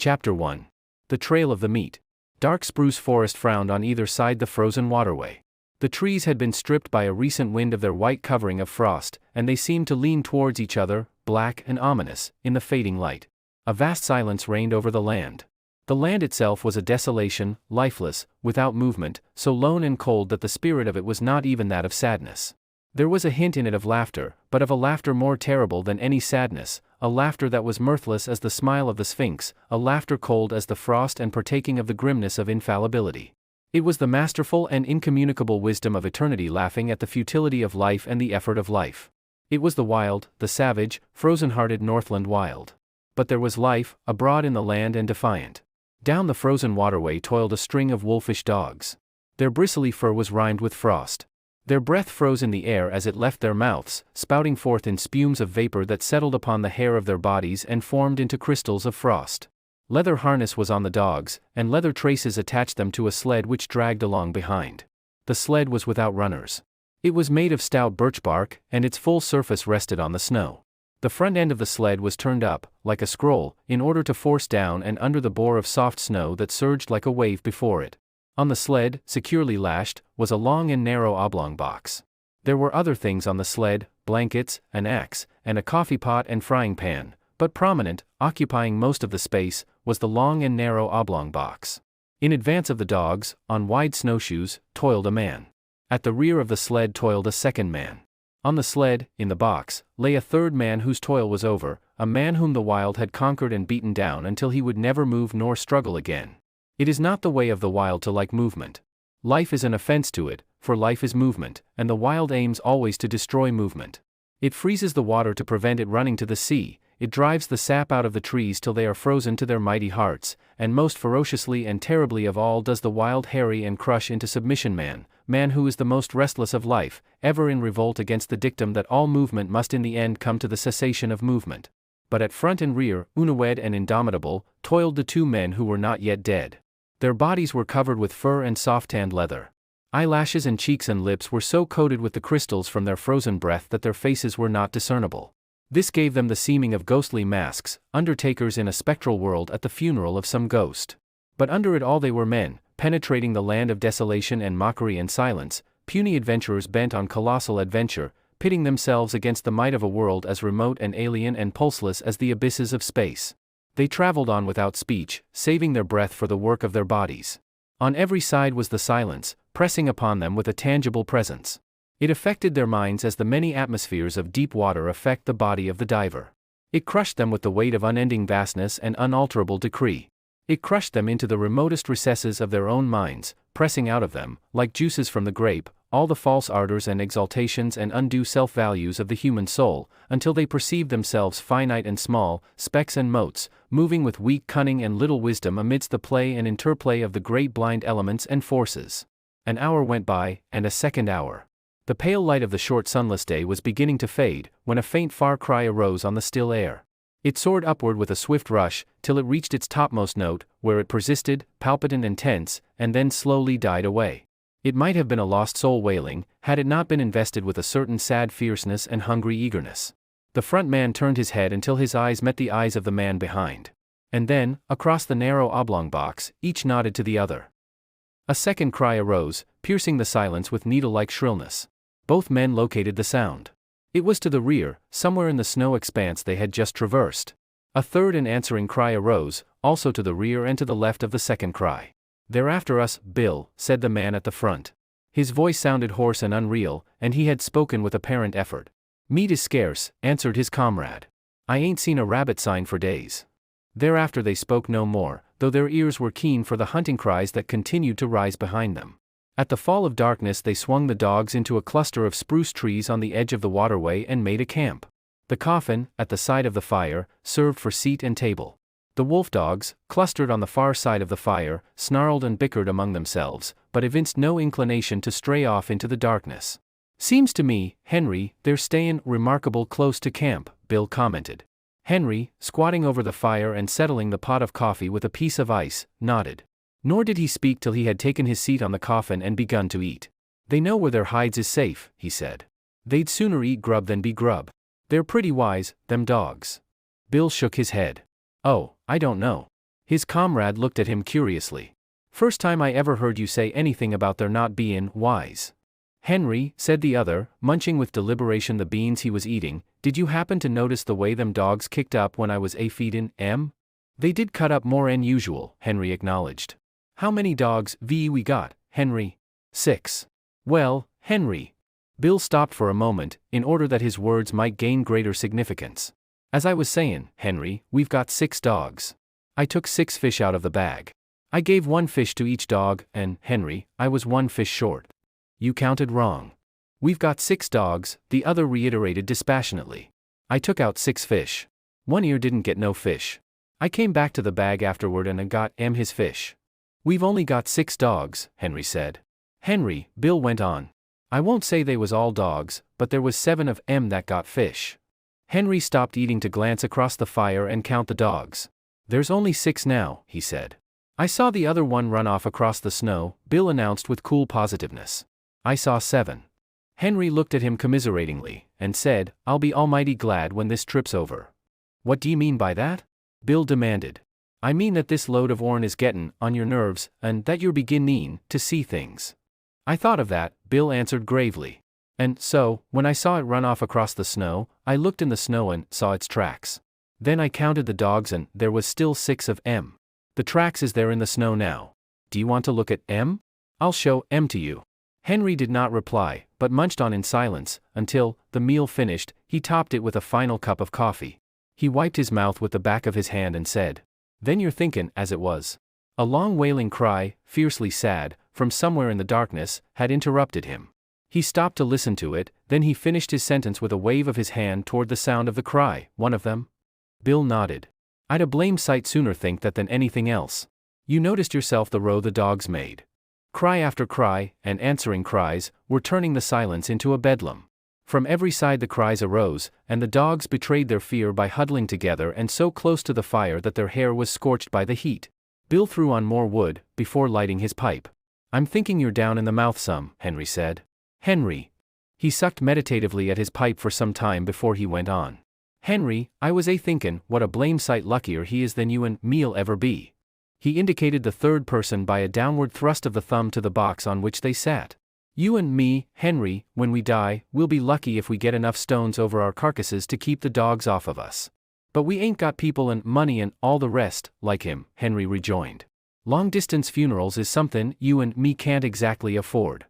Chapter 1. The Trail of the Meat. Dark spruce forest frowned on either side the frozen waterway. The trees had been stripped by a recent wind of their white covering of frost, and they seemed to lean towards each other, black and ominous, in the fading light. A vast silence reigned over the land. The land itself was a desolation, lifeless, without movement, so lone and cold that the spirit of it was not even that of sadness. There was a hint in it of laughter, but of a laughter more terrible than any sadness, a laughter that was mirthless as the smile of the Sphinx, a laughter cold as the frost and partaking of the grimness of infallibility. It was the masterful and incommunicable wisdom of eternity laughing at the futility of life and the effort of life. It was the wild, the savage, frozen-hearted Northland wild. But there was life, abroad in the land and defiant. Down the frozen waterway toiled a string of wolfish dogs. Their bristly fur was rimed with frost. Their breath froze in the air as it left their mouths, spouting forth in spumes of vapor that settled upon the hair of their bodies and formed into crystals of frost. Leather harness was on the dogs, and leather traces attached them to a sled which dragged along behind. The sled was without runners. It was made of stout birch bark, and its full surface rested on the snow. The front end of the sled was turned up, like a scroll, in order to force down and under the bore of soft snow that surged like a wave before it. On the sled, securely lashed, was a long and narrow oblong box. There were other things on the sled, blankets, an axe, and a coffee pot and frying pan, but prominent, occupying most of the space, was the long and narrow oblong box. In advance of the dogs, on wide snowshoes, toiled a man. At the rear of the sled toiled a second man. On the sled, in the box, lay a third man whose toil was over, a man whom the wild had conquered and beaten down until he would never move nor struggle again. It is not the way of the wild to like movement. Life is an offense to it, for life is movement, and the wild aims always to destroy movement. It freezes the water to prevent it running to the sea, it drives the sap out of the trees till they are frozen to their mighty hearts, and most ferociously and terribly of all does the wild harry and crush into submission man who is the most restless of life, ever in revolt against the dictum that all movement must in the end come to the cessation of movement. But at front and rear, unawed and indomitable, toiled the two men who were not yet dead. Their bodies were covered with fur and soft-tanned leather. Eyelashes and cheeks and lips were so coated with the crystals from their frozen breath that their faces were not discernible. This gave them the seeming of ghostly masks, undertakers in a spectral world at the funeral of some ghost. But under it all they were men, penetrating the land of desolation and mockery and silence, puny adventurers bent on colossal adventure, pitting themselves against the might of a world as remote and alien and pulseless as the abysses of space. They traveled on without speech, saving their breath for the work of their bodies. On every side was the silence, pressing upon them with a tangible presence. It affected their minds as the many atmospheres of deep water affect the body of the diver. It crushed them with the weight of unending vastness and unalterable decree. It crushed them into the remotest recesses of their own minds, pressing out of them, like juices from the grape, all the false ardors and exaltations and undue self-values of the human soul, until they perceived themselves finite and small, specks and motes, moving with weak cunning and little wisdom amidst the play and interplay of the great blind elements and forces. An hour went by, and a second hour. The pale light of the short sunless day was beginning to fade, when a faint far cry arose on the still air. It soared upward with a swift rush, till it reached its topmost note, where it persisted, palpitant and tense, and then slowly died away. It might have been a lost soul wailing, had it not been invested with a certain sad fierceness and hungry eagerness. The front man turned his head until his eyes met the eyes of the man behind. And then, across the narrow oblong box, each nodded to the other. A second cry arose, piercing the silence with needle-like shrillness. Both men located the sound. It was to the rear, somewhere in the snow expanse they had just traversed. A third and answering cry arose, also to the rear and to the left of the second cry. "They're after us, Bill," said the man at the front. His voice sounded hoarse and unreal, and he had spoken with apparent effort. "Meat is scarce," answered his comrade. "I ain't seen a rabbit sign for days." Thereafter they spoke no more, though their ears were keen for the hunting cries that continued to rise behind them. At the fall of darkness they swung the dogs into a cluster of spruce trees on the edge of the waterway and made a camp. The coffin, at the side of the fire, served for seat and table. The wolf dogs, clustered on the far side of the fire, snarled and bickered among themselves, but evinced no inclination to stray off into the darkness. "Seems to me, Henry, they're stayin' remarkable close to camp," Bill commented. Henry, squatting over the fire and settling the pot of coffee with a piece of ice, nodded. Nor did he speak till he had taken his seat on the coffin and begun to eat. "They know where their hides is safe," he said. "They'd sooner eat grub than be grub. They're pretty wise, them dogs." Bill shook his head. "Oh, I don't know. His comrade looked at him curiously. First time I ever heard you say anything about there not being wise. Henry, said the other, munching with deliberation the beans he was eating, did you happen to notice the way them dogs kicked up when I was feedin' 'em? They did cut up more'n usual, Henry acknowledged. How many dogs we got, Henry? 6. Well, Henry. Bill stopped for a moment, in order that his words might gain greater significance. As I was sayin', Henry, we've got 6 dogs. I took 6 fish out of the bag. I gave 1 fish to each dog, and, Henry, I was 1 fish short. You counted wrong. We've got 6 dogs, the other reiterated dispassionately. I took out 6 fish. One ear didn't get no fish. I came back to the bag afterward and got his fish. We've only got 6 dogs, Henry said. Henry, Bill went on. I won't say they was all dogs, but there was 7 of 'em that got fish. Henry stopped eating to glance across the fire and count the dogs. There's only 6 now, he said. I saw the other one run off across the snow, Bill announced with cool positiveness. I saw 7. Henry looked at him commiseratingly, and said, I'll be almighty glad when this trip's over. What do you mean by that? Bill demanded. I mean that this load of ourn is gettin' on your nerves, and that you're beginnin' to see things. I thought of that, Bill answered gravely. And so, when I saw it run off across the snow, I looked in the snow and saw its tracks. Then I counted the dogs and there was still 6 of 'em. The tracks is there in the snow now. Do you want to look at 'em? I'll show 'em to you. Henry did not reply, but munched on in silence, until, the meal finished, he topped it with a final cup of coffee. He wiped his mouth with the back of his hand and said, Then you're thinkin' as it was. A long wailing cry, fiercely sad, from somewhere in the darkness, had interrupted him. He stopped to listen to it, then he finished his sentence with a wave of his hand toward the sound of the cry. One of them? Bill nodded. I'd a blame sight sooner think that than anything else. You noticed yourself the row the dogs made. Cry after cry, and answering cries, were turning the silence into a bedlam. From every side the cries arose, and the dogs betrayed their fear by huddling together and so close to the fire that their hair was scorched by the heat. Bill threw on more wood, before lighting his pipe. I'm thinking you're down in the mouth some, Henry said. Henry. He sucked meditatively at his pipe for some time before he went on. Henry, I was thinkin' what a blame sight luckier he is than you and me'll ever be. He indicated the third person by a downward thrust of the thumb to the box on which they sat. You and me, Henry, when we die, we'll be lucky if we get enough stones over our carcasses to keep the dogs off of us. But we ain't got people and money and all the rest, like him, Henry rejoined. Long-distance funerals is something you and me can't exactly afford.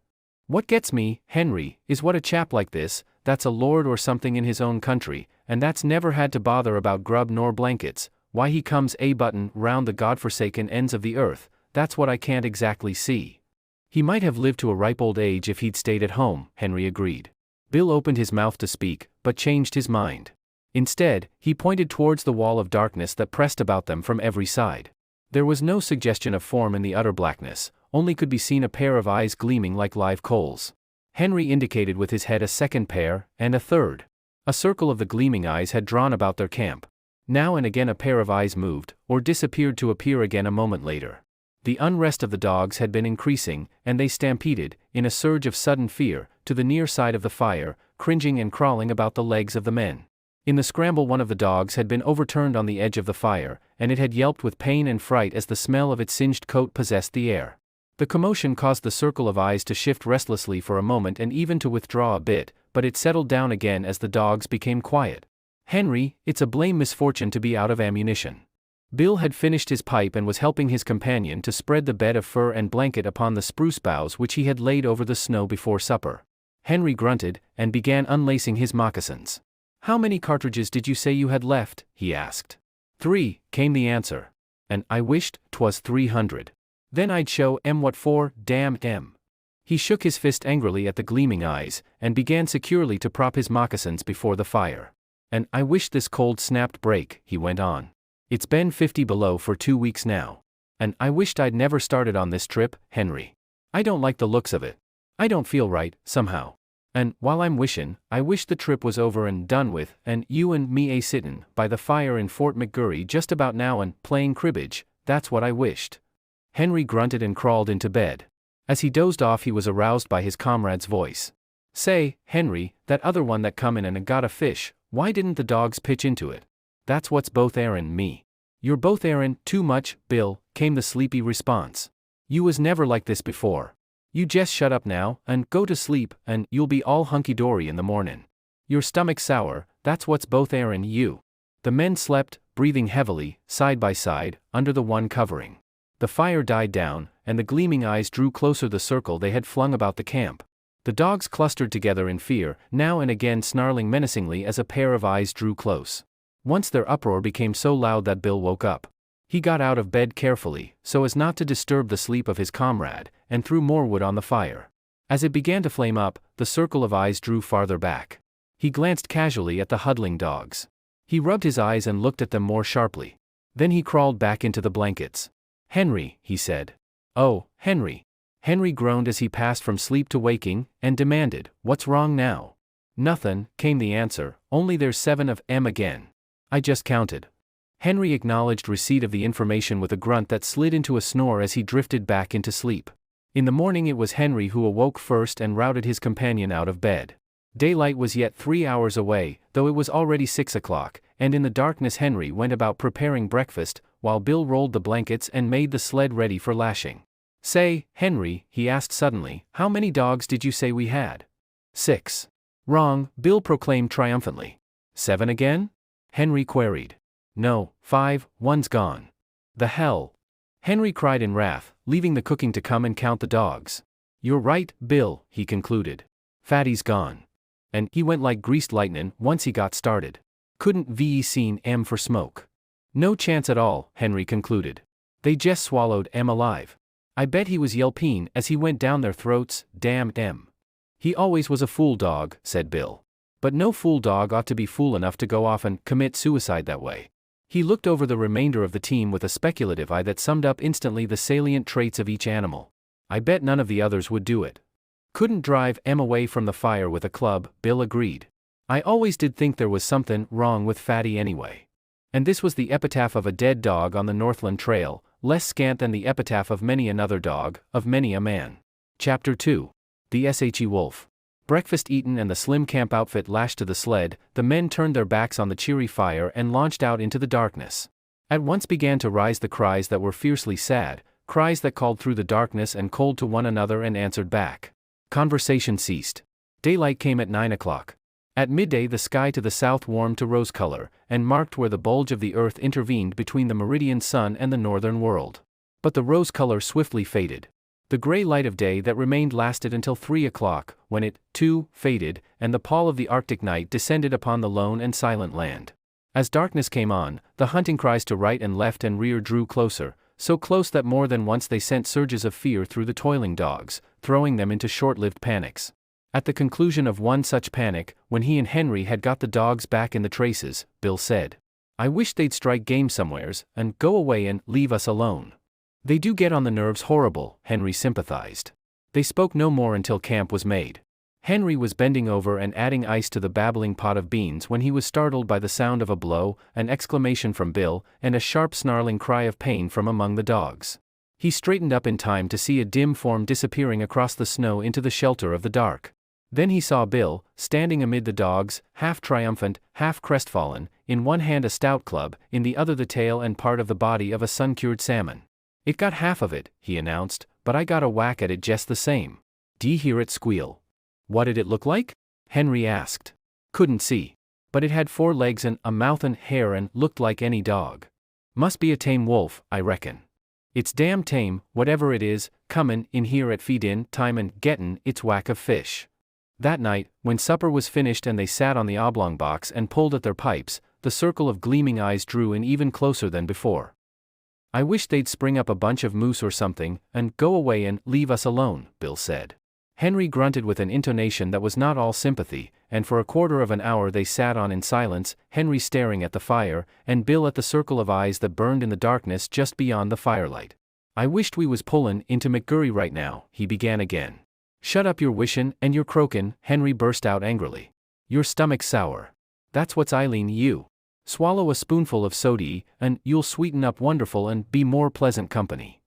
What gets me, Henry, is what a chap like this, that's a lord or something in his own country, and that's never had to bother about grub nor blankets, why he comes a-button round the godforsaken ends of the earth, that's what I can't exactly see. He might have lived to a ripe old age if he'd stayed at home, Henry agreed. Bill opened his mouth to speak, but changed his mind. Instead, he pointed towards the wall of darkness that pressed about them from every side. There was no suggestion of form in the utter blackness, only could be seen a pair of eyes gleaming like live coals. Henry indicated with his head a second pair, and a third. A circle of the gleaming eyes had drawn about their camp. Now and again a pair of eyes moved, or disappeared to appear again a moment later. The unrest of the dogs had been increasing, and they stampeded, in a surge of sudden fear, to the near side of the fire, cringing and crawling about the legs of the men. In the scramble one of the dogs had been overturned on the edge of the fire, and it had yelped with pain and fright as the smell of its singed coat possessed the air. The commotion caused the circle of eyes to shift restlessly for a moment and even to withdraw a bit, but it settled down again as the dogs became quiet. Henry, it's a blame misfortune to be out of ammunition. Bill had finished his pipe and was helping his companion to spread the bed of fur and blanket upon the spruce boughs which he had laid over the snow before supper. Henry grunted, and began unlacing his moccasins. How many cartridges did you say you had left? He asked. 3, came the answer. And I wished 'twas 300. Then I'd show 'em what for, damn 'em. He shook his fist angrily at the gleaming eyes, and began securely to prop his moccasins before the fire. And I wish this cold snap'd break, he went on. It's been 50 below for 2 weeks now. And I wished I'd never started on this trip, Henry. I don't like the looks of it. I don't feel right, somehow. And, while I'm wishin', I wish the trip was over and done with, and you and me sittin' by the fire in Fort McGurry just about now and playing cribbage, that's what I wished. Henry grunted and crawled into bed. As he dozed off he was aroused by his comrade's voice. Say, Henry, that other one that come in and got a fish, why didn't the dogs pitch into it? That's what's both me. You're both Aaron, too much, Bill, came the sleepy response. You was never like this before. You just shut up now, and go to sleep, and you'll be all hunky-dory in the mornin'. Your stomach sour, that's what's both Aaron you. The men slept, breathing heavily, side by side, under the one covering. The fire died down, and the gleaming eyes drew closer the circle they had flung about the camp. The dogs clustered together in fear, now and again snarling menacingly as a pair of eyes drew close. Once their uproar became so loud that Bill woke up. He got out of bed carefully, so as not to disturb the sleep of his comrade, and threw more wood on the fire. As it began to flame up, the circle of eyes drew farther back. He glanced casually at the huddling dogs. He rubbed his eyes and looked at them more sharply. Then he crawled back into the blankets. Henry, he said. Oh, Henry. Henry groaned as he passed from sleep to waking, and demanded, what's wrong now? Nothin', came the answer, only there's 7 of 'em again. I just counted. Henry acknowledged receipt of the information with a grunt that slid into a snore as he drifted back into sleep. In the morning it was Henry who awoke first and routed his companion out of bed. Daylight was yet 3 hours away, though it was already 6 o'clock, and in the darkness Henry went about preparing breakfast, while Bill rolled the blankets and made the sled ready for lashing. Say, Henry, he asked suddenly, how many dogs did you say we had? 6. Wrong, Bill proclaimed triumphantly. 7 again? Henry queried. No, 5, one's gone. The hell? Henry cried in wrath, leaving the cooking to come and count the dogs. You're right, Bill, he concluded. Fatty's gone. And he went like greased lightnin' once he got started. Couldn't ve seen 'em for smoke. No chance at all, Henry concluded. They just swallowed 'em alive. I bet he was yelping as he went down their throats, damn 'em. He always was a fool dog, said Bill. But no fool dog ought to be fool enough to go off and commit suicide that way. He looked over the remainder of the team with a speculative eye that summed up instantly the salient traits of each animal. I bet none of the others would do it. Couldn't drive 'em away from the fire with a club, Bill agreed. I always did think there was something wrong with Fatty anyway. And this was the epitaph of a dead dog on the Northland Trail, less scant than the epitaph of many another dog, of many a man. Chapter 2. The SHE Wolf. Breakfast eaten and the slim camp outfit lashed to the sled, the men turned their backs on the cheery fire and launched out into the darkness. At once began to rise the cries that were fiercely sad, cries that called through the darkness and called to one another and answered back. Conversation ceased. Daylight came at 9 o'clock. At midday the sky to the south warmed to rose color, and marked where the bulge of the earth intervened between the meridian sun and the northern world. But the rose color swiftly faded. The gray light of day that remained lasted until 3 o'clock, when it, too, faded, and the pall of the Arctic night descended upon the lone and silent land. As darkness came on, the hunting cries to right and left and rear drew closer, so close that more than once they sent surges of fear through the toiling dogs, throwing them into short-lived panics. At the conclusion of one such panic, when he and Henry had got the dogs back in the traces, Bill said, I wish they'd strike game somewheres, and go away and leave us alone. They do get on the nerves horrible, Henry sympathized. They spoke no more until camp was made. Henry was bending over and adding ice to the babbling pot of beans when he was startled by the sound of a blow, an exclamation from Bill, and a sharp snarling cry of pain from among the dogs. He straightened up in time to see a dim form disappearing across the snow into the shelter of the dark. Then he saw Bill, standing amid the dogs, half triumphant, half crestfallen, in one hand a stout club, in the other the tail and part of the body of a sun-cured salmon. It got half of it, he announced, but I got a whack at it just the same. D'ye hear it squeal? What did it look like? Henry asked. Couldn't see. But it had 4 legs and a mouth and hair and looked like any dog. Must be a tame wolf, I reckon. It's damn tame, whatever it is, comin' in here at feed-in time and gettin' its whack of fish. That night, when supper was finished and they sat on the oblong box and pulled at their pipes, the circle of gleaming eyes drew in even closer than before. I wish they'd spring up a bunch of moose or something, and go away and leave us alone, Bill said. Henry grunted with an intonation that was not all sympathy, and for a quarter of an hour they sat on in silence, Henry staring at the fire, and Bill at the circle of eyes that burned in the darkness just beyond the firelight. I wished we was pullin' into McGurry right now, he began again. Shut up your wishin' and your croakin', Henry burst out angrily. Your stomach's sour. That's what's ailing you. Swallow a spoonful of sody, and you'll sweeten up wonderful and be more pleasant company.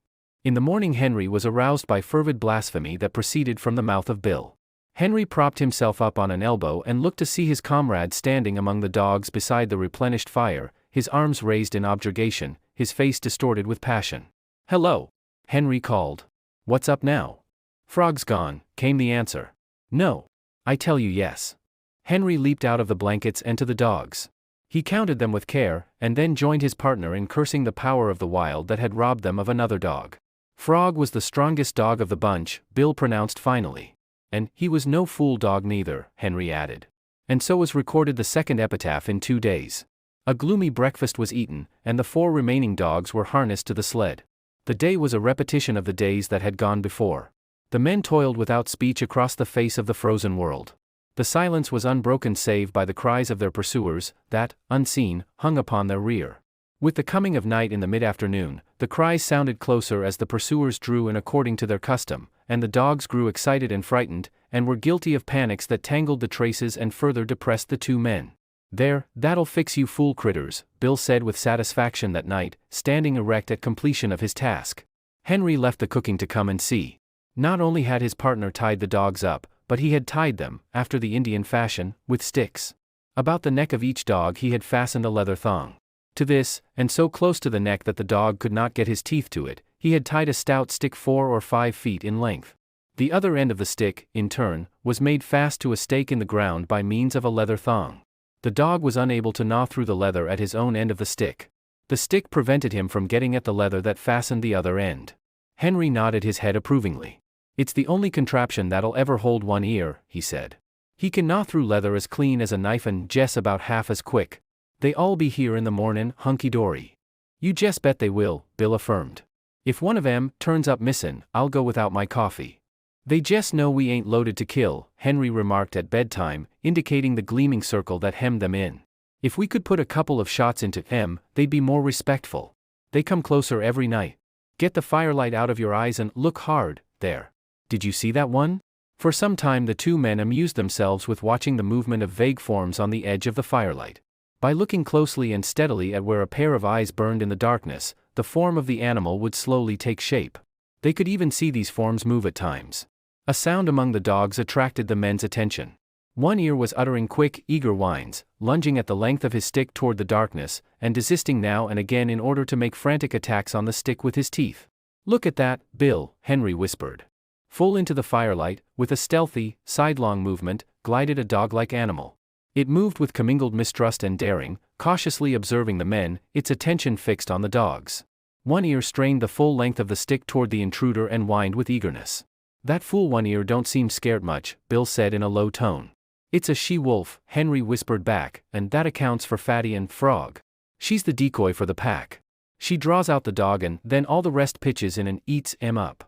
In the morning Henry was aroused by fervid blasphemy that proceeded from the mouth of Bill. Henry propped himself up on an elbow and looked to see his comrade standing among the dogs beside the replenished fire, his arms raised in objurgation, his face distorted with passion. "Hello," Henry called. "What's up now?" "Frog's gone," came the answer. "No. I tell you yes." Henry leaped out of the blankets and to the dogs. He counted them with care, and then joined his partner in cursing the power of the wild that had robbed them of another dog. Frog was the strongest dog of the bunch, Bill pronounced finally. And he was no fool dog neither, Henry added. And so was recorded the second epitaph in 2 days. A gloomy breakfast was eaten, and the 4 remaining dogs were harnessed to the sled. The day was a repetition of the days that had gone before. The men toiled without speech across the face of the frozen world. The silence was unbroken save by the cries of their pursuers, that, unseen, hung upon their rear. With the coming of night in the mid-afternoon, the cries sounded closer as the pursuers drew in according to their custom, and the dogs grew excited and frightened, and were guilty of panics that tangled the traces and further depressed the 2 men. "There, that'll fix you fool critters," Bill said with satisfaction that night, standing erect at completion of his task. Henry left the cooking to come and see. Not only had his partner tied the dogs up, but he had tied them, after the Indian fashion, with sticks. About the neck of each dog he had fastened a leather thong. To this, and so close to the neck that the dog could not get his teeth to it, he had tied a stout stick 4 or 5 feet in length. The other end of the stick, in turn, was made fast to a stake in the ground by means of a leather thong. The dog was unable to gnaw through the leather at his own end of the stick. The stick prevented him from getting at the leather that fastened the other end. Henry nodded his head approvingly. "It's the only contraption that'll ever hold one ear," he said. "He can gnaw through leather as clean as a knife and Jess about half as quick. They all be here in the mornin', hunky-dory." "You just bet they will," Bill affirmed. "If one of 'em turns up missin', I'll go without my coffee." "They just know we ain't loaded to kill," Henry remarked at bedtime, indicating the gleaming circle that hemmed them in. "If we could put a couple of shots into 'em, they'd be more respectful. They come closer every night. Get the firelight out of your eyes and look hard, there. Did you see that one?" For some time the 2 men amused themselves with watching the movement of vague forms on the edge of the firelight. By looking closely and steadily at where a pair of eyes burned in the darkness, the form of the animal would slowly take shape. They could even see these forms move at times. A sound among the dogs attracted the men's attention. One ear was uttering quick, eager whines, lunging at the length of his stick toward the darkness, and desisting now and again in order to make frantic attacks on the stick with his teeth. "Look at that, Bill," Henry whispered. Full into the firelight, with a stealthy, sidelong movement, glided a dog-like animal. It moved with commingled mistrust and daring, cautiously observing the men, its attention fixed on the dogs. One ear strained the full length of the stick toward the intruder and whined with eagerness. "That fool one ear don't seem scared much," Bill said in a low tone. "It's a she-wolf," Henry whispered back, "and that accounts for Fatty and Frog. She's the decoy for the pack. She draws out the dog and then all the rest pitches in and eats 'em up."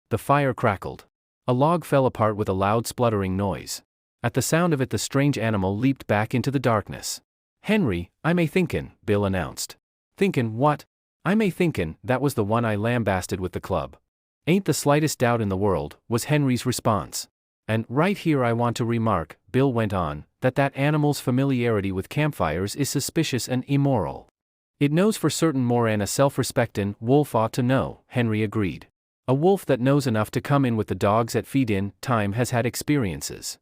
The fire crackled. A log fell apart with a loud spluttering noise. At the sound of it the strange animal leaped back into the darkness. "Henry, I'm thinkin'," Bill announced. "Thinkin' what?" "I'm thinkin' that was the one I lambasted with the club." "Ain't the slightest doubt in the world," was Henry's response. "And right here I want to remark," Bill went on, "that animal's familiarity with campfires is suspicious and immoral." "It knows for certain more'n a self-respectin' wolf ought to know," Henry agreed. "A wolf that knows enough to come in with the dogs at feed-in time has had experiences."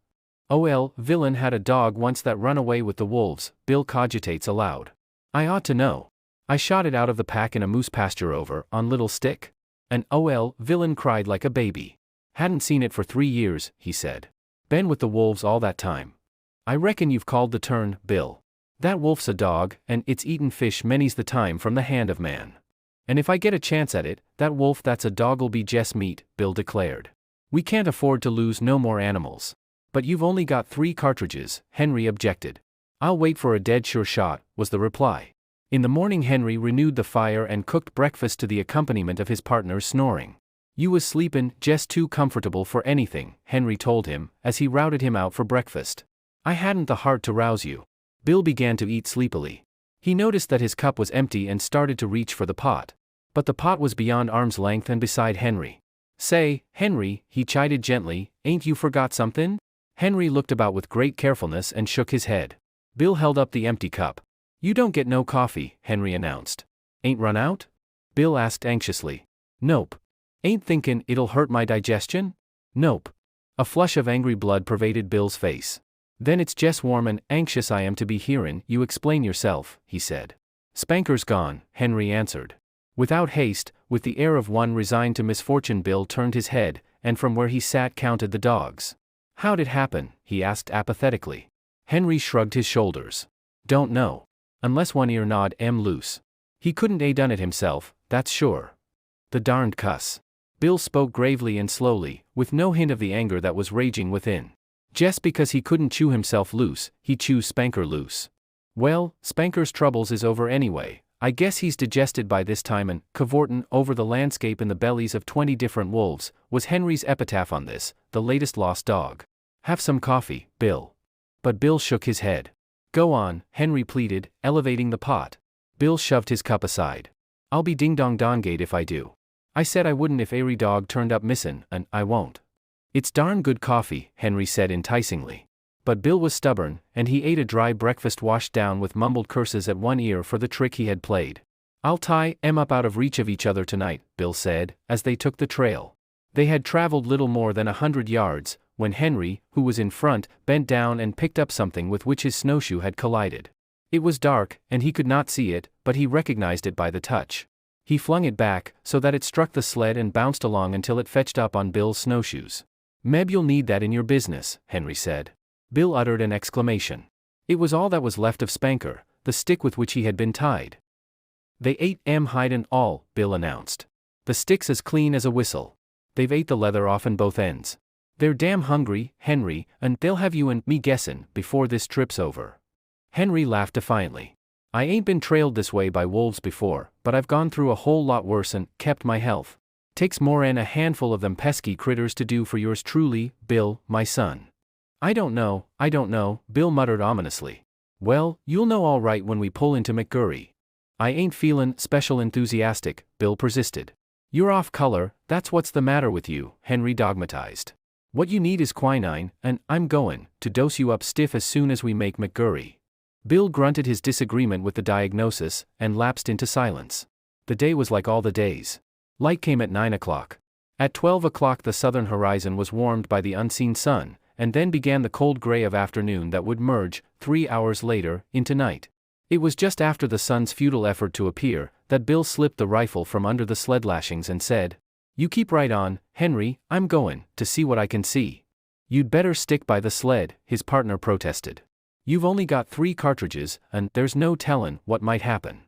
Villain had a dog once that run away with the wolves," Bill cogitates aloud. "I ought to know. I shot it out of the pack in a moose pasture over on Little Stick." And Villain cried like a baby. "Hadn't seen it for 3 years," he said. "Been with the wolves all that time." "I reckon you've called the turn, Bill. That wolf's a dog, and it's eaten fish many's the time from the hand of man. And if I get a chance at it, that wolf that's a dog'll be just meat," Bill declared. "We can't afford to lose no more animals." "But you've only got 3 cartridges," Henry objected. "I'll wait for a dead sure shot," was the reply. In the morning Henry renewed the fire and cooked breakfast to the accompaniment of his partner's snoring. "You was sleepin' just too comfortable for anything," Henry told him, as he routed him out for breakfast. "I hadn't the heart to rouse you." Bill began to eat sleepily. He noticed that his cup was empty and started to reach for the pot. But the pot was beyond arm's length and beside Henry. "Say, Henry," he chided gently, "ain't you forgot somethin'?" Henry looked about with great carefulness and shook his head. Bill held up the empty cup. "You don't get no coffee," Henry announced. "Ain't run out?" Bill asked anxiously. "Nope." "Ain't thinkin' it'll hurt my digestion?" "Nope." A flush of angry blood pervaded Bill's face. "Then it's jest warm and anxious I am to be hearin' you explain yourself," he said. Spanker's gone, Henry answered. Without haste, with the air of one resigned to misfortune, Bill turned his head, and from where he sat counted the dogs. How'd it happen? He asked apathetically. Henry shrugged his shoulders. Don't know. Unless one ear gnawed loose. He couldn't a done it himself, that's sure. The darned cuss. Bill spoke gravely and slowly, with no hint of the anger that was raging within. Just because he couldn't chew himself loose, he chews Spanker loose. Well, Spanker's troubles is over anyway. I guess he's digested by this time and, cavortin' over the landscape in the bellies of 20 different wolves, was Henry's epitaph on this, the latest lost dog. Have some coffee, Bill. But Bill shook his head. Go on, Henry pleaded, elevating the pot. Bill shoved his cup aside. I'll be ding-dong-dongate if I do. I said I wouldn't if airy dog turned up missin', and I won't. It's darn good coffee, Henry said enticingly. But Bill was stubborn, and he ate a dry breakfast washed down with mumbled curses at one ear for the trick he had played. I'll tie 'em up out of reach of each other tonight, Bill said, as they took the trail. They had traveled little more than 100 yards, when Henry, who was in front, bent down and picked up something with which his snowshoe had collided. It was dark, and he could not see it, but he recognized it by the touch. He flung it back, so that it struck the sled and bounced along until it fetched up on Bill's snowshoes. Meb, you'll need that in your business, Henry said. Bill uttered an exclamation. It was all that was left of Spanker, the stick with which he had been tied. They ate hide and all, Bill announced. The stick's as clean as a whistle. They've ate the leather off in both ends. They're damn hungry, Henry, and they'll have you and me guessin' before this trip's over. Henry laughed defiantly. I ain't been trailed this way by wolves before, but I've gone through a whole lot worse and kept my health. Takes more'n a handful of them pesky critters to do for yours truly, Bill, my son. I don't know, Bill muttered ominously. Well, you'll know all right when we pull into McGurry. I ain't feelin' special enthusiastic, Bill persisted. You're off color, that's what's the matter with you, Henry dogmatized. What you need is quinine, and I'm goin' to dose you up stiff as soon as we make McGurry. Bill grunted his disagreement with the diagnosis, and lapsed into silence. The day was like all the days. Light came at 9 o'clock. At 12 o'clock the southern horizon was warmed by the unseen sun, and then began the cold gray of afternoon that would merge, 3 hours later, into night. It was just after the sun's futile effort to appear, that Bill slipped the rifle from under the sled lashings and said, You keep right on, Henry, I'm goin' to see what I can see. You'd better stick by the sled, his partner protested. You've only got 3 cartridges, and there's no tellin' what might happen.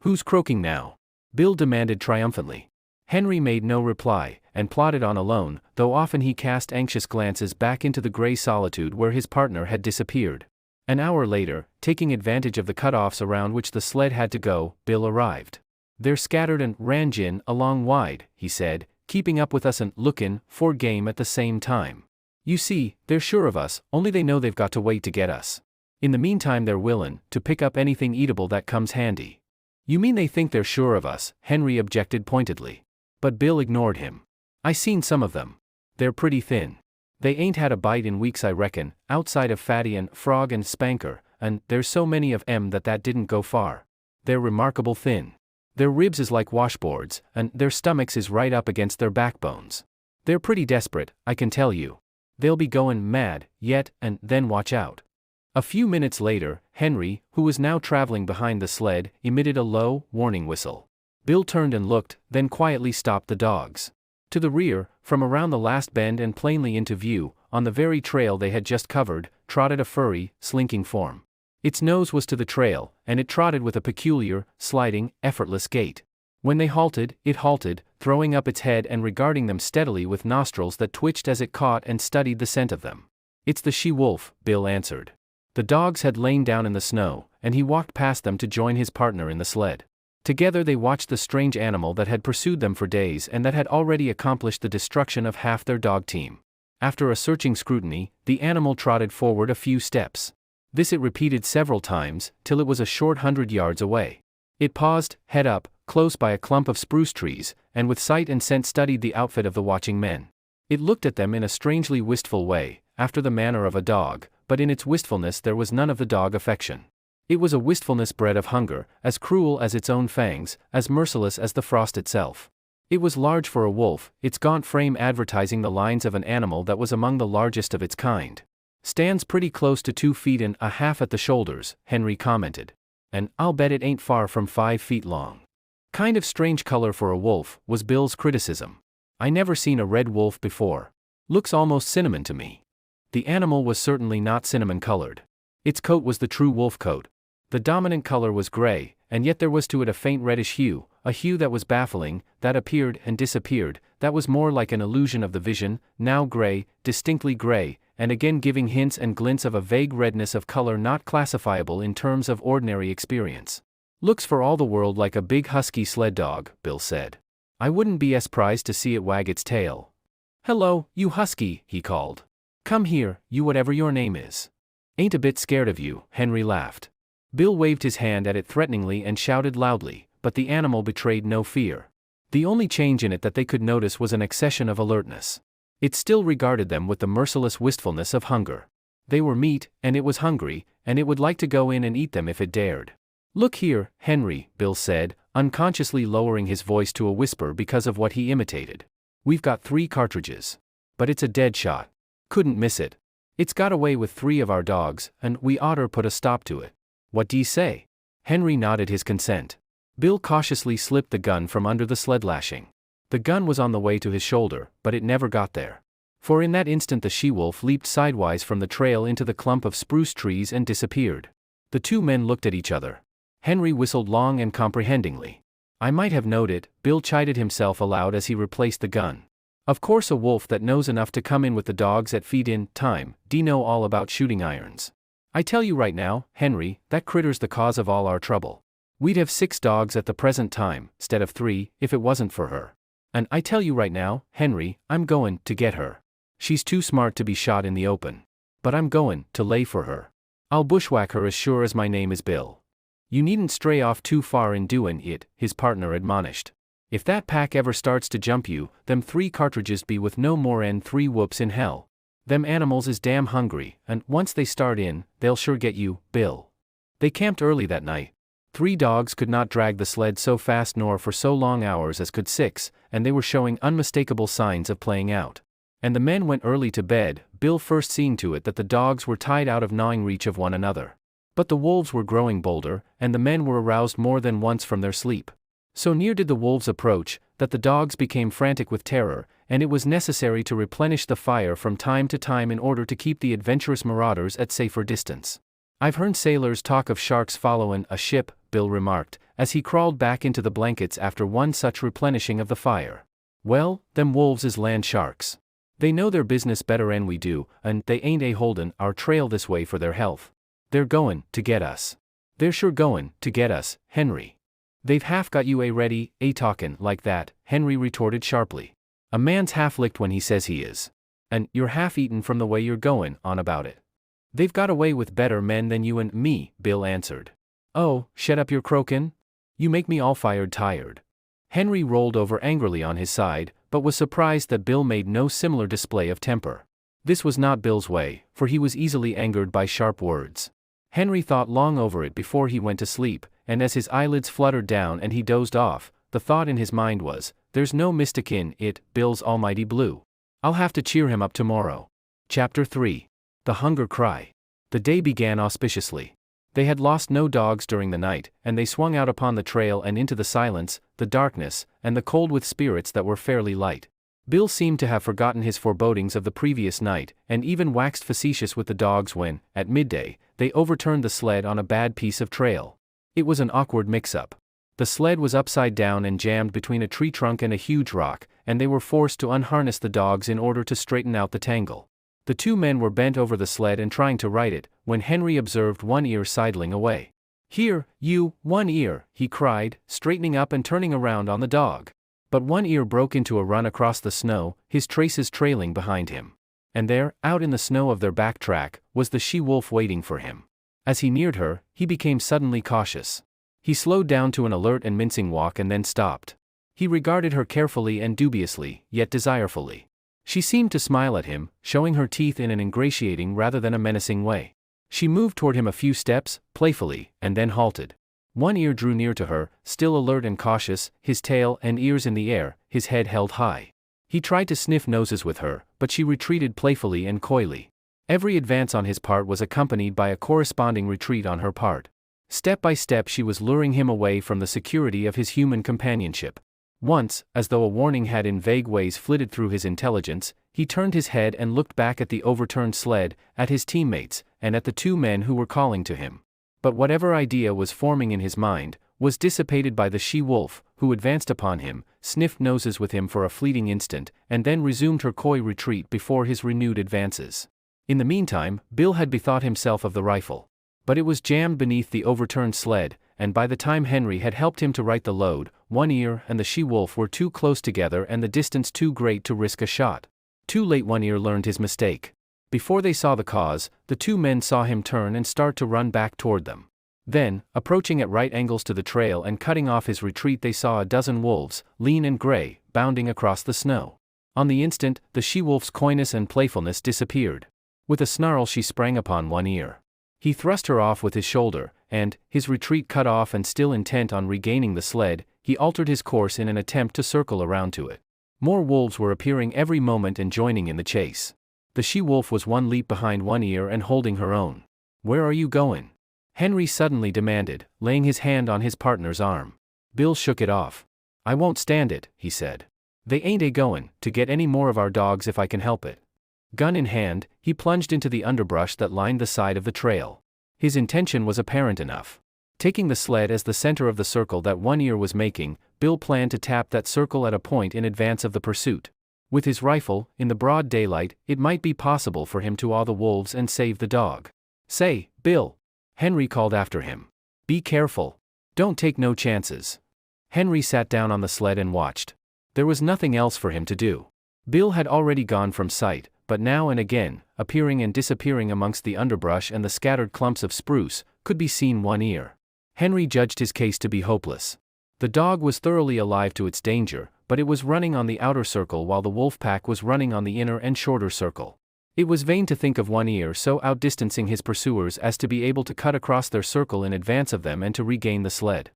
Who's croaking now? Bill demanded triumphantly. Henry made no reply, and plodded on alone, though often he cast anxious glances back into the gray solitude where his partner had disappeared. An hour later, taking advantage of the cut-offs around which the sled had to go, Bill arrived. They're scattered and rangin' along wide, he said, keeping up with us and lookin' for game at the same time. You see, they're sure of us, only they know they've got to wait to get us. In the meantime they're willin' to pick up anything eatable that comes handy. You mean they think they're sure of us, Henry objected pointedly. But Bill ignored him. I seen some of them. They're pretty thin. They ain't had a bite in weeks I reckon, outside of Fatty and Frog and Spanker, and there's so many of 'em that didn't go far. They're remarkable thin. Their ribs is like washboards, and their stomachs is right up against their backbones. They're pretty desperate, I can tell you. They'll be goin' mad, yet, and then watch out. A few minutes later, Henry, who was now traveling behind the sled, emitted a low, warning whistle. Bill turned and looked, then quietly stopped the dogs. To the rear, from around the last bend and plainly into view, on the very trail they had just covered, trotted a furry, slinking form. Its nose was to the trail, and it trotted with a peculiar, sliding, effortless gait. When they halted, it halted, throwing up its head and regarding them steadily with nostrils that twitched as it caught and studied the scent of them. It's the she-wolf, Bill answered. The dogs had lain down in the snow, and he walked past them to join his partner in the sled. Together they watched the strange animal that had pursued them for days and that had already accomplished the destruction of half their dog team. After a searching scrutiny, the animal trotted forward a few steps. This it repeated several times, till it was a short 100 yards away. It paused, head up, close by a clump of spruce trees, and with sight and scent studied the outfit of the watching men. It looked at them in a strangely wistful way, after the manner of a dog, but in its wistfulness there was none of the dog affection. It was a wistfulness bred of hunger, as cruel as its own fangs, as merciless as the frost itself. It was large for a wolf, its gaunt frame advertising the lines of an animal that was among the largest of its kind. Stands pretty close to 2 feet and a half at the shoulders, Henry commented. and I'll bet it ain't far from 5 feet long. Kind of strange color for a wolf, was Bill's criticism. I never seen a red wolf before. Looks almost cinnamon to me. The animal was certainly not cinnamon colored. Its coat was the true wolf coat. The dominant color was gray, and yet there was to it a faint reddish hue, a hue that was baffling, that appeared and disappeared, that was more like an illusion of the vision, now gray, distinctly gray, and again giving hints and glints of a vague redness of color not classifiable in terms of ordinary experience. Looks for all the world like a big husky sled dog, Bill said. I wouldn't be surprised to see it wag its tail. Hello, you husky, he called. Come here, you whatever your name is. Ain't a bit scared of you, Henry laughed. Bill waved his hand at it threateningly and shouted loudly, but the animal betrayed no fear. The only change in it that they could notice was an accession of alertness. It still regarded them with the merciless wistfulness of hunger. They were meat, and it was hungry, and it would like to go in and eat them if it dared. Look here, Henry, Bill said, unconsciously lowering his voice to a whisper because of what he imitated. We've got 3 cartridges. But it's a dead shot. Couldn't miss it. It's got away with 3 of our dogs, and we oughter put a stop to it. What d'ye say? Henry nodded his consent. Bill cautiously slipped the gun from under the sled lashing. The gun was on the way to his shoulder, but it never got there. For in that instant the she-wolf leaped sidewise from the trail into the clump of spruce trees and disappeared. The 2 men looked at each other. Henry whistled long and comprehendingly. I might have knowed it, Bill chided himself aloud as he replaced the gun. Of course a wolf that knows enough to come in with the dogs at feed-in time, know all about shooting irons. I tell you right now, Henry, that critter's the cause of all our trouble. We'd have 6 dogs at the present time, 'stead of 3, if it wasn't for her. And I tell you right now, Henry, I'm goin' to get her. She's too smart to be shot in the open. But I'm goin' to lay for her. I'll bushwhack her as sure as my name is Bill. You needn't stray off too far in doin' it, his partner admonished. If that pack ever starts to jump you, them 3 cartridges be with no more 'n 3 whoops in hell. Them animals is damn hungry, and once they start in, they'll sure get you, Bill. They camped early that night. 3 dogs could not drag the sled so fast nor for so long hours as could 6, and they were showing unmistakable signs of playing out. And the men went early to bed, Bill first seeing to it that the dogs were tied out of gnawing reach of one another. But the wolves were growing bolder, and the men were aroused more than once from their sleep. So near did the wolves approach, that the dogs became frantic with terror, and it was necessary to replenish the fire from time to time in order to keep the adventurous marauders at safer distance. I've heard sailors talk of sharks followin' a ship, Bill remarked, as he crawled back into the blankets after one such replenishing of the fire. Well, them wolves is land sharks. They know their business better'n we do, and they ain't holdin' our trail this way for their health. They're goin' to get us. They're sure goin' to get us, Henry. They've half got you ready, talkin' like that, Henry retorted sharply. A man's half licked when he says he is. And you're half eaten from the way you're goin' on about it. They've got away with better men than you and me, Bill answered. Oh, shut up your croakin'. You make me all fired tired. Henry rolled over angrily on his side, but was surprised that Bill made no similar display of temper. This was not Bill's way, for he was easily angered by sharp words. Henry thought long over it before he went to sleep, and as his eyelids fluttered down and he dozed off, the thought in his mind was, there's no mistakin' it, Bill's almighty blue. I'll have to cheer him up tomorrow. Chapter 3. The Hunger Cry. The day began auspiciously. They had lost no dogs during the night, and they swung out upon the trail and into the silence, the darkness, and the cold with spirits that were fairly light. Bill seemed to have forgotten his forebodings of the previous night, and even waxed facetious with the dogs when, at midday, they overturned the sled on a bad piece of trail. It was an awkward mix-up. The sled was upside down and jammed between a tree trunk and a huge rock, and they were forced to unharness the dogs in order to straighten out the tangle. The 2 men were bent over the sled and trying to right it, when Henry observed One Ear sidling away. Here, you, One Ear, he cried, straightening up and turning around on the dog. But One Ear broke into a run across the snow, his traces trailing behind him. And there, out in the snow of their back track, was the she-wolf waiting for him. As he neared her, he became suddenly cautious. He slowed down to an alert and mincing walk and then stopped. He regarded her carefully and dubiously, yet desirefully. She seemed to smile at him, showing her teeth in an ingratiating rather than a menacing way. She moved toward him a few steps, playfully, and then halted. One Ear drew near to her, still alert and cautious, his tail and ears in the air, his head held high. He tried to sniff noses with her, but she retreated playfully and coyly. Every advance on his part was accompanied by a corresponding retreat on her part. Step by step she was luring him away from the security of his human companionship. Once, as though a warning had in vague ways flitted through his intelligence, he turned his head and looked back at the overturned sled, at his teammates, and at the two men who were calling to him. But whatever idea was forming in his mind was dissipated by the she-wolf, who advanced upon him, sniffed noses with him for a fleeting instant, and then resumed her coy retreat before his renewed advances. In the meantime, Bill had bethought himself of the rifle. But it was jammed beneath the overturned sled, and by the time Henry had helped him to right the load, One Ear and the she-wolf were too close together and the distance too great to risk a shot. Too late One Ear learned his mistake. Before they saw the cause, the two men saw him turn and start to run back toward them. Then, approaching at right angles to the trail and cutting off his retreat, they saw a dozen wolves, lean and gray, bounding across the snow. On the instant, the she-wolf's coyness and playfulness disappeared. With a snarl she sprang upon One Ear. He thrust her off with his shoulder, and, his retreat cut off and still intent on regaining the sled, he altered his course in an attempt to circle around to it. More wolves were appearing every moment and joining in the chase. The she-wolf was one leap behind One Ear and holding her own. "Where are you going?" Henry suddenly demanded, laying his hand on his partner's arm. Bill shook it off. "I won't stand it," he said. "They ain't a-goin' to get any more of our dogs if I can help it." Gun in hand, he plunged into the underbrush that lined the side of the trail. His intention was apparent enough. Taking the sled as the center of the circle that One Ear was making, Bill planned to tap that circle at a point in advance of the pursuit. With his rifle, in the broad daylight, it might be possible for him to awe the wolves and save the dog. "Say, Bill!" Henry called after him. "Be careful. Don't take no chances." Henry sat down on the sled and watched. There was nothing else for him to do. Bill had already gone from sight, but now and again, appearing and disappearing amongst the underbrush and the scattered clumps of spruce, could be seen One Ear. Henry judged his case to be hopeless. The dog was thoroughly alive to its danger, but it was running on the outer circle while the wolf pack was running on the inner and shorter circle. It was vain to think of One Ear so outdistancing his pursuers as to be able to cut across their circle in advance of them and to regain the sled.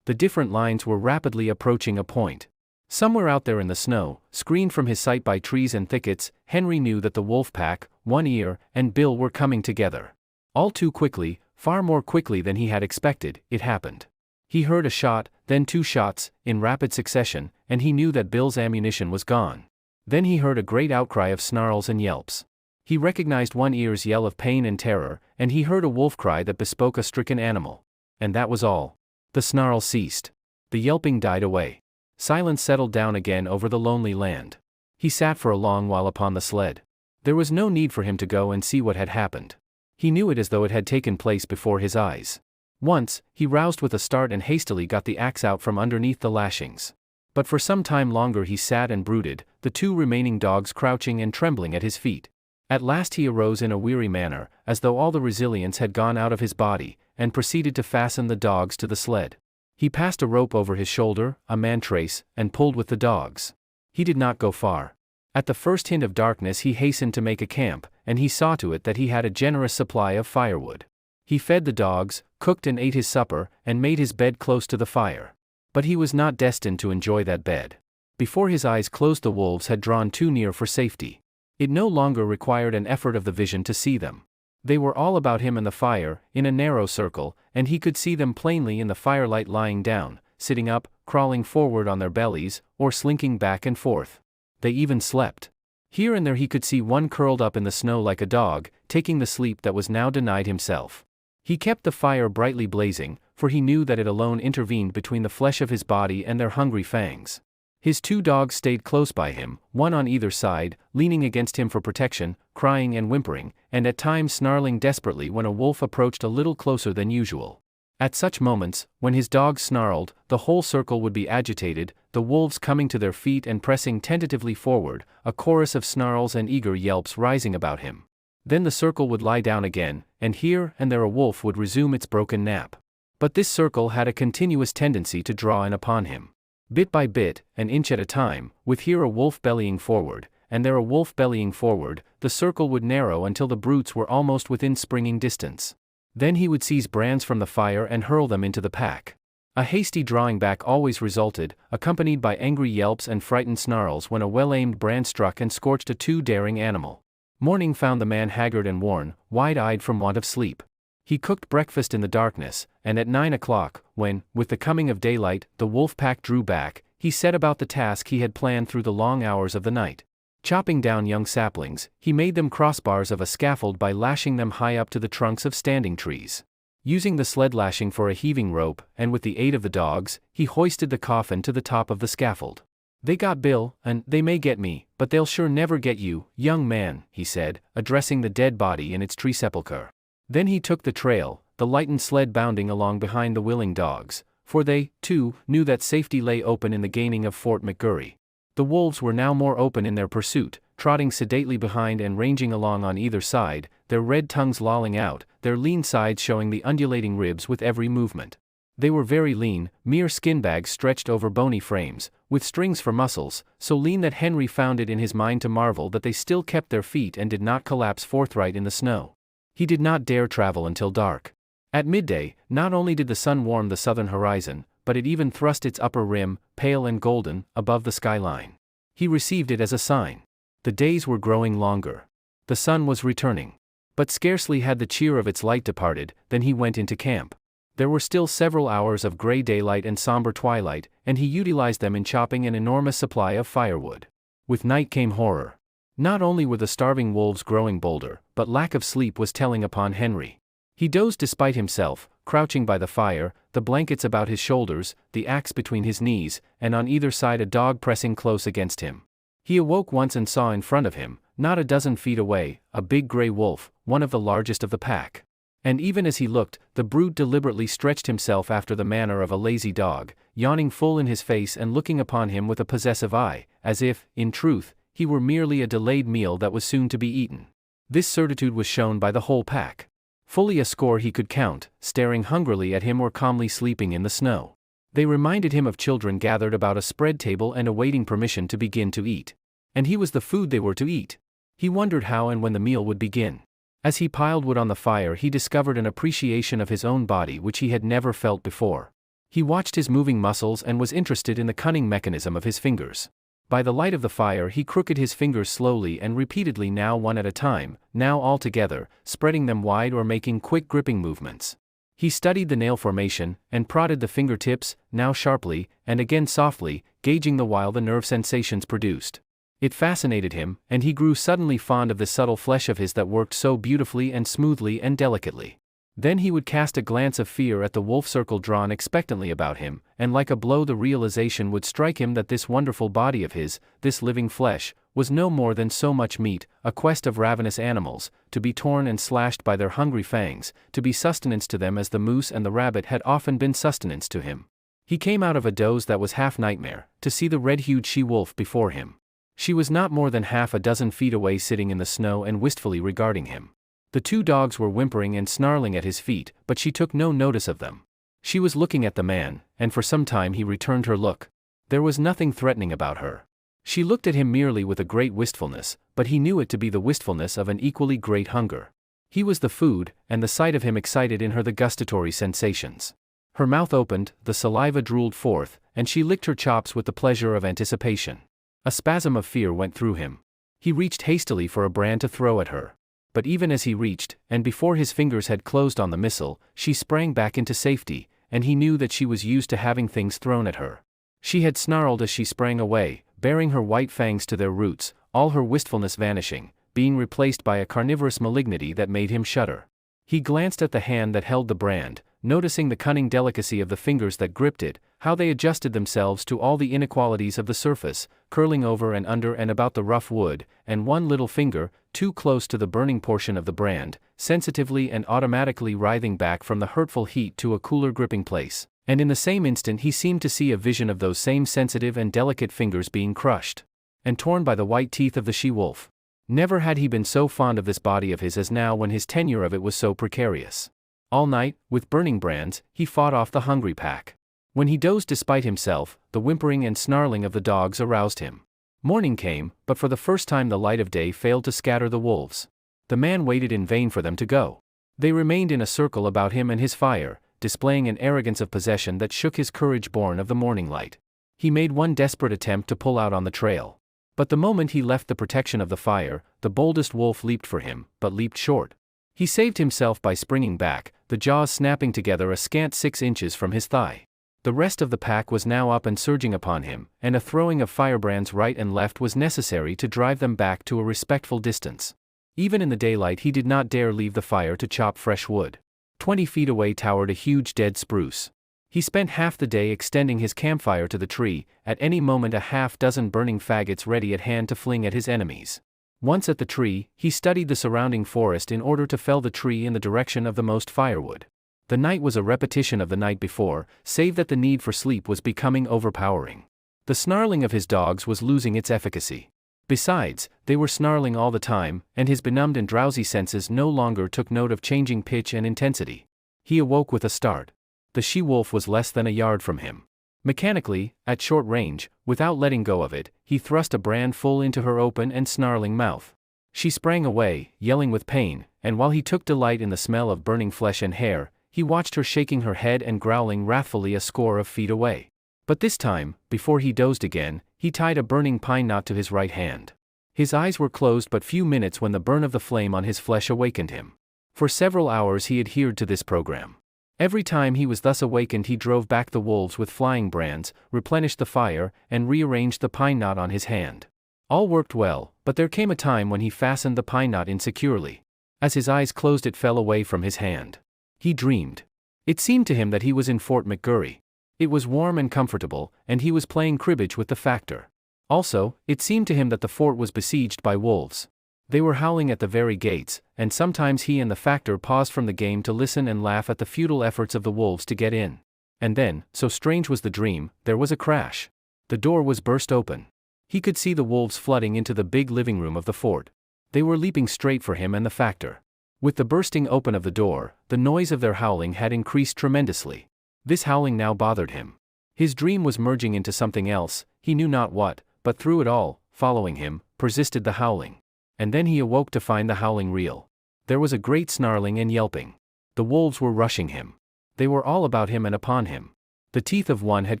The different lines were rapidly approaching a point. Somewhere out there in the snow, screened from his sight by trees and thickets, Henry knew that the wolf pack, One Ear, and Bill were coming together. All too quickly, far more quickly than he had expected, it happened. He heard a shot, then two shots, in rapid succession, and he knew that Bill's ammunition was gone. Then he heard a great outcry of snarls and yelps. He recognized One Ear's yell of pain and terror, and he heard a wolf cry that bespoke a stricken animal. And that was all. The snarls ceased. The yelping died away. Silence settled down again over the lonely land. He sat for a long while upon the sled. There was no need for him to go and see what had happened. He knew it as though it had taken place before his eyes. Once, he roused with a start and hastily got the axe out from underneath the lashings. But for some time longer he sat and brooded, the two remaining dogs crouching and trembling at his feet. At last he arose in a weary manner, as though all the resilience had gone out of his body, and proceeded to fasten the dogs to the sled. He passed a rope over his shoulder, a mantrace, and pulled with the dogs. He did not go far. At the first hint of darkness he hastened to make a camp, and he saw to it that he had a generous supply of firewood. He fed the dogs, cooked and ate his supper, and made his bed close to the fire. But he was not destined to enjoy that bed. Before his eyes closed the wolves had drawn too near for safety. It no longer required an effort of the vision to see them. They were all about him in the fire, in a narrow circle, and he could see them plainly in the firelight, lying down, sitting up, crawling forward on their bellies, or slinking back and forth. They even slept. Here and there he could see one curled up in the snow like a dog, taking the sleep that was now denied himself. He kept the fire brightly blazing, for he knew that it alone intervened between the flesh of his body and their hungry fangs. His two dogs stayed close by him, one on either side, leaning against him for protection, crying and whimpering, and at times snarling desperately when a wolf approached a little closer than usual. At such moments, when his dogs snarled, the whole circle would be agitated, the wolves coming to their feet and pressing tentatively forward, a chorus of snarls and eager yelps rising about him. Then the circle would lie down again, and here and there a wolf would resume its broken nap. But this circle had a continuous tendency to draw in upon him. Bit by bit, an inch at a time, with here a wolf bellying forward, and there a wolf bellying forward, the circle would narrow until the brutes were almost within springing distance. Then he would seize brands from the fire and hurl them into the pack. A hasty drawing back always resulted, accompanied by angry yelps and frightened snarls when a well-aimed brand struck and scorched a too daring animal. Morning found the man haggard and worn, wide-eyed from want of sleep. He cooked breakfast in the darkness, and at 9 o'clock, when, with the coming of daylight, the wolf pack drew back, he set about the task he had planned through the long hours of the night. Chopping down young saplings, he made them crossbars of a scaffold by lashing them high up to the trunks of standing trees. Using the sled lashing for a heaving rope, and with the aid of the dogs, he hoisted the coffin to the top of the scaffold. "They got Bill, and they may get me, but they'll sure never get you, young man," he said, addressing the dead body in its tree sepulchre. Then he took the trail, the lightened sled bounding along behind the willing dogs, for they, too, knew that safety lay open in the gaining of Fort McGurry. The wolves were now more open in their pursuit, trotting sedately behind and ranging along on either side, their red tongues lolling out, their lean sides showing the undulating ribs with every movement. They were very lean, mere skin bags stretched over bony frames, with strings for muscles, so lean that Henry found it in his mind to marvel that they still kept their feet and did not collapse forthright in the snow. He did not dare travel until dark. At midday, not only did the sun warm the southern horizon, but it even thrust its upper rim, pale and golden, above the skyline. He received it as a sign. The days were growing longer. The sun was returning. But scarcely had the cheer of its light departed, than he went into camp. There were still several hours of gray daylight and somber twilight, and he utilized them in chopping an enormous supply of firewood. With night came horror. Not only were the starving wolves growing bolder, but lack of sleep was telling upon Henry. He dozed despite himself, crouching by the fire, the blankets about his shoulders, the axe between his knees, and on either side a dog pressing close against him. He awoke once and saw in front of him, not a dozen feet away, a big gray wolf, one of the largest of the pack. And even as he looked, the brute deliberately stretched himself after the manner of a lazy dog, yawning full in his face and looking upon him with a possessive eye, as if, in truth, he were merely a delayed meal that was soon to be eaten. This certitude was shown by the whole pack. Fully a score he could count, staring hungrily at him or calmly sleeping in the snow. They reminded him of children gathered about a spread table and awaiting permission to begin to eat. And he was the food they were to eat. He wondered how and when the meal would begin. As he piled wood on the fire, he discovered an appreciation of his own body which he had never felt before. He watched his moving muscles and was interested in the cunning mechanism of his fingers. By the light of the fire he crooked his fingers slowly and repeatedly, now one at a time, now all together, spreading them wide or making quick gripping movements. He studied the nail formation, and prodded the fingertips, now sharply, and again softly, gauging the while the nerve sensations produced. It fascinated him, and he grew suddenly fond of this subtle flesh of his that worked so beautifully and smoothly and delicately. Then he would cast a glance of fear at the wolf circle drawn expectantly about him, and like a blow the realization would strike him that this wonderful body of his, this living flesh, was no more than so much meat, a quest of ravenous animals, to be torn and slashed by their hungry fangs, to be sustenance to them as the moose and the rabbit had often been sustenance to him. He came out of a doze that was half nightmare, to see the red-hued she-wolf before him. She was not more than half a dozen feet away, sitting in the snow and wistfully regarding him. The two dogs were whimpering and snarling at his feet, but she took no notice of them. She was looking at the man, and for some time he returned her look. There was nothing threatening about her. She looked at him merely with a great wistfulness, but he knew it to be the wistfulness of an equally great hunger. He was the food, and the sight of him excited in her the gustatory sensations. Her mouth opened, the saliva drooled forth, and she licked her chops with the pleasure of anticipation. A spasm of fear went through him. He reached hastily for a brand to throw at her. But even as he reached, and before his fingers had closed on the missile, she sprang back into safety, and he knew that she was used to having things thrown at her. She had snarled as she sprang away, baring her white fangs to their roots, all her wistfulness vanishing, being replaced by a carnivorous malignity that made him shudder. He glanced at the hand that held the brand, noticing the cunning delicacy of the fingers that gripped it, how they adjusted themselves to all the inequalities of the surface, curling over and under and about the rough wood, and one little finger, too close to the burning portion of the brand, sensitively and automatically writhing back from the hurtful heat to a cooler gripping place, and in the same instant he seemed to see a vision of those same sensitive and delicate fingers being crushed and torn by the white teeth of the she-wolf. Never had he been so fond of this body of his as now, when his tenure of it was so precarious. All night, with burning brands, he fought off the hungry pack. When he dozed despite himself, the whimpering and snarling of the dogs aroused him. Morning came, but for the first time the light of day failed to scatter the wolves. The man waited in vain for them to go. They remained in a circle about him and his fire, displaying an arrogance of possession that shook his courage born of the morning light. He made one desperate attempt to pull out on the trail. But the moment he left the protection of the fire, the boldest wolf leaped for him, but leaped short. He saved himself by springing back, the jaws snapping together a scant 6 inches from his thigh. The rest of the pack was now up and surging upon him, and a throwing of firebrands right and left was necessary to drive them back to a respectful distance. Even in the daylight he did not dare leave the fire to chop fresh wood. 20 feet away towered a huge dead spruce. He spent half the day extending his campfire to the tree, at any moment a half-dozen burning faggots ready at hand to fling at his enemies. Once at the tree, he studied the surrounding forest in order to fell the tree in the direction of the most firewood. The night was a repetition of the night before, save that the need for sleep was becoming overpowering. The snarling of his dogs was losing its efficacy. Besides, they were snarling all the time, and his benumbed and drowsy senses no longer took note of changing pitch and intensity. He awoke with a start. The she-wolf was less than a yard from him. Mechanically, at short range, without letting go of it, he thrust a brand full into her open and snarling mouth. She sprang away, yelling with pain, and while he took delight in the smell of burning flesh and hair, he watched her shaking her head and growling wrathfully a score of feet away. But this time, before he dozed again, he tied a burning pine knot to his right hand. His eyes were closed but few minutes when the burn of the flame on his flesh awakened him. For several hours he adhered to this program. Every time he was thus awakened he drove back the wolves with flying brands, replenished the fire, and rearranged the pine knot on his hand. All worked well, but there came a time when he fastened the pine knot insecurely. As his eyes closed it fell away from his hand. He dreamed. It seemed to him that he was in Fort McGurry. It was warm and comfortable, and he was playing cribbage with the factor. Also, it seemed to him that the fort was besieged by wolves. They were howling at the very gates, and sometimes he and the factor paused from the game to listen and laugh at the futile efforts of the wolves to get in. And then, so strange was the dream, there was a crash. The door was burst open. He could see the wolves flooding into the big living room of the fort. They were leaping straight for him and the factor. With the bursting open of the door, the noise of their howling had increased tremendously. This howling now bothered him. His dream was merging into something else, he knew not what, but through it all, following him, persisted the howling. And then he awoke to find the howling real. There was a great snarling and yelping. The wolves were rushing him. They were all about him and upon him. The teeth of one had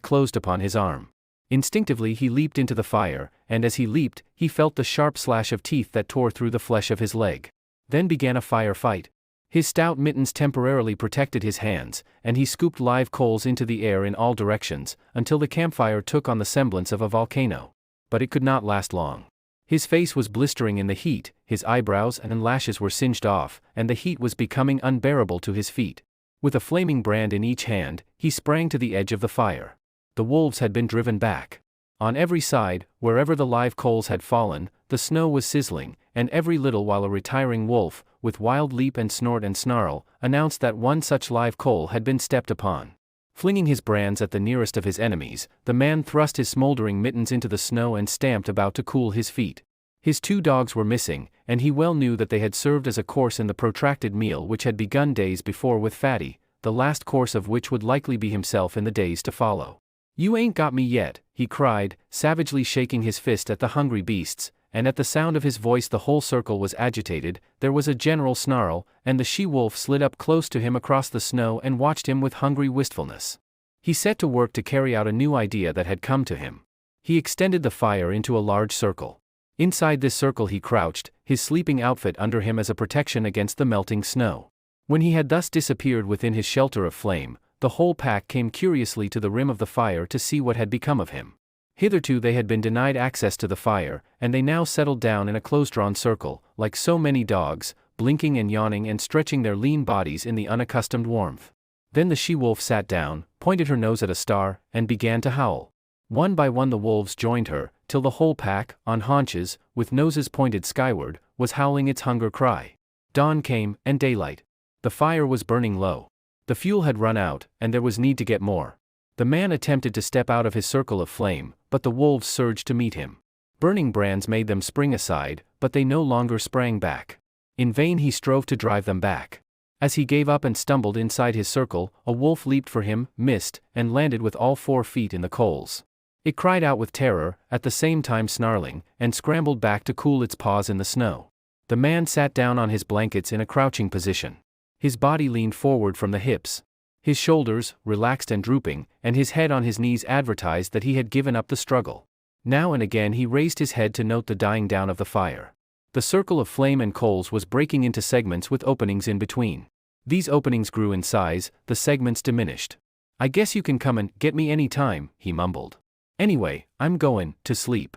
closed upon his arm. Instinctively he leaped into the fire, and as he leaped, he felt the sharp slash of teeth that tore through the flesh of his leg. Then began a fire fight. His stout mittens temporarily protected his hands, and he scooped live coals into the air in all directions, until the campfire took on the semblance of a volcano. But it could not last long. His face was blistering in the heat, his eyebrows and lashes were singed off, and the heat was becoming unbearable to his feet. With a flaming brand in each hand, he sprang to the edge of the fire. The wolves had been driven back. On every side, wherever the live coals had fallen, the snow was sizzling, and every little while a retiring wolf, with wild leap and snort and snarl, announced that one such live coal had been stepped upon. Flinging his brands at the nearest of his enemies, the man thrust his smoldering mittens into the snow and stamped about to cool his feet. His 2 dogs were missing, and he well knew that they had served as a course in the protracted meal which had begun days before with Fatty, the last course of which would likely be himself in the days to follow. "You ain't got me yet," he cried, savagely shaking his fist at the hungry beasts, and at the sound of his voice the whole circle was agitated. There was a general snarl, and the she-wolf slid up close to him across the snow and watched him with hungry wistfulness. He set to work to carry out a new idea that had come to him. He extended the fire into a large circle. Inside this circle he crouched, his sleeping outfit under him as a protection against the melting snow. When he had thus disappeared within his shelter of flame, the whole pack came curiously to the rim of the fire to see what had become of him. Hitherto they had been denied access to the fire, and they now settled down in a close-drawn circle, like so many dogs, blinking and yawning and stretching their lean bodies in the unaccustomed warmth. Then the she-wolf sat down, pointed her nose at a star, and began to howl. One by one the wolves joined her, till the whole pack, on haunches, with noses pointed skyward, was howling its hunger cry. Dawn came, and daylight. The fire was burning low. The fuel had run out, and there was need to get more. The man attempted to step out of his circle of flame, but the wolves surged to meet him. Burning brands made them spring aside, but they no longer sprang back. In vain he strove to drive them back. As he gave up and stumbled inside his circle, a wolf leaped for him, missed, and landed with all 4 feet in the coals. It cried out with terror, at the same time snarling, and scrambled back to cool its paws in the snow. The man sat down on his blankets in a crouching position. His body leaned forward from the hips. His shoulders, relaxed and drooping, and his head on his knees advertised that he had given up the struggle. Now and again he raised his head to note the dying down of the fire. The circle of flame and coals was breaking into segments with openings in between. These openings grew in size, the segments diminished. "I guess you can come and get me any time," he mumbled. "Anyway, I'm going to sleep."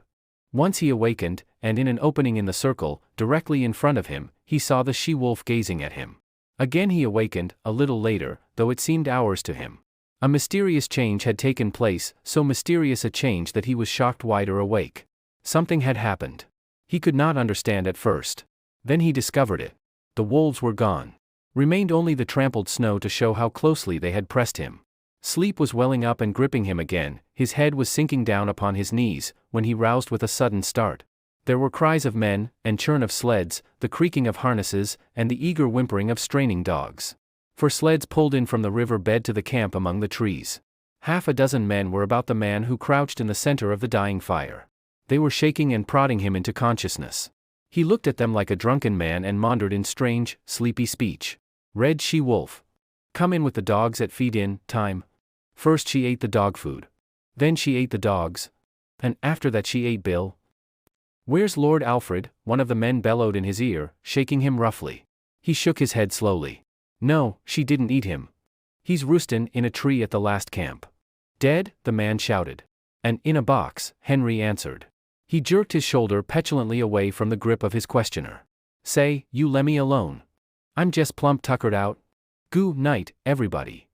Once he awakened, and in an opening in the circle, directly in front of him, he saw the she-wolf gazing at him. Again he awakened, a little later, though it seemed hours to him. A mysterious change had taken place, so mysterious a change that he was shocked wider awake. Something had happened. He could not understand at first. Then he discovered it. The wolves were gone. Remained only the trampled snow to show how closely they had pressed him. Sleep was welling up and gripping him again, his head was sinking down upon his knees, when he roused with a sudden start. There were cries of men, and churn of sleds, the creaking of harnesses, and the eager whimpering of straining dogs. For sleds pulled in from the river bed to the camp among the trees. Half a dozen men were about the man who crouched in the center of the dying fire. They were shaking and prodding him into consciousness. He looked at them like a drunken man and maundered in strange, sleepy speech. "Red she-wolf. Come in with the dogs at feed-in time." First she ate the dog food. Then she ate the dogs. And after that she ate Bill. "Where's Lord Alfred?" one of the men bellowed in his ear, shaking him roughly. He shook his head slowly. "No, she didn't eat him. He's roostin' in a tree at the last camp." "Dead?" the man shouted. "And in a box," Henry answered. He jerked his shoulder petulantly away from the grip of his questioner. "Say, you lemme alone. I'm just plump tuckered out. Goo night, everybody."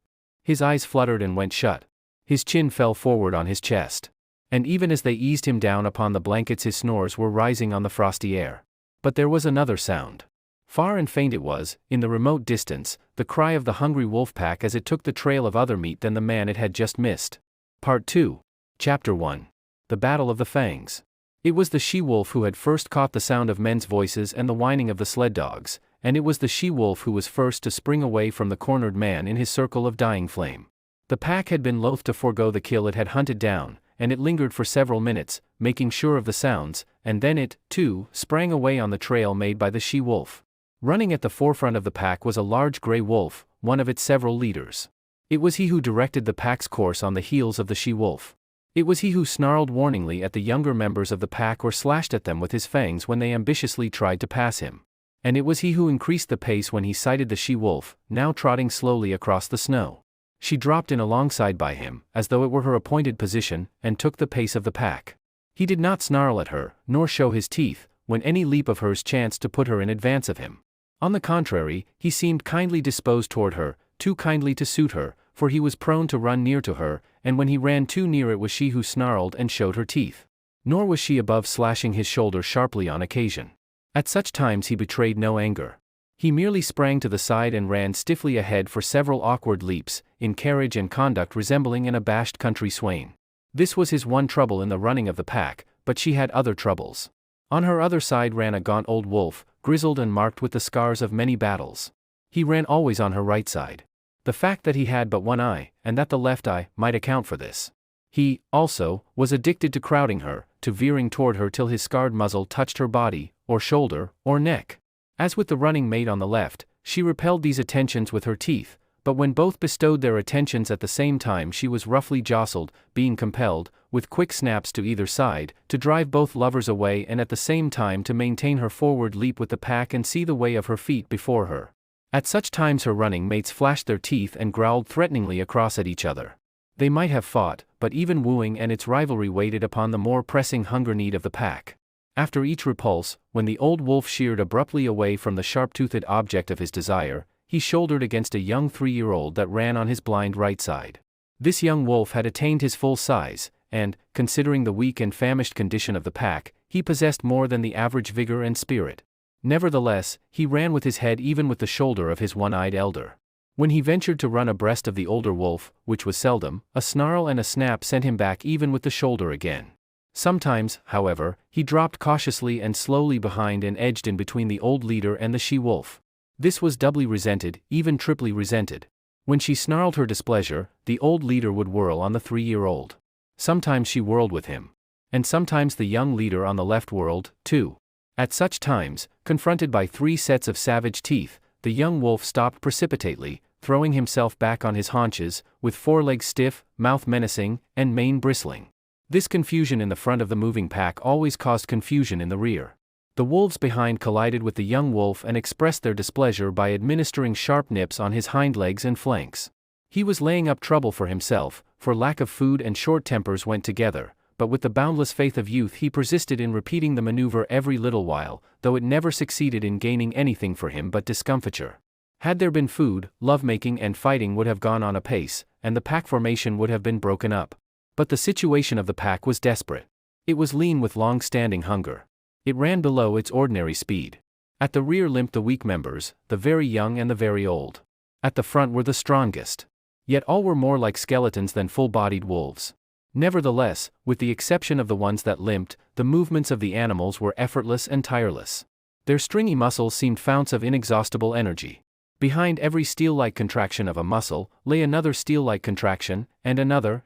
His eyes fluttered and went shut. His chin fell forward on his chest. And even as they eased him down upon the blankets his snores were rising on the frosty air. But there was another sound. Far and faint it was, in the remote distance, the cry of the hungry wolf pack as it took the trail of other meat than the man it had just missed. Part 2. Chapter 1. The Battle of the Fangs. It was the she-wolf who had first caught the sound of men's voices and the whining of the sled dogs, and it was the she-wolf who was first to spring away from the cornered man in his circle of dying flame. The pack had been loath to forego the kill it had hunted down, and it lingered for several minutes, making sure of the sounds, and then it, too, sprang away on the trail made by the she-wolf. Running at the forefront of the pack was a large gray wolf, one of its several leaders. It was he who directed the pack's course on the heels of the she-wolf. It was he who snarled warningly at the younger members of the pack or slashed at them with his fangs when they ambitiously tried to pass him. And it was he who increased the pace when he sighted the she-wolf, now trotting slowly across the snow. She dropped in alongside by him, as though it were her appointed position, and took the pace of the pack. He did not snarl at her, nor show his teeth, when any leap of hers chanced to put her in advance of him. On the contrary, he seemed kindly disposed toward her, too kindly to suit her, for he was prone to run near to her, and when he ran too near it was she who snarled and showed her teeth. Nor was she above slashing his shoulder sharply on occasion. At such times he betrayed no anger. He merely sprang to the side and ran stiffly ahead for several awkward leaps, in carriage and conduct resembling an abashed country swain. This was his one trouble in the running of the pack, but she had other troubles. On her other side ran a gaunt old wolf, grizzled and marked with the scars of many battles. He ran always on her right side. The fact that he had but one eye, and that the left eye, might account for this. He, also, was addicted to crowding her, to veering toward her till his scarred muzzle touched her body, or shoulder, or neck. As with the running mate on the left, she repelled these attentions with her teeth, but when both bestowed their attentions at the same time she was roughly jostled, being compelled, with quick snaps to either side, to drive both lovers away and at the same time to maintain her forward leap with the pack and see the way of her feet before her. At such times her running mates flashed their teeth and growled threateningly across at each other. They might have fought, but even wooing and its rivalry waited upon the more pressing hunger need of the pack. After each repulse, when the old wolf sheered abruptly away from the sharp-toothed object of his desire, he shouldered against a young 3-year-old that ran on his blind right side. This young wolf had attained his full size, and, considering the weak and famished condition of the pack, he possessed more than the average vigor and spirit. Nevertheless, he ran with his head even with the shoulder of his one-eyed elder. When he ventured to run abreast of the older wolf, which was seldom, a snarl and a snap sent him back even with the shoulder again. Sometimes, however, he dropped cautiously and slowly behind and edged in between the old leader and the she-wolf. This was doubly resented, even triply resented. When she snarled her displeasure, the old leader would whirl on the 3-year-old. Sometimes she whirled with him. And sometimes the young leader on the left whirled, too. At such times, confronted by 3 sets of savage teeth, the young wolf stopped precipitately, throwing himself back on his haunches, with forelegs stiff, mouth menacing, and mane bristling. This confusion in the front of the moving pack always caused confusion in the rear. The wolves behind collided with the young wolf and expressed their displeasure by administering sharp nips on his hind legs and flanks. He was laying up trouble for himself, for lack of food and short tempers went together, but with the boundless faith of youth he persisted in repeating the maneuver every little while, though it never succeeded in gaining anything for him but discomfiture. Had there been food, lovemaking and fighting would have gone on apace, and the pack formation would have been broken up. But the situation of the pack was desperate. It was lean with long-standing hunger. It ran below its ordinary speed. At the rear limped the weak members, the very young and the very old. At the front were the strongest. Yet all were more like skeletons than full-bodied wolves. Nevertheless, with the exception of the ones that limped, the movements of the animals were effortless and tireless. Their stringy muscles seemed founts of inexhaustible energy. Behind every steel-like contraction of a muscle, lay another steel-like contraction, and another,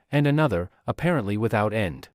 apparently without end.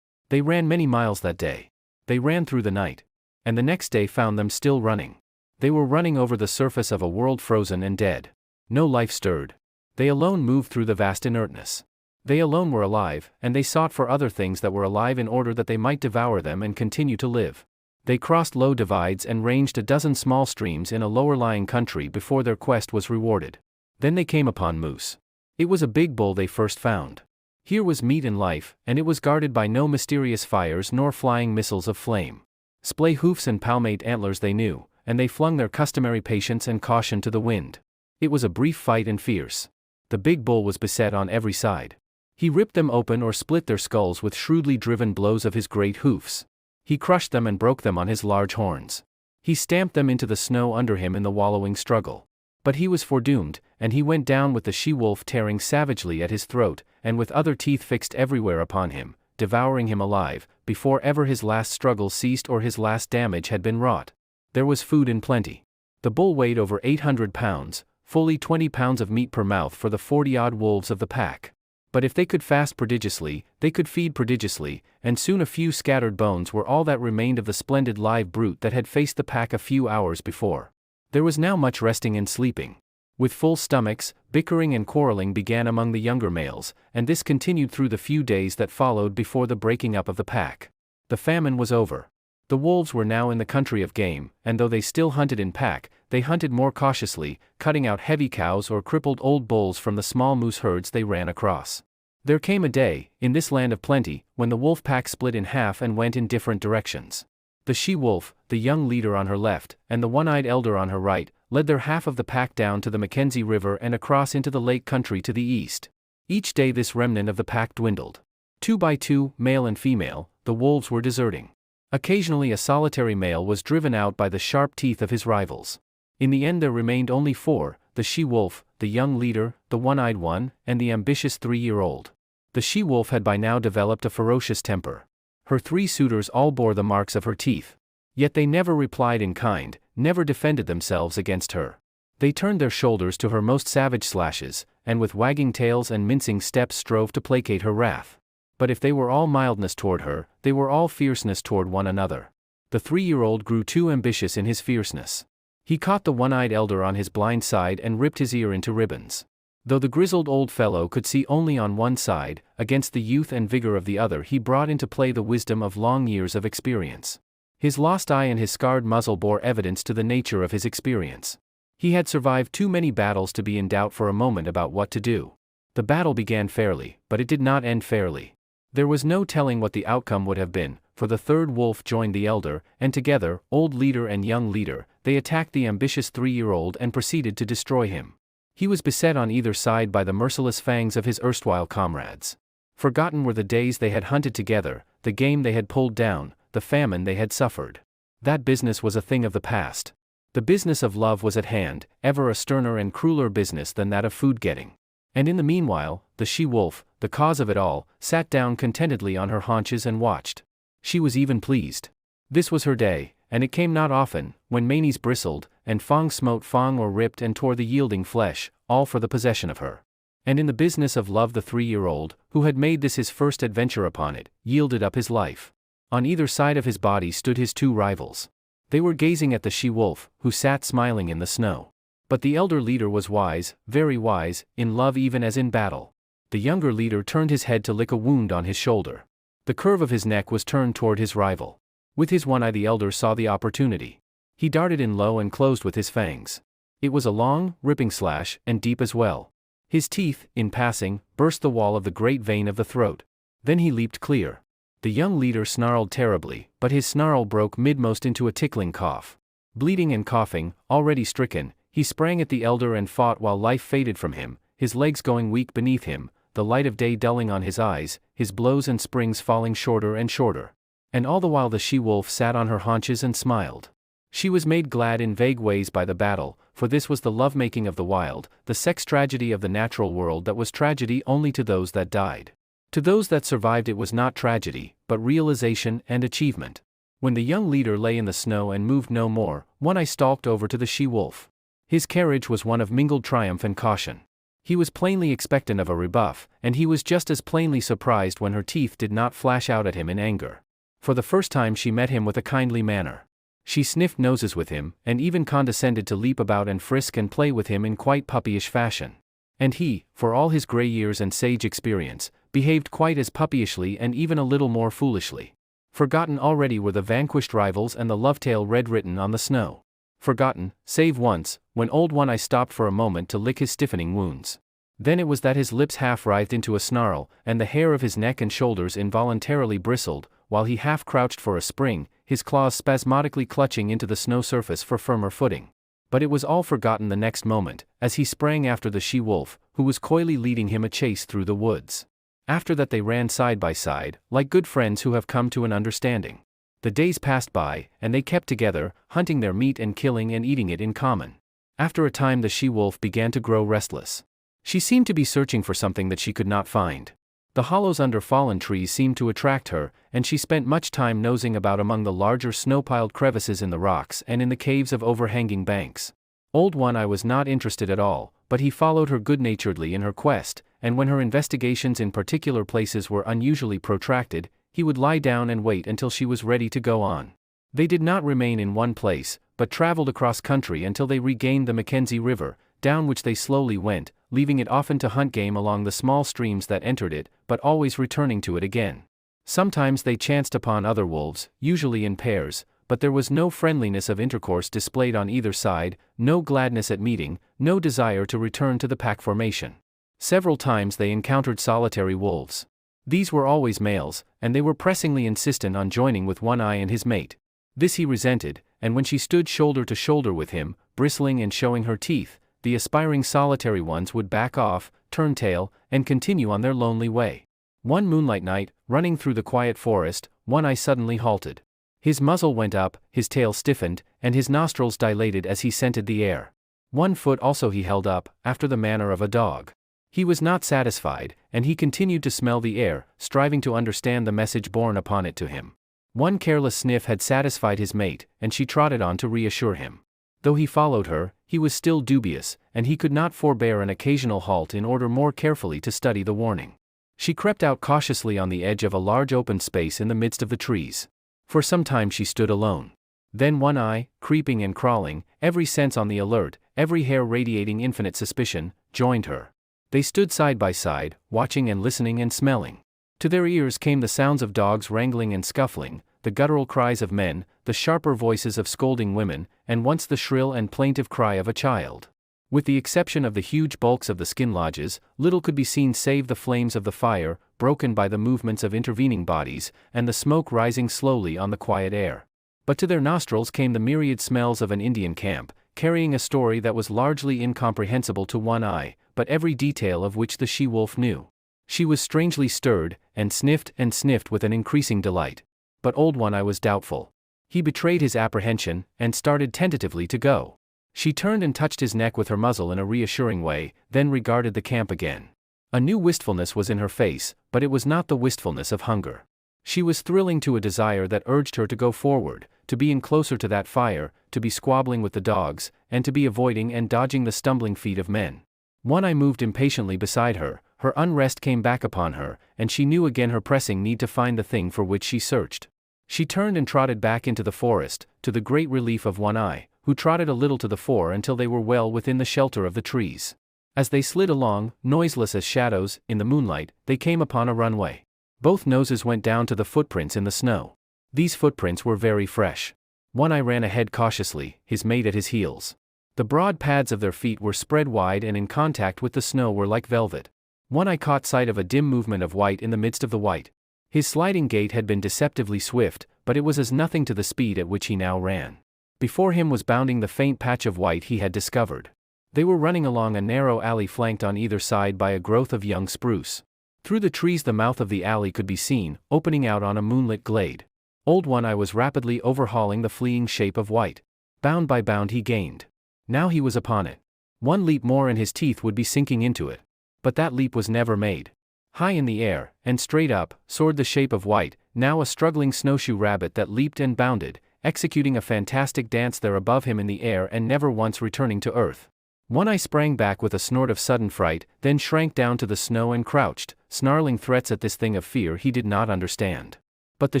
They ran many miles that day. They ran through the night. And the next day found them still running. They were running over the surface of a world frozen and dead. No life stirred. They alone moved through the vast inertness. They alone were alive, and they sought for other things that were alive in order that they might devour them and continue to live. They crossed low divides and ranged a dozen small streams in a lower-lying country before their quest was rewarded. Then they came upon moose. It was a big bull they first found. Here was meat and life, and it was guarded by no mysterious fires nor flying missiles of flame. Splay hoofs and palmate antlers they knew, and they flung their customary patience and caution to the wind. It was a brief fight and fierce. The big bull was beset on every side. He ripped them open or split their skulls with shrewdly driven blows of his great hoofs. He crushed them and broke them on his large horns. He stamped them into the snow under him in the wallowing struggle. But he was foredoomed, and he went down with the she-wolf tearing savagely at his throat, and with other teeth fixed everywhere upon him, devouring him alive, before ever his last struggle ceased or his last damage had been wrought. There was food in plenty. The bull weighed over 800 pounds, fully 20 pounds of meat per mouth for the 40-odd wolves of the pack. But if they could fast prodigiously, they could feed prodigiously, and soon a few scattered bones were all that remained of the splendid live brute that had faced the pack a few hours before. There was now much resting and sleeping. With full stomachs, bickering and quarreling began among the younger males, and this continued through the few days that followed before the breaking up of the pack. The famine was over. The wolves were now in the country of game, and though they still hunted in pack, they hunted more cautiously, cutting out heavy cows or crippled old bulls from the small moose herds they ran across. There came a day, in this land of plenty, when the wolf pack split in half and went in different directions. The she-wolf, the young leader on her left, and the one-eyed elder on her right, led their half of the pack down to the Mackenzie River and across into the lake country to the east. Each day this remnant of the pack dwindled. 2 by 2, male and female, the wolves were deserting. Occasionally a solitary male was driven out by the sharp teeth of his rivals. In the end there remained only 4, the she-wolf, the young leader, the one-eyed one, and the ambitious 3-year-old. The she-wolf had by now developed a ferocious temper. Her 3 suitors all bore the marks of her teeth. Yet they never replied in kind, never defended themselves against her. They turned their shoulders to her most savage slashes, and with wagging tails and mincing steps strove to placate her wrath. But if they were all mildness toward her, they were all fierceness toward one another. The 3-year-old grew too ambitious in his fierceness. He caught the one-eyed elder on his blind side and ripped his ear into ribbons. Though the grizzled old fellow could see only on one side, against the youth and vigor of the other he brought into play the wisdom of long years of experience. His lost eye and his scarred muzzle bore evidence to the nature of his experience. He had survived too many battles to be in doubt for a moment about what to do. The battle began fairly, but it did not end fairly. There was no telling what the outcome would have been, for the third wolf joined the elder, and together, old leader and young leader, they attacked the ambitious 3-year-old and proceeded to destroy him. He was beset on either side by the merciless fangs of his erstwhile comrades. Forgotten were the days they had hunted together, the game they had pulled down, the famine they had suffered. That business was a thing of the past. The business of love was at hand, ever a sterner and crueler business than that of food-getting. And in the meanwhile, the she-wolf, the cause of it all, sat down contentedly on her haunches and watched. She was even pleased. This was her day, and it came not often, when manes bristled, and Fang smote Fang or ripped and tore the yielding flesh, all for the possession of her. And in the business of love the 3-year-old, who had made this his first adventure upon it, yielded up his life. On either side of his body stood his 2 rivals. They were gazing at the she-wolf, who sat smiling in the snow. But the elder leader was wise, very wise, in love even as in battle. The younger leader turned his head to lick a wound on his shoulder. The curve of his neck was turned toward his rival. With his one eye the elder saw the opportunity. He darted in low and closed with his fangs. It was a long, ripping slash, and deep as well. His teeth, in passing, burst the wall of the great vein of the throat. Then he leaped clear. The young leader snarled terribly, but his snarl broke midmost into a tickling cough. Bleeding and coughing, already stricken, he sprang at the elder and fought while life faded from him, his legs going weak beneath him, the light of day dulling on his eyes, his blows and springs falling shorter and shorter. And all the while the she-wolf sat on her haunches and smiled. She was made glad in vague ways by the battle, for this was the love-making of the wild, the sex tragedy of the natural world that was tragedy only to those that died. To those that survived it was not tragedy, but realization and achievement. When the young leader lay in the snow and moved no more, One Eye stalked over to the she-wolf. His carriage was one of mingled triumph and caution. He was plainly expectant of a rebuff, and he was just as plainly surprised when her teeth did not flash out at him in anger. For the first time she met him with a kindly manner. She sniffed noses with him, and even condescended to leap about and frisk and play with him in quite puppyish fashion. And he, for all his gray years and sage experience, behaved quite as puppyishly and even a little more foolishly. Forgotten already were the vanquished rivals and the love-tale red written on the snow. Forgotten, save once, when old One Eye stopped for a moment to lick his stiffening wounds. Then it was that his lips half writhed into a snarl, and the hair of his neck and shoulders involuntarily bristled, while he half crouched for a spring, his claws spasmodically clutching into the snow surface for firmer footing. But it was all forgotten the next moment, as he sprang after the she-wolf, who was coyly leading him a chase through the woods. After that they ran side by side, like good friends who have come to an understanding. The days passed by, and they kept together, hunting their meat and killing and eating it in common. After a time the she-wolf began to grow restless. She seemed to be searching for something that she could not find. The hollows under fallen trees seemed to attract her, and she spent much time nosing about among the larger snow-piled crevices in the rocks and in the caves of overhanging banks. Old One Eye was not interested at all, but he followed her good-naturedly in her quest, and when her investigations in particular places were unusually protracted, he would lie down and wait until she was ready to go on. They did not remain in one place, but traveled across country until they regained the Mackenzie River, down which they slowly went, leaving it often to hunt game along the small streams that entered it, but always returning to it again. Sometimes they chanced upon other wolves, usually in pairs, but there was no friendliness of intercourse displayed on either side, no gladness at meeting, no desire to return to the pack formation. Several times they encountered solitary wolves. These were always males, and they were pressingly insistent on joining with One Eye and his mate. This he resented, and when she stood shoulder to shoulder with him, bristling and showing her teeth, the aspiring solitary ones would back off, turn tail, and continue on their lonely way. One moonlight night, running through the quiet forest, One Eye suddenly halted. His muzzle went up, his tail stiffened, and his nostrils dilated as he scented the air. One foot also he held up, after the manner of a dog. He was not satisfied, and he continued to smell the air, striving to understand the message borne upon it to him. One careless sniff had satisfied his mate, and she trotted on to reassure him. Though he followed her, he was still dubious, and he could not forbear an occasional halt in order more carefully to study the warning. She crept out cautiously on the edge of a large open space in the midst of the trees. For some time she stood alone. Then One Eye, creeping and crawling, every sense on the alert, every hair radiating infinite suspicion, joined her. They stood side by side, watching and listening and smelling. To their ears came the sounds of dogs wrangling and scuffling, the guttural cries of men, the sharper voices of scolding women, and once the shrill and plaintive cry of a child. With the exception of the huge bulks of the skin lodges, little could be seen save the flames of the fire, broken by the movements of intervening bodies, and the smoke rising slowly on the quiet air. But to their nostrils came the myriad smells of an Indian camp, carrying a story that was largely incomprehensible to One Eye, but every detail of which the she-wolf knew. She was strangely stirred, and sniffed with an increasing delight. But old One Eye was doubtful. He betrayed his apprehension, and started tentatively to go. She turned and touched his neck with her muzzle in a reassuring way, then regarded the camp again. A new wistfulness was in her face, but it was not the wistfulness of hunger. She was thrilling to a desire that urged her to go forward, to be in closer to that fire, to be squabbling with the dogs, and to be avoiding and dodging the stumbling feet of men. One Eye moved impatiently beside her, her unrest came back upon her, and she knew again her pressing need to find the thing for which she searched. She turned and trotted back into the forest, to the great relief of One Eye, who trotted a little to the fore until they were well within the shelter of the trees. As they slid along, noiseless as shadows, in the moonlight, they came upon a runway. Both noses went down to the footprints in the snow. These footprints were very fresh. One Eye ran ahead cautiously, his mate at his heels. The broad pads of their feet were spread wide and in contact with the snow were like velvet. One Eye caught sight of a dim movement of white in the midst of the white. His sliding gait had been deceptively swift, but it was as nothing to the speed at which he now ran. Before him was bounding the faint patch of white he had discovered. They were running along a narrow alley flanked on either side by a growth of young spruce. Through the trees the mouth of the alley could be seen, opening out on a moonlit glade. Old One Eye was rapidly overhauling the fleeing shape of white. Bound by bound he gained. Now he was upon it. One leap more and his teeth would be sinking into it. But that leap was never made. High in the air, and straight up, soared the shape of white, now a struggling snowshoe rabbit that leaped and bounded, executing a fantastic dance there above him in the air and never once returning to earth. One Eye sprang back with a snort of sudden fright, then shrank down to the snow and crouched, snarling threats at this thing of fear he did not understand. But the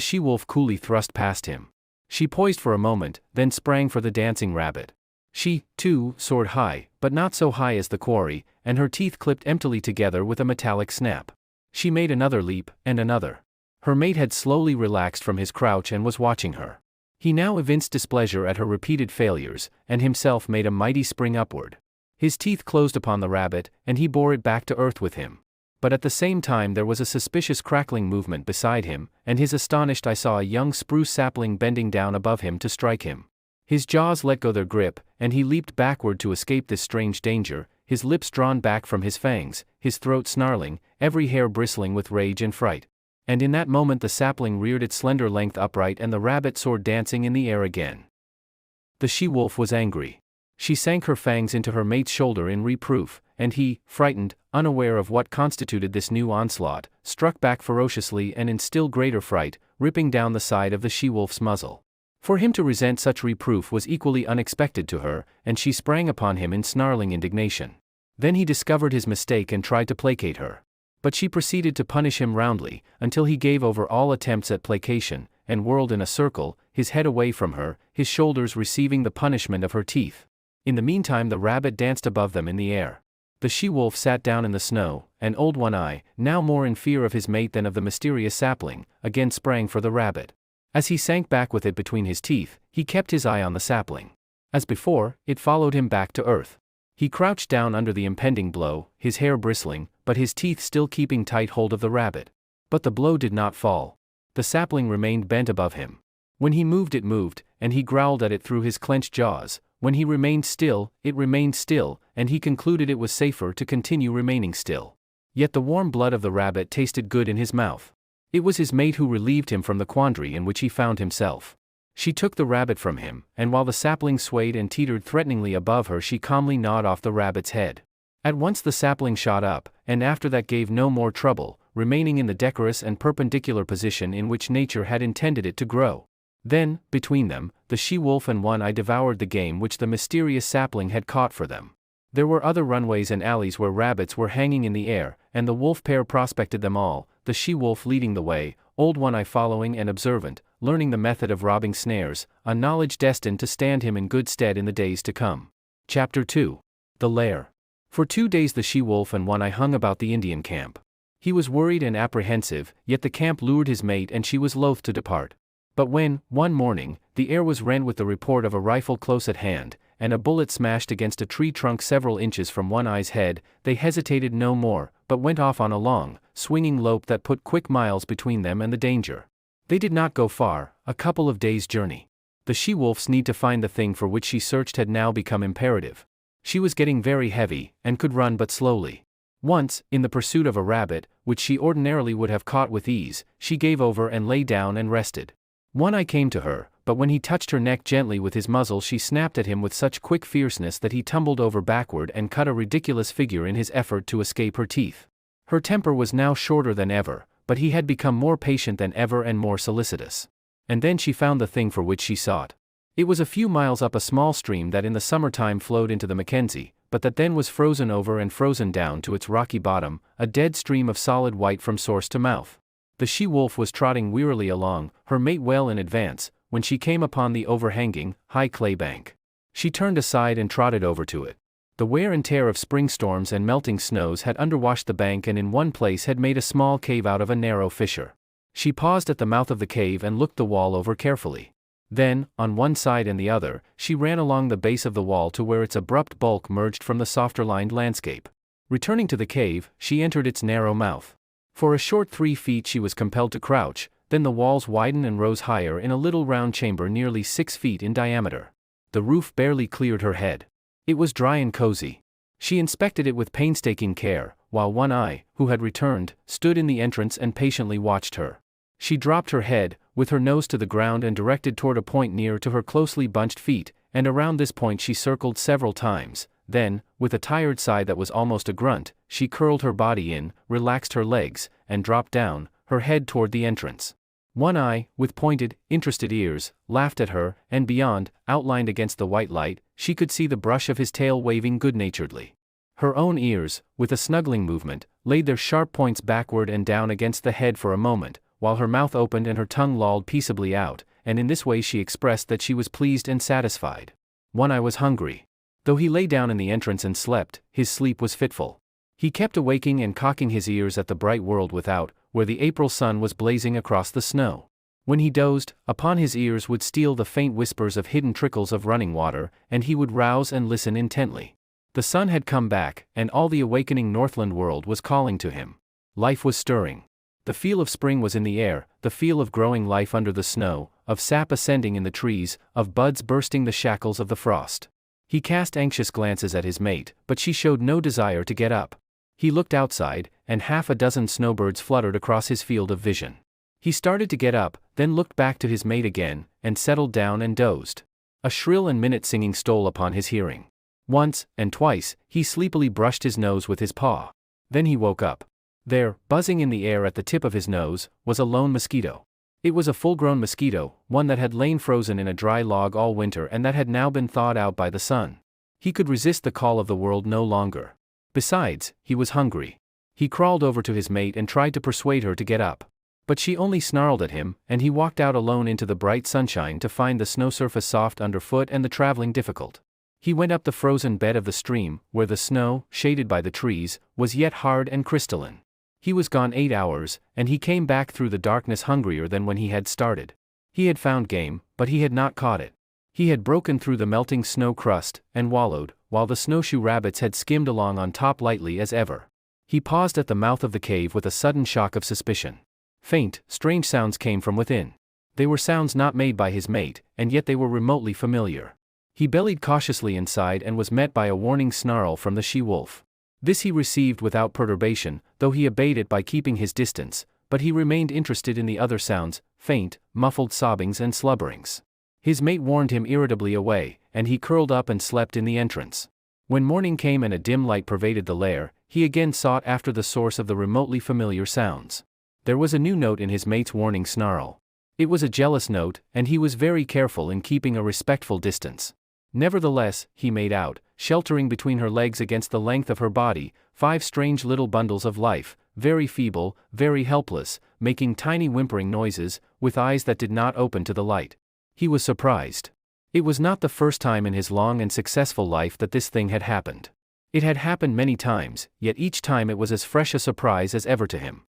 she-wolf coolly thrust past him. She poised for a moment, then sprang for the dancing rabbit. She, too, soared high, but not so high as the quarry, and her teeth clipped emptily together with a metallic snap. She made another leap, and another. Her mate had slowly relaxed from his crouch and was watching her. He now evinced displeasure at her repeated failures, and himself made a mighty spring upward. His teeth closed upon the rabbit, and he bore it back to earth with him. But at the same time there was a suspicious crackling movement beside him, and his astonished eye saw a young spruce sapling bending down above him to strike him. His jaws let go their grip, and he leaped backward to escape this strange danger, his lips drawn back from his fangs, his throat snarling, every hair bristling with rage and fright. And in that moment the sapling reared its slender length upright and the rabbit soared dancing in the air again. The she-wolf was angry. She sank her fangs into her mate's shoulder in reproof, and he, frightened, unaware of what constituted this new onslaught, struck back ferociously and in still greater fright, ripping down the side of the she-wolf's muzzle. For him to resent such reproof was equally unexpected to her, and she sprang upon him in snarling indignation. Then he discovered his mistake and tried to placate her. But she proceeded to punish him roundly, until he gave over all attempts at placation, and whirled in a circle, his head away from her, his shoulders receiving the punishment of her teeth. In the meantime the rabbit danced above them in the air. The she-wolf sat down in the snow, and Old One Eye, now more in fear of his mate than of the mysterious sapling, again sprang for the rabbit. As he sank back with it between his teeth, he kept his eye on the sapling. As before, it followed him back to earth. He crouched down under the impending blow, his hair bristling, but his teeth still keeping tight hold of the rabbit. But the blow did not fall. The sapling remained bent above him. When he moved it moved, and he growled at it through his clenched jaws. When he remained still, it remained still, and he concluded it was safer to continue remaining still. Yet the warm blood of the rabbit tasted good in his mouth. It was his mate who relieved him from the quandary in which he found himself. She took the rabbit from him, and while the sapling swayed and teetered threateningly above her she calmly gnawed off the rabbit's head. At once the sapling shot up, and after that gave no more trouble, remaining in the decorous and perpendicular position in which nature had intended it to grow. Then, between them, the she-wolf and One Eye devoured the game which the mysterious sapling had caught for them. There were other runways and alleys where rabbits were hanging in the air, and the wolf pair prospected them all, the she-wolf leading the way, Old One Eye following and observant, learning the method of robbing snares, a knowledge destined to stand him in good stead in the days to come. Chapter 2. The Lair. For 2 days the she-wolf and One Eye hung about the Indian camp. He was worried and apprehensive, yet the camp lured his mate and she was loath to depart. But when, one morning, the air was rent with the report of a rifle close at hand, and a bullet smashed against a tree trunk several inches from One Eye's head, they hesitated no more, but went off on a long, swinging lope that put quick miles between them and the danger. They did not go far, a couple of days' journey. The she-wolf's need to find the thing for which she searched had now become imperative. She was getting very heavy, and could run but slowly. Once, in the pursuit of a rabbit, which she ordinarily would have caught with ease, she gave over and lay down and rested. One Eye came to her, but when he touched her neck gently with his muzzle she snapped at him with such quick fierceness that he tumbled over backward and cut a ridiculous figure in his effort to escape her teeth. Her temper was now shorter than ever, but he had become more patient than ever and more solicitous. And then she found the thing for which she sought. It was a few miles up a small stream that in the summertime flowed into the Mackenzie, but that then was frozen over and frozen down to its rocky bottom, a dead stream of solid white from source to mouth. The she-wolf was trotting wearily along, her mate well in advance, when she came upon the overhanging, high clay bank. She turned aside and trotted over to it. The wear and tear of spring storms and melting snows had underwashed the bank and in one place had made a small cave out of a narrow fissure. She paused at the mouth of the cave and looked the wall over carefully. Then, on one side and the other, she ran along the base of the wall to where its abrupt bulk merged from the softer-lined landscape. Returning to the cave, she entered its narrow mouth. For a short 3 feet she was compelled to crouch, then the walls widened and rose higher in a little round chamber nearly 6 feet in diameter. The roof barely cleared her head. It was dry and cozy. She inspected it with painstaking care, while One Eye, who had returned, stood in the entrance and patiently watched her. She dropped her head, with her nose to the ground and directed toward a point near to her closely bunched feet, and around this point she circled several times. Then, with a tired sigh that was almost a grunt, she curled her body in, relaxed her legs, and dropped down, her head toward the entrance. One Eye, with pointed, interested ears, laughed at her, and beyond, outlined against the white light, she could see the brush of his tail waving good-naturedly. Her own ears, with a snuggling movement, laid their sharp points backward and down against the head for a moment, while her mouth opened and her tongue lolled peaceably out, and in this way she expressed that she was pleased and satisfied. One Eye was hungry. Though he lay down in the entrance and slept, his sleep was fitful. He kept awaking and cocking his ears at the bright world without, where the April sun was blazing across the snow. When he dozed, upon his ears would steal the faint whispers of hidden trickles of running water, and he would rouse and listen intently. The sun had come back, and all the awakening Northland world was calling to him. Life was stirring. The feel of spring was in the air, the feel of growing life under the snow, of sap ascending in the trees, of buds bursting the shackles of the frost. He cast anxious glances at his mate, but she showed no desire to get up. He looked outside, and 6 snowbirds fluttered across his field of vision. He started to get up, then looked back to his mate again, and settled down and dozed. A shrill and minute singing stole upon his hearing. Once, and twice, he sleepily brushed his nose with his paw. Then he woke up. There, buzzing in the air at the tip of his nose, was a lone mosquito. It was a full-grown mosquito, one that had lain frozen in a dry log all winter and that had now been thawed out by the sun. He could resist the call of the world no longer. Besides, he was hungry. He crawled over to his mate and tried to persuade her to get up. But she only snarled at him, and he walked out alone into the bright sunshine to find the snow surface soft underfoot and the traveling difficult. He went up the frozen bed of the stream, where the snow, shaded by the trees, was yet hard and crystalline. He was gone 8 hours, and he came back through the darkness hungrier than when he had started. He had found game, but he had not caught it. He had broken through the melting snow crust, and wallowed, while the snowshoe rabbits had skimmed along on top lightly as ever. He paused at the mouth of the cave with a sudden shock of suspicion. Faint, strange sounds came from within. They were sounds not made by his mate, and yet they were remotely familiar. He bellied cautiously inside and was met by a warning snarl from the she-wolf. This he received without perturbation, though he obeyed it by keeping his distance, but he remained interested in the other sounds, faint, muffled sobbings and slubberings. His mate warned him irritably away, and he curled up and slept in the entrance. When morning came and a dim light pervaded the lair, he again sought after the source of the remotely familiar sounds. There was a new note in his mate's warning snarl. It was a jealous note, and he was very careful in keeping a respectful distance. Nevertheless, he made out, sheltering between her legs against the length of her body, 5 strange little bundles of life, very feeble, very helpless, making tiny whimpering noises, with eyes that did not open to the light. He was surprised. It was not the first time in his long and successful life that this thing had happened. It had happened many times, yet each time it was as fresh a surprise as ever to him.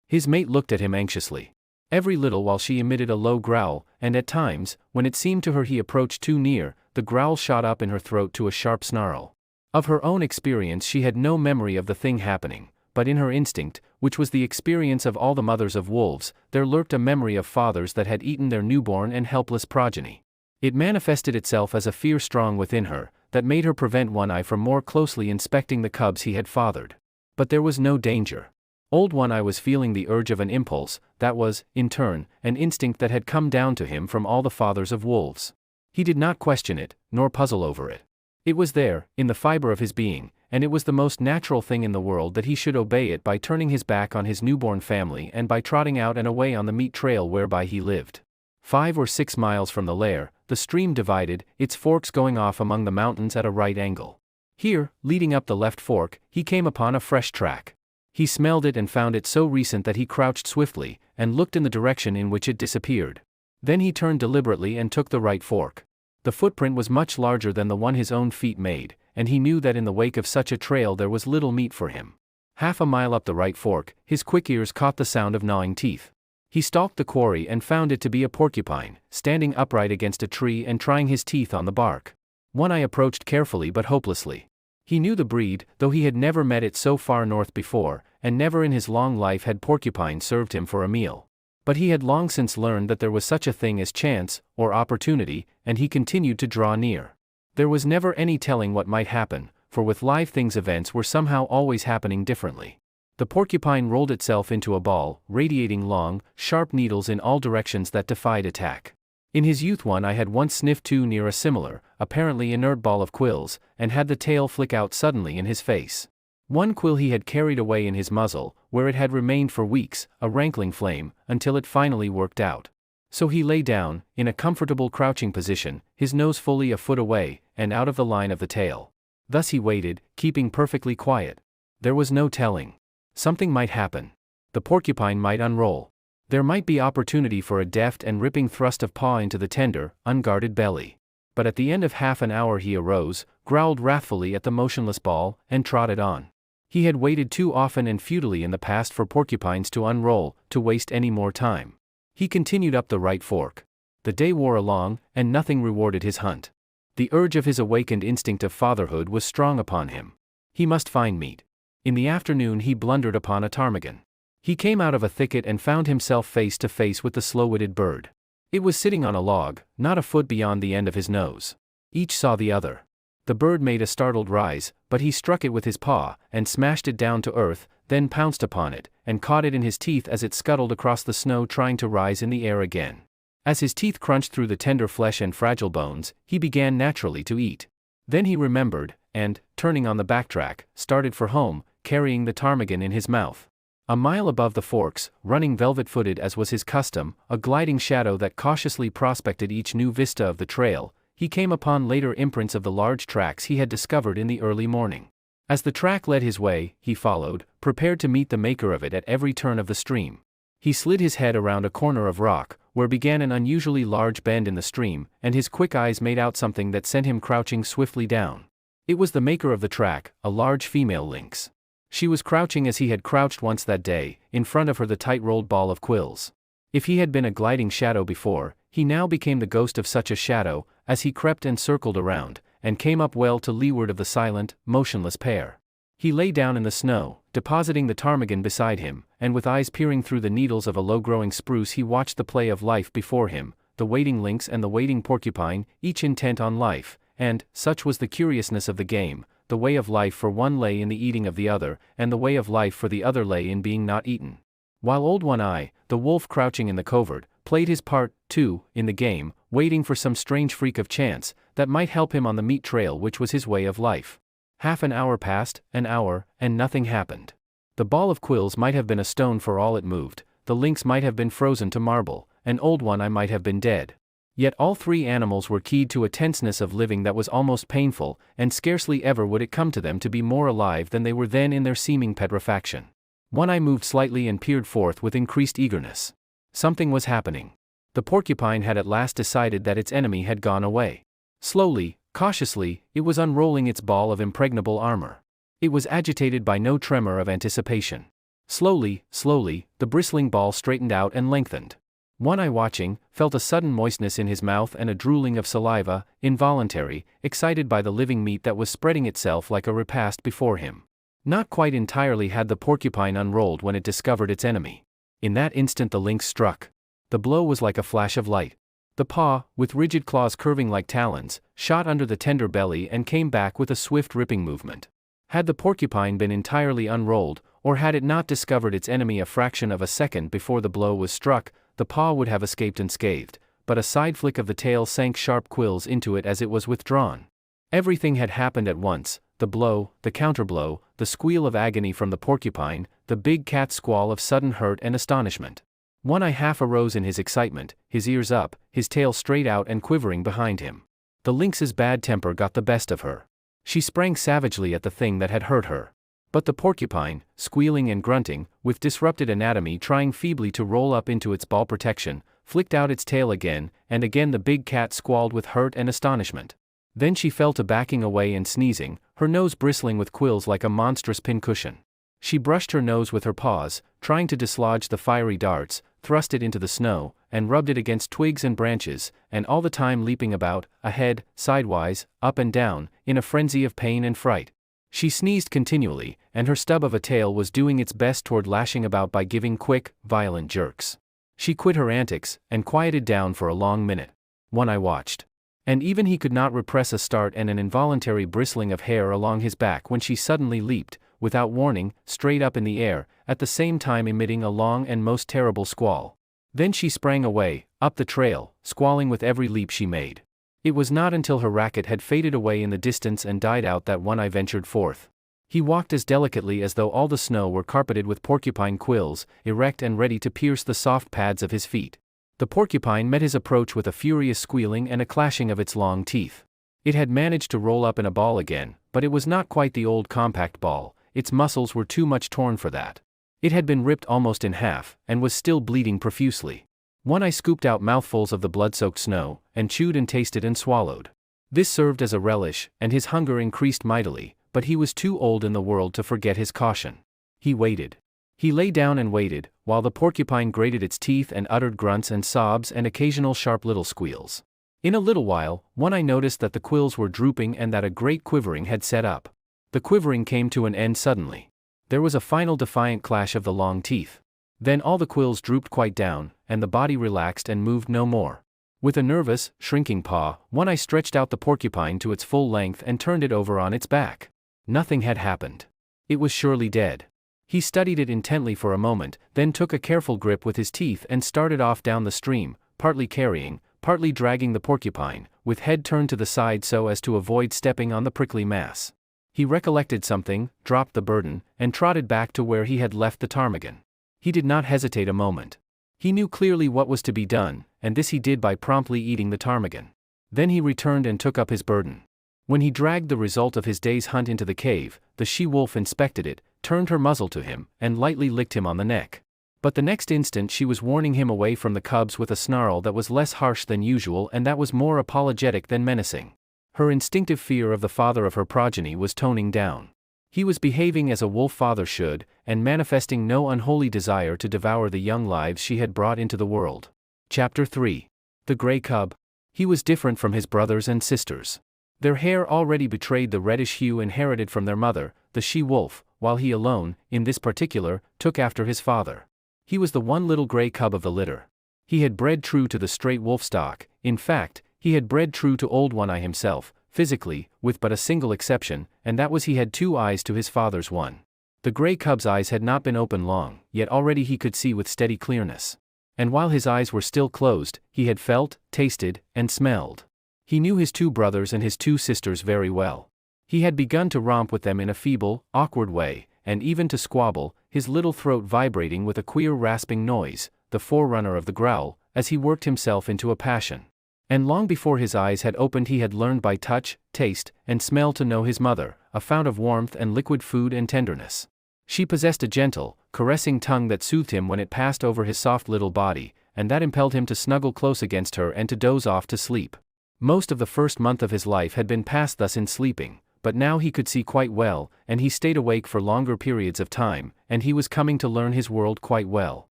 His mate looked at him anxiously. Every little while she emitted a low growl, and at times, when it seemed to her he approached too near, the growl shot up in her throat to a sharp snarl. Of her own experience she had no memory of the thing happening, but in her instinct, which was the experience of all the mothers of wolves, there lurked a memory of fathers that had eaten their newborn and helpless progeny. It manifested itself as a fear strong within her, that made her prevent One Eye from more closely inspecting the cubs he had fathered. But there was no danger. Old One Eye was feeling the urge of an impulse, that was, in turn, an instinct that had come down to him from all the fathers of wolves. He did not question it, nor puzzle over it. It was there, in the fiber of his being, and it was the most natural thing in the world that he should obey it by turning his back on his newborn family and by trotting out and away on the meat trail whereby he lived. 5 or 6 miles from the lair, the stream divided, its forks going off among the mountains at a right angle. Here, leading up the left fork, he came upon a fresh track. He smelled it and found it so recent that he crouched swiftly, and looked in the direction in which it disappeared. Then he turned deliberately and took the right fork. The footprint was much larger than the one his own feet made, and he knew that in the wake of such a trail there was little meat for him. Half a mile up the right fork, his quick ears caught the sound of gnawing teeth. He stalked the quarry and found it to be a porcupine, standing upright against a tree and trying his teeth on the bark. One Eye approached carefully but hopelessly. He knew the breed, though he had never met it so far north before, and never in his long life had porcupine served him for a meal. But he had long since learned that there was such a thing as chance, or opportunity, and he continued to draw near. There was never any telling what might happen, for with live things events were somehow always happening differently. The porcupine rolled itself into a ball, radiating long, sharp needles in all directions that defied attack. In his youth One Eye had once sniffed too near a similar, apparently inert ball of quills, and had the tail flick out suddenly in his face. One quill he had carried away in his muzzle, where it had remained for weeks, a rankling flame, until it finally worked out. So he lay down, in a comfortable crouching position, his nose fully a foot away, and out of the line of the tail. Thus he waited, keeping perfectly quiet. There was no telling. Something might happen. The porcupine might unroll. There might be opportunity for a deft and ripping thrust of paw into the tender, unguarded belly. But at the end of half an hour he arose, growled wrathfully at the motionless ball, and trotted on. He had waited too often and futilely in the past for porcupines to unroll, to waste any more time. He continued up the right fork. The day wore along, and nothing rewarded his hunt. The urge of his awakened instinct of fatherhood was strong upon him. He must find meat. In the afternoon he blundered upon a ptarmigan. He came out of a thicket and found himself face to face with the slow-witted bird. It was sitting on a log, not a foot beyond the end of his nose. Each saw the other. The bird made a startled rise, but he struck it with his paw, and smashed it down to earth, then pounced upon it, and caught it in his teeth as it scuttled across the snow trying to rise in the air again. As his teeth crunched through the tender flesh and fragile bones, he began naturally to eat. Then he remembered, and, turning on the backtrack, started for home, carrying the ptarmigan in his mouth. A mile above the forks, running velvet-footed as was his custom, a gliding shadow that cautiously prospected each new vista of the trail, he came upon later imprints of the large tracks he had discovered in the early morning. As the track led his way, he followed, prepared to meet the maker of it at every turn of the stream. He slid his head around a corner of rock, where began an unusually large bend in the stream, and his quick eyes made out something that sent him crouching swiftly down. It was the maker of the track, a large female lynx. She was crouching as he had crouched once that day, in front of her the tight-rolled ball of quills. If he had been a gliding shadow before, he now became the ghost of such a shadow, as he crept and circled around, and came up well to leeward of the silent, motionless pair. He lay down in the snow, depositing the ptarmigan beside him, and with eyes peering through the needles of a low-growing spruce he watched the play of life before him, the waiting lynx and the waiting porcupine, each intent on life, and, such was the curiousness of the game, the way of life for one lay in the eating of the other, and the way of life for the other lay in being not eaten. While Old One Eye, the wolf crouching in the covert, played his part, too, in the game, waiting for some strange freak of chance, that might help him on the meat trail which was his way of life. Half an hour passed, an hour, and nothing happened. The ball of quills might have been a stone for all it moved, the lynx might have been frozen to marble, and Old One Eye might have been dead. Yet all three animals were keyed to a tenseness of living that was almost painful, and scarcely ever would it come to them to be more alive than they were then in their seeming petrifaction. One Eye moved slightly and peered forth with increased eagerness. Something was happening. The porcupine had at last decided that its enemy had gone away. Slowly, cautiously, it was unrolling its ball of impregnable armor. It was agitated by no tremor of anticipation. Slowly, slowly, the bristling ball straightened out and lengthened. One Eye, watching, felt a sudden moistness in his mouth and a drooling of saliva, involuntary, excited by the living meat that was spreading itself like a repast before him. Not quite entirely had the porcupine unrolled when it discovered its enemy. In that instant the lynx struck. The blow was like a flash of light. The paw, with rigid claws curving like talons, shot under the tender belly and came back with a swift ripping movement. Had the porcupine been entirely unrolled, or had it not discovered its enemy a fraction of a second before the blow was struck, the paw would have escaped unscathed, but a side flick of the tail sank sharp quills into it as it was withdrawn. Everything had happened at once, the blow, the counterblow, the squeal of agony from the porcupine, the big cat's squall of sudden hurt and astonishment. One Eye half arose in his excitement, his ears up, his tail straight out and quivering behind him. The lynx's bad temper got the best of her. She sprang savagely at the thing that had hurt her. But the porcupine, squealing and grunting, with disrupted anatomy trying feebly to roll up into its ball protection, flicked out its tail again, and again the big cat squalled with hurt and astonishment. Then she fell to backing away and sneezing, her nose bristling with quills like a monstrous pincushion. She brushed her nose with her paws, trying to dislodge the fiery darts, thrust it into the snow, and rubbed it against twigs and branches, and all the time leaping about, ahead, sidewise, up and down, in a frenzy of pain and fright. She sneezed continually, and her stub of a tail was doing its best toward lashing about by giving quick, violent jerks. She quit her antics, and quieted down for a long minute. One Eye watched. And even he could not repress a start and an involuntary bristling of hair along his back when she suddenly leaped, without warning, straight up in the air, at the same time emitting a long and most terrible squall. Then she sprang away, up the trail, squalling with every leap she made. It was not until her racket had faded away in the distance and died out that One Eye ventured forth. He walked as delicately as though all the snow were carpeted with porcupine quills, erect and ready to pierce the soft pads of his feet. The porcupine met his approach with a furious squealing and a clashing of its long teeth. It had managed to roll up in a ball again, but it was not quite the old compact ball. Its muscles were too much torn for that. It had been ripped almost in half, and was still bleeding profusely. One Eye scooped out mouthfuls of the blood-soaked snow, and chewed and tasted and swallowed. This served as a relish, and his hunger increased mightily, but he was too old in the world to forget his caution. He waited. He lay down and waited, while the porcupine grated its teeth and uttered grunts and sobs and occasional sharp little squeals. In a little while, One Eye noticed that the quills were drooping and that a great quivering had set up. The quivering came to an end suddenly. There was a final defiant clash of the long teeth. Then all the quills drooped quite down, and the body relaxed and moved no more. With a nervous, shrinking paw, One Eye stretched out the porcupine to its full length and turned it over on its back. Nothing had happened. It was surely dead. He studied it intently for a moment, then took a careful grip with his teeth and started off down the stream, partly carrying, partly dragging the porcupine, with head turned to the side so as to avoid stepping on the prickly mass. He recollected something, dropped the burden, and trotted back to where he had left the ptarmigan. He did not hesitate a moment. He knew clearly what was to be done, and this he did by promptly eating the ptarmigan. Then he returned and took up his burden. When he dragged the result of his day's hunt into the cave, the she-wolf inspected it, turned her muzzle to him, and lightly licked him on the neck. But the next instant she was warning him away from the cubs with a snarl that was less harsh than usual and that was more apologetic than menacing. Her instinctive fear of the father of her progeny was toning down. He was behaving as a wolf father should, and manifesting no unholy desire to devour the young lives she had brought into the world. Chapter 3. The Gray Cub. He was different from his brothers and sisters. Their hair already betrayed the reddish hue inherited from their mother, the she-wolf, while he alone, in this particular, took after his father. He was the one little gray cub of the litter. He had bred true to the straight wolf stock. In fact, he had bred true to old One Eye himself, physically, with but a single exception, and that was he had 2 eyes to his father's 1. The gray cub's eyes had not been open long, yet already he could see with steady clearness. And while his eyes were still closed, he had felt, tasted, and smelled. He knew his 2 brothers and his 2 sisters very well. He had begun to romp with them in a feeble, awkward way, and even to squabble, his little throat vibrating with a queer rasping noise, the forerunner of the growl, as he worked himself into a passion. And long before his eyes had opened he had learned by touch, taste, and smell to know his mother, a fount of warmth and liquid food and tenderness. She possessed a gentle, caressing tongue that soothed him when it passed over his soft little body, and that impelled him to snuggle close against her and to doze off to sleep. Most of the first month of his life had been passed thus in sleeping, but now he could see quite well, and he stayed awake for longer periods of time, and he was coming to learn his world quite well.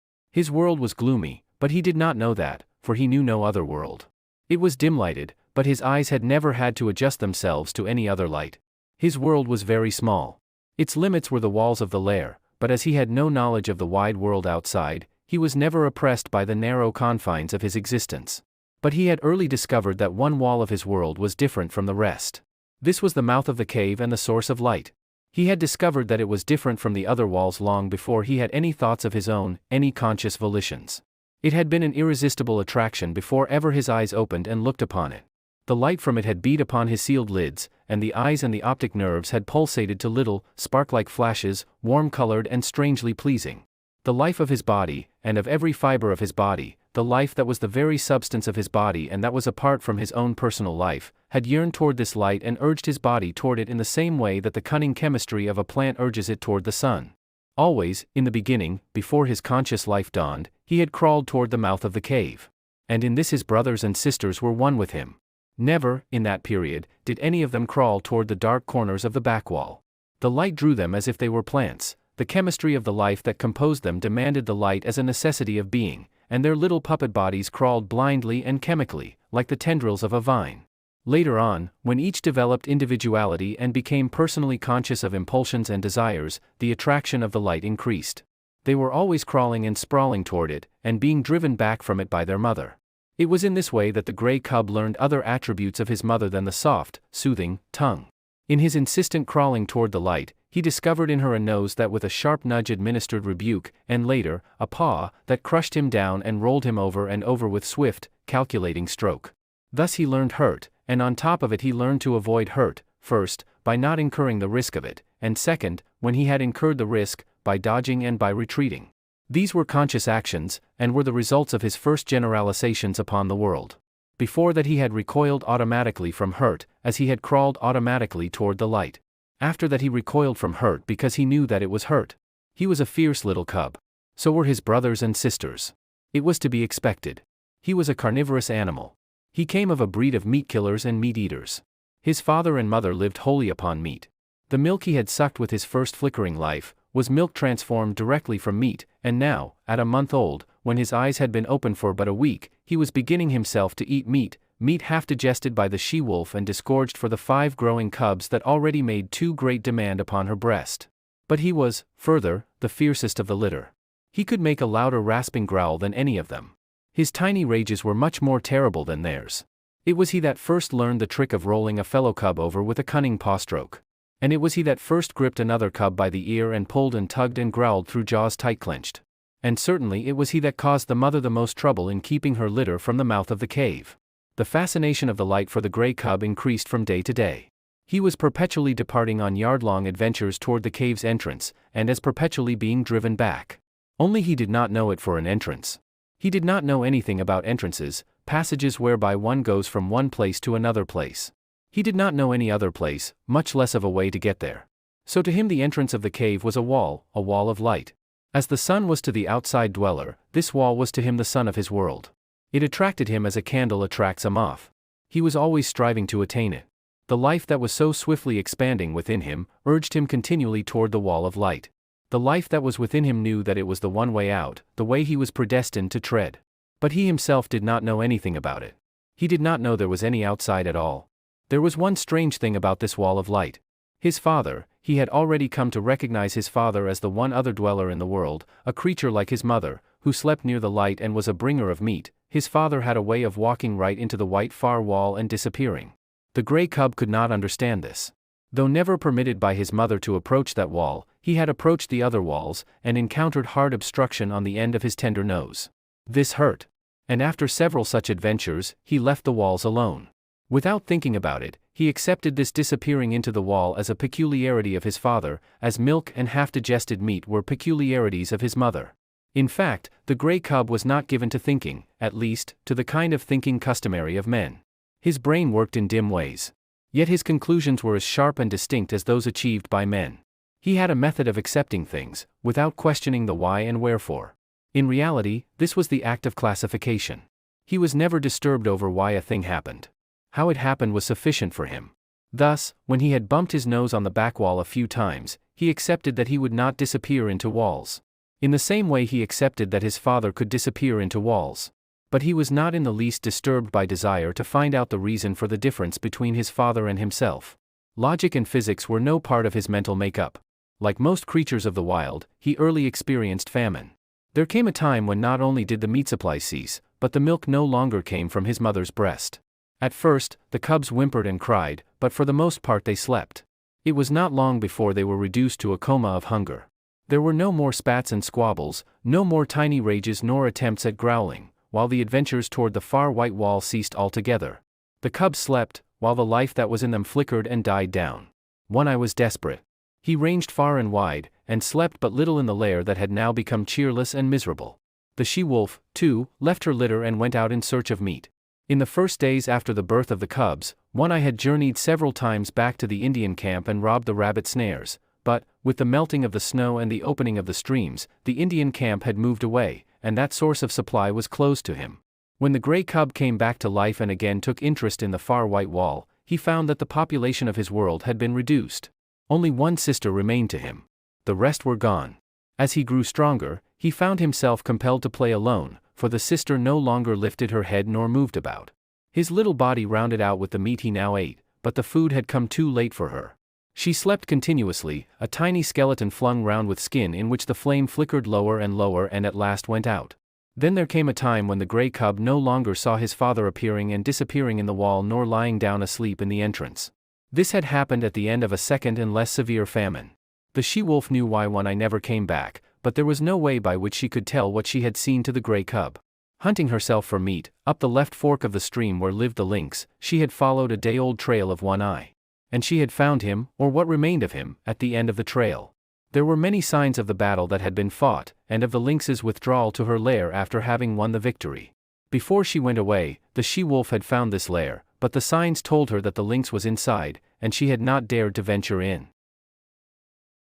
His world was gloomy, but he did not know that, for he knew no other world. It was dim-lighted, but his eyes had never had to adjust themselves to any other light. His world was very small. Its limits were the walls of the lair, but as he had no knowledge of the wide world outside, he was never oppressed by the narrow confines of his existence. But he had early discovered that one wall of his world was different from the rest. This was the mouth of the cave and the source of light. He had discovered that it was different from the other walls long before he had any thoughts of his own, any conscious volitions. It had been an irresistible attraction before ever his eyes opened and looked upon it. The light from it had beat upon his sealed lids, and the eyes and the optic nerves had pulsated to little, spark-like flashes, warm-colored and strangely pleasing. The life of his body, and of every fiber of his body, the life that was the very substance of his body and that was apart from his own personal life, had yearned toward this light and urged his body toward it in the same way that the cunning chemistry of a plant urges it toward the sun. Always, in the beginning, before his conscious life dawned, he had crawled toward the mouth of the cave. And in this his brothers and sisters were one with him. Never, in that period, did any of them crawl toward the dark corners of the back wall. The light drew them as if they were plants, The chemistry of the life that composed them demanded the light as a necessity of being, and their little puppet bodies crawled blindly and chemically, like the tendrils of a vine. Later on, when each developed individuality and became personally conscious of impulsions and desires, the attraction of the light increased. They were always crawling and sprawling toward it, and being driven back from it by their mother. It was in this way that the gray cub learned other attributes of his mother than the soft, soothing tongue. In his insistent crawling toward the light, he discovered in her a nose that with a sharp nudge administered rebuke, and later, a paw that crushed him down and rolled him over and over with swift, calculating stroke. Thus he learned hurt, and on top of it he learned to avoid hurt, first, by not incurring the risk of it, and second, when he had incurred the risk, by dodging and by retreating. These were conscious actions, and were the results of his first generalizations upon the world. Before that he had recoiled automatically from hurt, as he had crawled automatically toward the light. After that he recoiled from hurt because he knew that it was hurt. He was a fierce little cub. So were his brothers and sisters. It was to be expected. He was a carnivorous animal. He came of a breed of meat killers and meat eaters. His father and mother lived wholly upon meat. The milk he had sucked with his first flickering life was milk transformed directly from meat, and now, at a month old, when his eyes had been open for but a week, he was beginning himself to eat meat, meat half digested by the she-wolf and disgorged for the 5 growing cubs that already made too great demand upon her breast. But he was, further, the fiercest of the litter. He could make a louder rasping growl than any of them. His tiny rages were much more terrible than theirs. It was he that first learned the trick of rolling a fellow cub over with a cunning paw stroke. And it was he that first gripped another cub by the ear and pulled and tugged and growled through jaws tight clenched. And certainly it was he that caused the mother the most trouble in keeping her litter from the mouth of the cave. The fascination of the light for the gray cub increased from day to day. He was perpetually departing on yard-long adventures toward the cave's entrance, and as perpetually being driven back. Only he did not know it for an entrance. He did not know anything about entrances, passages whereby one goes from one place to another place. He did not know any other place, much less of a way to get there. So to him the entrance of the cave was a wall of light. As the sun was to the outside dweller, this wall was to him the sun of his world. It attracted him as a candle attracts a moth. He was always striving to attain it. The life that was so swiftly expanding within him urged him continually toward the wall of light. The life that was within him knew that it was the one way out, the way he was predestined to tread. But he himself did not know anything about it. He did not know there was any outside at all. There was one strange thing about this wall of light. His father, he had already come to recognize his father as the one other dweller in the world, a creature like his mother, who slept near the light and was a bringer of meat. His father had a way of walking right into the white far wall and disappearing. The gray cub could not understand this. Though never permitted by his mother to approach that wall, he had approached the other walls, and encountered hard obstruction on the end of his tender nose. This hurt. And after several such adventures, he left the walls alone. Without thinking about it, he accepted this disappearing into the wall as a peculiarity of his father, as milk and half-digested meat were peculiarities of his mother. In fact, the gray cub was not given to thinking, at least, to the kind of thinking customary of men. His brain worked in dim ways. Yet his conclusions were as sharp and distinct as those achieved by men. He had a method of accepting things, without questioning the why and wherefore. In reality, this was the act of classification. He was never disturbed over why a thing happened. How it happened was sufficient for him. Thus, when he had bumped his nose on the back wall a few times, he accepted that he would not disappear into walls. In the same way he accepted that his father could disappear into walls. But he was not in the least disturbed by desire to find out the reason for the difference between his father and himself. Logic and physics were no part of his mental makeup. Like most creatures of the wild, he early experienced famine. There came a time when not only did the meat supply cease, but the milk no longer came from his mother's breast. At first, the cubs whimpered and cried, but for the most part they slept. It was not long before they were reduced to a coma of hunger. There were no more spats and squabbles, no more tiny rages nor attempts at growling, while the adventures toward the far white wall ceased altogether. The cubs slept, while the life that was in them flickered and died down. One Eye was desperate. He ranged far and wide, and slept but little in the lair that had now become cheerless and miserable. The she-wolf, too, left her litter and went out in search of meat. In the first days after the birth of the cubs, One Eye had journeyed several times back to the Indian camp and robbed the rabbit snares, but, with the melting of the snow and the opening of the streams, the Indian camp had moved away, and that source of supply was closed to him. When the gray cub came back to life and again took interest in the far white wall, he found that the population of his world had been reduced. Only one sister remained to him. the rest were gone. As he grew stronger, he found himself compelled to play alone, for the sister no longer lifted her head nor moved about. His little body rounded out with the meat he now ate, but the food had come too late for her. She slept continuously, a tiny skeleton flung round with skin in which the flame flickered lower and lower and at last went out. Then there came a time when the gray cub no longer saw his father appearing and disappearing in the wall nor lying down asleep in the entrance. This had happened at the end of a second and less severe famine. The she-wolf knew why One Eye never came back, but there was no way by which she could tell what she had seen to the gray cub. Hunting herself for meat, up the left fork of the stream where lived the lynx, she had followed a day-old trail of One Eye. And she had found him, or what remained of him, at the end of the trail. There were many signs of the battle that had been fought, and of the lynx's withdrawal to her lair after having won the victory. Before she went away, the she-wolf had found this lair, but the signs told her that the lynx was inside, and she had not dared to venture in.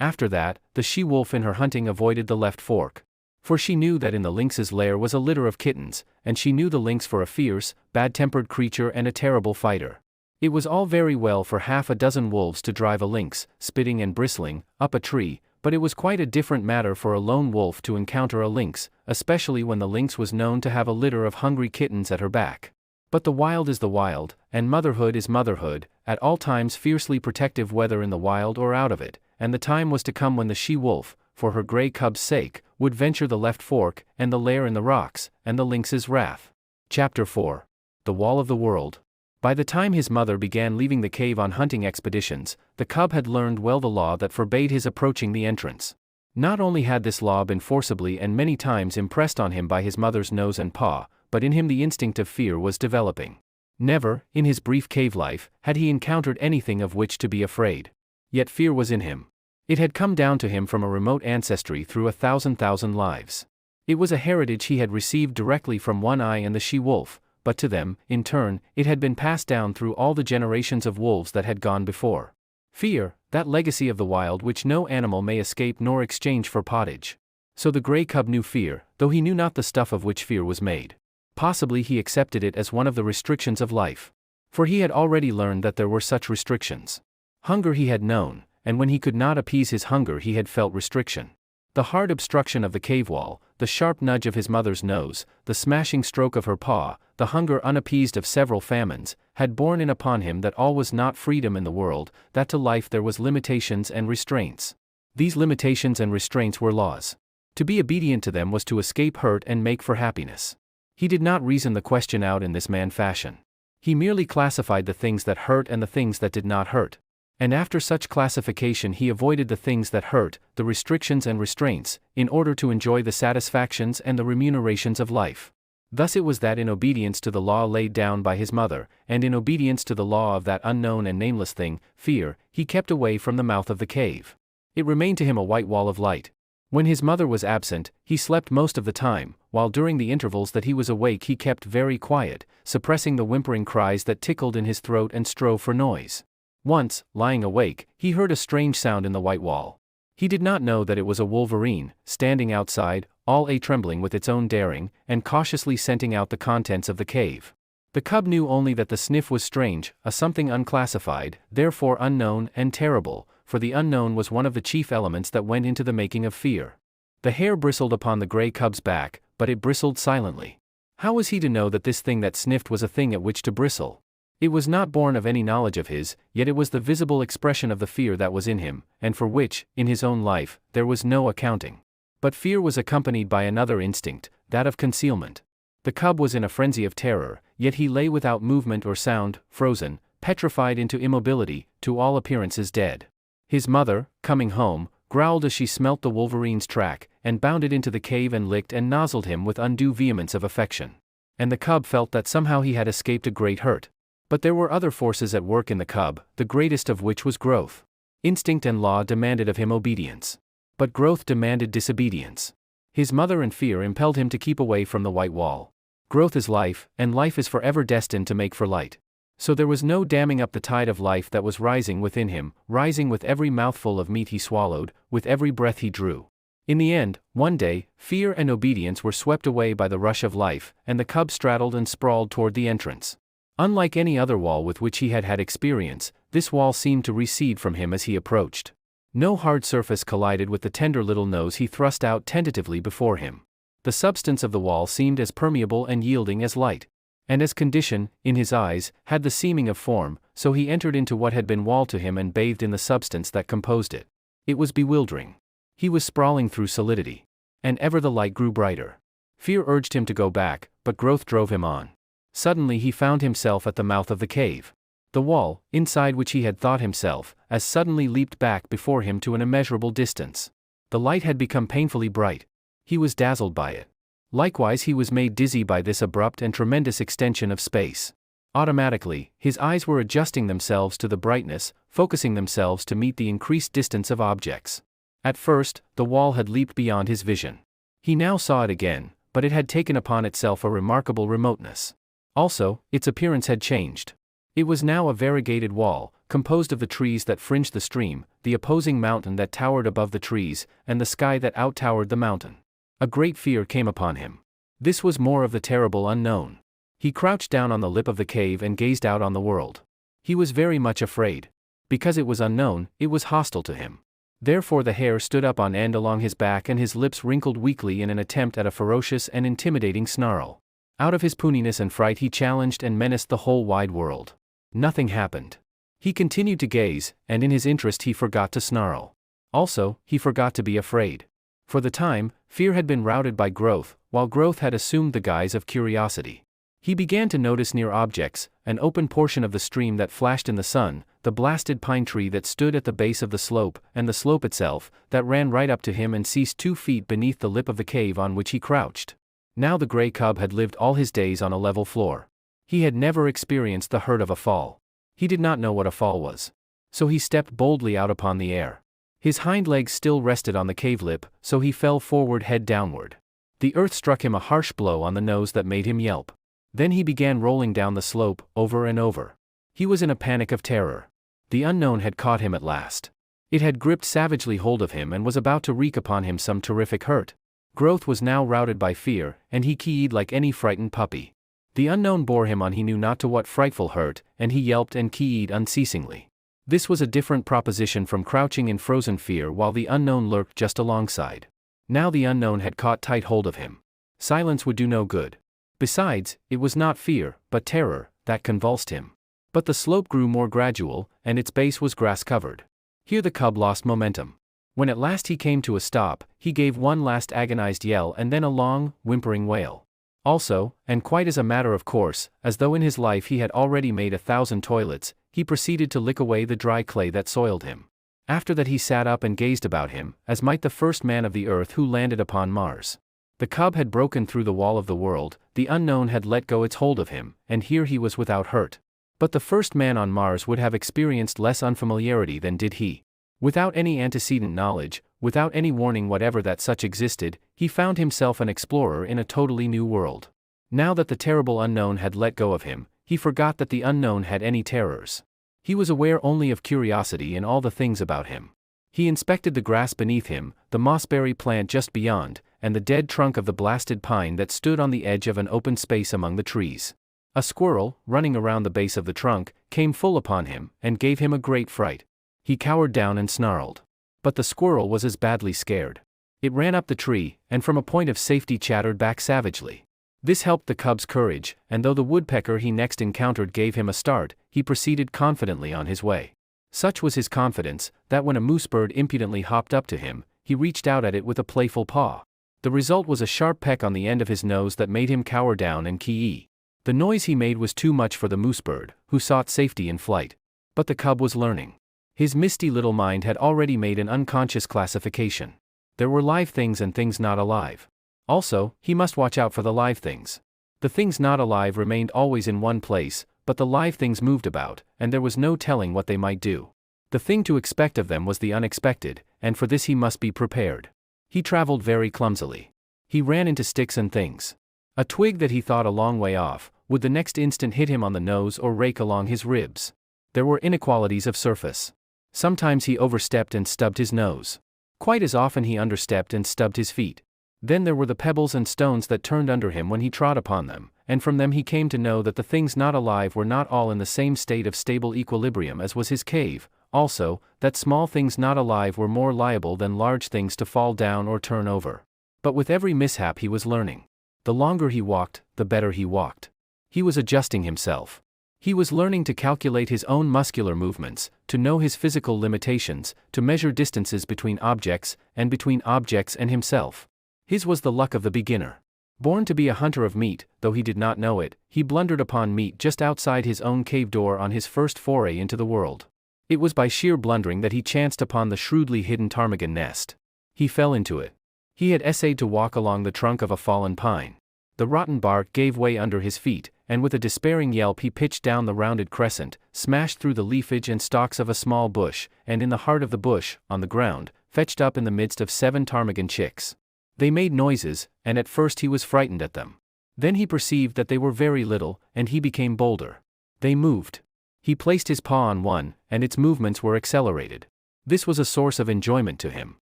After that, the she-wolf in her hunting avoided the left fork. For she knew that in the lynx's lair was a litter of kittens, and she knew the lynx for a fierce, bad-tempered creature and a terrible fighter. It was all very well for half a dozen wolves to drive a lynx, spitting and bristling, up a tree, but it was quite a different matter for a lone wolf to encounter a lynx, especially when the lynx was known to have a litter of hungry kittens at her back. But the wild is the wild, and motherhood is motherhood, at all times fiercely protective whether in the wild or out of it, and the time was to come when the she-wolf, for her gray cub's sake, would venture the left fork, and the lair in the rocks, and the lynx's wrath. Chapter 4. The Wall of the World. By the time his mother began leaving the cave on hunting expeditions, the cub had learned well the law that forbade his approaching the entrance. Not only had this law been forcibly and many times impressed on him by his mother's nose and paw, but in him the instinct of fear was developing. Never, in his brief cave life, had he encountered anything of which to be afraid. Yet fear was in him. It had come down to him from a remote ancestry through 1,000 lives. It was a heritage he had received directly from One Eye and the she-wolf, but to them, in turn, it had been passed down through all the generations of wolves that had gone before. Fear, that legacy of the wild which no animal may escape nor exchange for pottage. So the gray cub knew fear, though he knew not the stuff of which fear was made. Possibly he accepted it as one of the restrictions of life. For he had already learned that there were such restrictions. Hunger he had known, and when he could not appease his hunger he had felt restriction. The hard obstruction of the cave wall, the sharp nudge of his mother's nose, the smashing stroke of her paw, the hunger unappeased of several famines, had borne in upon him that all was not freedom in the world, that to life there was limitations and restraints. These limitations and restraints were laws. To be obedient to them was to escape hurt and make for happiness. He did not reason the question out in this man fashion. He merely classified the things that hurt and the things that did not hurt. And after such classification he avoided the things that hurt, the restrictions and restraints, in order to enjoy the satisfactions and the remunerations of life. Thus it was that in obedience to the law laid down by his mother, and in obedience to the law of that unknown and nameless thing, fear, he kept away from the mouth of the cave. It remained to him a white wall of light. When his mother was absent, he slept most of the time, while during the intervals that he was awake he kept very quiet, suppressing the whimpering cries that tickled in his throat and strove for noise. Once, lying awake, he heard a strange sound in the white wall. He did not know that it was a wolverine, standing outside, all a-trembling with its own daring, and cautiously scenting out the contents of the cave. The cub knew only that the sniff was strange, a something unclassified, therefore unknown and terrible, for the unknown was one of the chief elements that went into the making of fear. The hair bristled upon the gray cub's back, but it bristled silently. How was he to know that this thing that sniffed was a thing at which to bristle? It was not born of any knowledge of his, yet it was the visible expression of the fear that was in him, and for which, in his own life, there was no accounting. But fear was accompanied by another instinct, that of concealment. The cub was in a frenzy of terror, yet he lay without movement or sound, frozen, petrified into immobility, to all appearances dead. His mother, coming home, growled as she smelt the wolverine's track, and bounded into the cave and licked and nozzled him with undue vehemence of affection. And the cub felt that somehow he had escaped a great hurt. But there were other forces at work in the cub, the greatest of which was growth. Instinct and law demanded of him obedience. But growth demanded disobedience. His mother and fear impelled him to keep away from the white wall. Growth is life, and life is forever destined to make for light. So there was no damming up the tide of life that was rising within him, rising with every mouthful of meat he swallowed, with every breath he drew. In the end, one day, fear and obedience were swept away by the rush of life, and the cub straddled and sprawled toward the entrance. Unlike any other wall with which he had had experience, this wall seemed to recede from him as he approached. No hard surface collided with the tender little nose he thrust out tentatively before him. The substance of the wall seemed as permeable and yielding as light. And as condition, in his eyes, had the seeming of form, so he entered into what had been wall to him and bathed in the substance that composed it. It was bewildering. He was sprawling through solidity. And ever the light grew brighter. Fear urged him to go back, but growth drove him on. Suddenly he found himself at the mouth of the cave. The wall, inside which he had thought himself, as suddenly leaped back before him to an immeasurable distance. The light had become painfully bright. He was dazzled by it. Likewise he was made dizzy by this abrupt and tremendous extension of space. Automatically, his eyes were adjusting themselves to the brightness, focusing themselves to meet the increased distance of objects. At first, the wall had leaped beyond his vision. He now saw it again, but it had taken upon itself a remarkable remoteness. Also, its appearance had changed. It was now a variegated wall, composed of the trees that fringed the stream, the opposing mountain that towered above the trees, and the sky that outtowered the mountain. A great fear came upon him. This was more of the terrible unknown. He crouched down on the lip of the cave and gazed out on the world. He was very much afraid. Because it was unknown, it was hostile to him. Therefore the hair stood up on end along his back and his lips wrinkled weakly in an attempt at a ferocious and intimidating snarl. Out of his puniness and fright he challenged and menaced the whole wide world. Nothing happened. He continued to gaze, and in his interest he forgot to snarl. Also, he forgot to be afraid. For the time, fear had been routed by growth, while growth had assumed the guise of curiosity. He began to notice near objects, an open portion of the stream that flashed in the sun, the blasted pine tree that stood at the base of the slope, and the slope itself, that ran right up to him and ceased 2 feet beneath the lip of the cave on which he crouched. Now the gray cub had lived all his days on a level floor. He had never experienced the hurt of a fall. He did not know what a fall was. So he stepped boldly out upon the air. His hind legs still rested on the cave lip, so he fell forward head downward. The earth struck him a harsh blow on the nose that made him yelp. Then he began rolling down the slope, over and over. He was in a panic of terror. The unknown had caught him at last. It had gripped savagely hold of him and was about to wreak upon him some terrific hurt. Growth was now routed by fear, and he keyed like any frightened puppy. The unknown bore him on he knew not to what frightful hurt, and he yelped and keyed unceasingly. This was a different proposition from crouching in frozen fear while the unknown lurked just alongside. Now the unknown had caught tight hold of him. Silence would do no good. Besides, it was not fear, but terror, that convulsed him. But the slope grew more gradual, and its base was grass-covered. Here the cub lost momentum. When at last he came to a stop, he gave one last agonized yell and then a long, whimpering wail. Also, and quite as a matter of course, as though in his life he had already made 1,000 toilets, he proceeded to lick away the dry clay that soiled him. After that he sat up and gazed about him, as might the first man of the earth who landed upon Mars. The cub had broken through the wall of the world, the unknown had let go its hold of him, and here he was without hurt. But the first man on Mars would have experienced less unfamiliarity than did he. Without any antecedent knowledge, without any warning whatever that such existed, he found himself an explorer in a totally new world. Now that the terrible unknown had let go of him, he forgot that the unknown had any terrors. He was aware only of curiosity in all the things about him. He inspected the grass beneath him, the mossberry plant just beyond, and the dead trunk of the blasted pine that stood on the edge of an open space among the trees. A squirrel, running around the base of the trunk, came full upon him, and gave him a great fright. He cowered down and snarled. But the squirrel was as badly scared. It ran up the tree, and from a point of safety chattered back savagely. This helped the cub's courage, and though the woodpecker he next encountered gave him a start, he proceeded confidently on his way. Such was his confidence, that when a moose bird impudently hopped up to him, he reached out at it with a playful paw. The result was a sharp peck on the end of his nose that made him cower down and kee. The noise he made was too much for the moose bird, who sought safety in flight. But the cub was learning. His misty little mind had already made an unconscious classification. There were live things and things not alive. Also, he must watch out for the live things. The things not alive remained always in one place, but the live things moved about, and there was no telling what they might do. The thing to expect of them was the unexpected, and for this he must be prepared. He traveled very clumsily. He ran into sticks and things. A twig that he thought a long way off, would the next instant hit him on the nose or rake along his ribs. There were inequalities of surface. Sometimes he overstepped and stubbed his nose. Quite as often he understepped and stubbed his feet. Then there were the pebbles and stones that turned under him when he trod upon them, and from them he came to know that the things not alive were not all in the same state of stable equilibrium as was his cave, Also, that small things not alive were more liable than large things to fall down or turn over. But with every mishap he was learning. The longer he walked, the better he walked. He was adjusting himself. He was learning to calculate his own muscular movements, to know his physical limitations, to measure distances between objects, and between objects and himself. His was the luck of the beginner. Born to be a hunter of meat, though he did not know it, he blundered upon meat just outside his own cave door on his first foray into the world. It was by sheer blundering that he chanced upon the shrewdly hidden ptarmigan nest. He fell into it. He had essayed to walk along the trunk of a fallen pine. The rotten bark gave way under his feet, and with a despairing yelp he pitched down the rounded crescent, smashed through the leafage and stalks of a small bush, and in the heart of the bush, on the ground, fetched up in the midst of 7 ptarmigan chicks. They made noises, and at first he was frightened at them. Then he perceived that they were very little, and he became bolder. They moved. He placed his paw on one, and its movements were accelerated. This was a source of enjoyment to him.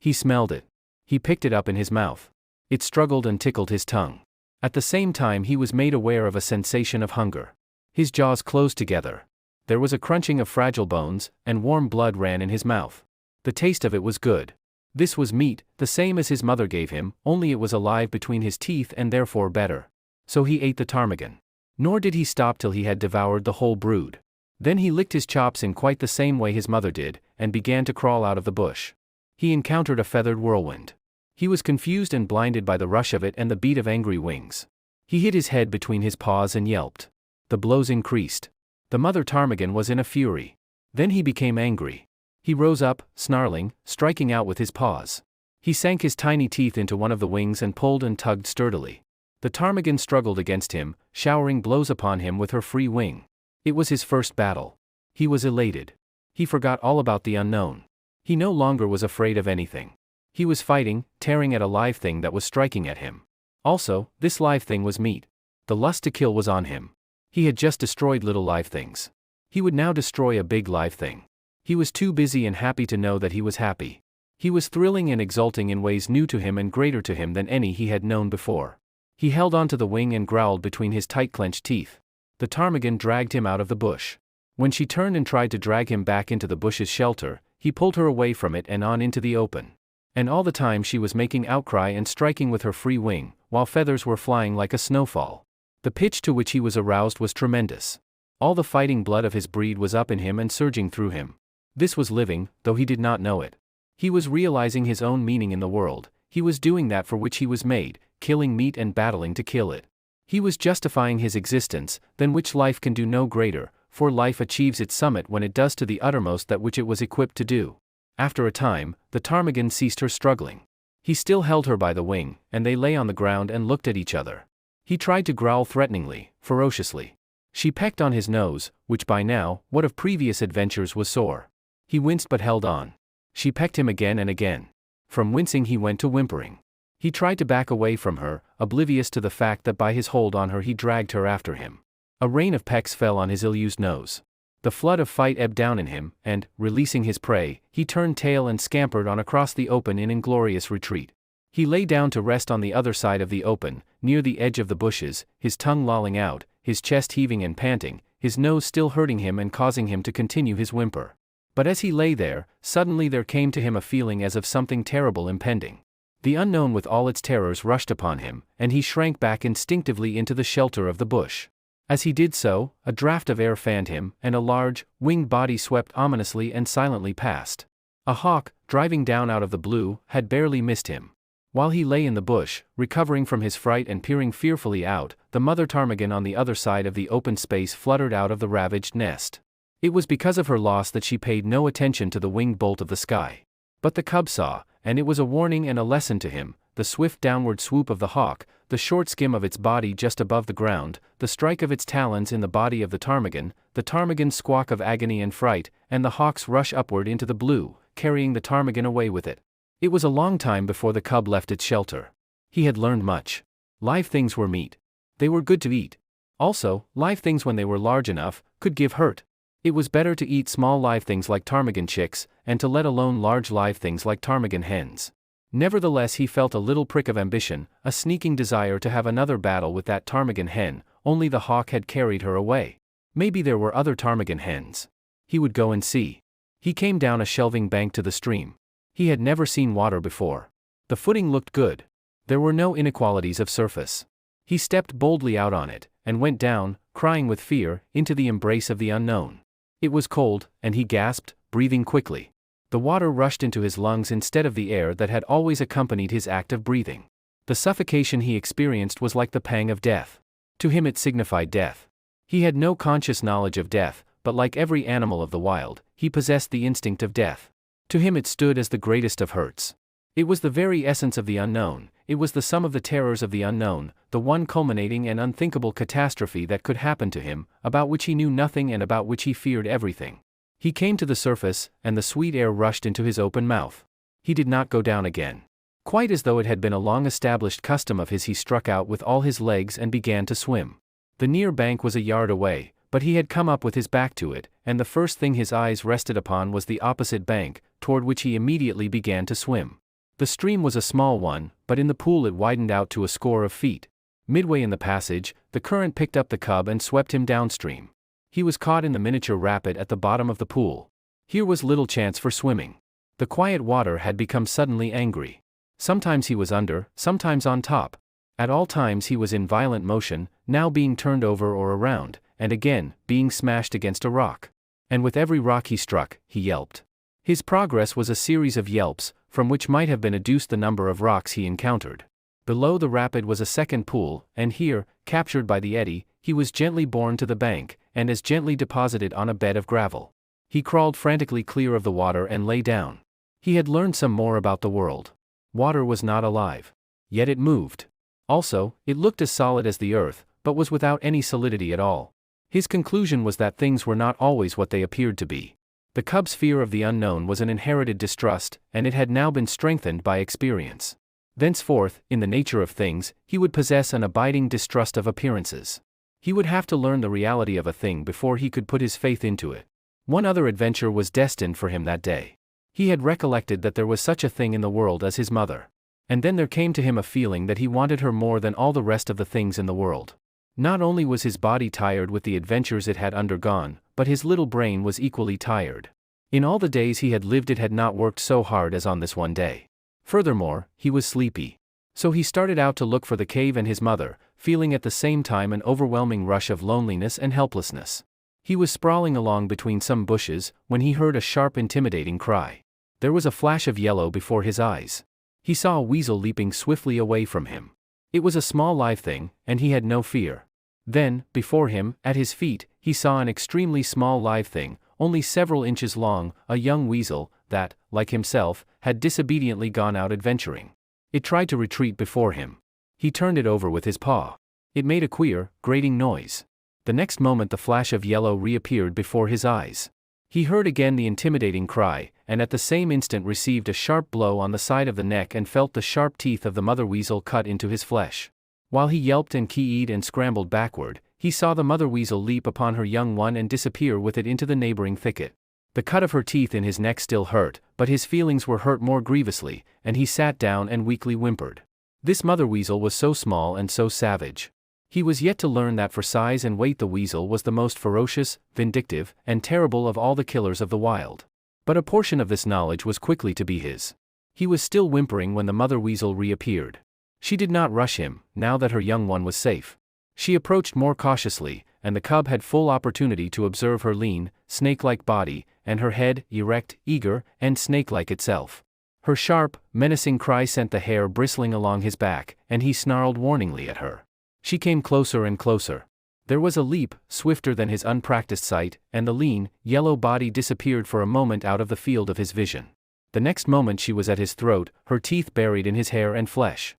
He smelled it. He picked it up in his mouth. It struggled and tickled his tongue. At the same time he was made aware of a sensation of hunger. His jaws closed together. There was a crunching of fragile bones, and warm blood ran in his mouth. The taste of it was good. This was meat, the same as his mother gave him, only it was alive between his teeth and therefore better. So he ate the ptarmigan. Nor did he stop till he had devoured the whole brood. Then he licked his chops in quite the same way his mother did, and began to crawl out of the bush. He encountered a feathered whirlwind. He was confused and blinded by the rush of it and the beat of angry wings. He hid his head between his paws and yelped. The blows increased. The mother ptarmigan was in a fury. Then he became angry. He rose up, snarling, striking out with his paws. He sank his tiny teeth into one of the wings and pulled and tugged sturdily. The ptarmigan struggled against him, showering blows upon him with her free wing. It was his first battle. He was elated. He forgot all about the unknown. He no longer was afraid of anything. He was fighting, tearing at a live thing that was striking at him. Also, this live thing was meat. The lust to kill was on him. He had just destroyed little live things. He would now destroy a big live thing. He was too busy and happy to know that he was happy. He was thrilling and exulting in ways new to him and greater to him than any he had known before. He held onto the wing and growled between his tight-clenched teeth. The ptarmigan dragged him out of the bush. When she turned and tried to drag him back into the bush's shelter, he pulled her away from it and on into the open. And all the time she was making outcry and striking with her free wing, while feathers were flying like a snowfall. The pitch to which he was aroused was tremendous. All the fighting blood of his breed was up in him and surging through him. This was living, though he did not know it. He was realizing his own meaning in the world. He was doing that for which he was made, killing meat and battling to kill it. He was justifying his existence, than which life can do no greater, for life achieves its summit when it does to the uttermost that which it was equipped to do. After a time, the ptarmigan ceased her struggling. He still held her by the wing, and they lay on the ground and looked at each other. He tried to growl threateningly, ferociously. She pecked on his nose, which by now, what of previous adventures, was sore. He winced but held on. She pecked him again and again. From wincing he went to whimpering. He tried to back away from her, oblivious to the fact that by his hold on her he dragged her after him. A rain of pecks fell on his ill-used nose. The flood of fight ebbed down in him, and, releasing his prey, he turned tail and scampered on across the open in inglorious retreat. He lay down to rest on the other side of the open, near the edge of the bushes, his tongue lolling out, his chest heaving and panting, his nose still hurting him and causing him to continue his whimper. But as he lay there, suddenly there came to him a feeling as of something terrible impending. The unknown with all its terrors rushed upon him, and he shrank back instinctively into the shelter of the bush. As he did so, a draught of air fanned him, and a large, winged body swept ominously and silently past. A hawk, driving down out of the blue, had barely missed him. While he lay in the bush, recovering from his fright and peering fearfully out, the mother ptarmigan on the other side of the open space fluttered out of the ravaged nest. It was because of her loss that she paid no attention to the winged bolt of the sky. But the cub saw, and it was a warning and a lesson to him, the swift downward swoop of the hawk, the short skim of its body just above the ground, the strike of its talons in the body of the ptarmigan's squawk of agony and fright, and the hawk's rush upward into the blue, carrying the ptarmigan away with it. It was a long time before the cub left its shelter. He had learned much. Live things were meat. They were good to eat. Also, live things when they were large enough, could give hurt. It was better to eat small live things like ptarmigan chicks, and to let alone large live things like ptarmigan hens. Nevertheless he felt a little prick of ambition, a sneaking desire to have another battle with that ptarmigan hen, only the hawk had carried her away. Maybe there were other ptarmigan hens. He would go and see. He came down a shelving bank to the stream. He had never seen water before. The footing looked good. There were no inequalities of surface. He stepped boldly out on it, and went down, crying with fear, into the embrace of the unknown. It was cold, and he gasped, breathing quickly. The water rushed into his lungs instead of the air that had always accompanied his act of breathing. The suffocation he experienced was like the pang of death. To him it signified death. He had no conscious knowledge of death, but like every animal of the wild, he possessed the instinct of death. To him it stood as the greatest of hurts. It was the very essence of the unknown, it was the sum of the terrors of the unknown, the one culminating and unthinkable catastrophe that could happen to him, about which he knew nothing and about which he feared everything. He came to the surface, and the sweet air rushed into his open mouth. He did not go down again. Quite as though it had been a long-established custom of his, he struck out with all his legs and began to swim. The near bank was a yard away, but he had come up with his back to it, and the first thing his eyes rested upon was the opposite bank, toward which he immediately began to swim. The stream was a small one, but in the pool it widened out to a score of feet. Midway in the passage, the current picked up the cub and swept him downstream. He was caught in the miniature rapid at the bottom of the pool. Here was little chance for swimming. The quiet water had become suddenly angry. Sometimes he was under, sometimes on top. At all times he was in violent motion, now being turned over or around, and again, being smashed against a rock. And with every rock he struck, he yelped. His progress was a series of yelps, from which might have been adduced the number of rocks he encountered. Below the rapid was a second pool, and here, captured by the eddy, he was gently borne to the bank, and as gently deposited on a bed of gravel. He crawled frantically clear of the water and lay down. He had learned some more about the world. Water was not alive. Yet it moved. Also, it looked as solid as the earth, but was without any solidity at all. His conclusion was that things were not always what they appeared to be. The cub's fear of the unknown was an inherited distrust, and it had now been strengthened by experience. Thenceforth, in the nature of things, he would possess an abiding distrust of appearances. He would have to learn the reality of a thing before he could put his faith into it. One other adventure was destined for him that day. He had recollected that there was such a thing in the world as his mother. And then there came to him a feeling that he wanted her more than all the rest of the things in the world. Not only was his body tired with the adventures it had undergone, but his little brain was equally tired. In all the days he had lived it had not worked so hard as on this one day. Furthermore, he was sleepy. So he started out to look for the cave and his mother, feeling at the same time an overwhelming rush of loneliness and helplessness. He was sprawling along between some bushes, when he heard a sharp intimidating cry. There was a flash of yellow before his eyes. He saw a weasel leaping swiftly away from him. It was a small live thing, and he had no fear. Then, before him, at his feet, he saw an extremely small live thing, only several inches long, a young weasel, that, like himself, had disobediently gone out adventuring. It tried to retreat before him. He turned it over with his paw. It made a queer, grating noise. The next moment the flash of yellow reappeared before his eyes. He heard again the intimidating cry, and at the same instant received a sharp blow on the side of the neck and felt the sharp teeth of the mother weasel cut into his flesh. While he yelped and kee-eed and scrambled backward, he saw the mother weasel leap upon her young one and disappear with it into the neighboring thicket. The cut of her teeth in his neck still hurt, but his feelings were hurt more grievously, and he sat down and weakly whimpered. This mother weasel was so small and so savage. He was yet to learn that for size and weight the weasel was the most ferocious, vindictive, and terrible of all the killers of the wild. But a portion of this knowledge was quickly to be his. He was still whimpering when the mother weasel reappeared. She did not rush him, now that her young one was safe. She approached more cautiously, and the cub had full opportunity to observe her lean, snake-like body, and her head, erect, eager, and snake-like itself. Her sharp, menacing cry sent the hair bristling along his back, and he snarled warningly at her. She came closer and closer. There was a leap, swifter than his unpracticed sight, and the lean, yellow body disappeared for a moment out of the field of his vision. The next moment she was at his throat, her teeth buried in his hair and flesh.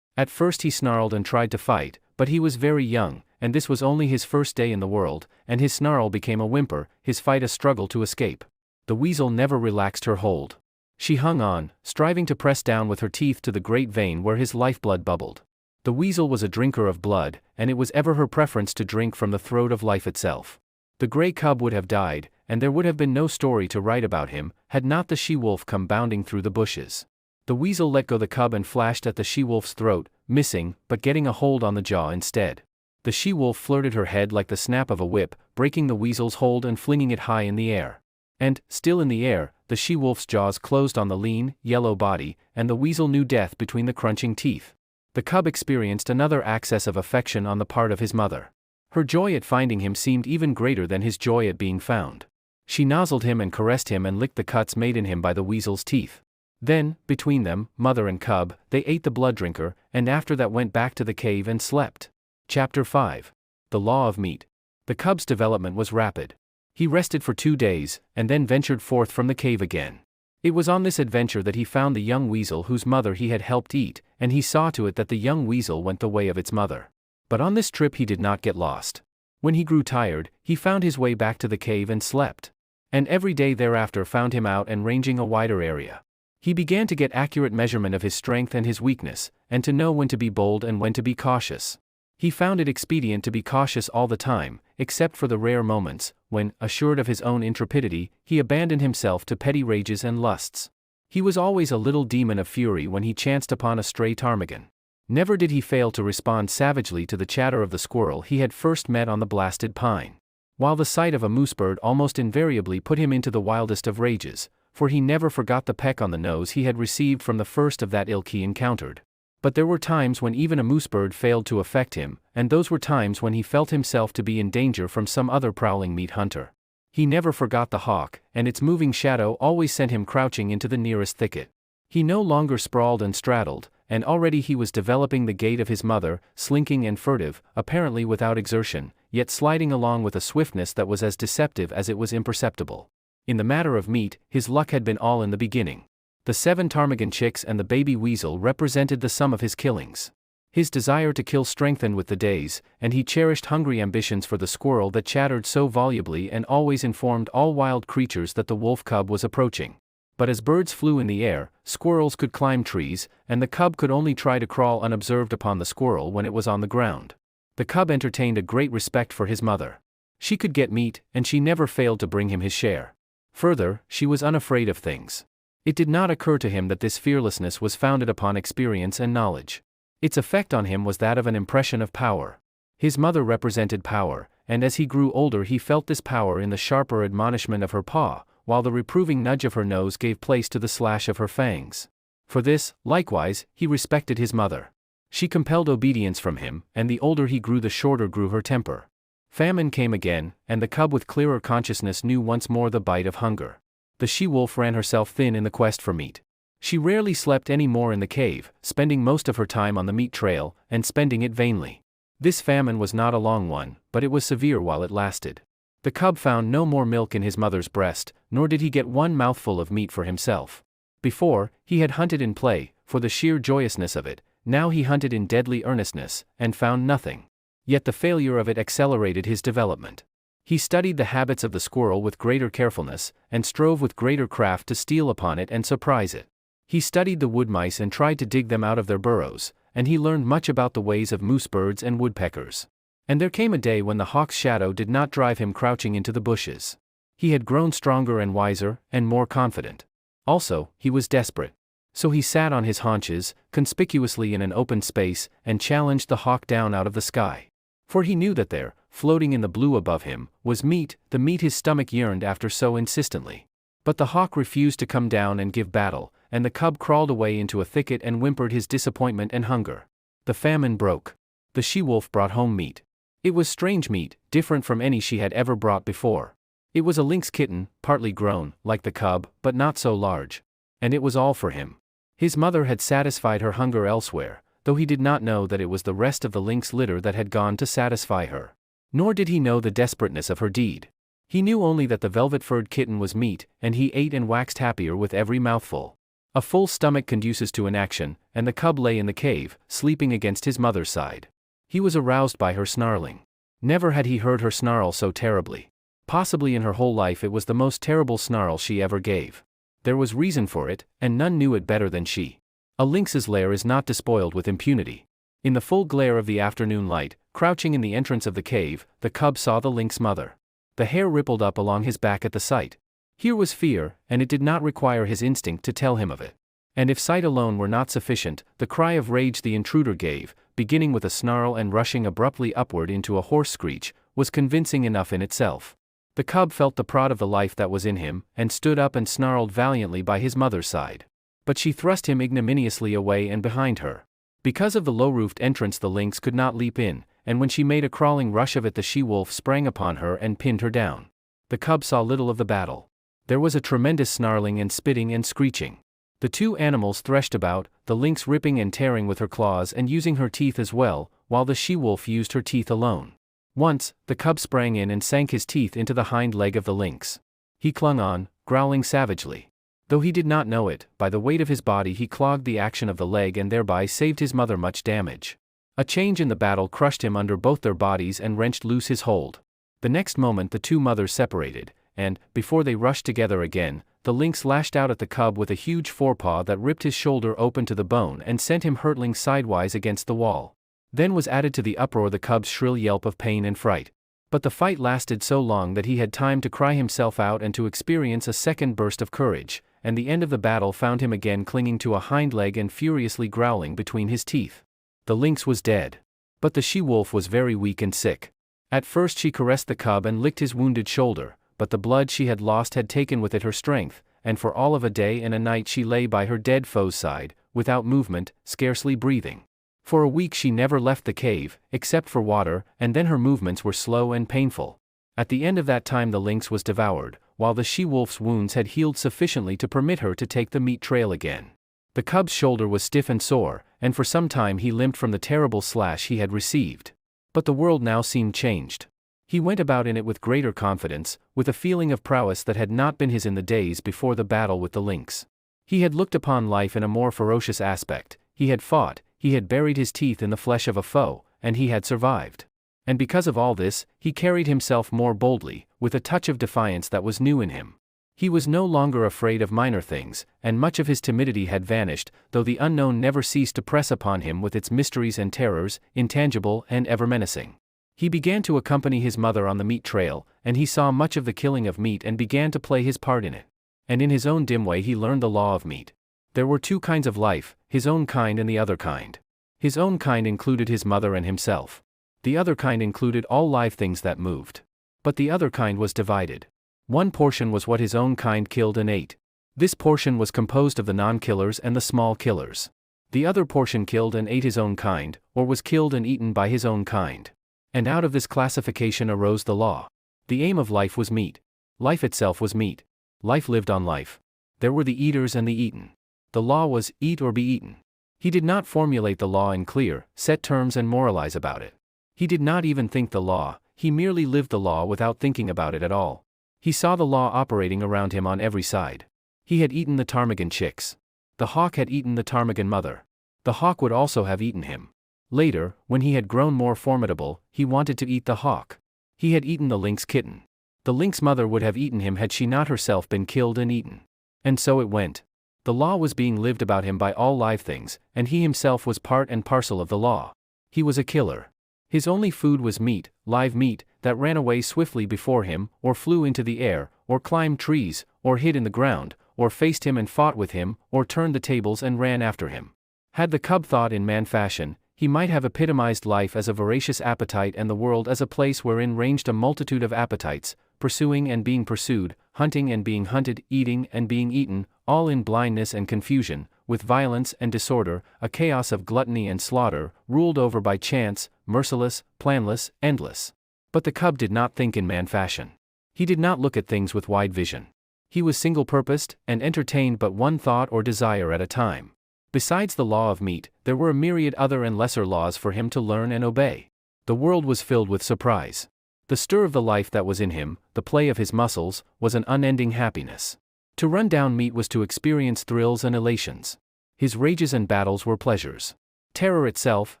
At first he snarled and tried to fight, but he was very young, and this was only his first day in the world, and his snarl became a whimper, his fight a struggle to escape. The weasel never relaxed her hold. She hung on, striving to press down with her teeth to the great vein where his lifeblood bubbled. The weasel was a drinker of blood, and it was ever her preference to drink from the throat of life itself. The gray cub would have died, and there would have been no story to write about him, had not the she-wolf come bounding through the bushes. The weasel let go the cub and flashed at the she-wolf's throat, missing, but getting a hold on the jaw instead. The she-wolf flirted her head like the snap of a whip, breaking the weasel's hold and flinging it high in the air. And, still in the air, the she-wolf's jaws closed on the lean, yellow body, and the weasel knew death between the crunching teeth. The cub experienced another access of affection on the part of his mother. Her joy at finding him seemed even greater than his joy at being found. She nozzled him and caressed him and licked the cuts made in him by the weasel's teeth. Then, between them, mother and cub, they ate the blood drinker, and after that went back to the cave and slept. Chapter 5. The Law of Meat. The cub's development was rapid. He rested for 2 days, and then ventured forth from the cave again. It was on this adventure that he found the young weasel whose mother he had helped eat, and he saw to it that the young weasel went the way of its mother. But on this trip he did not get lost. When he grew tired, he found his way back to the cave and slept. And every day thereafter found him out and ranging a wider area. He began to get accurate measurement of his strength and his weakness, and to know when to be bold and when to be cautious. He found it expedient to be cautious all the time, except for the rare moments, when, assured of his own intrepidity, he abandoned himself to petty rages and lusts. He was always a little demon of fury when he chanced upon a stray ptarmigan. Never did he fail to respond savagely to the chatter of the squirrel he had first met on the blasted pine. While the sight of a moose bird almost invariably put him into the wildest of rages, for he never forgot the peck on the nose he had received from the first of that ilk he encountered. But there were times when even a moose bird failed to affect him, and those were times when he felt himself to be in danger from some other prowling meat hunter. He never forgot the hawk, and its moving shadow always sent him crouching into the nearest thicket. He no longer sprawled and straddled, and already he was developing the gait of his mother, slinking and furtive, apparently without exertion, yet sliding along with a swiftness that was as deceptive as it was imperceptible. In the matter of meat, his luck had been all in the beginning. The 7 ptarmigan chicks and the baby weasel represented the sum of his killings. His desire to kill strengthened with the days, and he cherished hungry ambitions for the squirrel that chattered so volubly and always informed all wild creatures that the wolf cub was approaching. But as birds flew in the air, squirrels could climb trees, and the cub could only try to crawl unobserved upon the squirrel when it was on the ground. The cub entertained a great respect for his mother. She could get meat, and she never failed to bring him his share. Further, she was unafraid of things. It did not occur to him that this fearlessness was founded upon experience and knowledge. Its effect on him was that of an impression of power. His mother represented power, and as he grew older he felt this power in the sharper admonishment of her paw, while the reproving nudge of her nose gave place to the slash of her fangs. For this, likewise, he respected his mother. She compelled obedience from him, and the older he grew the shorter grew her temper. Famine came again, and the cub with clearer consciousness knew once more the bite of hunger. The she-wolf ran herself thin in the quest for meat. She rarely slept any more in the cave, spending most of her time on the meat trail, and spending it vainly. This famine was not a long one, but it was severe while it lasted. The cub found no more milk in his mother's breast, nor did he get one mouthful of meat for himself. Before, he had hunted in play, for the sheer joyousness of it, now he hunted in deadly earnestness, and found nothing. Yet the failure of it accelerated his development. He studied the habits of the squirrel with greater carefulness, and strove with greater craft to steal upon it and surprise it. He studied the wood mice and tried to dig them out of their burrows, and he learned much about the ways of moose birds and woodpeckers. And there came a day when the hawk's shadow did not drive him crouching into the bushes. He had grown stronger and wiser, and more confident. Also, he was desperate. So he sat on his haunches, conspicuously in an open space, and challenged the hawk down out of the sky. For he knew that there, floating in the blue above him, was meat, the meat his stomach yearned after so insistently. But the hawk refused to come down and give battle, and the cub crawled away into a thicket and whimpered his disappointment and hunger. The famine broke. The she-wolf brought home meat. It was strange meat, different from any she had ever brought before. It was a lynx kitten, partly grown, like the cub, but not so large. And it was all for him. His mother had satisfied her hunger elsewhere, though he did not know that it was the rest of the lynx litter that had gone to satisfy her. Nor did he know the desperateness of her deed. He knew only that the velvet-furred kitten was meat, and he ate and waxed happier with every mouthful. A full stomach conduces to inaction, and the cub lay in the cave, sleeping against his mother's side. He was aroused by her snarling. Never had he heard her snarl so terribly. Possibly in her whole life it was the most terrible snarl she ever gave. There was reason for it, and none knew it better than she. A lynx's lair is not despoiled with impunity. In the full glare of the afternoon light, crouching in the entrance of the cave, the cub saw the lynx mother. The hair rippled up along his back at the sight. Here was fear, and it did not require his instinct to tell him of it. And if sight alone were not sufficient, the cry of rage the intruder gave, beginning with a snarl and rushing abruptly upward into a hoarse screech, was convincing enough in itself. The cub felt the prod of the life that was in him, and stood up and snarled valiantly by his mother's side. But she thrust him ignominiously away and behind her. Because of the low-roofed entrance the lynx could not leap in, and when she made a crawling rush of it the she-wolf sprang upon her and pinned her down. The cub saw little of the battle. There was a tremendous snarling and spitting and screeching. The two animals threshed about, the lynx ripping and tearing with her claws and using her teeth as well, while the she-wolf used her teeth alone. Once, the cub sprang in and sank his teeth into the hind leg of the lynx. He clung on, growling savagely. Though he did not know it, by the weight of his body he clogged the action of the leg and thereby saved his mother much damage. A change in the battle crushed him under both their bodies and wrenched loose his hold. The next moment the two mothers separated, and, before they rushed together again, the lynx lashed out at the cub with a huge forepaw that ripped his shoulder open to the bone and sent him hurtling sidewise against the wall. Then was added to the uproar the cub's shrill yelp of pain and fright. But the fight lasted so long that he had time to cry himself out and to experience a second burst of courage, and the end of the battle found him again clinging to a hind leg and furiously growling between his teeth. The lynx was dead. But the she-wolf was very weak and sick. At first she caressed the cub and licked his wounded shoulder, but the blood she had lost had taken with it her strength, and for all of a day and a night she lay by her dead foe's side, without movement, scarcely breathing. For a week she never left the cave, except for water, and then her movements were slow and painful. At the end of that time the lynx was devoured, while the she-wolf's wounds had healed sufficiently to permit her to take the meat trail again. The cub's shoulder was stiff and sore, and for some time he limped from the terrible slash he had received. But the world now seemed changed. He went about in it with greater confidence, with a feeling of prowess that had not been his in the days before the battle with the lynx. He had looked upon life in a more ferocious aspect, he had fought, he had buried his teeth in the flesh of a foe, and he had survived. And because of all this, he carried himself more boldly, with a touch of defiance that was new in him. He was no longer afraid of minor things, and much of his timidity had vanished, though the unknown never ceased to press upon him with its mysteries and terrors, intangible and ever menacing. He began to accompany his mother on the meat trail, and he saw much of the killing of meat and began to play his part in it. And in his own dim way he learned the law of meat. There were two kinds of life, his own kind and the other kind. His own kind included his mother and himself. The other kind included all live things that moved. But the other kind was divided. One portion was what his own kind killed and ate. This portion was composed of the non-killers and the small killers. The other portion killed and ate his own kind, or was killed and eaten by his own kind. And out of this classification arose the law. The aim of life was meat. Life itself was meat. Life lived on life. There were the eaters and the eaten. The law was, eat or be eaten. He did not formulate the law in clear, set terms and moralize about it. He did not even think the law, he merely lived the law without thinking about it at all. He saw the law operating around him on every side. He had eaten the ptarmigan chicks. The hawk had eaten the ptarmigan mother. The hawk would also have eaten him. Later, when he had grown more formidable, he wanted to eat the hawk. He had eaten the lynx kitten. The lynx mother would have eaten him had she not herself been killed and eaten. And so it went. The law was being lived about him by all live things, and he himself was part and parcel of the law. He was a killer. His only food was meat, live meat, that ran away swiftly before him, or flew into the air, or climbed trees, or hid in the ground, or faced him and fought with him, or turned the tables and ran after him. Had the cub thought in man fashion, he might have epitomized life as a voracious appetite and the world as a place wherein ranged a multitude of appetites, pursuing and being pursued, hunting and being hunted, eating and being eaten, all in blindness and confusion, with violence and disorder, a chaos of gluttony and slaughter, ruled over by chance, merciless, planless, endless. But the cub did not think in man fashion. He did not look at things with wide vision. He was single-purposed, and entertained but one thought or desire at a time. Besides the law of meat, there were a myriad other and lesser laws for him to learn and obey. The world was filled with surprise. The stir of the life that was in him, the play of his muscles, was an unending happiness. To run down meat was to experience thrills and elations. His rages and battles were pleasures. Terror itself,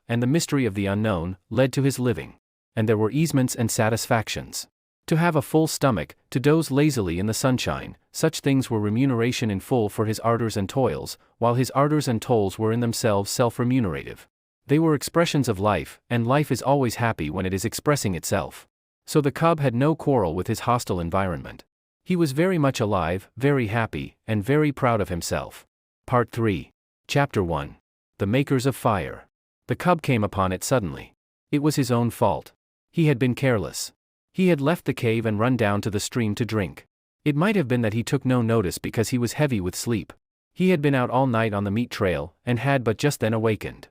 and the mystery of the unknown, led to his living. And there were easements and satisfactions. To have a full stomach, to doze lazily in the sunshine, such things were remuneration in full for his ardors and toils, while his ardors and toils were in themselves self-remunerative. They were expressions of life, and life is always happy when it is expressing itself. So the cub had no quarrel with his hostile environment. He was very much alive, very happy, and very proud of himself. Part 3. Chapter 1. The Makers of Fire. The cub came upon it suddenly. It was his own fault. He had been careless. He had left the cave and run down to the stream to drink. It might have been that he took no notice because he was heavy with sleep. He had been out all night on the meat trail, and had but just then awakened.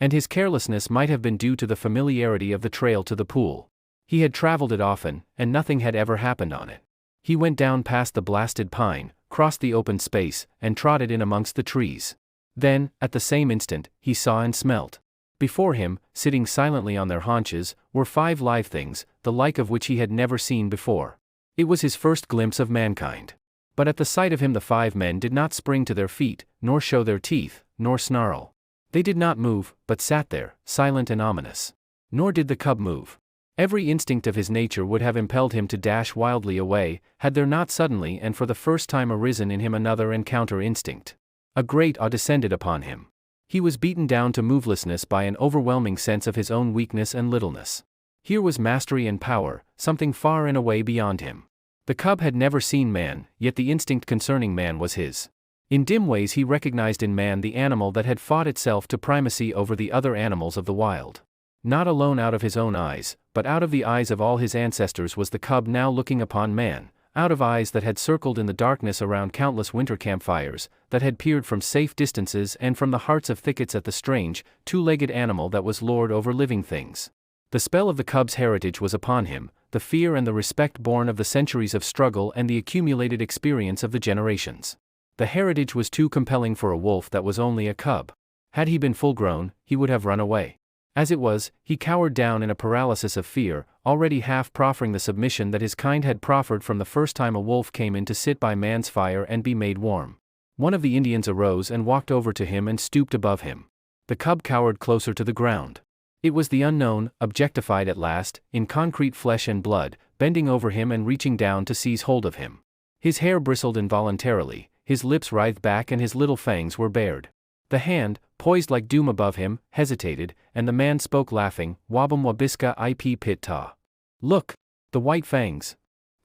And his carelessness might have been due to the familiarity of the trail to the pool. He had traveled it often, and nothing had ever happened on it. He went down past the blasted pine, crossed the open space, and trotted in amongst the trees. Then, at the same instant, he saw and smelt. Before him, sitting silently on their haunches, were 5 live things, the like of which he had never seen before. It was his first glimpse of mankind. But at the sight of him the 5 men did not spring to their feet, nor show their teeth, nor snarl. They did not move, but sat there, silent and ominous. Nor did the cub move. Every instinct of his nature would have impelled him to dash wildly away, had there not suddenly and for the first time arisen in him another and counter instinct. A great awe descended upon him. He was beaten down to movelessness by an overwhelming sense of his own weakness and littleness. Here was mastery and power, something far and away beyond him. The cub had never seen man, yet the instinct concerning man was his. In dim ways he recognized in man the animal that had fought itself to primacy over the other animals of the wild. Not alone out of his own eyes, but out of the eyes of all his ancestors was the cub now looking upon man, out of eyes that had circled in the darkness around countless winter campfires, that had peered from safe distances and from the hearts of thickets at the strange, 2-legged animal that was lord over living things. The spell of the cub's heritage was upon him, the fear and the respect born of the centuries of struggle and the accumulated experience of the generations. The heritage was too compelling for a wolf that was only a cub. Had he been full-grown, he would have run away. As it was, he cowered down in a paralysis of fear, already half proffering the submission that his kind had proffered from the first time a wolf came in to sit by man's fire and be made warm. One of the Indians arose and walked over to him and stooped above him. The cub cowered closer to the ground. It was the unknown, objectified at last, in concrete flesh and blood, bending over him and reaching down to seize hold of him. His hair bristled involuntarily, his lips writhed back and his little fangs were bared. The hand, poised like doom above him, hesitated, and the man spoke laughing, "Wabam wabiska ip pit ta." "Look! The white fangs!"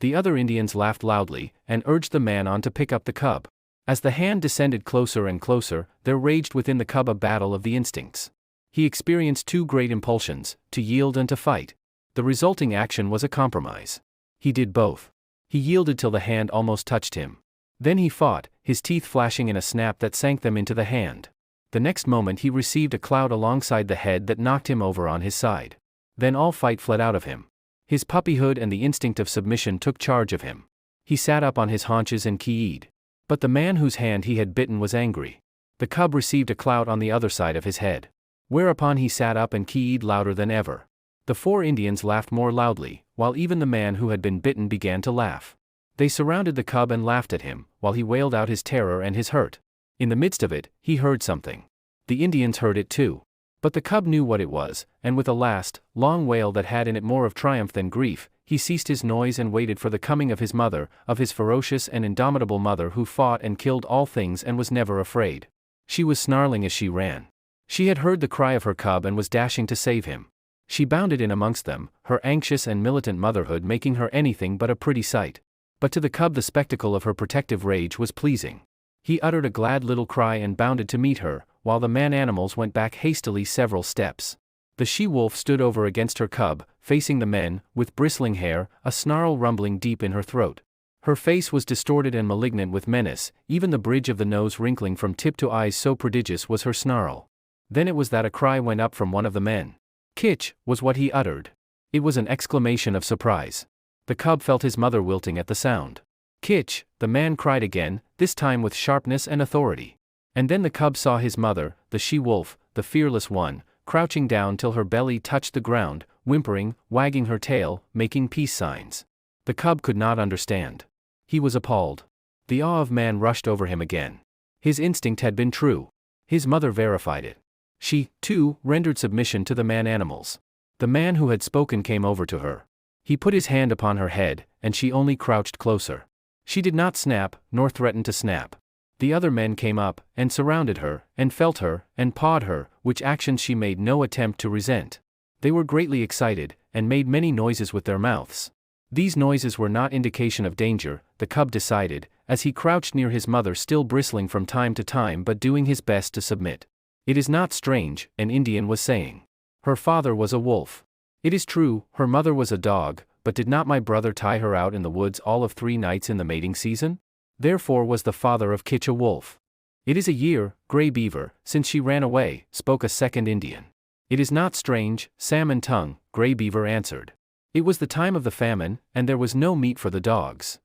The other Indians laughed loudly, and urged the man on to pick up the cub. As the hand descended closer and closer, there raged within the cub a battle of the instincts. He experienced 2 great impulsions, to yield and to fight. The resulting action was a compromise. He did both. He yielded till the hand almost touched him. Then he fought, his teeth flashing in a snap that sank them into the hand. The next moment he received a clout alongside the head that knocked him over on his side. Then all fight fled out of him. His puppyhood and the instinct of submission took charge of him. He sat up on his haunches and keyed. But the man whose hand he had bitten was angry. The cub received a clout on the other side of his head. Whereupon he sat up and keyed louder than ever. The 4 Indians laughed more loudly, while even the man who had been bitten began to laugh. They surrounded the cub and laughed at him, while he wailed out his terror and his hurt. In the midst of it, he heard something. The Indians heard it too. But the cub knew what it was, and with a last, long wail that had in it more of triumph than grief, he ceased his noise and waited for the coming of his mother, of his ferocious and indomitable mother who fought and killed all things and was never afraid. She was snarling as she ran. She had heard the cry of her cub and was dashing to save him. She bounded in amongst them, her anxious and militant motherhood making her anything but a pretty sight. But to the cub the spectacle of her protective rage was pleasing. He uttered a glad little cry and bounded to meet her, while the man-animals went back hastily several steps. The she-wolf stood over against her cub, facing the men, with bristling hair, a snarl rumbling deep in her throat. Her face was distorted and malignant with menace, even the bridge of the nose wrinkling from tip to eyes, so prodigious was her snarl. Then it was that a cry went up from one of the men. "Kitch," was what he uttered. It was an exclamation of surprise. The cub felt his mother wilting at the sound. "Kitch," the man cried again, this time with sharpness and authority. And then the cub saw his mother, the she-wolf, the fearless one, crouching down till her belly touched the ground, whimpering, wagging her tail, making peace signs. The cub could not understand. He was appalled. The awe of man rushed over him again. His instinct had been true. His mother verified it. She, too, rendered submission to the man-animals. The man who had spoken came over to her. He put his hand upon her head, and she only crouched closer. She did not snap, nor threaten to snap. The other men came up, and surrounded her, and felt her, and pawed her, which actions she made no attempt to resent. They were greatly excited, and made many noises with their mouths. These noises were not indication of danger, the cub decided, as he crouched near his mother, still bristling from time to time but doing his best to submit. "It is not strange," an Indian was saying. "Her father was a wolf. It is true, her mother was a dog, but did not my brother tie her out in the woods all of 3 nights in the mating season? Therefore was the father of Kitch a wolf. It is a year, Gray Beaver, since she ran away, spoke a second Indian. It is not strange, Salmon Tongue, Gray Beaver answered. It was the time of the famine, and there was no meat for the dogs.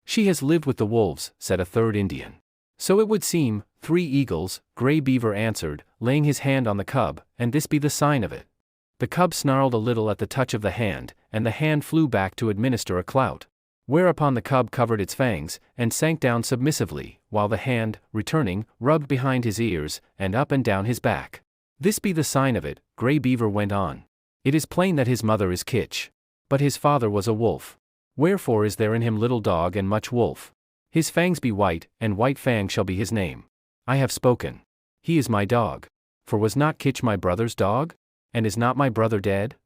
She has lived with the wolves, said a third Indian. So it would seem, 3 eagles, Gray Beaver answered, laying his hand on the cub, and this be the sign of it. The cub snarled a little at the touch of the hand, and the hand flew back to administer a clout. Whereupon the cub covered its fangs, and sank down submissively, while the hand, returning, rubbed behind his ears, and up and down his back. This be the sign of it, Gray Beaver went on. It is plain that his mother is Kitch. But his father was a wolf. Wherefore is there in him little dog and much wolf? His fangs be white, and white Fang shall be his name. I have spoken. He is my dog. For was not Kitch my brother's dog? And is not my brother dead?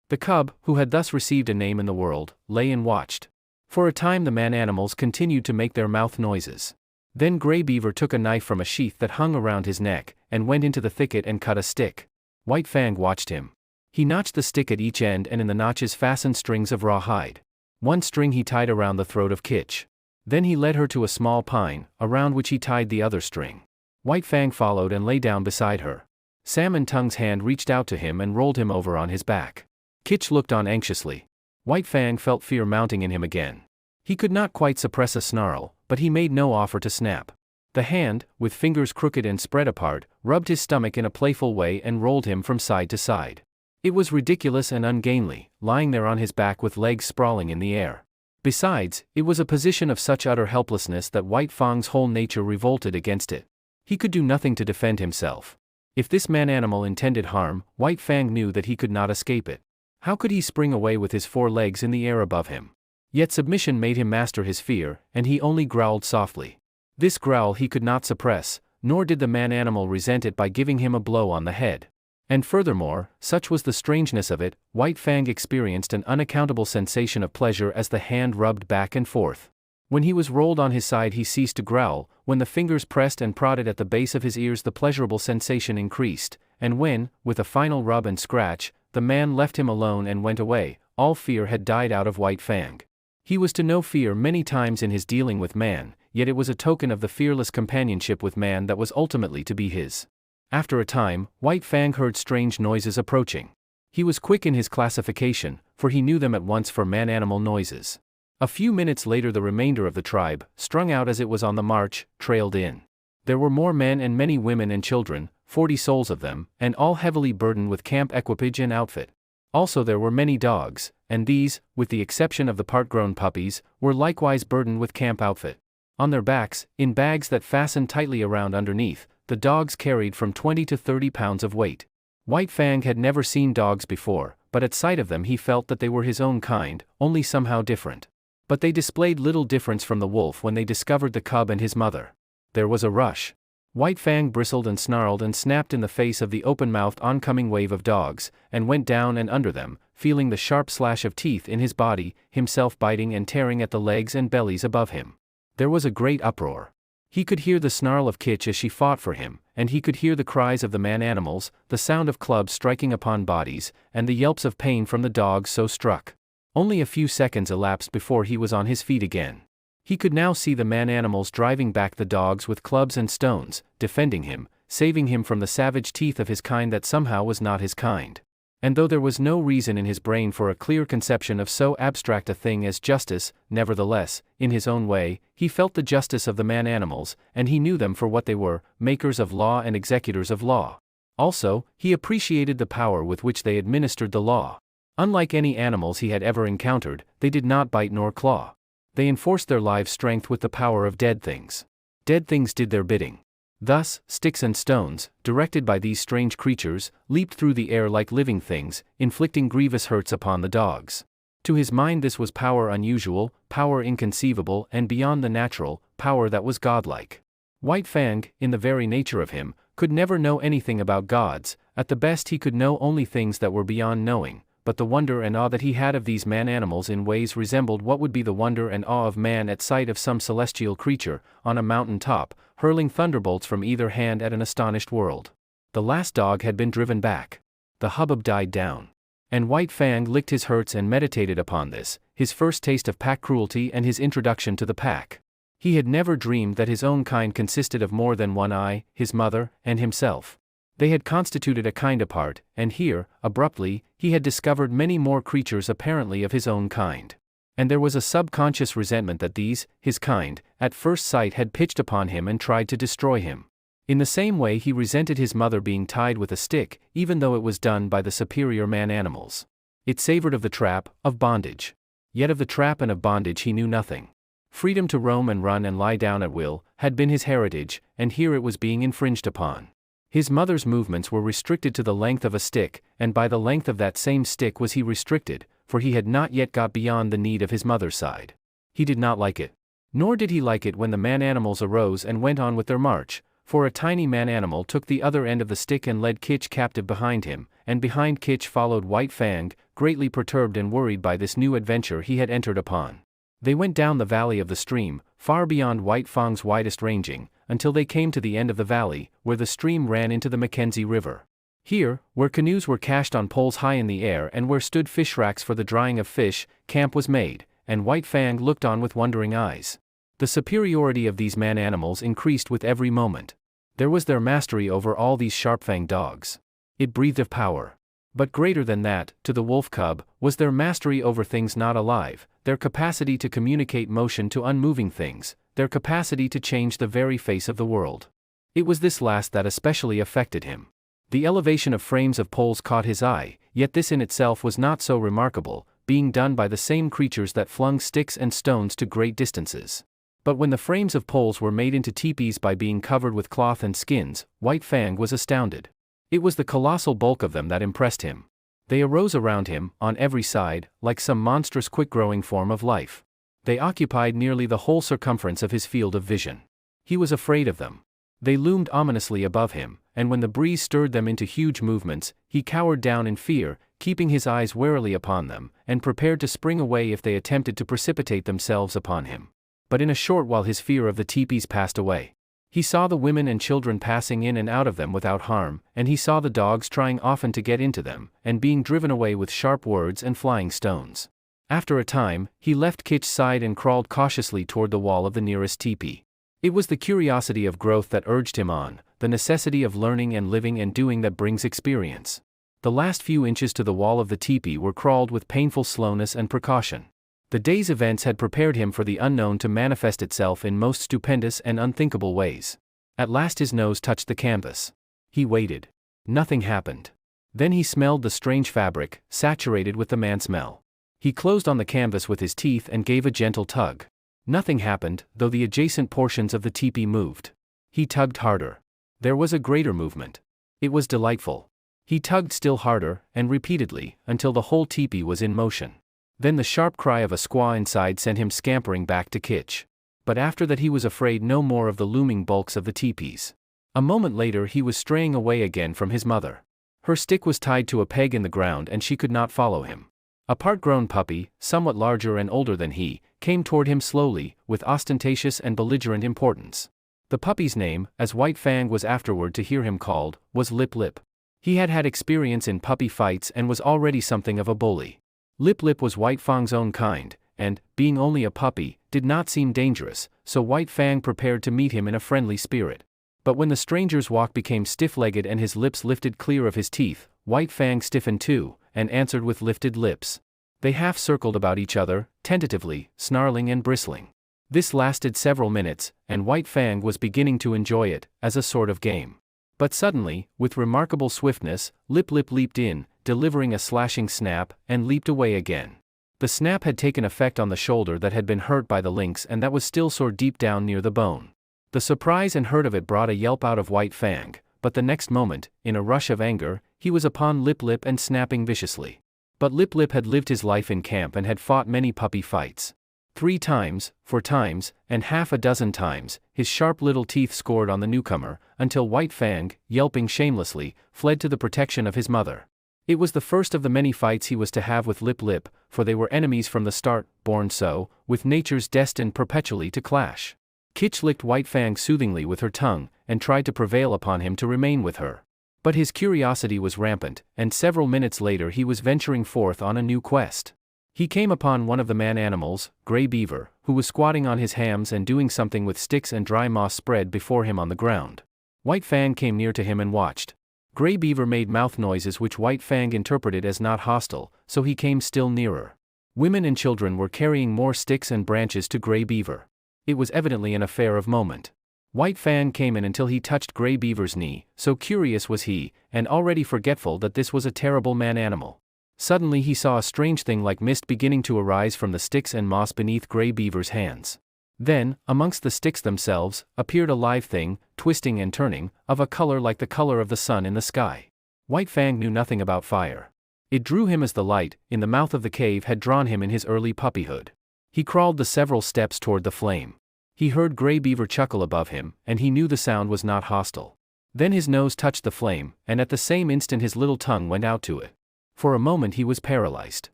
The cub, who had thus received a name in the world, lay and watched. For a time the man-animals continued to make their mouth noises. Then Gray Beaver took a knife from a sheath that hung around his neck, and went into the thicket and cut a stick. White Fang watched him. He notched the stick at each end, and in the notches fastened strings of raw hide. One string he tied around the throat of Kitch. Then he led her to a small pine, around which he tied the other string. White Fang followed and lay down beside her. Salmon Tongue's hand reached out to him and rolled him over on his back. Kitch looked on anxiously. White Fang felt fear mounting in him again. He could not quite suppress a snarl, but he made no offer to snap. The hand, with fingers crooked and spread apart, rubbed his stomach in a playful way and rolled him from side to side. It was ridiculous and ungainly, lying there on his back with legs sprawling in the air. Besides, it was a position of such utter helplessness that White Fang's whole nature revolted against it. He could do nothing to defend himself. If this man-animal intended harm, White Fang knew that he could not escape it. How could he spring away with his 4 legs in the air above him? Yet submission made him master his fear, and he only growled softly. This growl he could not suppress, nor did the man-animal resent it by giving him a blow on the head. And furthermore, such was the strangeness of it, White Fang experienced an unaccountable sensation of pleasure as the hand rubbed back and forth. When he was rolled on his side he ceased to growl, when the fingers pressed and prodded at the base of his ears the pleasurable sensation increased, and when, with a final rub and scratch, the man left him alone and went away, all fear had died out of White Fang. He was to know fear many times in his dealing with man, yet it was a token of the fearless companionship with man that was ultimately to be his. After a time, White Fang heard strange noises approaching. He was quick in his classification, for he knew them at once for man-animal noises. A few minutes later the remainder of the tribe, strung out as it was on the march, trailed in. There were more men and many women and children, 40 souls of them, and all heavily burdened with camp equipage and outfit. Also there were many dogs, and these, with the exception of the part-grown puppies, were likewise burdened with camp outfit. On their backs, in bags that fastened tightly around underneath, the dogs carried from 20 to 30 pounds of weight. White Fang had never seen dogs before, but at sight of them he felt that they were his own kind, only somehow different. But they displayed little difference from the wolf when they discovered the cub and his mother. There was a rush. White Fang bristled and snarled and snapped in the face of the open-mouthed oncoming wave of dogs, and went down and under them, feeling the sharp slash of teeth in his body, himself biting and tearing at the legs and bellies above him. There was a great uproar. He could hear the snarl of Kitch as she fought for him, and he could hear the cries of the man-animals, the sound of clubs striking upon bodies, and the yelps of pain from the dogs so struck. Only a few seconds elapsed before he was on his feet again. He could now see the man-animals driving back the dogs with clubs and stones, defending him, saving him from the savage teeth of his kind that somehow was not his kind. And though there was no reason in his brain for a clear conception of so abstract a thing as justice, nevertheless, in his own way, he felt the justice of the man-animals, and he knew them for what they were, makers of law and executors of law. Also, he appreciated the power with which they administered the law. Unlike any animals he had ever encountered, they did not bite nor claw. They enforced their lives' strength with the power of dead things. Dead things did their bidding. Thus, sticks and stones, directed by these strange creatures, leaped through the air like living things, inflicting grievous hurts upon the dogs. To his mind this was power unusual, power inconceivable and beyond the natural, power that was godlike. White Fang, in the very nature of him, could never know anything about gods, at the best he could know only things that were beyond knowing. But the wonder and awe that he had of these man-animals in ways resembled what would be the wonder and awe of man at sight of some celestial creature, on a mountain top, hurling thunderbolts from either hand at an astonished world. The last dog had been driven back. The hubbub died down. And White Fang licked his hurts and meditated upon this, his first taste of pack cruelty and his introduction to the pack. He had never dreamed that his own kind consisted of more than one eye, his mother, and himself. They had constituted a kind apart, and here, abruptly, he had discovered many more creatures apparently of his own kind. And there was a subconscious resentment that these, his kind, at first sight had pitched upon him and tried to destroy him. In the same way he resented his mother being tied with a stick, even though it was done by the superior man-animals. It savored of the trap, of bondage. Yet of the trap and of bondage he knew nothing. Freedom to roam and run and lie down at will had been his heritage, and here it was being infringed upon. His mother's movements were restricted to the length of a stick, and by the length of that same stick was he restricted, for he had not yet got beyond the need of his mother's side. He did not like it. Nor did he like it when the man-animals arose and went on with their march, for a tiny man-animal took the other end of the stick and led Kitch captive behind him, and behind Kitch followed White Fang, greatly perturbed and worried by this new adventure he had entered upon. They went down the valley of the stream, far beyond White Fang's widest ranging, until they came to the end of the valley, where the stream ran into the Mackenzie River. Here, where canoes were cached on poles high in the air and where stood fish racks for the drying of fish, camp was made, and White Fang looked on with wondering eyes. The superiority of these man-animals increased with every moment. There was their mastery over all these sharp-fanged dogs. It breathed of power. But greater than that, to the wolf cub, was their mastery over things not alive, their capacity to communicate motion to unmoving things, their capacity to change the very face of the world. It was this last that especially affected him. The elevation of frames of poles caught his eye, yet this in itself was not so remarkable, being done by the same creatures that flung sticks and stones to great distances. But when the frames of poles were made into teepees by being covered with cloth and skins, White Fang was astounded. It was the colossal bulk of them that impressed him. They arose around him, on every side, like some monstrous quick-growing form of life. They occupied nearly the whole circumference of his field of vision. He was afraid of them. They loomed ominously above him, and when the breeze stirred them into huge movements, he cowered down in fear, keeping his eyes warily upon them, and prepared to spring away if they attempted to precipitate themselves upon him. But in a short while his fear of the teepees passed away. He saw the women and children passing in and out of them without harm, and he saw the dogs trying often to get into them, and being driven away with sharp words and flying stones. After a time, he left Kitch's side and crawled cautiously toward the wall of the nearest teepee. It was the curiosity of growth that urged him on, the necessity of learning and living and doing that brings experience. The last few inches to the wall of the teepee were crawled with painful slowness and precaution. The day's events had prepared him for the unknown to manifest itself in most stupendous and unthinkable ways. At last his nose touched the canvas. He waited. Nothing happened. Then he smelled the strange fabric, saturated with the man smell. He closed on the canvas with his teeth and gave a gentle tug. Nothing happened, though the adjacent portions of the teepee moved. He tugged harder. There was a greater movement. It was delightful. He tugged still harder, and repeatedly, until the whole teepee was in motion. Then the sharp cry of a squaw inside sent him scampering back to Kitch. But after that he was afraid no more of the looming bulks of the teepees. A moment later he was straying away again from his mother. Her stick was tied to a peg in the ground and she could not follow him. A part-grown puppy, somewhat larger and older than he, came toward him slowly, with ostentatious and belligerent importance. The puppy's name, as White Fang was afterward to hear him called, was Lip Lip. He had had experience in puppy fights and was already something of a bully. Lip Lip was White Fang's own kind, and, being only a puppy, did not seem dangerous, so White Fang prepared to meet him in a friendly spirit. But when the stranger's walk became stiff-legged and his lips lifted clear of his teeth, White Fang stiffened too, and answered with lifted lips. They half-circled about each other, tentatively, snarling and bristling. This lasted several minutes, and White Fang was beginning to enjoy it, as a sort of game. But suddenly, with remarkable swiftness, Lip Lip leaped in, delivering a slashing snap, and leaped away again. The snap had taken effect on the shoulder that had been hurt by the lynx and that was still sore deep down near the bone. The surprise and hurt of it brought a yelp out of White Fang, but the next moment, in a rush of anger, he was upon Lip Lip and snapping viciously. But Lip Lip had lived his life in camp and had fought many puppy fights. 3 times, 4 times, and half a dozen times, his sharp little teeth scored on the newcomer, until White Fang, yelping shamelessly, fled to the protection of his mother. It was the first of the many fights he was to have with Lip Lip, for they were enemies from the start, born so, with natures destined perpetually to clash. Kitch licked White Fang soothingly with her tongue, and tried to prevail upon him to remain with her. But his curiosity was rampant, and several minutes later he was venturing forth on a new quest. He came upon one of the man-animals, Gray Beaver, who was squatting on his hams and doing something with sticks and dry moss spread before him on the ground. White Fang came near to him and watched. Gray Beaver made mouth noises which White Fang interpreted as not hostile, so he came still nearer. Women and children were carrying more sticks and branches to Gray Beaver. It was evidently an affair of moment. White Fang came in until he touched Gray Beaver's knee, so curious was he, and already forgetful that this was a terrible man-animal. Suddenly he saw a strange thing like mist beginning to arise from the sticks and moss beneath Gray Beaver's hands. Then, amongst the sticks themselves, appeared a live thing, twisting and turning, of a color like the color of the sun in the sky. White Fang knew nothing about fire. It drew him as the light, in the mouth of the cave, had drawn him in his early puppyhood. He crawled the several steps toward the flame. He heard Gray Beaver chuckle above him, and he knew the sound was not hostile. Then his nose touched the flame, and at the same instant his little tongue went out to it. For a moment he was paralyzed.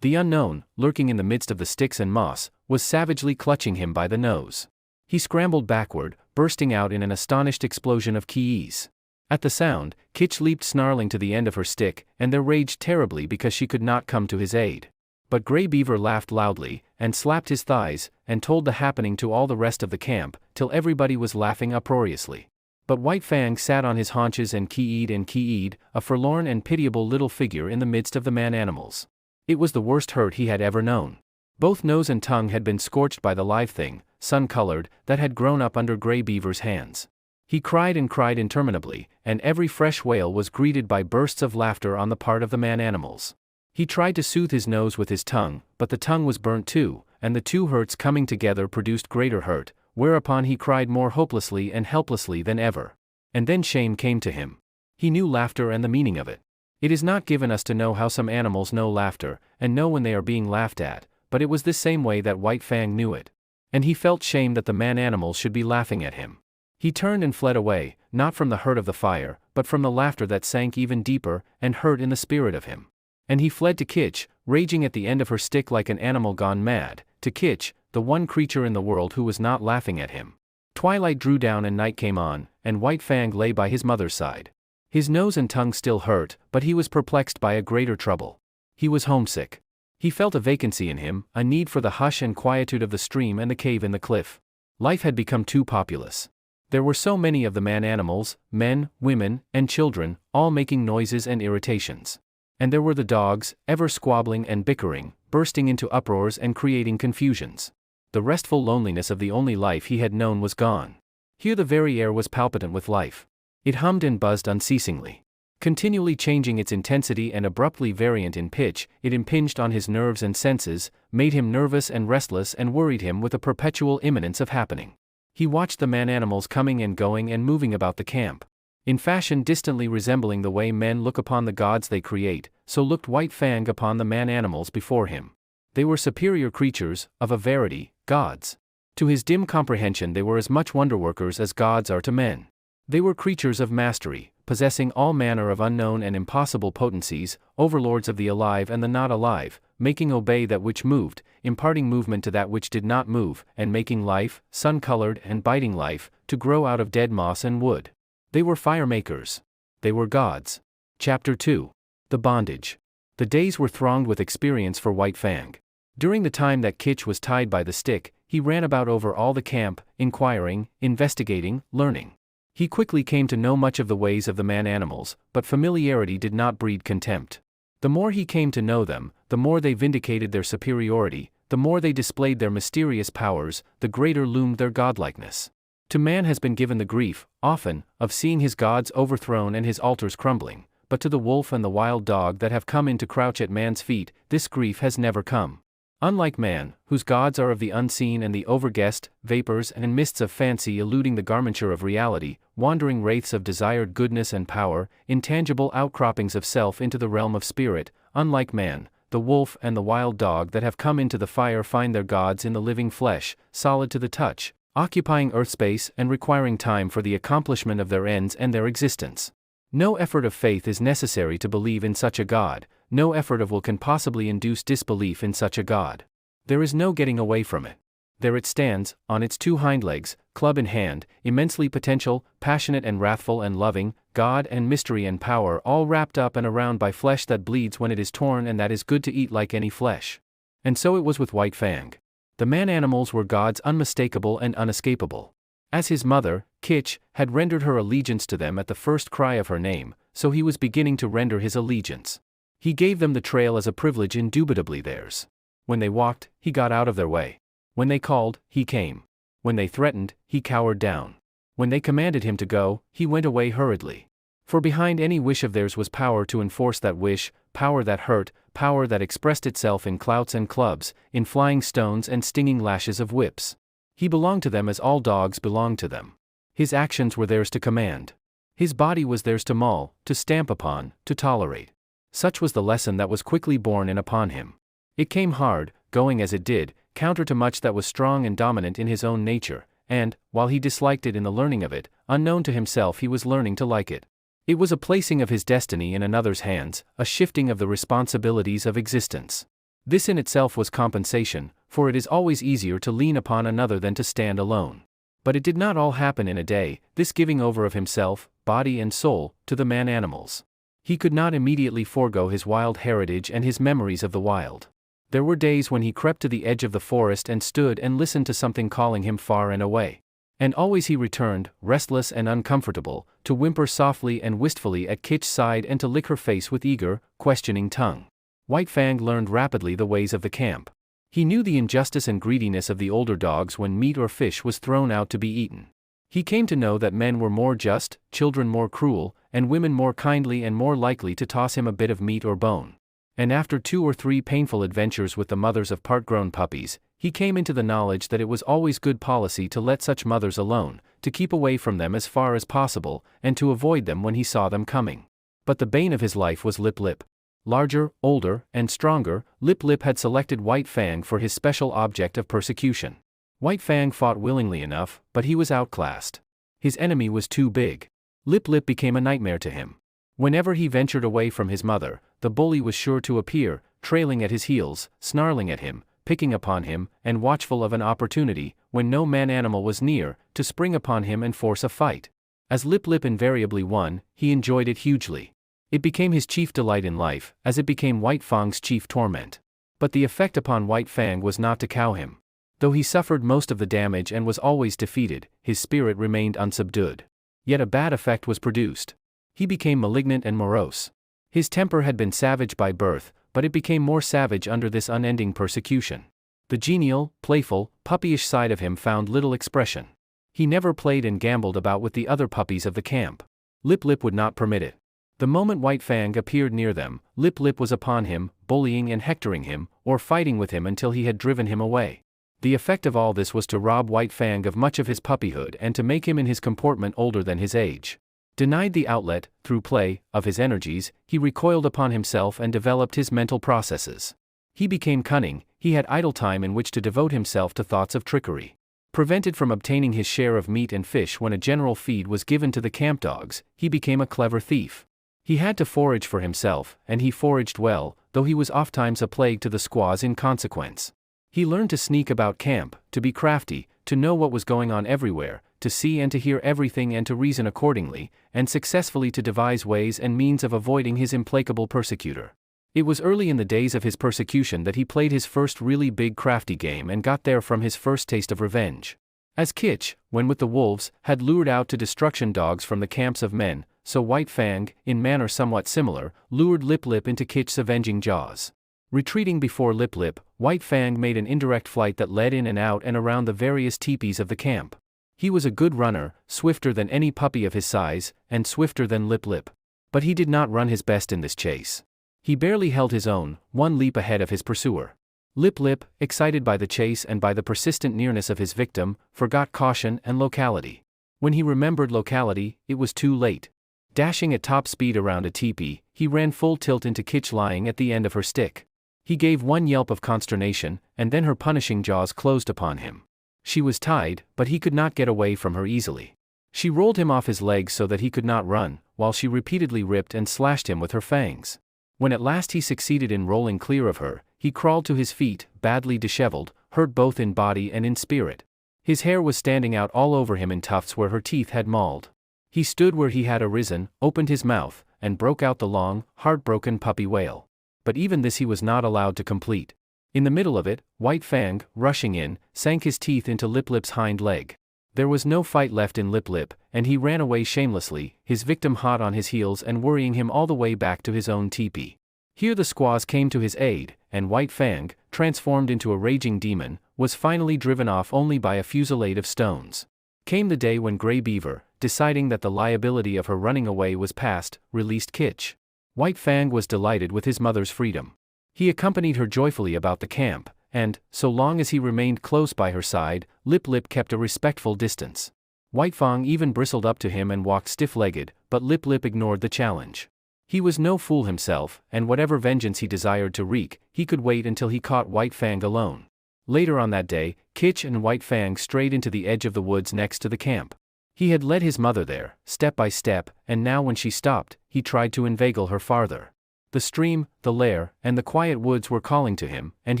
The unknown, lurking in the midst of the sticks and moss, was savagely clutching him by the nose. He scrambled backward, bursting out in an astonished explosion of keys. At the sound, Kitch leaped snarling to the end of her stick, and there raged terribly because she could not come to his aid. But Gray Beaver laughed loudly, and slapped his thighs, and told the happening to all the rest of the camp, till everybody was laughing uproariously. But White Fang sat on his haunches and keyed, a forlorn and pitiable little figure in the midst of the man-animals. It was the worst hurt he had ever known. Both nose and tongue had been scorched by the live thing, sun-colored, that had grown up under Gray Beaver's hands. He cried and cried interminably, and every fresh wail was greeted by bursts of laughter on the part of the man-animals. He tried to soothe his nose with his tongue, but the tongue was burnt too, and the two hurts coming together produced greater hurt, whereupon he cried more hopelessly and helplessly than ever. And then shame came to him. He knew laughter and the meaning of it. It is not given us to know how some animals know laughter, and know when they are being laughed at, but it was this same way that White Fang knew it. And he felt shame that the man-animals should be laughing at him. He turned and fled away, not from the hurt of the fire, but from the laughter that sank even deeper, and hurt in the spirit of him. And he fled to Kitch, raging at the end of her stick like an animal gone mad, to Kitch, the one creature in the world who was not laughing at him. Twilight drew down and night came on, and White Fang lay by his mother's side. His nose and tongue still hurt, but he was perplexed by a greater trouble. He was homesick. He felt a vacancy in him, a need for the hush and quietude of the stream and the cave in the cliff. Life had become too populous. There were so many of the man-animals, men, women, and children, all making noises and irritations. And there were the dogs, ever squabbling and bickering, bursting into uproars and creating confusions. The restful loneliness of the only life he had known was gone. Here the very air was palpitant with life. It hummed and buzzed unceasingly. Continually changing its intensity and abruptly variant in pitch, it impinged on his nerves and senses, made him nervous and restless and worried him with a perpetual imminence of happening. He watched the man-animals coming and going and moving about the camp. In fashion distantly resembling the way men look upon the gods they create, so looked White Fang upon the man-animals before him. They were superior creatures, of a verity, gods. To his dim comprehension they were as much wonder-workers as gods are to men. They were creatures of mastery, possessing all manner of unknown and impossible potencies, overlords of the alive and the not alive, making obey that which moved, imparting movement to that which did not move, and making life, sun-colored and biting life, to grow out of dead moss and wood. They were fire-makers. They were gods. Chapter 2. The Bondage. The days were thronged with experience for White Fang. During the time that Kitch was tied by the stick, he ran about over all the camp, inquiring, investigating, learning. He quickly came to know much of the ways of the man-animals, but familiarity did not breed contempt. The more he came to know them, the more they vindicated their superiority, the more they displayed their mysterious powers, the greater loomed their godlikeness. To man has been given the grief, often, of seeing his gods overthrown and his altars crumbling, but to the wolf and the wild dog that have come in to crouch at man's feet, this grief has never come. Unlike man, whose gods are of the unseen and the overguessed, vapors and mists of fancy eluding the garmenture of reality, wandering wraiths of desired goodness and power, intangible outcroppings of self into the realm of spirit, unlike man, the wolf and the wild dog that have come into the fire find their gods in the living flesh, solid to the touch, occupying earth space and requiring time for the accomplishment of their ends and their existence. No effort of faith is necessary to believe in such a God, no effort of will can possibly induce disbelief in such a God. There is no getting away from it. There it stands, on its two hind legs, club in hand, immensely potential, passionate and wrathful and loving, God and mystery and power all wrapped up and around by flesh that bleeds when it is torn and that is good to eat like any flesh. And so it was with White Fang. The man-animals were gods unmistakable and unescapable. As his mother, Kitch, had rendered her allegiance to them at the first cry of her name, so he was beginning to render his allegiance. He gave them the trail as a privilege indubitably theirs. When they walked, he got out of their way. When they called, he came. When they threatened, he cowered down. When they commanded him to go, he went away hurriedly. For behind any wish of theirs was power to enforce that wish, power that hurt, power that expressed itself in clouts and clubs, in flying stones and stinging lashes of whips. He belonged to them as all dogs belong to them. His actions were theirs to command. His body was theirs to maul, to stamp upon, to tolerate. Such was the lesson that was quickly borne in upon him. It came hard, going as it did, counter to much that was strong and dominant in his own nature, and, while he disliked it in the learning of it, unknown to himself he was learning to like it. It was a placing of his destiny in another's hands, a shifting of the responsibilities of existence. This in itself was compensation, for it is always easier to lean upon another than to stand alone. But it did not all happen in a day, this giving over of himself, body and soul, to the man-animals. He could not immediately forego his wild heritage and his memories of the wild. There were days when he crept to the edge of the forest and stood and listened to something calling him far and away. And always he returned, restless and uncomfortable, to whimper softly and wistfully at Kitch's side and to lick her face with eager, questioning tongue. White Fang learned rapidly the ways of the camp. He knew the injustice and greediness of the older dogs when meat or fish was thrown out to be eaten. He came to know that men were more just, children more cruel, and women more kindly and more likely to toss him a bit of meat or bone. And after 2 or 3 painful adventures with the mothers of part-grown puppies, he came into the knowledge that it was always good policy to let such mothers alone, to keep away from them as far as possible, and to avoid them when he saw them coming. But the bane of his life was Lip Lip. Larger, older, and stronger, Lip Lip had selected White Fang for his special object of persecution. White Fang fought willingly enough, but he was outclassed. His enemy was too big. Lip Lip became a nightmare to him. Whenever he ventured away from his mother, the bully was sure to appear, trailing at his heels, snarling at him, picking upon him, and watchful of an opportunity, when no man-animal was near, to spring upon him and force a fight. As Lip Lip invariably won, he enjoyed it hugely. It became his chief delight in life, as it became White Fang's chief torment. But the effect upon White Fang was not to cow him. Though he suffered most of the damage and was always defeated, his spirit remained unsubdued. Yet a bad effect was produced. He became malignant and morose. His temper had been savage by birth, but it became more savage under this unending persecution. The genial, playful, puppyish side of him found little expression. He never played and gambled about with the other puppies of the camp. Lip Lip would not permit it. The moment White Fang appeared near them, Lip Lip was upon him, bullying and hectoring him, or fighting with him until he had driven him away. The effect of all this was to rob White Fang of much of his puppyhood and to make him in his comportment older than his age. Denied the outlet, through play, of his energies, he recoiled upon himself and developed his mental processes. He became cunning, he had idle time in which to devote himself to thoughts of trickery. Prevented from obtaining his share of meat and fish when a general feed was given to the camp dogs, he became a clever thief. He had to forage for himself, and he foraged well, though he was ofttimes a plague to the squaws in consequence. He learned to sneak about camp, to be crafty, to know what was going on everywhere, to see and to hear everything and to reason accordingly, and successfully to devise ways and means of avoiding his implacable persecutor. It was early in the days of his persecution that he played his first really big crafty game and got therefrom his first taste of revenge. As Kitch, when with the wolves, had lured out to destruction dogs from the camps of men, so White Fang, in manner somewhat similar, lured Lip Lip into Kitch's avenging jaws. Retreating before Lip Lip, White Fang made an indirect flight that led in and out and around the various teepees of the camp. He was a good runner, swifter than any puppy of his size, and swifter than Lip Lip. But he did not run his best in this chase. He barely held his own, one leap ahead of his pursuer. Lip Lip, excited by the chase and by the persistent nearness of his victim, forgot caution and locality. When he remembered locality, it was too late. Dashing at top speed around a teepee, he ran full tilt into Kitch lying at the end of her stick. He gave one yelp of consternation, and then her punishing jaws closed upon him. She was tied, but he could not get away from her easily. She rolled him off his legs so that he could not run, while she repeatedly ripped and slashed him with her fangs. When at last he succeeded in rolling clear of her, he crawled to his feet, badly disheveled, hurt both in body and in spirit. His hair was standing out all over him in tufts where her teeth had mauled. He stood where he had arisen, opened his mouth, and broke out the long, heartbroken puppy wail. But even this he was not allowed to complete. In the middle of it, White Fang, rushing in, sank his teeth into Lip Lip's hind leg. There was no fight left in Lip Lip, and he ran away shamelessly, his victim hot on his heels and worrying him all the way back to his own teepee. Here the squaws came to his aid, and White Fang, transformed into a raging demon, was finally driven off only by a fusillade of stones. Came the day when Grey Beaver, deciding that the liability of her running away was past, released Kitch. White Fang was delighted with his mother's freedom. He accompanied her joyfully about the camp, and, so long as he remained close by her side, Lip Lip kept a respectful distance. White Fang even bristled up to him and walked stiff-legged, but Lip Lip ignored the challenge. He was no fool himself, and whatever vengeance he desired to wreak, he could wait until he caught White Fang alone. Later on that day, Kitch and White Fang strayed into the edge of the woods next to the camp. He had led his mother there, step by step, and now when she stopped, he tried to inveigle her farther. The stream, the lair, and the quiet woods were calling to him, and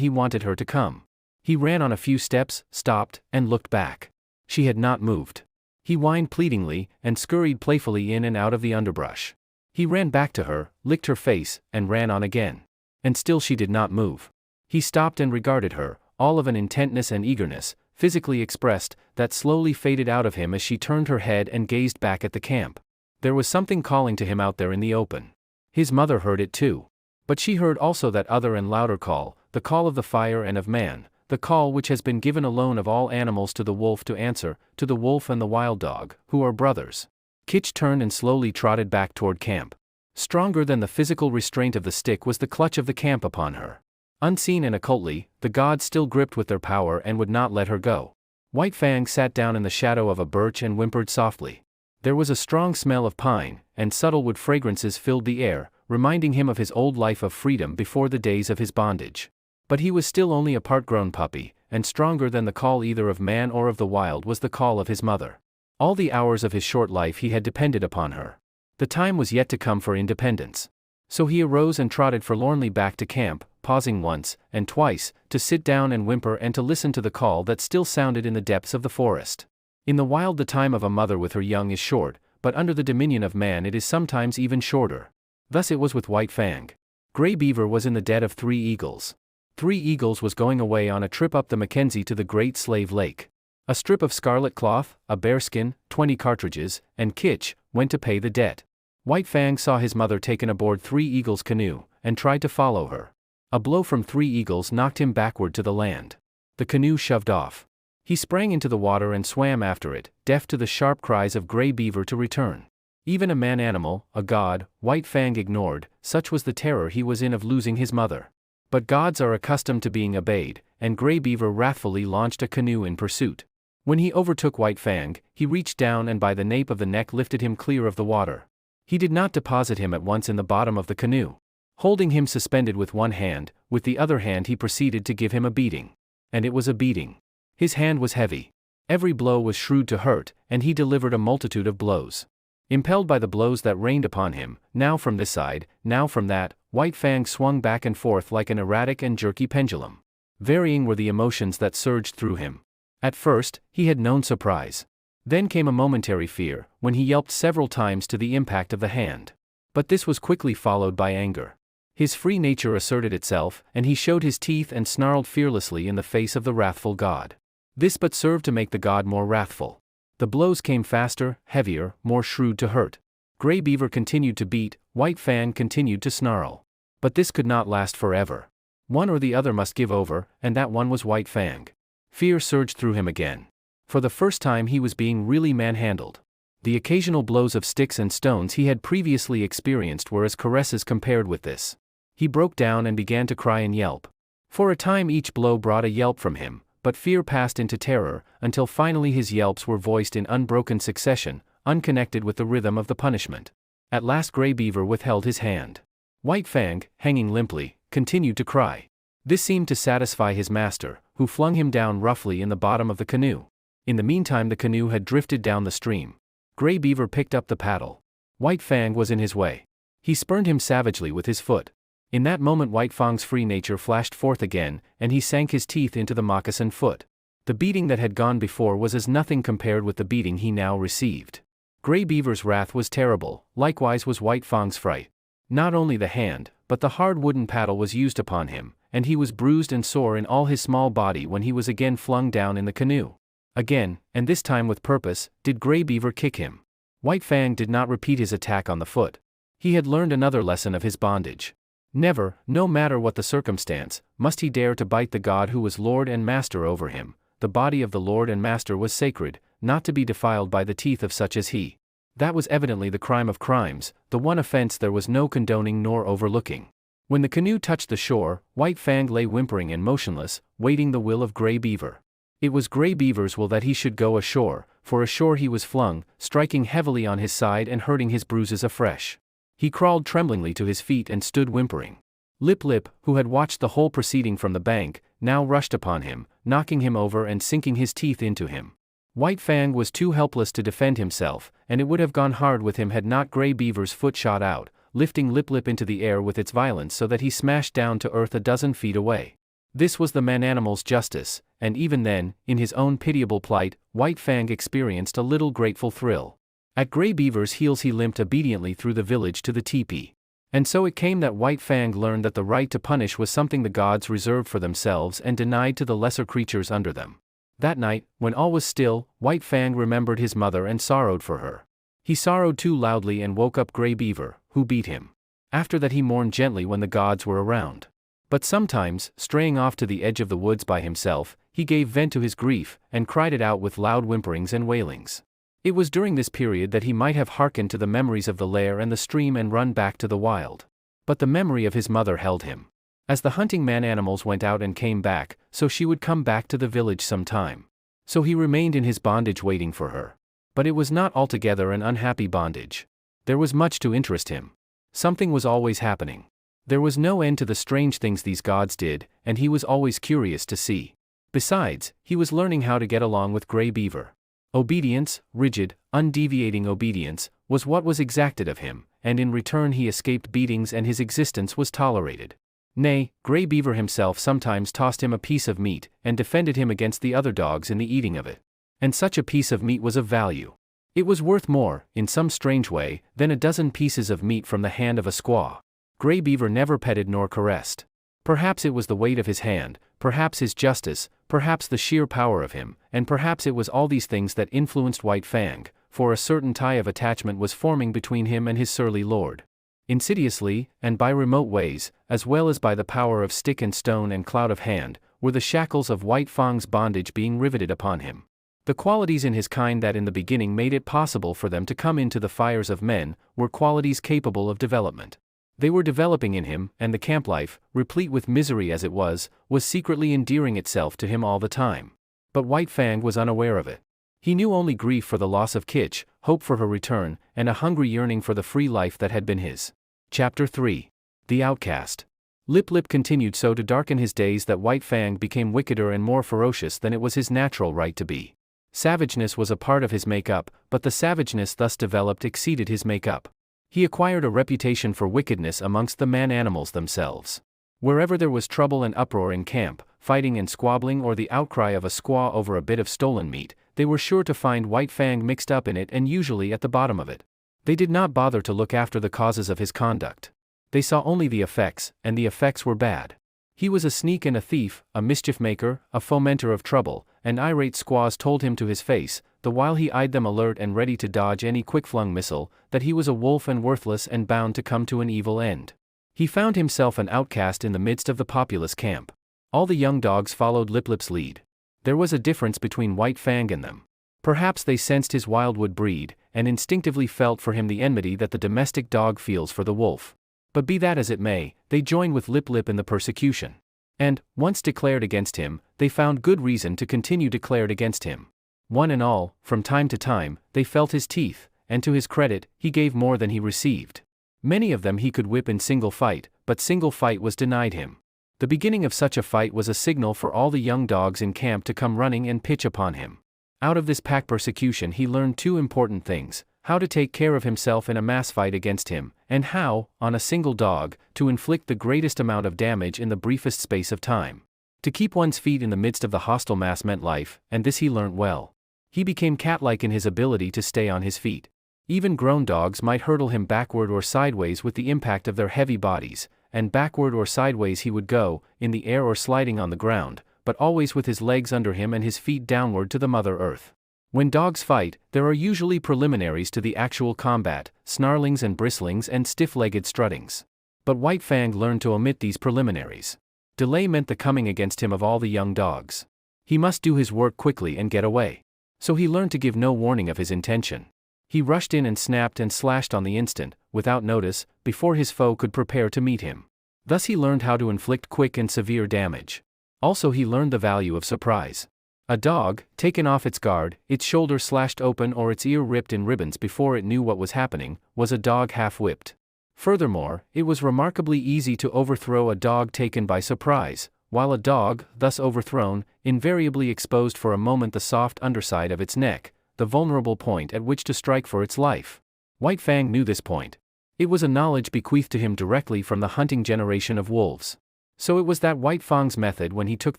he wanted her to come. He ran on a few steps, stopped, and looked back. She had not moved. He whined pleadingly, and scurried playfully in and out of the underbrush. He ran back to her, licked her face, and ran on again. And still she did not move. He stopped and regarded her, all of an intentness and eagerness, physically expressed, that slowly faded out of him as she turned her head and gazed back at the camp. There was something calling to him out there in the open. His mother heard it too. But she heard also that other and louder call, the call of the fire and of man, the call which has been given alone of all animals to the wolf to answer, to the wolf and the wild dog, who are brothers. Kitch turned and slowly trotted back toward camp. Stronger than the physical restraint of the stick was the clutch of the camp upon her. Unseen and occultly, the gods still gripped with their power and would not let her go. White Fang sat down in the shadow of a birch and whimpered softly. There was a strong smell of pine, and subtle wood fragrances filled the air, reminding him of his old life of freedom before the days of his bondage. But he was still only a part-grown puppy, and stronger than the call either of man or of the wild was the call of his mother. All the hours of his short life he had depended upon her. The time was yet to come for independence. So he arose and trotted forlornly back to camp, pausing once, and twice, to sit down and whimper and to listen to the call that still sounded in the depths of the forest. In the wild the time of a mother with her young is short, but under the dominion of man it is sometimes even shorter. Thus it was with White Fang. Grey Beaver was in the dead of 3 Eagles. 3 Eagles was going away on a trip up the Mackenzie to the Great Slave Lake. A strip of scarlet cloth, a bearskin, 20 cartridges, and Kitch went to pay the debt. White Fang saw his mother taken aboard 3 Eagles' canoe, and tried to follow her. A blow from 3 Eagles knocked him backward to the land. The canoe shoved off. He sprang into the water and swam after it, deaf to the sharp cries of Grey Beaver to return. Even a man-animal, a god, White Fang ignored, such was the terror he was in of losing his mother. But gods are accustomed to being obeyed, and Grey Beaver wrathfully launched a canoe in pursuit. When he overtook White Fang, he reached down and by the nape of the neck lifted him clear of the water. He did not deposit him at once in the bottom of the canoe. Holding him suspended with one hand, with the other hand he proceeded to give him a beating. And it was a beating. His hand was heavy. Every blow was shrewd to hurt, and he delivered a multitude of blows. Impelled by the blows that rained upon him, now from this side, now from that, White Fang swung back and forth like an erratic and jerky pendulum. Varying were the emotions that surged through him. At first, he had known surprise. Then came a momentary fear, when he yelped several times to the impact of the hand. But this was quickly followed by anger. His free nature asserted itself, and he showed his teeth and snarled fearlessly in the face of the wrathful god. This but served to make the god more wrathful. The blows came faster, heavier, more shrewd to hurt. Grey Beaver continued to beat, White Fang continued to snarl. But this could not last forever. One or the other must give over, and that one was White Fang. Fear surged through him again. For the first time he was being really manhandled. The occasional blows of sticks and stones he had previously experienced were as caresses compared with this. He broke down and began to cry and yelp. For a time each blow brought a yelp from him, but fear passed into terror, until finally his yelps were voiced in unbroken succession, unconnected with the rhythm of the punishment. At last Grey Beaver withheld his hand. White Fang, hanging limply, continued to cry. This seemed to satisfy his master, who flung him down roughly in the bottom of the canoe. In the meantime the canoe had drifted down the stream. Grey Beaver picked up the paddle. White Fang was in his way. He spurned him savagely with his foot. In that moment White Fang's free nature flashed forth again, and he sank his teeth into the moccasin foot. The beating that had gone before was as nothing compared with the beating he now received. Grey Beaver's wrath was terrible, likewise was White Fang's fright. Not only the hand, but the hard wooden paddle was used upon him, and he was bruised and sore in all his small body when he was again flung down in the canoe. Again, and this time with purpose, did Grey Beaver kick him. White Fang did not repeat his attack on the foot. He had learned another lesson of his bondage. Never, no matter what the circumstance, must he dare to bite the god who was Lord and Master over him. The body of the Lord and Master was sacred, not to be defiled by the teeth of such as he. That was evidently the crime of crimes, the one offense there was no condoning nor overlooking. When the canoe touched the shore, White Fang lay whimpering and motionless, waiting the will of Grey Beaver. It was Grey Beaver's will that he should go ashore, for ashore he was flung, striking heavily on his side and hurting his bruises afresh. He crawled tremblingly to his feet and stood whimpering. Lip Lip, who had watched the whole proceeding from the bank, now rushed upon him, knocking him over and sinking his teeth into him. White Fang was too helpless to defend himself, and it would have gone hard with him had not Grey Beaver's foot shot out, lifting Lip Lip into the air with its violence so that he smashed down to earth a dozen feet away. This was the man-animal's justice, and even then, in his own pitiable plight, White Fang experienced a little grateful thrill. At Grey Beaver's heels he limped obediently through the village to the teepee. And so it came that White Fang learned that the right to punish was something the gods reserved for themselves and denied to the lesser creatures under them. That night, when all was still, White Fang remembered his mother and sorrowed for her. He sorrowed too loudly and woke up Grey Beaver, who beat him. After that he mourned gently when the gods were around. But sometimes, straying off to the edge of the woods by himself, he gave vent to his grief, and cried it out with loud whimperings and wailings. It was during this period that he might have hearkened to the memories of the lair and the stream and run back to the wild. But the memory of his mother held him. As the hunting man-animals went out and came back, so she would come back to the village sometime. So he remained in his bondage waiting for her. But it was not altogether an unhappy bondage. There was much to interest him. Something was always happening. There was no end to the strange things these gods did, and he was always curious to see. Besides, he was learning how to get along with Grey Beaver. Obedience, rigid, undeviating obedience, was what was exacted of him, and in return he escaped beatings and his existence was tolerated. Nay, Grey Beaver himself sometimes tossed him a piece of meat, and defended him against the other dogs in the eating of it. And such a piece of meat was of value. It was worth more, in some strange way, than a dozen pieces of meat from the hand of a squaw. Grey Beaver never petted nor caressed. Perhaps it was the weight of his hand, perhaps his justice, perhaps the sheer power of him, and perhaps it was all these things that influenced White Fang, for a certain tie of attachment was forming between him and his surly lord. Insidiously, and by remote ways, as well as by the power of stick and stone and cloud of hand, were the shackles of White Fang's bondage being riveted upon him. The qualities in his kind that in the beginning made it possible for them to come into the fires of men, were qualities capable of development. They were developing in him, and the camp life, replete with misery as it was secretly endearing itself to him all the time. But White Fang was unaware of it. He knew only grief for the loss of Kitch, hope for her return, and a hungry yearning for the free life that had been his. Chapter 3. The Outcast. Lip Lip continued so to darken his days that White Fang became wickeder and more ferocious than it was his natural right to be. Savageness was a part of his make-up, but the savageness thus developed exceeded his make-up. He acquired a reputation for wickedness amongst the man-animals themselves. Wherever there was trouble and uproar in camp, fighting and squabbling or the outcry of a squaw over a bit of stolen meat, they were sure to find White Fang mixed up in it and usually at the bottom of it. They did not bother to look after the causes of his conduct. They saw only the effects, and the effects were bad. He was a sneak and a thief, a mischief-maker, a fomenter of trouble, and irate squaws told him to his face, the while he eyed them alert and ready to dodge any quick-flung missile, that he was a wolf and worthless and bound to come to an evil end. He found himself an outcast in the midst of the populous camp. All the young dogs followed Lip Lip's lead. There was a difference between White Fang and them. Perhaps they sensed his wildwood breed, and instinctively felt for him the enmity that the domestic dog feels for the wolf. But be that as it may, they joined with Lip Lip in the persecution. And, once declared against him, they found good reason to continue declared against him. One and all, from time to time, they felt his teeth, and to his credit, he gave more than he received. Many of them he could whip in single fight, but single fight was denied him. The beginning of such a fight was a signal for all the young dogs in camp to come running and pitch upon him. Out of this pack persecution he learned two important things: how to take care of himself in a mass fight against him, and how, on a single dog, to inflict the greatest amount of damage in the briefest space of time. To keep one's feet in the midst of the hostile mass meant life, and this he learnt well. He became cat-like in his ability to stay on his feet. Even grown dogs might hurtle him backward or sideways with the impact of their heavy bodies, and backward or sideways he would go, in the air or sliding on the ground, but always with his legs under him and his feet downward to the Mother Earth. When dogs fight, there are usually preliminaries to the actual combat, snarlings and bristlings and stiff-legged struttings. But White Fang learned to omit these preliminaries. Delay meant the coming against him of all the young dogs. He must do his work quickly and get away. So he learned to give no warning of his intention. He rushed in and snapped and slashed on the instant, without notice, before his foe could prepare to meet him. Thus he learned how to inflict quick and severe damage. Also he learned the value of surprise. A dog, taken off its guard, its shoulder slashed open or its ear ripped in ribbons before it knew what was happening, was a dog half-whipped. Furthermore, it was remarkably easy to overthrow a dog taken by surprise, while a dog, thus overthrown, invariably exposed for a moment the soft underside of its neck, the vulnerable point at which to strike for its life. White Fang knew this point. It was a knowledge bequeathed to him directly from the hunting generation of wolves. So it was that White Fang's method when he took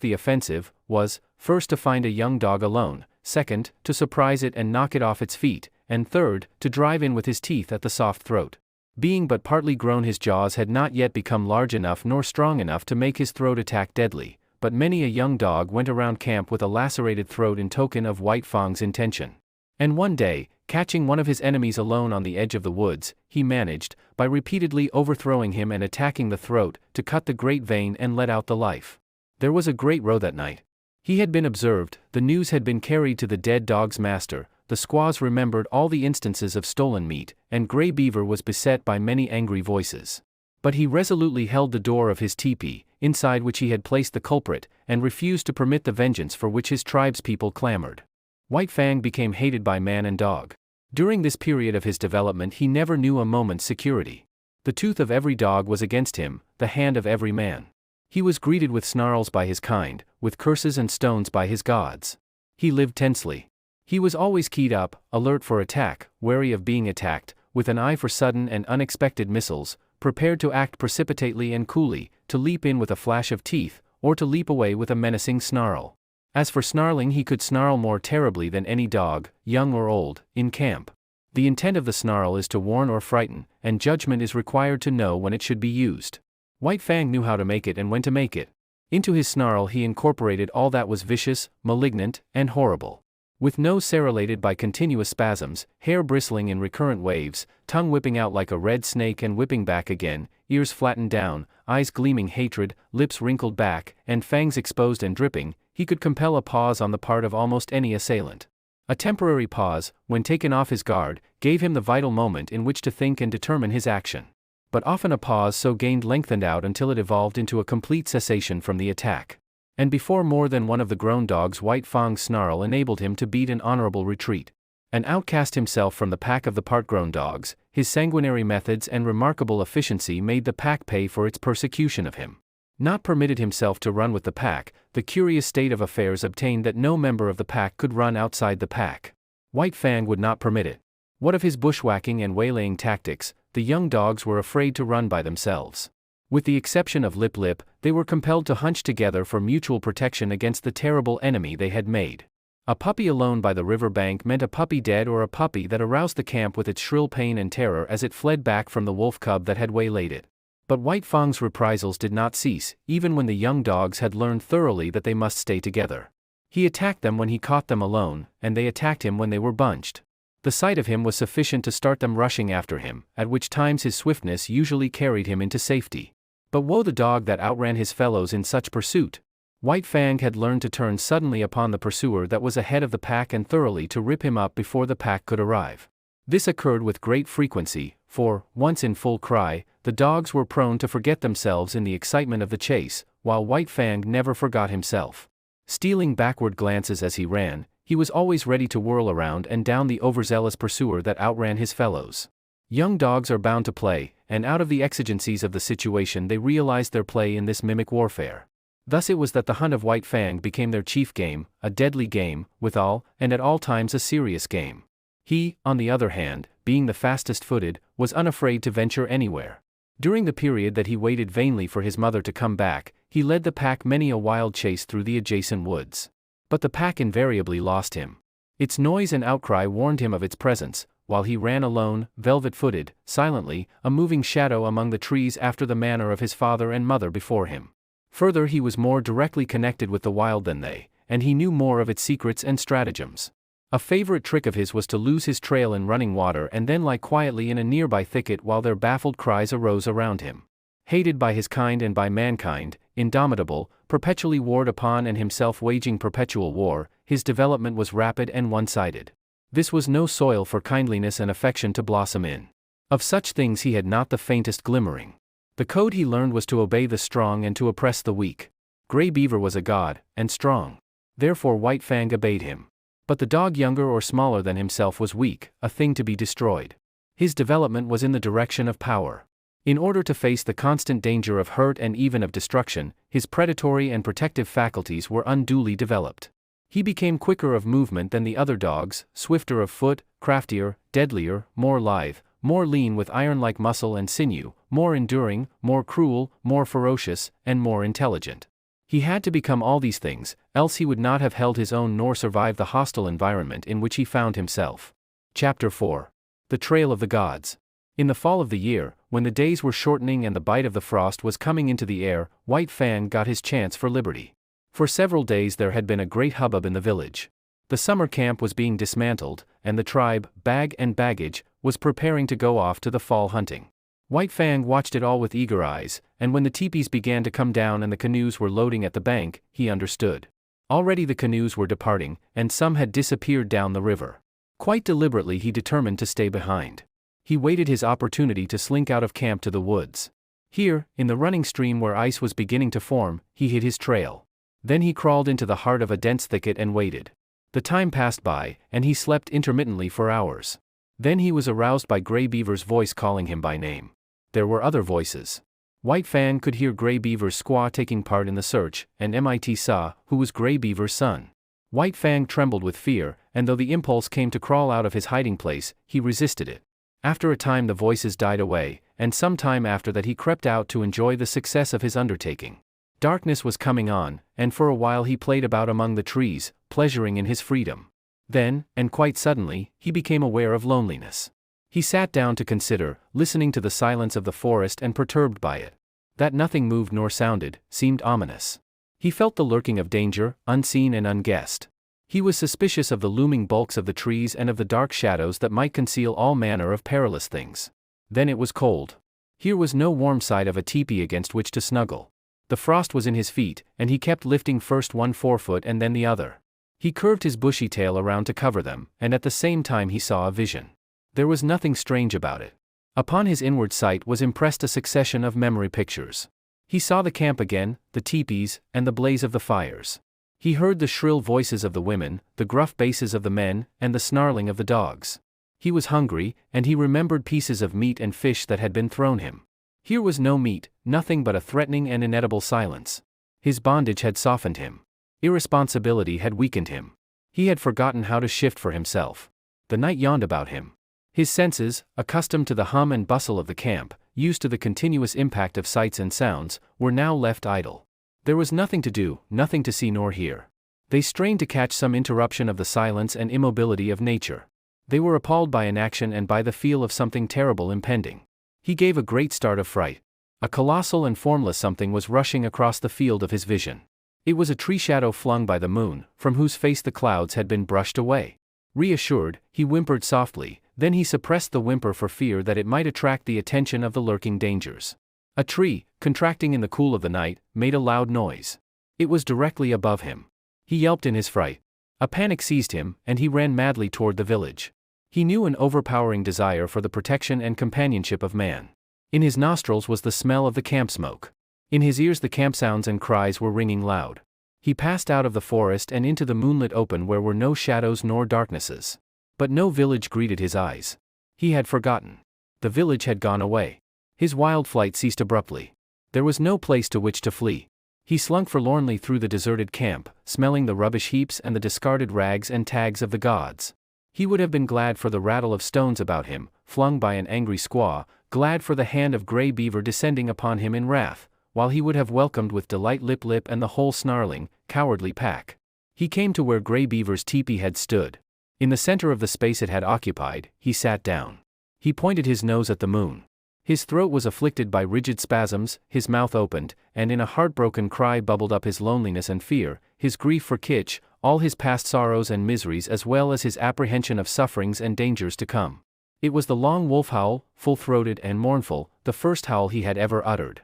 the offensive, was, first to find a young dog alone, second, to surprise it and knock it off its feet, and third, to drive in with his teeth at the soft throat. Being but partly grown, his jaws had not yet become large enough nor strong enough to make his throat attack deadly, but many a young dog went around camp with a lacerated throat in token of White Fang's intention. And one day, catching one of his enemies alone on the edge of the woods, he managed, by repeatedly overthrowing him and attacking the throat, to cut the great vein and let out the life. There was a great row that night. He had been observed, the news had been carried to the dead dog's master, the squaws remembered all the instances of stolen meat, and Grey Beaver was beset by many angry voices. But he resolutely held the door of his tepee, inside which he had placed the culprit, and refused to permit the vengeance for which his tribespeople clamored. White Fang became hated by man and dog. During this period of his development he never knew a moment's security. The tooth of every dog was against him, the hand of every man. He was greeted with snarls by his kind, with curses and stones by his gods. He lived tensely. He was always keyed up, alert for attack, wary of being attacked, with an eye for sudden and unexpected missiles, prepared to act precipitately and coolly, to leap in with a flash of teeth, or to leap away with a menacing snarl. As for snarling, he could snarl more terribly than any dog, young or old, in camp. The intent of the snarl is to warn or frighten, and judgment is required to know when it should be used. White Fang knew how to make it and when to make it. Into his snarl he incorporated all that was vicious, malignant, and horrible. With nose serrated by continuous spasms, hair bristling in recurrent waves, tongue whipping out like a red snake and whipping back again, ears flattened down, eyes gleaming hatred, lips wrinkled back, and fangs exposed and dripping, he could compel a pause on the part of almost any assailant. A temporary pause, when taken off his guard, gave him the vital moment in which to think and determine his action. But often a pause so gained lengthened out until it evolved into a complete cessation from the attack. And before more than one of the grown dogs, White Fang's snarl enabled him to beat an honorable retreat. An outcast himself from the pack of the part-grown dogs, his sanguinary methods and remarkable efficiency made the pack pay for its persecution of him. Not permitted himself to run with the pack, the curious state of affairs obtained that no member of the pack could run outside the pack. White Fang would not permit it. What of his bushwhacking and waylaying tactics, the young dogs were afraid to run by themselves. With the exception of Lip Lip, they were compelled to hunch together for mutual protection against the terrible enemy they had made. A puppy alone by the river bank meant a puppy dead or a puppy that aroused the camp with its shrill pain and terror as it fled back from the wolf cub that had waylaid it. But White Fang's reprisals did not cease, even when the young dogs had learned thoroughly that they must stay together. He attacked them when he caught them alone, and they attacked him when they were bunched. The sight of him was sufficient to start them rushing after him, at which times his swiftness usually carried him into safety. But woe the dog that outran his fellows in such pursuit! White Fang had learned to turn suddenly upon the pursuer that was ahead of the pack and thoroughly to rip him up before the pack could arrive. This occurred with great frequency, for, once in full cry, the dogs were prone to forget themselves in the excitement of the chase, while White Fang never forgot himself. Stealing backward glances as he ran, he was always ready to whirl around and down the overzealous pursuer that outran his fellows. Young dogs are bound to play, and out of the exigencies of the situation they realized their play in this mimic warfare. Thus it was that the hunt of White Fang became their chief game, a deadly game, withal, and at all times a serious game. He, on the other hand, being the fastest-footed, was unafraid to venture anywhere. During the period that he waited vainly for his mother to come back, he led the pack many a wild chase through the adjacent woods. But the pack invariably lost him. Its noise and outcry warned him of its presence, while he ran alone, velvet-footed, silently, a moving shadow among the trees after the manner of his father and mother before him. Further, he was more directly connected with the wild than they, and he knew more of its secrets and stratagems. A favorite trick of his was to lose his trail in running water and then lie quietly in a nearby thicket while their baffled cries arose around him. Hated by his kind and by mankind, indomitable, perpetually warred upon and himself waging perpetual war, his development was rapid and one-sided. This was no soil for kindliness and affection to blossom in. Of such things he had not the faintest glimmering. The code he learned was to obey the strong and to oppress the weak. Grey Beaver was a god, and strong. Therefore White Fang obeyed him. But the dog younger or smaller than himself was weak, a thing to be destroyed. His development was in the direction of power. In order to face the constant danger of hurt and even of destruction, his predatory and protective faculties were unduly developed. He became quicker of movement than the other dogs, swifter of foot, craftier, deadlier, more lithe, more lean with iron-like muscle and sinew, more enduring, more cruel, more ferocious, and more intelligent. He had to become all these things, else he would not have held his own nor survived the hostile environment in which he found himself. Chapter 4. The Trail of the Gods. In the fall of the year, when the days were shortening and the bite of the frost was coming into the air, White Fang got his chance for liberty. For several days there had been a great hubbub in the village. The summer camp was being dismantled, and the tribe, bag and baggage, was preparing to go off to the fall hunting. White Fang watched it all with eager eyes, and when the teepees began to come down and the canoes were loading at the bank, he understood. Already the canoes were departing, and some had disappeared down the river. Quite deliberately he determined to stay behind. He waited his opportunity to slink out of camp to the woods. Here, in the running stream where ice was beginning to form, he hid his trail. Then he crawled into the heart of a dense thicket and waited. The time passed by, and he slept intermittently for hours. Then he was aroused by Grey Beaver's voice calling him by name. There were other voices. White Fang could hear Grey Beaver's squaw taking part in the search, and Mit saw, who was Grey Beaver's son. White Fang trembled with fear, and though the impulse came to crawl out of his hiding place, he resisted it. After a time the voices died away, and some time after that he crept out to enjoy the success of his undertaking. Darkness was coming on, and for a while he played about among the trees, pleasuring in his freedom. Then, and quite suddenly, he became aware of loneliness. He sat down to consider, listening to the silence of the forest and perturbed by it. That nothing moved nor sounded, seemed ominous. He felt the lurking of danger, unseen and unguessed. He was suspicious of the looming bulks of the trees and of the dark shadows that might conceal all manner of perilous things. Then it was cold. Here was no warm side of a teepee against which to snuggle. The frost was in his feet, and he kept lifting first one forefoot and then the other. He curved his bushy tail around to cover them, and at the same time he saw a vision. There was nothing strange about it. Upon his inward sight was impressed a succession of memory pictures. He saw the camp again, the teepees, and the blaze of the fires. He heard the shrill voices of the women, the gruff basses of the men, and the snarling of the dogs. He was hungry, and he remembered pieces of meat and fish that had been thrown him. Here was no meat, nothing but a threatening and inedible silence. His bondage had softened him. Irresponsibility had weakened him. He had forgotten how to shift for himself. The night yawned about him. His senses, accustomed to the hum and bustle of the camp, used to the continuous impact of sights and sounds, were now left idle. There was nothing to do, nothing to see nor hear. They strained to catch some interruption of the silence and immobility of nature. They were appalled by inaction and by the feel of something terrible impending. He gave a great start of fright. A colossal and formless something was rushing across the field of his vision. It was a tree shadow flung by the moon, from whose face the clouds had been brushed away. Reassured, he whimpered softly, then he suppressed the whimper for fear that it might attract the attention of the lurking dangers. A tree, contracting in the cool of the night, made a loud noise. It was directly above him. He yelped in his fright. A panic seized him, and he ran madly toward the village. He knew an overpowering desire for the protection and companionship of man. In his nostrils was the smell of the camp smoke. In his ears the camp sounds and cries were ringing loud. He passed out of the forest and into the moonlit open where were no shadows nor darknesses. But no village greeted his eyes. He had forgotten. The village had gone away. His wild flight ceased abruptly. There was no place to which to flee. He slunk forlornly through the deserted camp, smelling the rubbish heaps and the discarded rags and tags of the gods. He would have been glad for the rattle of stones about him, flung by an angry squaw, glad for the hand of Grey Beaver descending upon him in wrath, while he would have welcomed with delight Lip Lip and the whole snarling, cowardly pack. He came to where Gray Beaver's teepee had stood. In the center of the space it had occupied, he sat down. He pointed his nose at the moon. His throat was afflicted by rigid spasms, his mouth opened, and in a heartbroken cry bubbled up his loneliness and fear, his grief for Kitch, all his past sorrows and miseries as well as his apprehension of sufferings and dangers to come. It was the long wolf howl, full-throated and mournful, the first howl he had ever uttered.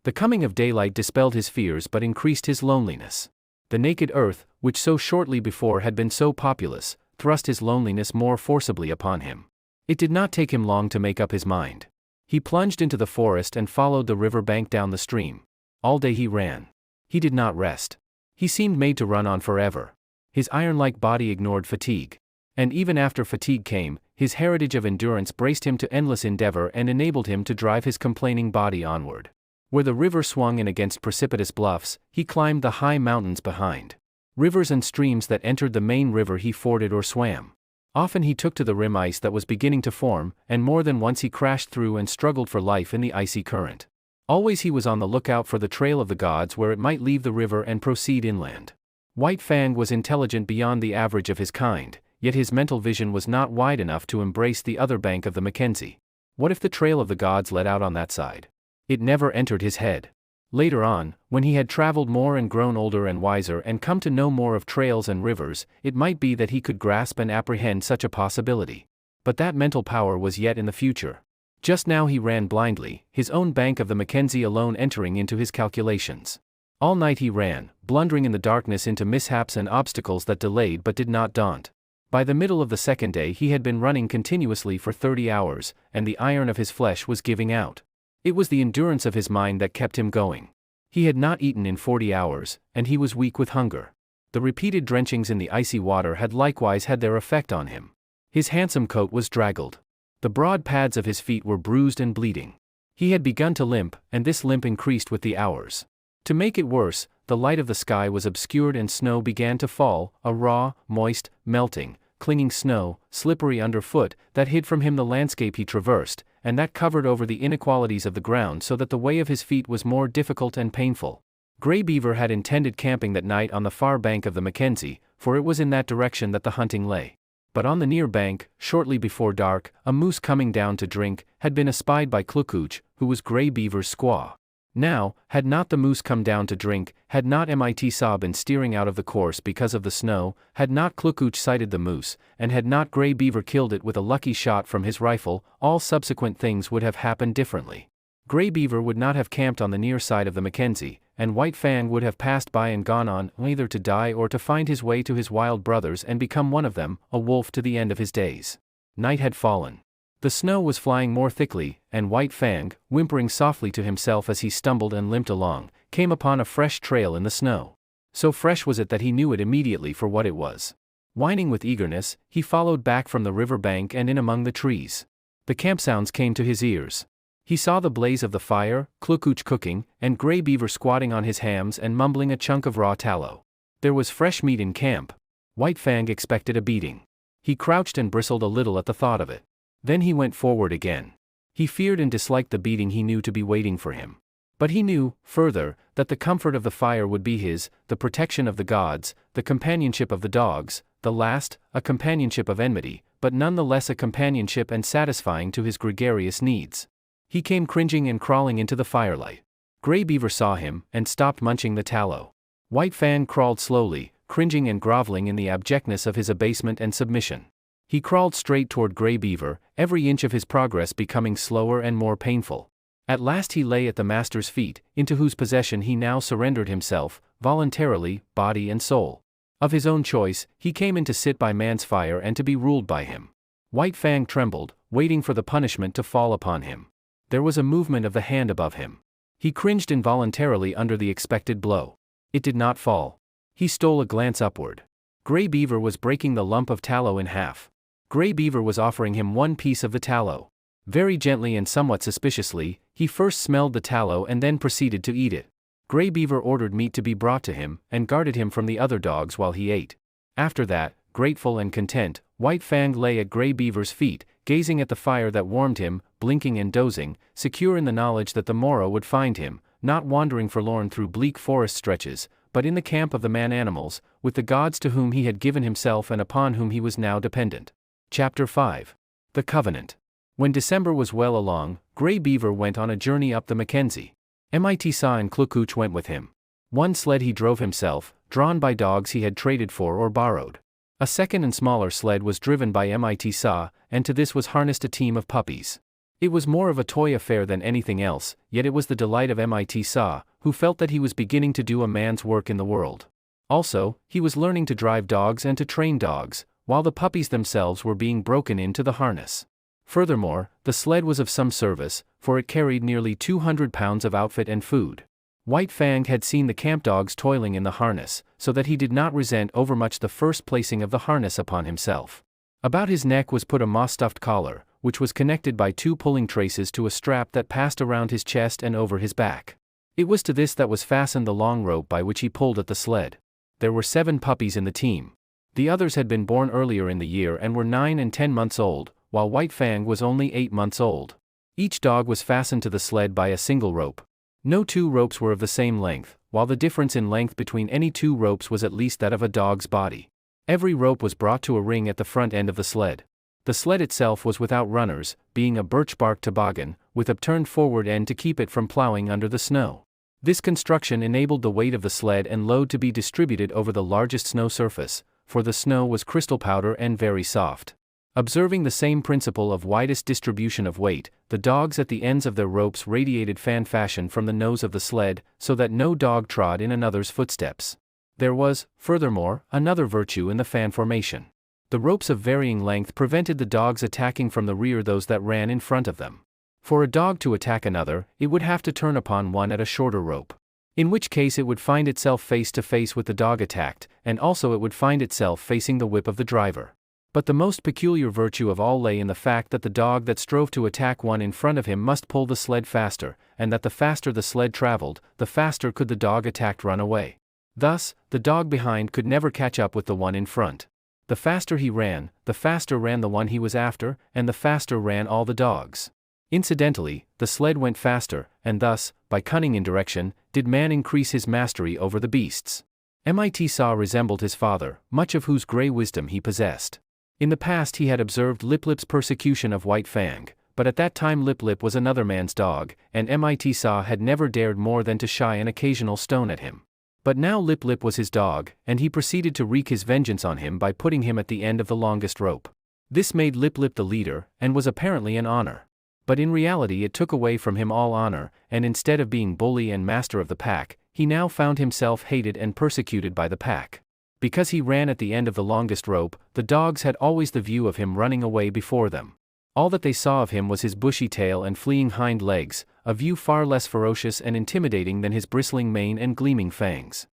The coming of daylight dispelled his fears but increased his loneliness. The naked earth, which so shortly before had been so populous, thrust his loneliness more forcibly upon him. It did not take him long to make up his mind. He plunged into the forest and followed the river bank down the stream. All day he ran. He did not rest. He seemed made to run on forever. His iron-like body ignored fatigue. And even after fatigue came, his heritage of endurance braced him to endless endeavor and enabled him to drive his complaining body onward. Where the river swung in against precipitous bluffs, he climbed the high mountains behind. Rivers and streams that entered the main river he forded or swam. Often he took to the rim ice that was beginning to form, and more than once he crashed through and struggled for life in the icy current. Always he was on the lookout for the trail of the gods where it might leave the river and proceed inland. White Fang was intelligent beyond the average of his kind, yet his mental vision was not wide enough to embrace the other bank of the Mackenzie. What if the trail of the gods led out on that side? It never entered his head. Later on, when he had traveled more and grown older and wiser and come to know more of trails and rivers, it might be that he could grasp and apprehend such a possibility. But that mental power was yet in the future. Just now he ran blindly, his own bank of the Mackenzie alone entering into his calculations. All night he ran, blundering in the darkness into mishaps and obstacles that delayed but did not daunt. By the middle of the second day he had been running continuously for 30 hours, and the iron of his flesh was giving out. It was the endurance of his mind that kept him going. He had not eaten in 40 hours, and he was weak with hunger. The repeated drenchings in the icy water had likewise had their effect on him. His handsome coat was draggled. The broad pads of his feet were bruised and bleeding. He had begun to limp, and this limp increased with the hours. To make it worse, the light of the sky was obscured and snow began to fall, a raw, moist, melting, clinging snow, slippery underfoot, that hid from him the landscape he traversed, and that covered over the inequalities of the ground so that the way of his feet was more difficult and painful. Gray Beaver had intended camping that night on the far bank of the Mackenzie, for it was in that direction that the hunting lay. But on the near bank, shortly before dark, a moose coming down to drink, had been espied by Clucooch, who was Gray Beaver's squaw. Now, had not the moose come down to drink, had not Saw been steering out of the course because of the snow, had not Clucooch sighted the moose, and had not Gray Beaver killed it with a lucky shot from his rifle, all subsequent things would have happened differently. Gray Beaver would not have camped on the near side of the Mackenzie, and White Fang would have passed by and gone on, either to die or to find his way to his wild brothers and become one of them, a wolf to the end of his days. Night had fallen. The snow was flying more thickly, and White Fang, whimpering softly to himself as he stumbled and limped along, came upon a fresh trail in the snow. So fresh was it that he knew it immediately for what it was. Whining with eagerness, he followed back from the river bank and in among the trees. The camp sounds came to his ears. He saw the blaze of the fire, Clucooch cooking, and Gray Beaver squatting on his hams and mumbling a chunk of raw tallow. There was fresh meat in camp. White Fang expected a beating. He crouched and bristled a little at the thought of it. Then he went forward again. He feared and disliked the beating he knew to be waiting for him. But he knew, further, that the comfort of the fire would be his, the protection of the gods, the companionship of the dogs, the last, a companionship of enmity, but none the less a companionship and satisfying to his gregarious needs. He came cringing and crawling into the firelight. Gray Beaver saw him, and stopped munching the tallow. White Fang crawled slowly, cringing and groveling in the abjectness of his abasement and submission. He crawled straight toward Gray Beaver, every inch of his progress becoming slower and more painful. At last he lay at the master's feet, into whose possession he now surrendered himself, voluntarily, body and soul. Of his own choice, he came in to sit by man's fire and to be ruled by him. White Fang trembled, waiting for the punishment to fall upon him. There was a movement of the hand above him. He cringed involuntarily under the expected blow. It did not fall. He stole a glance upward. Gray Beaver was breaking the lump of tallow in half. Gray Beaver was offering him one piece of the tallow. Very gently and somewhat suspiciously, he first smelled the tallow and then proceeded to eat it. Gray Beaver ordered meat to be brought to him, and guarded him from the other dogs while he ate. After that, grateful and content, White Fang lay at Gray Beaver's feet, gazing at the fire that warmed him, blinking and dozing, secure in the knowledge that the morrow would find him, not wandering forlorn through bleak forest stretches, but in the camp of the man-animals, with the gods to whom he had given himself and upon whom he was now dependent. Chapter 5. The Covenant. When December was well along, Grey Beaver went on a journey up the Mackenzie. Mit-Sa and Klukooch went with him. One sled he drove himself, drawn by dogs he had traded for or borrowed. A second and smaller sled was driven by Mit-Sa, and to this was harnessed a team of puppies. It was more of a toy affair than anything else, yet it was the delight of Mit-Sa, who felt that he was beginning to do a man's work in the world. Also, he was learning to drive dogs and to train dogs, while the puppies themselves were being broken into the harness. Furthermore, the sled was of some service, for it carried nearly 200 pounds of outfit and food. White Fang had seen the camp dogs toiling in the harness, so that he did not resent overmuch the first placing of the harness upon himself. About his neck was put a moss-stuffed collar, which was connected by 2 pulling traces to a strap that passed around his chest and over his back. It was to this that was fastened the long rope by which he pulled at the sled. There were 7 puppies in the team. The others had been born earlier in the year and were 9 and 10 months old, while White Fang was only 8 months old. Each dog was fastened to the sled by a single rope. No 2 ropes were of the same length, while the difference in length between any 2 ropes was at least that of a dog's body. Every rope was brought to a ring at the front end of the sled. The sled itself was without runners, being a birch bark toboggan, with upturned forward end to keep it from plowing under the snow. This construction enabled the weight of the sled and load to be distributed over the largest snow surface, for the snow was crystal powder and very soft. Observing the same principle of widest distribution of weight, the dogs at the ends of their ropes radiated fan fashion from the nose of the sled, so that no dog trod in another's footsteps. There was, furthermore, another virtue in the fan formation. The ropes of varying length prevented the dogs attacking from the rear those that ran in front of them. For a dog to attack another, it would have to turn upon one at a shorter rope. In which case it would find itself face to face with the dog attacked, and also it would find itself facing the whip of the driver. But the most peculiar virtue of all lay in the fact that the dog that strove to attack one in front of him must pull the sled faster, and that the faster the sled traveled, the faster could the dog attacked run away. Thus, the dog behind could never catch up with the one in front. The faster he ran, the faster ran the one he was after, and the faster ran all the dogs. Incidentally, the sled went faster, and thus, by cunning in direction, did man increase his mastery over the beasts. Mit-Sa resembled his father, much of whose grey wisdom he possessed. In the past he had observed Lip Lip's persecution of White Fang, but at that time Lip Lip was another man's dog, and Mit-Sa had never dared more than to shy an occasional stone at him. But now Lip Lip was his dog, and he proceeded to wreak his vengeance on him by putting him at the end of the longest rope. This made Lip Lip the leader, and was apparently an honor. But in reality it took away from him all honor, and instead of being bully and master of the pack, he now found himself hated and persecuted by the pack. Because he ran at the end of the longest rope, the dogs had always the view of him running away before them. All that they saw of him was his bushy tail and fleeing hind legs, a view far less ferocious and intimidating than his bristling mane and gleaming fangs.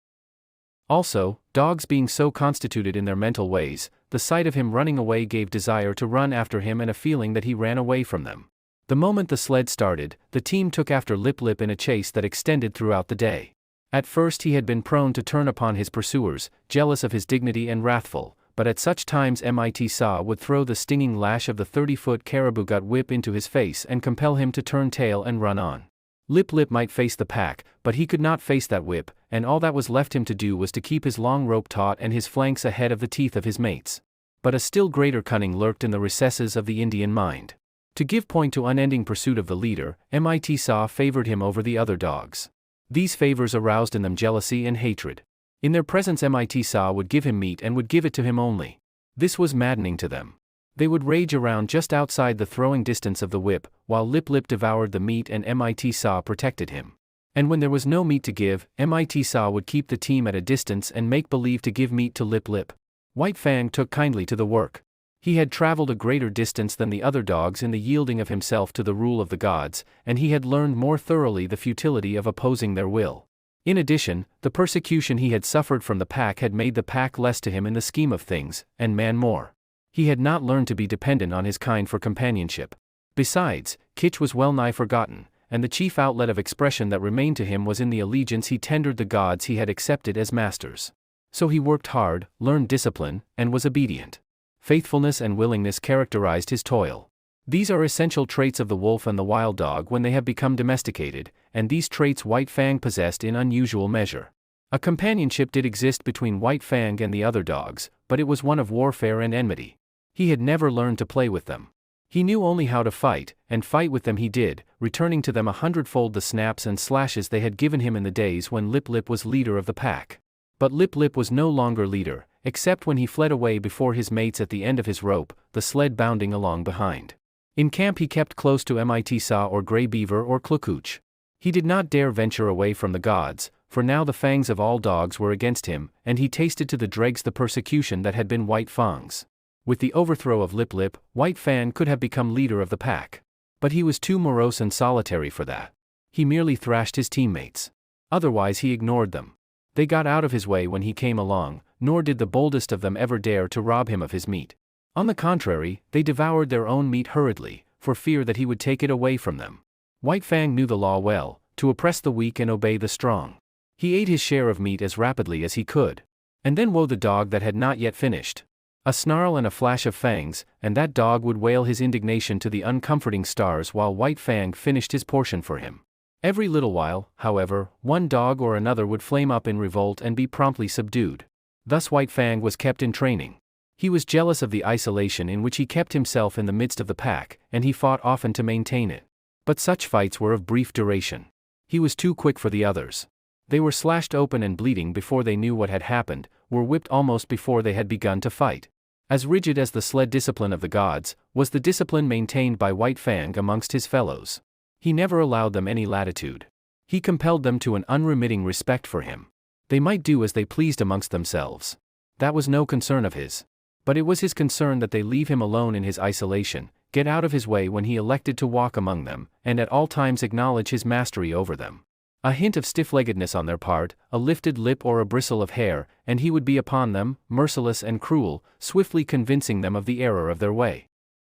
Also, dogs being so constituted in their mental ways, the sight of him running away gave desire to run after him and a feeling that he ran away from them. The moment the sled started, the team took after Lip Lip in a chase that extended throughout the day. At first he had been prone to turn upon his pursuers, jealous of his dignity and wrathful, but at such times Mit-Sa would throw the stinging lash of the 30-foot caribou gut whip into his face and compel him to turn tail and run on. Lip Lip might face the pack, but he could not face that whip, and all that was left him to do was to keep his long rope taut and his flanks ahead of the teeth of his mates. But a still greater cunning lurked in the recesses of the Indian mind. To give point to unending pursuit of the leader, Mit-Sa favored him over the other dogs. These favors aroused in them jealousy and hatred. In their presence Mit-Sa would give him meat and would give it to him only. This was maddening to them. They would rage around just outside the throwing distance of the whip, while Lip Lip devoured the meat and Mit-Sa protected him. And when there was no meat to give, Mit-Sa would keep the team at a distance and make believe to give meat to Lip Lip. White Fang took kindly to the work. He had traveled a greater distance than the other dogs in the yielding of himself to the rule of the gods, and he had learned more thoroughly the futility of opposing their will. In addition, the persecution he had suffered from the pack had made the pack less to him in the scheme of things, and man more. He had not learned to be dependent on his kind for companionship. Besides, kitsch was well nigh forgotten, and the chief outlet of expression that remained to him was in the allegiance he tendered the gods he had accepted as masters. So he worked hard, learned discipline, and was obedient. Faithfulness and willingness characterized his toil. These are essential traits of the wolf and the wild dog when they have become domesticated, and these traits White Fang possessed in unusual measure. A companionship did exist between White Fang and the other dogs, but it was one of warfare and enmity. He had never learned to play with them. He knew only how to fight, and fight with them he did, returning to them 100-fold the snaps and slashes they had given him in the days when Lip Lip was leader of the pack. But Lip Lip was no longer leader, except when he fled away before his mates at the end of his rope, the sled bounding along behind. In camp he kept close to Mit Sa or Grey Beaver or Klukuch. He did not dare venture away from the gods, for now the fangs of all dogs were against him, and he tasted to the dregs the persecution that had been White Fang's. With the overthrow of Lip Lip, White Fang could have become leader of the pack. But he was too morose and solitary for that. He merely thrashed his teammates. Otherwise he ignored them. They got out of his way when he came along, nor did the boldest of them ever dare to rob him of his meat. On the contrary, they devoured their own meat hurriedly, for fear that he would take it away from them. White Fang knew the law well, to oppress the weak and obey the strong. He ate his share of meat as rapidly as he could. And then woe the dog that had not yet finished. A snarl and a flash of fangs, and that dog would wail his indignation to the uncomforting stars while White Fang finished his portion for him. Every little while, however, one dog or another would flame up in revolt and be promptly subdued. Thus White Fang was kept in training. He was jealous of the isolation in which he kept himself in the midst of the pack, and he fought often to maintain it. But such fights were of brief duration. He was too quick for the others. They were slashed open and bleeding before they knew what had happened, were whipped almost before they had begun to fight. As rigid as the sled discipline of the gods, was the discipline maintained by White Fang amongst his fellows. He never allowed them any latitude. He compelled them to an unremitting respect for him. They might do as they pleased amongst themselves. That was no concern of his. But it was his concern that they leave him alone in his isolation, get out of his way when he elected to walk among them, and at all times acknowledge his mastery over them. A hint of stiff-leggedness on their part, a lifted lip or a bristle of hair, and he would be upon them, merciless and cruel, swiftly convincing them of the error of their way.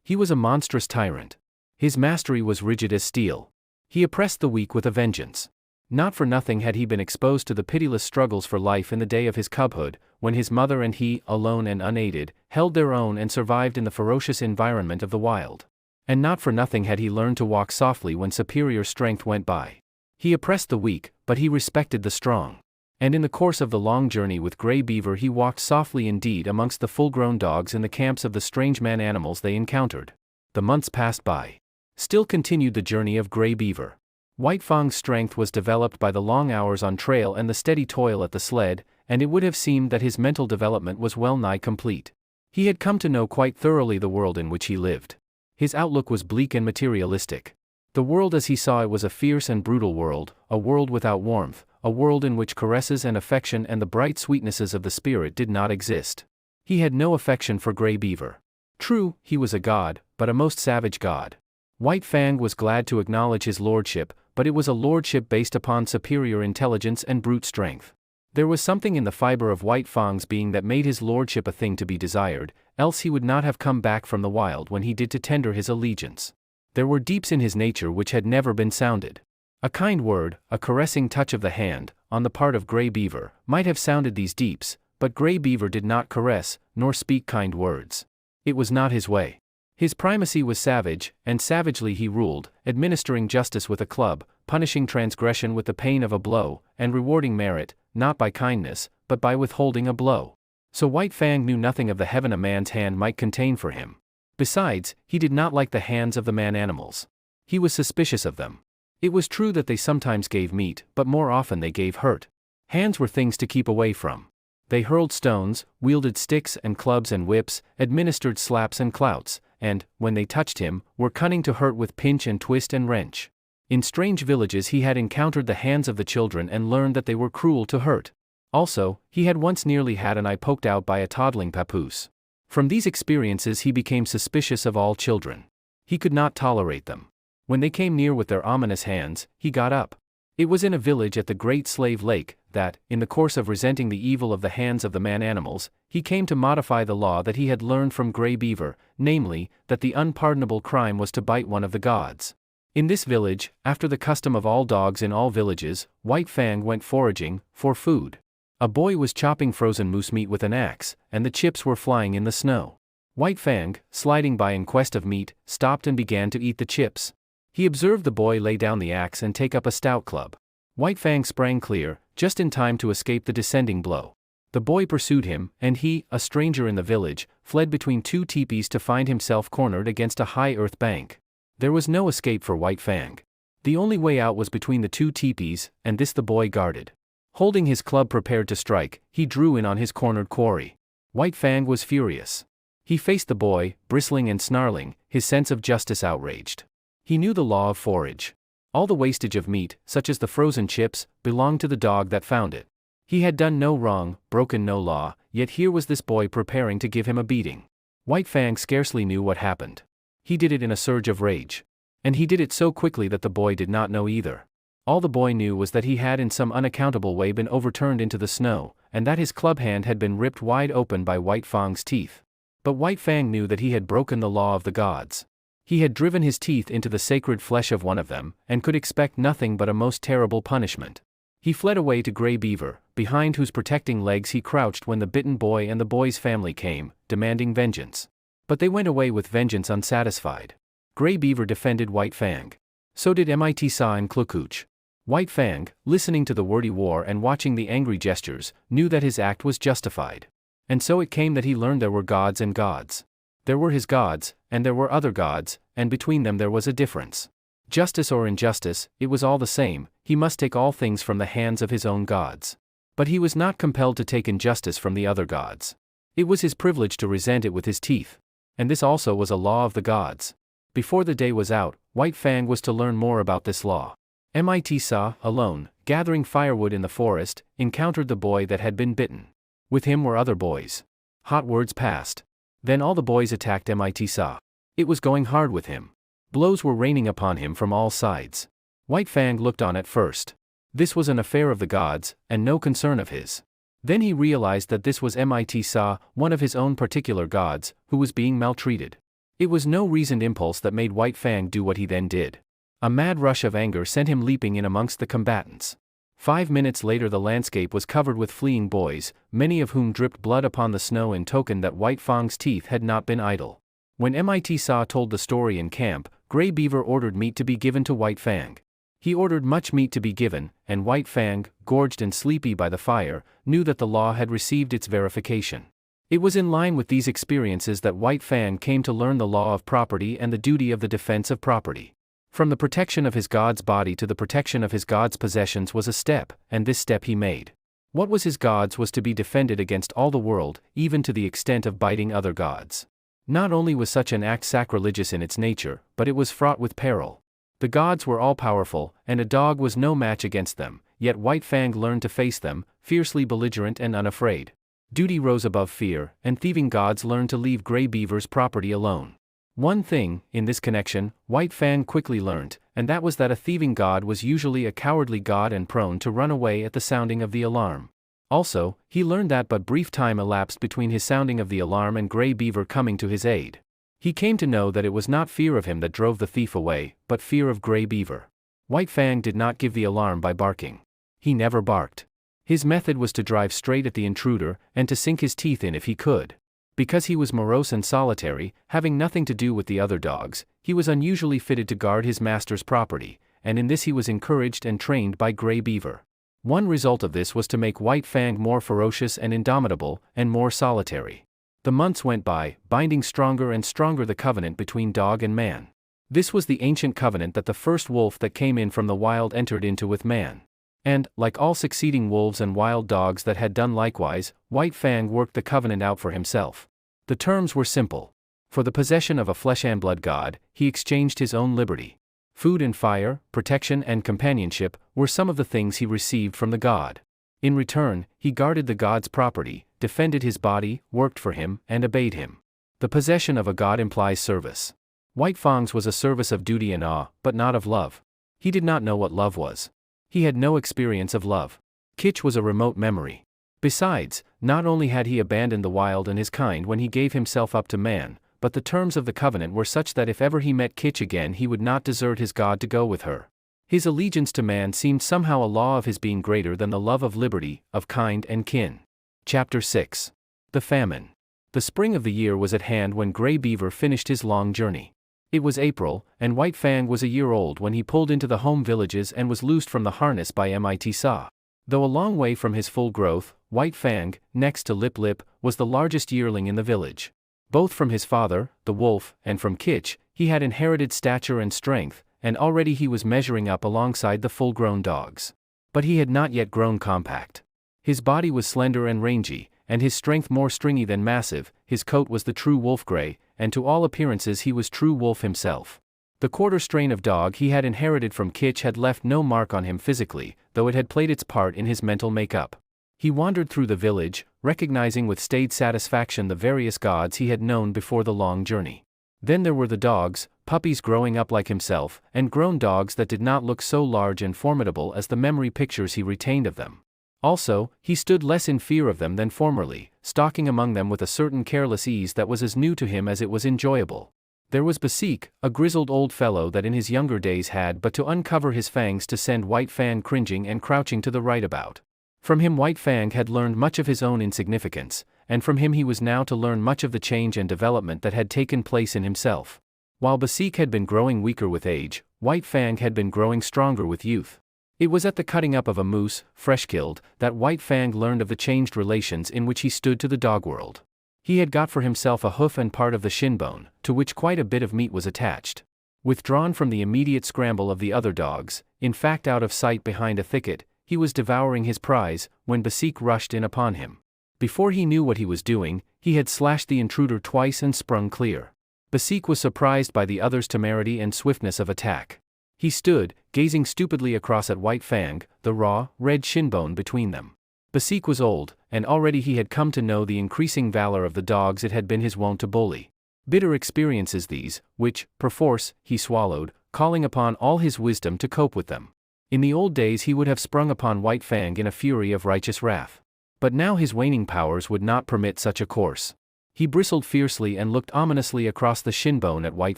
He was a monstrous tyrant. His mastery was rigid as steel. He oppressed the weak with a vengeance. Not for nothing had he been exposed to the pitiless struggles for life in the day of his cubhood, when his mother and he, alone and unaided, held their own and survived in the ferocious environment of the wild. And not for nothing had he learned to walk softly when superior strength went by. He oppressed the weak, but he respected the strong. And in the course of the long journey with Grey Beaver he walked softly indeed amongst the full-grown dogs in the camps of the strange man-animals they encountered. The months passed by. Still continued the journey of Grey Beaver. White Fang's strength was developed by the long hours on trail and the steady toil at the sled, and it would have seemed that his mental development was well nigh complete. He had come to know quite thoroughly the world in which he lived. His outlook was bleak and materialistic. The world as he saw it was a fierce and brutal world, a world without warmth, a world in which caresses and affection and the bright sweetnesses of the spirit did not exist. He had no affection for Grey Beaver. True, he was a god, but a most savage god. White Fang was glad to acknowledge his lordship, but it was a lordship based upon superior intelligence and brute strength. There was something in the fiber of White Fang's being that made his lordship a thing to be desired, else he would not have come back from the wild when he did to tender his allegiance. There were deeps in his nature which had never been sounded. A kind word, a caressing touch of the hand, on the part of Grey Beaver, might have sounded these deeps, but Grey Beaver did not caress, nor speak kind words. It was not his way. His primacy was savage, and savagely he ruled, administering justice with a club, punishing transgression with the pain of a blow, and rewarding merit, not by kindness, but by withholding a blow. So White Fang knew nothing of the heaven a man's hand might contain for him. Besides, he did not like the hands of the man-animals. He was suspicious of them. It was true that they sometimes gave meat, but more often they gave hurt. Hands were things to keep away from. They hurled stones, wielded sticks and clubs and whips, administered slaps and clouts, and, when they touched him, were cunning to hurt with pinch and twist and wrench. In strange villages he had encountered the hands of the children and learned that they were cruel to hurt. Also, he had once nearly had an eye poked out by a toddling papoose. From these experiences he became suspicious of all children. He could not tolerate them. When they came near with their ominous hands, he got up. It was in a village at the Great Slave Lake that, in the course of resenting the evil of the hands of the man-animals, he came to modify the law that he had learned from Grey Beaver, namely, that the unpardonable crime was to bite one of the gods. In this village, after the custom of all dogs in all villages, White Fang went foraging, for food. A boy was chopping frozen moose meat with an axe, and the chips were flying in the snow. White Fang, sliding by in quest of meat, stopped and began to eat the chips. He observed the boy lay down the axe and take up a stout club. White Fang sprang clear, just in time to escape the descending blow. The boy pursued him, and he, a stranger in the village, fled between two teepees to find himself cornered against a high earth bank. There was no escape for White Fang. The only way out was between the two teepees, and this the boy guarded. Holding his club prepared to strike, he drew in on his cornered quarry. White Fang was furious. He faced the boy, bristling and snarling, his sense of justice outraged. He knew the law of forage. All the wastage of meat, such as the frozen chips, belonged to the dog that found it. He had done no wrong, broken no law, yet here was this boy preparing to give him a beating. White Fang scarcely knew what happened. He did it in a surge of rage. And he did it so quickly that the boy did not know either. All the boy knew was that he had in some unaccountable way been overturned into the snow, and that his club hand had been ripped wide open by White Fang's teeth. But White Fang knew that he had broken the law of the gods. He had driven his teeth into the sacred flesh of one of them, and could expect nothing but a most terrible punishment. He fled away to Grey Beaver, behind whose protecting legs he crouched when the bitten boy and the boy's family came, demanding vengeance. But they went away with vengeance unsatisfied. Grey Beaver defended White Fang. So did Mit-Sa and Klukuch. White Fang, listening to the wordy war and watching the angry gestures, knew that his act was justified. And so it came that he learned there were gods and gods. There were his gods, and there were other gods, and between them there was a difference. Justice or injustice, it was all the same, he must take all things from the hands of his own gods. But he was not compelled to take injustice from the other gods. It was his privilege to resent it with his teeth. And this also was a law of the gods. Before the day was out, White Fang was to learn more about this law. Mit-Sa, alone, gathering firewood in the forest, encountered the boy that had been bitten. With him were other boys. Hot words passed. Then all the boys attacked Mit-Sa. It was going hard with him. Blows were raining upon him from all sides. White Fang looked on at first. This was an affair of the gods, and no concern of his. Then he realized that this was Mit-Sa, one of his own particular gods, who was being maltreated. It was no reasoned impulse that made White Fang do what he then did. A mad rush of anger sent him leaping in amongst the combatants. 5 minutes later the landscape was covered with fleeing boys, many of whom dripped blood upon the snow in token that White Fang's teeth had not been idle. When Mit-Sa told the story in camp, Grey Beaver ordered meat to be given to White Fang. He ordered much meat to be given, and White Fang, gorged and sleepy by the fire, knew that the law had received its verification. It was in line with these experiences that White Fang came to learn the law of property and the duty of the defense of property. From the protection of his god's body to the protection of his god's possessions was a step, and this step he made. What was his god's was to be defended against all the world, even to the extent of biting other gods. Not only was such an act sacrilegious in its nature, but it was fraught with peril. The gods were all-powerful, and a dog was no match against them, yet White Fang learned to face them, fiercely belligerent and unafraid. Duty rose above fear, and thieving gods learned to leave Grey Beaver's property alone. One thing, in this connection, White Fang quickly learned, and that was that a thieving god was usually a cowardly god and prone to run away at the sounding of the alarm. Also, he learned that but brief time elapsed between his sounding of the alarm and Grey Beaver coming to his aid. He came to know that it was not fear of him that drove the thief away, but fear of Grey Beaver. White Fang did not give the alarm by barking. He never barked. His method was to drive straight at the intruder, and to sink his teeth in if he could. Because he was morose and solitary, having nothing to do with the other dogs, he was unusually fitted to guard his master's property, and in this he was encouraged and trained by Grey Beaver. One result of this was to make White Fang more ferocious and indomitable, and more solitary. The months went by, binding stronger and stronger the covenant between dog and man. This was the ancient covenant that the first wolf that came in from the wild entered into with man. And, like all succeeding wolves and wild dogs that had done likewise, White Fang worked the covenant out for himself. The terms were simple. For the possession of a flesh and blood god, he exchanged his own liberty. Food and fire, protection and companionship, were some of the things he received from the god. In return, he guarded the god's property, defended his body, worked for him, and obeyed him. The possession of a god implies service. White Fang's was a service of duty and awe, but not of love. He did not know what love was. He had no experience of love. Kitch was a remote memory. Besides, not only had he abandoned the wild and his kind when he gave himself up to man, but the terms of the covenant were such that if ever he met Kitch again he would not desert his god to go with her. His allegiance to man seemed somehow a law of his being greater than the love of liberty, of kind and kin. Chapter 6. The Famine. The spring of the year was at hand when Gray Beaver finished his long journey. It was April, and White Fang was a year old when he pulled into the home villages and was loosed from the harness by Mit Saw. Though a long way from his full growth, White Fang, next to Lip Lip, was the largest yearling in the village. Both from his father, the wolf, and from Kitch, he had inherited stature and strength, and already he was measuring up alongside the full-grown dogs. But he had not yet grown compact. His body was slender and rangy, and his strength more stringy than massive. His coat was the true wolf gray, and to all appearances he was true wolf himself. The quarter strain of dog he had inherited from Kitch had left no mark on him physically, though it had played its part in his mental makeup. He wandered through the village, recognizing with staid satisfaction the various gods he had known before the long journey. Then there were the dogs, puppies growing up like himself, and grown dogs that did not look so large and formidable as the memory pictures he retained of them. Also, he stood less in fear of them than formerly, stalking among them with a certain careless ease that was as new to him as it was enjoyable. There was Basik, a grizzled old fellow that in his younger days had but to uncover his fangs to send White Fang cringing and crouching to the right about. From him White Fang had learned much of his own insignificance, and from him he was now to learn much of the change and development that had taken place in himself. While Basik had been growing weaker with age, White Fang had been growing stronger with youth. It was at the cutting up of a moose, fresh-killed, that White Fang learned of the changed relations in which he stood to the dog world. He had got for himself a hoof and part of the shin bone, to which quite a bit of meat was attached. Withdrawn from the immediate scramble of the other dogs, in fact out of sight behind a thicket, he was devouring his prize, when Basik rushed in upon him. Before he knew what he was doing, he had slashed the intruder twice and sprung clear. Basik was surprised by the other's temerity and swiftness of attack. He stood, gazing stupidly across at White Fang, the raw, red shinbone between them. Basik was old, and already he had come to know the increasing valor of the dogs it had been his wont to bully. Bitter experiences these, which, perforce, he swallowed, calling upon all his wisdom to cope with them. In the old days he would have sprung upon White Fang in a fury of righteous wrath. But now his waning powers would not permit such a course. He bristled fiercely and looked ominously across the shinbone at White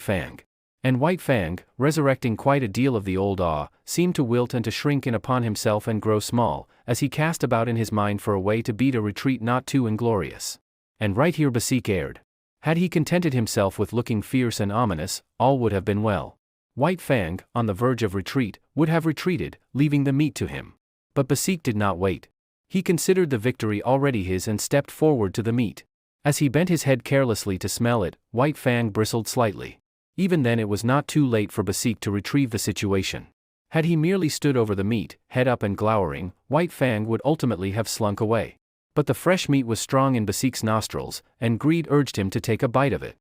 Fang. And White Fang, resurrecting quite a deal of the old awe, seemed to wilt and to shrink in upon himself and grow small, as he cast about in his mind for a way to beat a retreat not too inglorious. And right here Basik erred. Had he contented himself with looking fierce and ominous, all would have been well. White Fang, on the verge of retreat, would have retreated, leaving the meat to him. But Basik did not wait. He considered the victory already his and stepped forward to the meat. As he bent his head carelessly to smell it, White Fang bristled slightly. Even then it was not too late for Basik to retrieve the situation. Had he merely stood over the meat, head up and glowering, White Fang would ultimately have slunk away. But the fresh meat was strong in Basik's nostrils, and greed urged him to take a bite of it.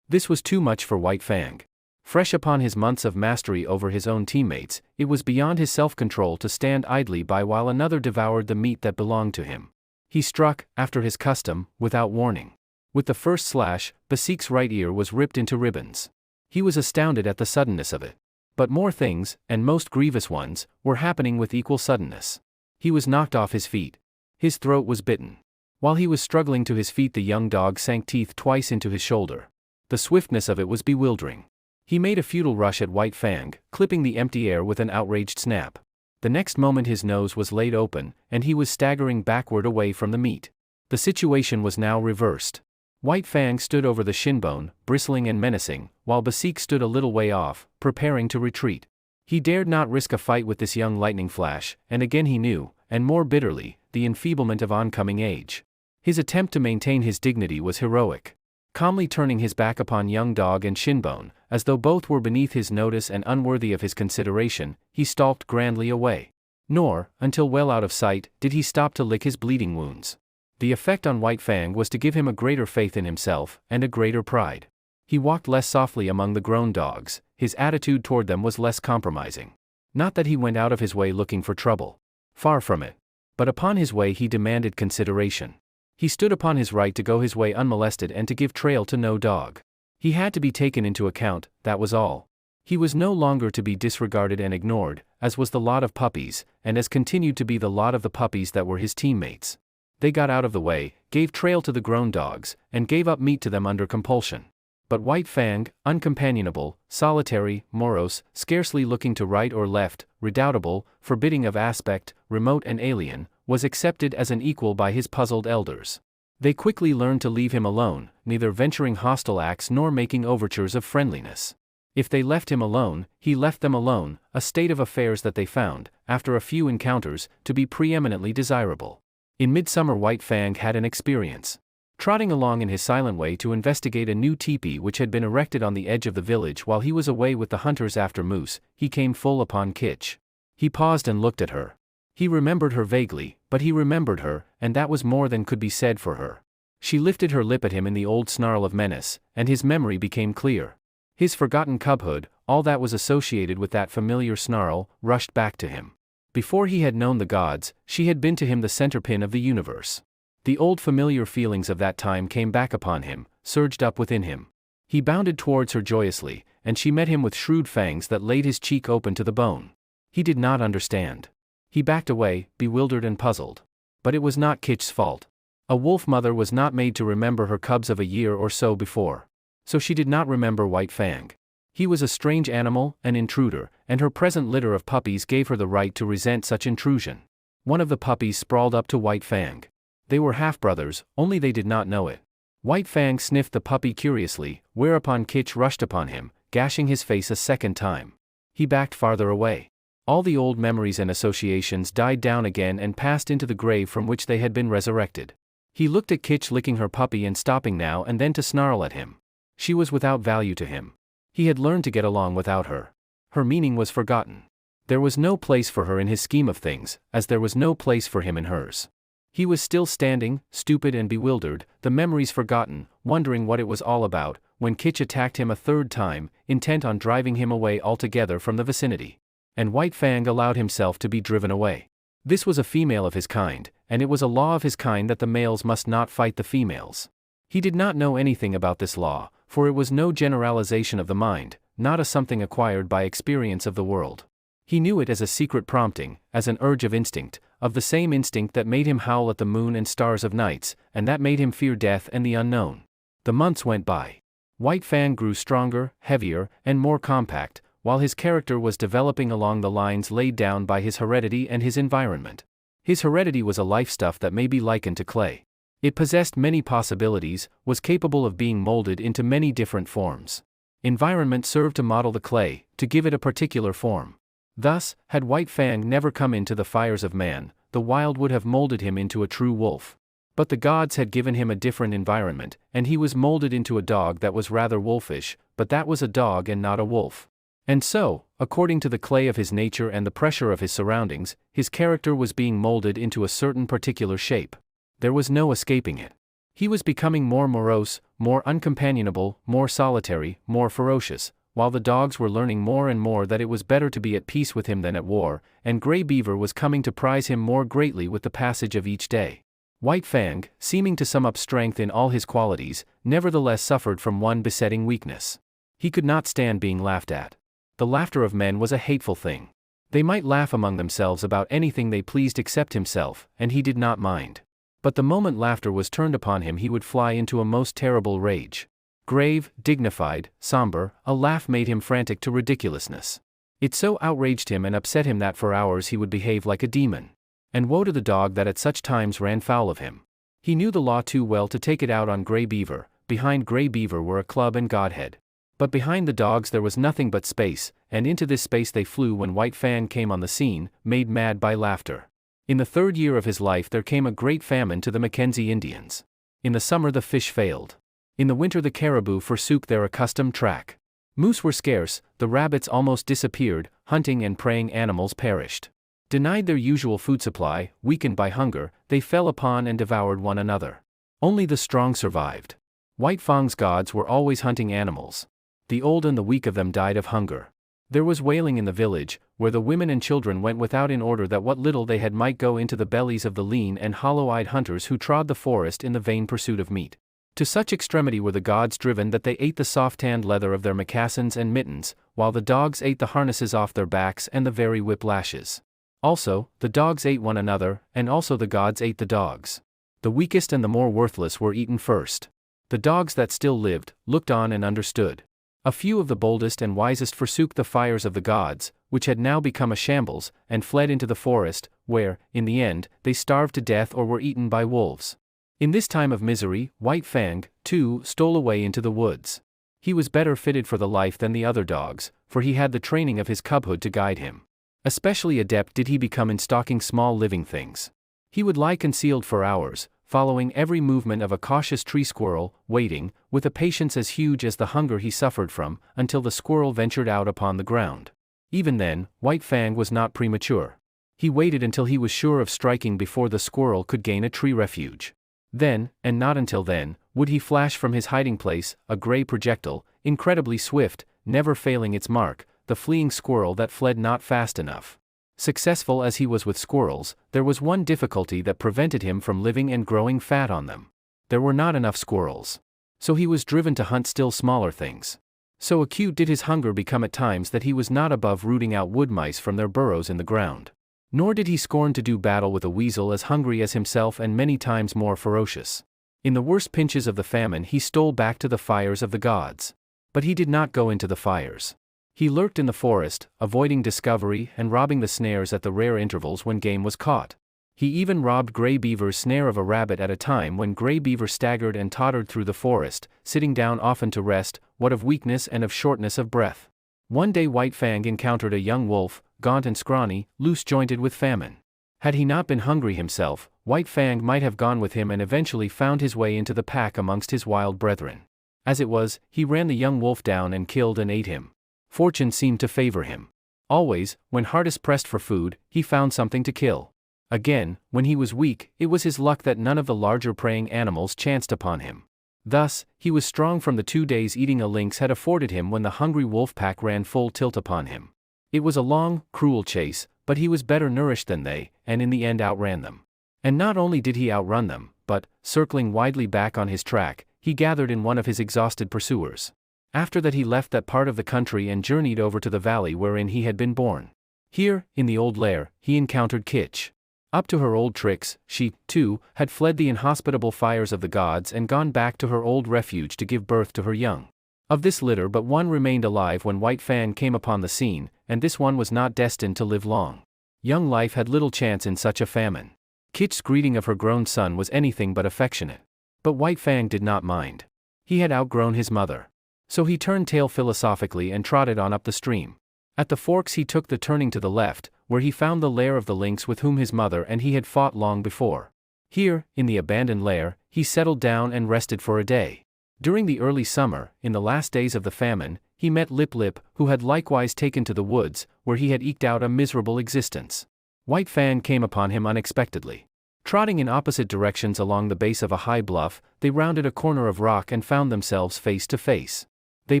This was too much for White Fang. Fresh upon his months of mastery over his own teammates, it was beyond his self-control to stand idly by while another devoured the meat that belonged to him. He struck, after his custom, without warning. With the first slash, Basik's right ear was ripped into ribbons. He was astounded at the suddenness of it. But more things, and most grievous ones, were happening with equal suddenness. He was knocked off his feet. His throat was bitten. While he was struggling to his feet the young dog sank teeth twice into his shoulder. The swiftness of it was bewildering. He made a futile rush at White Fang, clipping the empty air with an outraged snap. The next moment his nose was laid open, and he was staggering backward away from the meat. The situation was now reversed. White Fang stood over the shinbone, bristling and menacing, while Basik stood a little way off, preparing to retreat. He dared not risk a fight with this young lightning flash, and again he knew, and more bitterly, the enfeeblement of oncoming age. His attempt to maintain his dignity was heroic. Calmly turning his back upon young dog and shinbone, as though both were beneath his notice and unworthy of his consideration, he stalked grandly away. Nor, until well out of sight, did he stop to lick his bleeding wounds. The effect on White Fang was to give him a greater faith in himself, and a greater pride. He walked less softly among the grown dogs, his attitude toward them was less compromising. Not that he went out of his way looking for trouble. Far from it. But upon his way he demanded consideration. He stood upon his right to go his way unmolested and to give trail to no dog. He had to be taken into account, that was all. He was no longer to be disregarded and ignored, as was the lot of puppies, and as continued to be the lot of the puppies that were his teammates. They got out of the way, gave trail to the grown dogs, and gave up meat to them under compulsion. But White Fang, uncompanionable, solitary, morose, scarcely looking to right or left, redoubtable, forbidding of aspect, remote and alien, was accepted as an equal by his puzzled elders. They quickly learned to leave him alone, neither venturing hostile acts nor making overtures of friendliness. If they left him alone, he left them alone, a state of affairs that they found, after a few encounters, to be preeminently desirable. In midsummer White Fang had an experience. Trotting along in his silent way to investigate a new teepee which had been erected on the edge of the village while he was away with the hunters after moose, he came full upon Kitch. He paused and looked at her. He remembered her vaguely, but he remembered her, and that was more than could be said for her. She lifted her lip at him in the old snarl of menace, and his memory became clear. His forgotten cubhood, all that was associated with that familiar snarl, rushed back to him. Before he had known the gods, she had been to him the centerpin of the universe. The old familiar feelings of that time came back upon him, surged up within him. He bounded towards her joyously, and she met him with shrewd fangs that laid his cheek open to the bone. He did not understand. He backed away, bewildered and puzzled. But it was not Kitch's fault. A wolf mother was not made to remember her cubs of a year or so before. So she did not remember White Fang. He was a strange animal, an intruder, and her present litter of puppies gave her the right to resent such intrusion. One of the puppies sprawled up to White Fang. They were half-brothers, only they did not know it. White Fang sniffed the puppy curiously, whereupon Kitch rushed upon him, gashing his face a second time. He backed farther away. All the old memories and associations died down again and passed into the grave from which they had been resurrected. He looked at Kitch licking her puppy and stopping now and then to snarl at him. She was without value to him. He had learned to get along without her. Her meaning was forgotten. There was no place for her in his scheme of things, as there was no place for him in hers. He was still standing, stupid and bewildered, the memories forgotten, wondering what it was all about, when Kitch attacked him a third time, intent on driving him away altogether from the vicinity. And White Fang allowed himself to be driven away. This was a female of his kind, and it was a law of his kind that the males must not fight the females. He did not know anything about this law, for it was no generalization of the mind, not a something acquired by experience of the world. He knew it as a secret prompting, as an urge of instinct, of the same instinct that made him howl at the moon and stars of nights, and that made him fear death and the unknown. The months went by. White Fang grew stronger, heavier, and more compact, while his character was developing along the lines laid down by his heredity and his environment. His heredity was a life stuff that may be likened to clay. It possessed many possibilities, was capable of being molded into many different forms. Environment served to model the clay, to give it a particular form. Thus, had White Fang never come into the fires of man, the wild would have molded him into a true wolf. But the gods had given him a different environment, and he was molded into a dog that was rather wolfish, but that was a dog and not a wolf. And so, according to the clay of his nature and the pressure of his surroundings, his character was being molded into a certain particular shape. There was no escaping it. He was becoming more morose, more uncompanionable, more solitary, more ferocious, while the dogs were learning more and more that it was better to be at peace with him than at war, and Grey Beaver was coming to prize him more greatly with the passage of each day. White Fang, seeming to sum up strength in all his qualities, nevertheless suffered from one besetting weakness. He could not stand being laughed at. The laughter of men was a hateful thing. They might laugh among themselves about anything they pleased except himself, and he did not mind. But the moment laughter was turned upon him he would fly into a most terrible rage. Grave, dignified, somber, a laugh made him frantic to ridiculousness. It so outraged him and upset him that for hours he would behave like a demon. And woe to the dog that at such times ran foul of him. He knew the law too well to take it out on Grey Beaver. Behind Grey Beaver were a club and Godhead. But behind the dogs there was nothing but space, and into this space they flew when White Fang came on the scene, made mad by laughter. In the third year of his life there came a great famine to the Mackenzie Indians. In the summer the fish failed. In the winter the caribou forsook their accustomed track. Moose were scarce, the rabbits almost disappeared, hunting and preying animals perished. Denied their usual food supply, weakened by hunger, they fell upon and devoured one another. Only the strong survived. White Fang's gods were always hunting animals. The old and the weak of them died of hunger. There was wailing in the village, where the women and children went without in order that what little they had might go into the bellies of the lean and hollow-eyed hunters who trod the forest in the vain pursuit of meat. To such extremity were the gods driven that they ate the soft-tanned leather of their moccasins and mittens, while the dogs ate the harnesses off their backs and the very whip-lashes. Also, the dogs ate one another, and also the gods ate the dogs. The weakest and the more worthless were eaten first. The dogs that still lived, looked on and understood. A few of the boldest and wisest forsook the fires of the gods, which had now become a shambles, and fled into the forest, where, in the end, they starved to death or were eaten by wolves. In this time of misery, White Fang, too, stole away into the woods. He was better fitted for the life than the other dogs, for he had the training of his cubhood to guide him. Especially adept did he become in stalking small living things. He would lie concealed for hours, following every movement of a cautious tree squirrel, waiting, with a patience as huge as the hunger he suffered from, until the squirrel ventured out upon the ground. Even then, White Fang was not premature. He waited until he was sure of striking before the squirrel could gain a tree refuge. Then, and not until then, would he flash from his hiding place, a gray projectile, incredibly swift, never failing its mark, the fleeing squirrel that fled not fast enough. Successful as he was with squirrels, there was one difficulty that prevented him from living and growing fat on them. There were not enough squirrels. So he was driven to hunt still smaller things. So acute did his hunger become at times that he was not above rooting out wood mice from their burrows in the ground. Nor did he scorn to do battle with a weasel as hungry as himself and many times more ferocious. In the worst pinches of the famine he stole back to the fires of the gods. But he did not go into the fires. He lurked in the forest, avoiding discovery and robbing the snares at the rare intervals when game was caught. He even robbed Gray Beaver's snare of a rabbit at a time when Gray Beaver staggered and tottered through the forest, sitting down often to rest, what of weakness and of shortness of breath. One day White Fang encountered a young wolf, gaunt and scrawny, loose-jointed with famine. Had he not been hungry himself, White Fang might have gone with him and eventually found his way into the pack amongst his wild brethren. As it was, he ran the young wolf down and killed and ate him. Fortune seemed to favor him. Always, when hardest pressed for food, he found something to kill. Again, when he was weak, it was his luck that none of the larger preying animals chanced upon him. Thus, he was strong from the 2 days eating a lynx had afforded him when the hungry wolf pack ran full tilt upon him. It was a long, cruel chase, but he was better nourished than they, and in the end outran them. And not only did he outrun them, but, circling widely back on his track, he gathered in one of his exhausted pursuers. After that he left that part of the country and journeyed over to the valley wherein he had been born. Here, in the old lair, he encountered Kitch. Up to her old tricks, she, too, had fled the inhospitable fires of the gods and gone back to her old refuge to give birth to her young. Of this litter but one remained alive when White Fang came upon the scene, and this one was not destined to live long. Young life had little chance in such a famine. Kitch's greeting of her grown son was anything but affectionate. But White Fang did not mind. He had outgrown his mother. So he turned tail philosophically and trotted on up the stream. At the forks he took the turning to the left, where he found the lair of the lynx with whom his mother and he had fought long before. Here, in the abandoned lair, he settled down and rested for a day. During the early summer, in the last days of the famine, he met Lip Lip, who had likewise taken to the woods, where he had eked out a miserable existence. White Fang came upon him unexpectedly. Trotting in opposite directions along the base of a high bluff, they rounded a corner of rock and found themselves face to face. They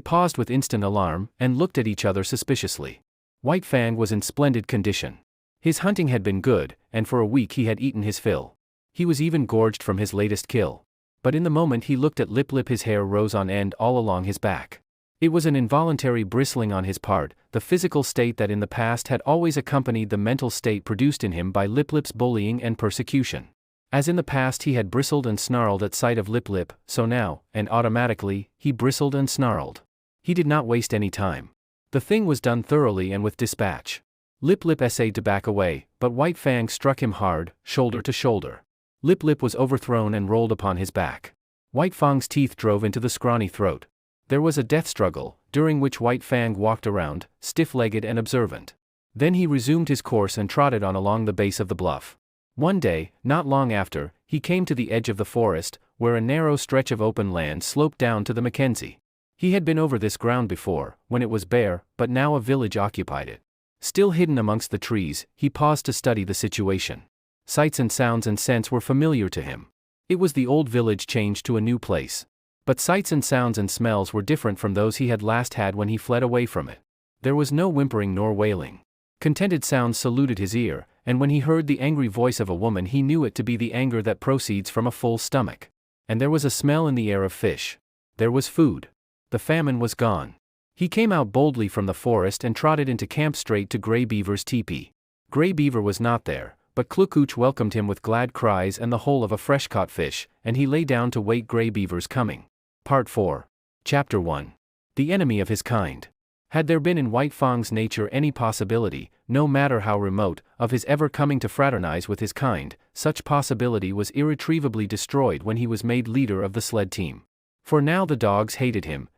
paused with instant alarm, and looked at each other suspiciously. White Fang was in splendid condition. His hunting had been good, and for a week he had eaten his fill. He was even gorged from his latest kill. But in the moment he looked at Lip Lip his hair rose on end all along his back. It was an involuntary bristling on his part, the physical state that in the past had always accompanied the mental state produced in him by Lip Lip's bullying and persecution. As in the past he had bristled and snarled at sight of Lip Lip, so now, and automatically, he bristled and snarled. He did not waste any time. The thing was done thoroughly and with dispatch. Lip Lip essayed to back away, but White Fang struck him hard, shoulder to shoulder. Lip Lip was overthrown and rolled upon his back. White Fang's teeth drove into the scrawny throat. There was a death struggle, during which White Fang walked around, stiff-legged and observant. Then he resumed his course and trotted on along the base of the bluff. One day, not long after, he came to the edge of the forest, where a narrow stretch of open land sloped down to the Mackenzie. He had been over this ground before, when it was bare, but now a village occupied it. Still hidden amongst the trees, he paused to study the situation. Sights and sounds and scents were familiar to him. It was the old village changed to a new place. But sights and sounds and smells were different from those he had last had when he fled away from it. There was no whimpering nor wailing. Contented sounds saluted his ear, and when he heard the angry voice of a woman he knew it to be the anger that proceeds from a full stomach. And there was a smell in the air of fish. There was food. The famine was gone. He came out boldly from the forest and trotted into camp straight to Gray Beaver's teepee. Gray Beaver was not there, but Klukooch welcomed him with glad cries and the whole of a fresh-caught fish, and he lay down to wait Gray Beaver's coming. Part 4. Chapter 1. The Enemy of His Kind. Had there been in White Fang's nature any possibility, no matter how remote, of his ever coming to fraternize with his kind, such possibility was irretrievably destroyed when he was made leader of the sled team. For now the dogs hated him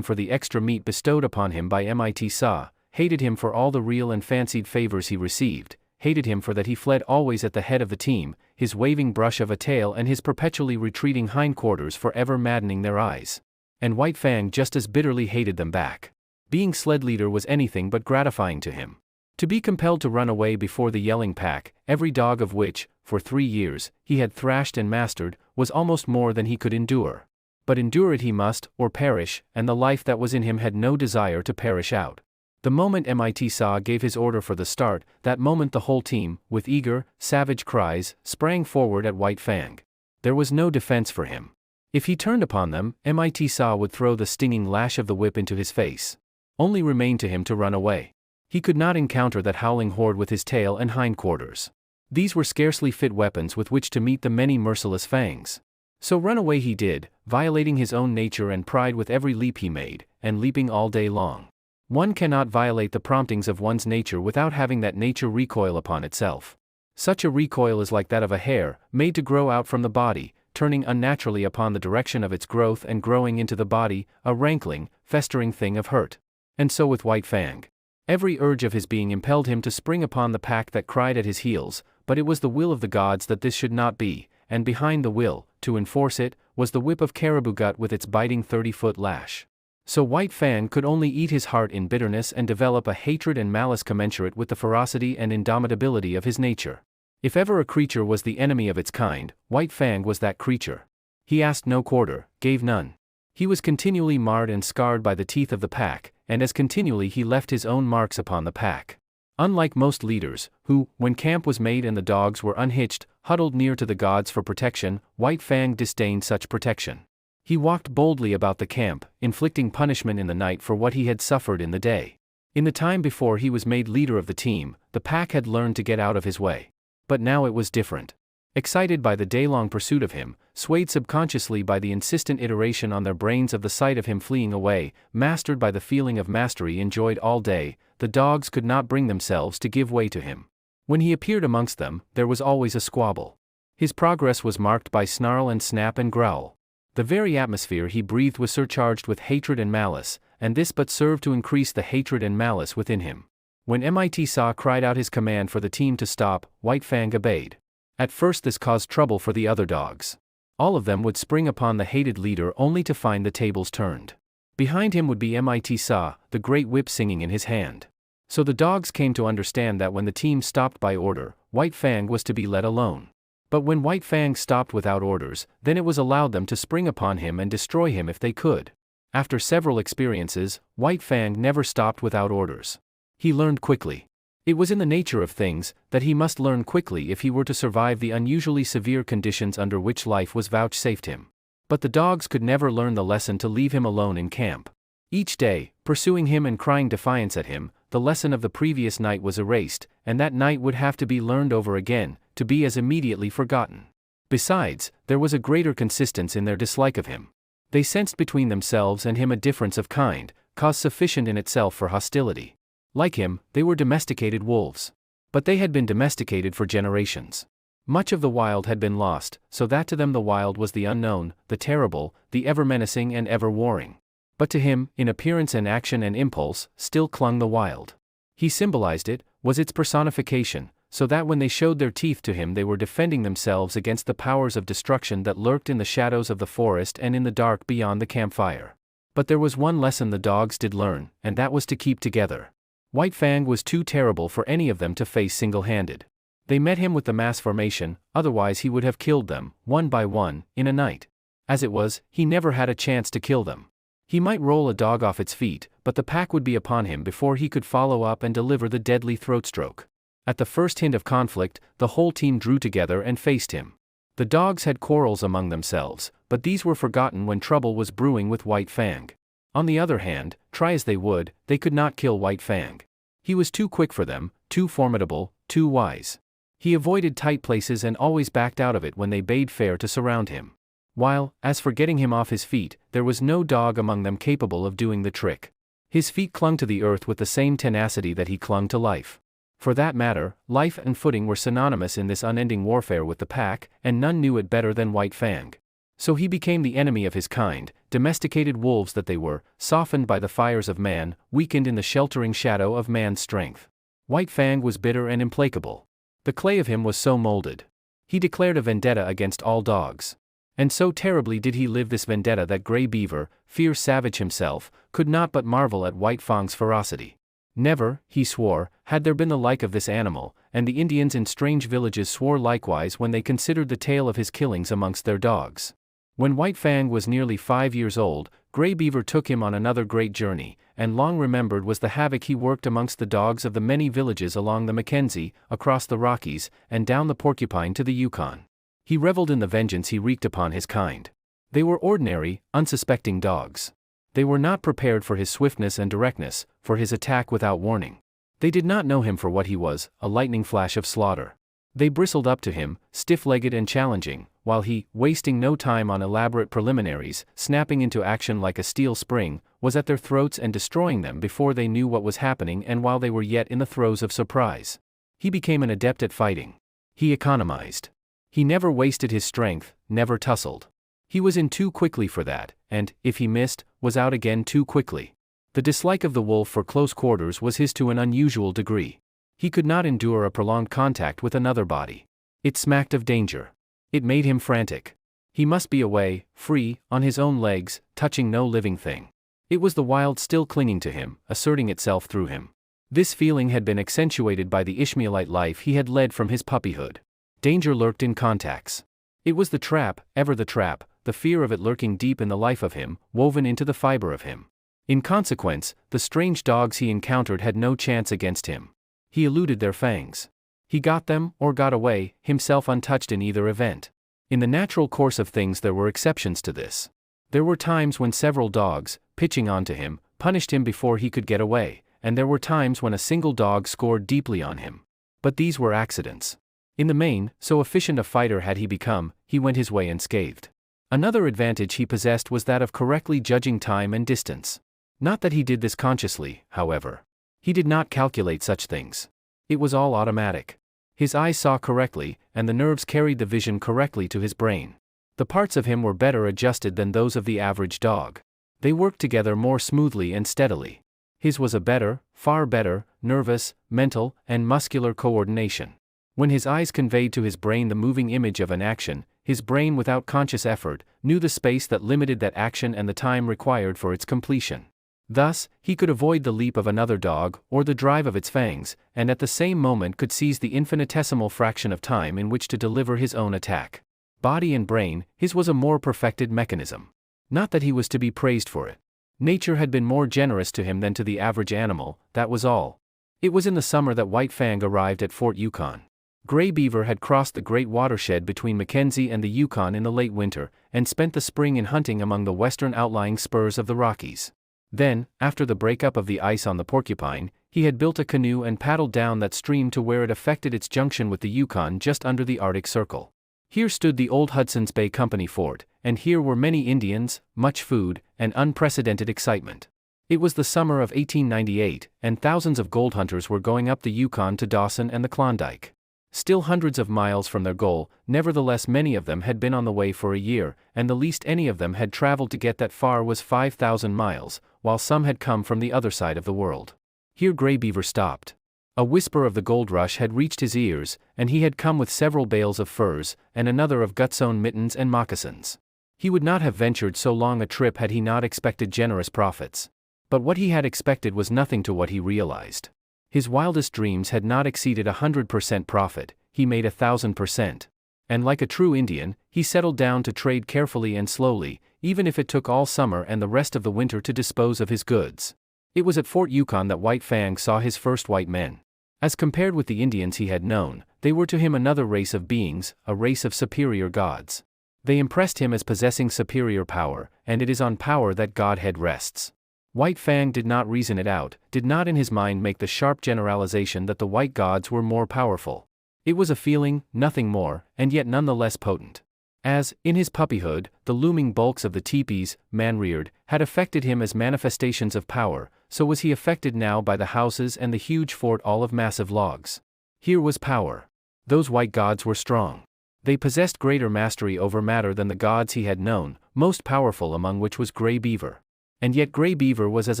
for the extra meat bestowed upon him by Mit Sa, hated him for all the real and fancied favors he received, hated him for that he fled always at the head of the team, his waving brush of a tail and his perpetually retreating hindquarters forever maddening their eyes. And White Fang just as bitterly hated them back. Being sled leader was anything but gratifying to him. To be compelled to run away before the yelling pack, every dog of which, for 3 years, he had thrashed and mastered, was almost more than he could endure. But endure it he must, or perish, and the life that was in him had no desire to perish out. The moment Mit Sa gave his order for the start, that moment the whole team, with eager, savage cries, sprang forward at White Fang. There was no defense for him. If he turned upon them, Mit Sa would throw the stinging lash of the whip into his face. Only remained to him to run away. He could not encounter that howling horde with his tail and hindquarters. These were scarcely fit weapons with which to meet the many merciless fangs. So run away he did, violating his own nature and pride with every leap he made, and leaping all day long. One cannot violate the promptings of one's nature without having that nature recoil upon itself. Such a recoil is like that of a hair, made to grow out from the body, turning unnaturally upon the direction of its growth and growing into the body, a rankling, festering thing of hurt. And so with White Fang. Every urge of his being impelled him to spring upon the pack that cried at his heels, but it was the will of the gods that this should not be, and behind the will, to enforce it, was the whip of caribou gut with its biting 30-foot lash. So White Fang could only eat his heart in bitterness and develop a hatred and malice commensurate with the ferocity and indomitability of his nature. If ever a creature was the enemy of its kind, White Fang was that creature. He asked no quarter, gave none. He was continually marred and scarred by the teeth of the pack, and as continually he left his own marks upon the pack. Unlike most leaders, who, when camp was made and the dogs were unhitched, huddled near to the gods for protection, White Fang disdained such protection. He walked boldly about the camp, inflicting punishment in the night for what he had suffered in the day. In the time before he was made leader of the team, the pack had learned to get out of his way. But now it was different. Excited by the day-long pursuit of him, swayed subconsciously by the insistent iteration on their brains of the sight of him fleeing away, mastered by the feeling of mastery enjoyed all day, the dogs could not bring themselves to give way to him. When he appeared amongst them, there was always a squabble. His progress was marked by snarl and snap and growl. The very atmosphere he breathed was surcharged with hatred and malice, and this but served to increase the hatred and malice within him. When Mit Sa cried out his command for the team to stop, White Fang obeyed. At first this caused trouble for the other dogs. All of them would spring upon the hated leader only to find the tables turned. Behind him would be Mit Sa, the great whip singing in his hand. So the dogs came to understand that when the team stopped by order, White Fang was to be let alone. But when White Fang stopped without orders, then it was allowed them to spring upon him and destroy him if they could. After several experiences, White Fang never stopped without orders. He learned quickly. It was in the nature of things that he must learn quickly if he were to survive the unusually severe conditions under which life was vouchsafed him. But the dogs could never learn the lesson to leave him alone in camp. Each day, pursuing him and crying defiance at him, the lesson of the previous night was erased, and that night would have to be learned over again, to be as immediately forgotten. Besides, there was a greater consistence in their dislike of him. They sensed between themselves and him a difference of kind, cause sufficient in itself for hostility. Like him, they were domesticated wolves. But they had been domesticated for generations. Much of the wild had been lost, so that to them the wild was the unknown, the terrible, the ever-menacing and ever-warring. But to him, in appearance and action and impulse, still clung the wild. He symbolized it, was its personification, so that when they showed their teeth to him they were defending themselves against the powers of destruction that lurked in the shadows of the forest and in the dark beyond the campfire. But there was one lesson the dogs did learn, and that was to keep together. White Fang was too terrible for any of them to face single-handed. They met him with the mass formation, otherwise he would have killed them, one by one, in a night. As it was, he never had a chance to kill them. He might roll a dog off its feet, but the pack would be upon him before he could follow up and deliver the deadly throat stroke. At the first hint of conflict, the whole team drew together and faced him. The dogs had quarrels among themselves, but these were forgotten when trouble was brewing with White Fang. On the other hand, try as they would, they could not kill White Fang. He was too quick for them, too formidable, too wise. He avoided tight places and always backed out of it when they bade fair to surround him. While, as for getting him off his feet, there was no dog among them capable of doing the trick. His feet clung to the earth with the same tenacity that he clung to life. For that matter, life and footing were synonymous in this unending warfare with the pack, and none knew it better than White Fang. So he became the enemy of his kind, domesticated wolves that they were, softened by the fires of man, weakened in the sheltering shadow of man's strength. White Fang was bitter and implacable. The clay of him was so molded. He declared a vendetta against all dogs. And so terribly did he live this vendetta that Grey Beaver, fierce savage himself, could not but marvel at White Fang's ferocity. Never, he swore, had there been the like of this animal, and the Indians in strange villages swore likewise when they considered the tale of his killings amongst their dogs. When White Fang was nearly 5 years old, Grey Beaver took him on another great journey, and long remembered was the havoc he worked amongst the dogs of the many villages along the Mackenzie, across the Rockies, and down the Porcupine to the Yukon. He reveled in the vengeance he wreaked upon his kind. They were ordinary, unsuspecting dogs. They were not prepared for his swiftness and directness, for his attack without warning. They did not know him for what he was, a lightning flash of slaughter. They bristled up to him, stiff-legged and challenging, while he, wasting no time on elaborate preliminaries, snapping into action like a steel spring, was at their throats and destroying them before they knew what was happening and while they were yet in the throes of surprise. He became an adept at fighting. He economized. He never wasted his strength, never tussled. He was in too quickly for that, and, if he missed, was out again too quickly. The dislike of the wolf for close quarters was his to an unusual degree. He could not endure a prolonged contact with another body. It smacked of danger. It made him frantic. He must be away, free, on his own legs, touching no living thing. It was the wild still clinging to him, asserting itself through him. This feeling had been accentuated by the Ishmaelite life he had led from his puppyhood. Danger lurked in contacts. It was the trap, ever the trap, the fear of it lurking deep in the life of him, woven into the fiber of him. In consequence, the strange dogs he encountered had no chance against him. He eluded their fangs. He got them, or got away, himself untouched in either event. In the natural course of things there were exceptions to this. There were times when several dogs, pitching onto him, punished him before he could get away, and there were times when a single dog scored deeply on him. But these were accidents. In the main, so efficient a fighter had he become, he went his way unscathed. Another advantage he possessed was that of correctly judging time and distance. Not that he did this consciously, however. He did not calculate such things. It was all automatic. His eyes saw correctly, and the nerves carried the vision correctly to his brain. The parts of him were better adjusted than those of the average dog. They worked together more smoothly and steadily. His was a better, far better, nervous, mental, and muscular coordination. When his eyes conveyed to his brain the moving image of an action, his brain without conscious effort, knew the space that limited that action and the time required for its completion. Thus, he could avoid the leap of another dog, or the drive of its fangs, and at the same moment could seize the infinitesimal fraction of time in which to deliver his own attack. Body and brain, his was a more perfected mechanism. Not that he was to be praised for it. Nature had been more generous to him than to the average animal, that was all. It was in the summer that White Fang arrived at Fort Yukon. Grey Beaver had crossed the great watershed between Mackenzie and the Yukon in the late winter, and spent the spring in hunting among the western outlying spurs of the Rockies. Then, after the breakup of the ice on the Porcupine, he had built a canoe and paddled down that stream to where it effected its junction with the Yukon just under the Arctic Circle. Here stood the old Hudson's Bay Company fort, and here were many Indians, much food, and unprecedented excitement. It was the summer of 1898, and thousands of gold hunters were going up the Yukon to Dawson and the Klondike. Still hundreds of miles from their goal, nevertheless many of them had been on the way for a year, and the least any of them had traveled to get that far was 5,000 miles, while some had come from the other side of the world. Here Grey Beaver stopped. A whisper of the gold rush had reached his ears, and he had come with several bales of furs, and another of gut-sewn mittens and moccasins. He would not have ventured so long a trip had he not expected generous profits. But what he had expected was nothing to what he realized. His wildest dreams had not exceeded 100% profit, he made 1,000%. And like a true Indian, he settled down to trade carefully and slowly, even if it took all summer and the rest of the winter to dispose of his goods. It was at Fort Yukon that White Fang saw his first white men. As compared with the Indians he had known, they were to him another race of beings, a race of superior gods. They impressed him as possessing superior power, and it is on power that Godhead rests. White Fang did not reason it out, did not in his mind make the sharp generalization that the white gods were more powerful. It was a feeling, nothing more, and yet none the less potent. As, in his puppyhood, the looming bulks of the teepees, man-reared, had affected him as manifestations of power, so was he affected now by the houses and the huge fort all of massive logs. Here was power. Those white gods were strong. They possessed greater mastery over matter than the gods he had known, most powerful among which was Grey Beaver. And yet Grey Beaver was as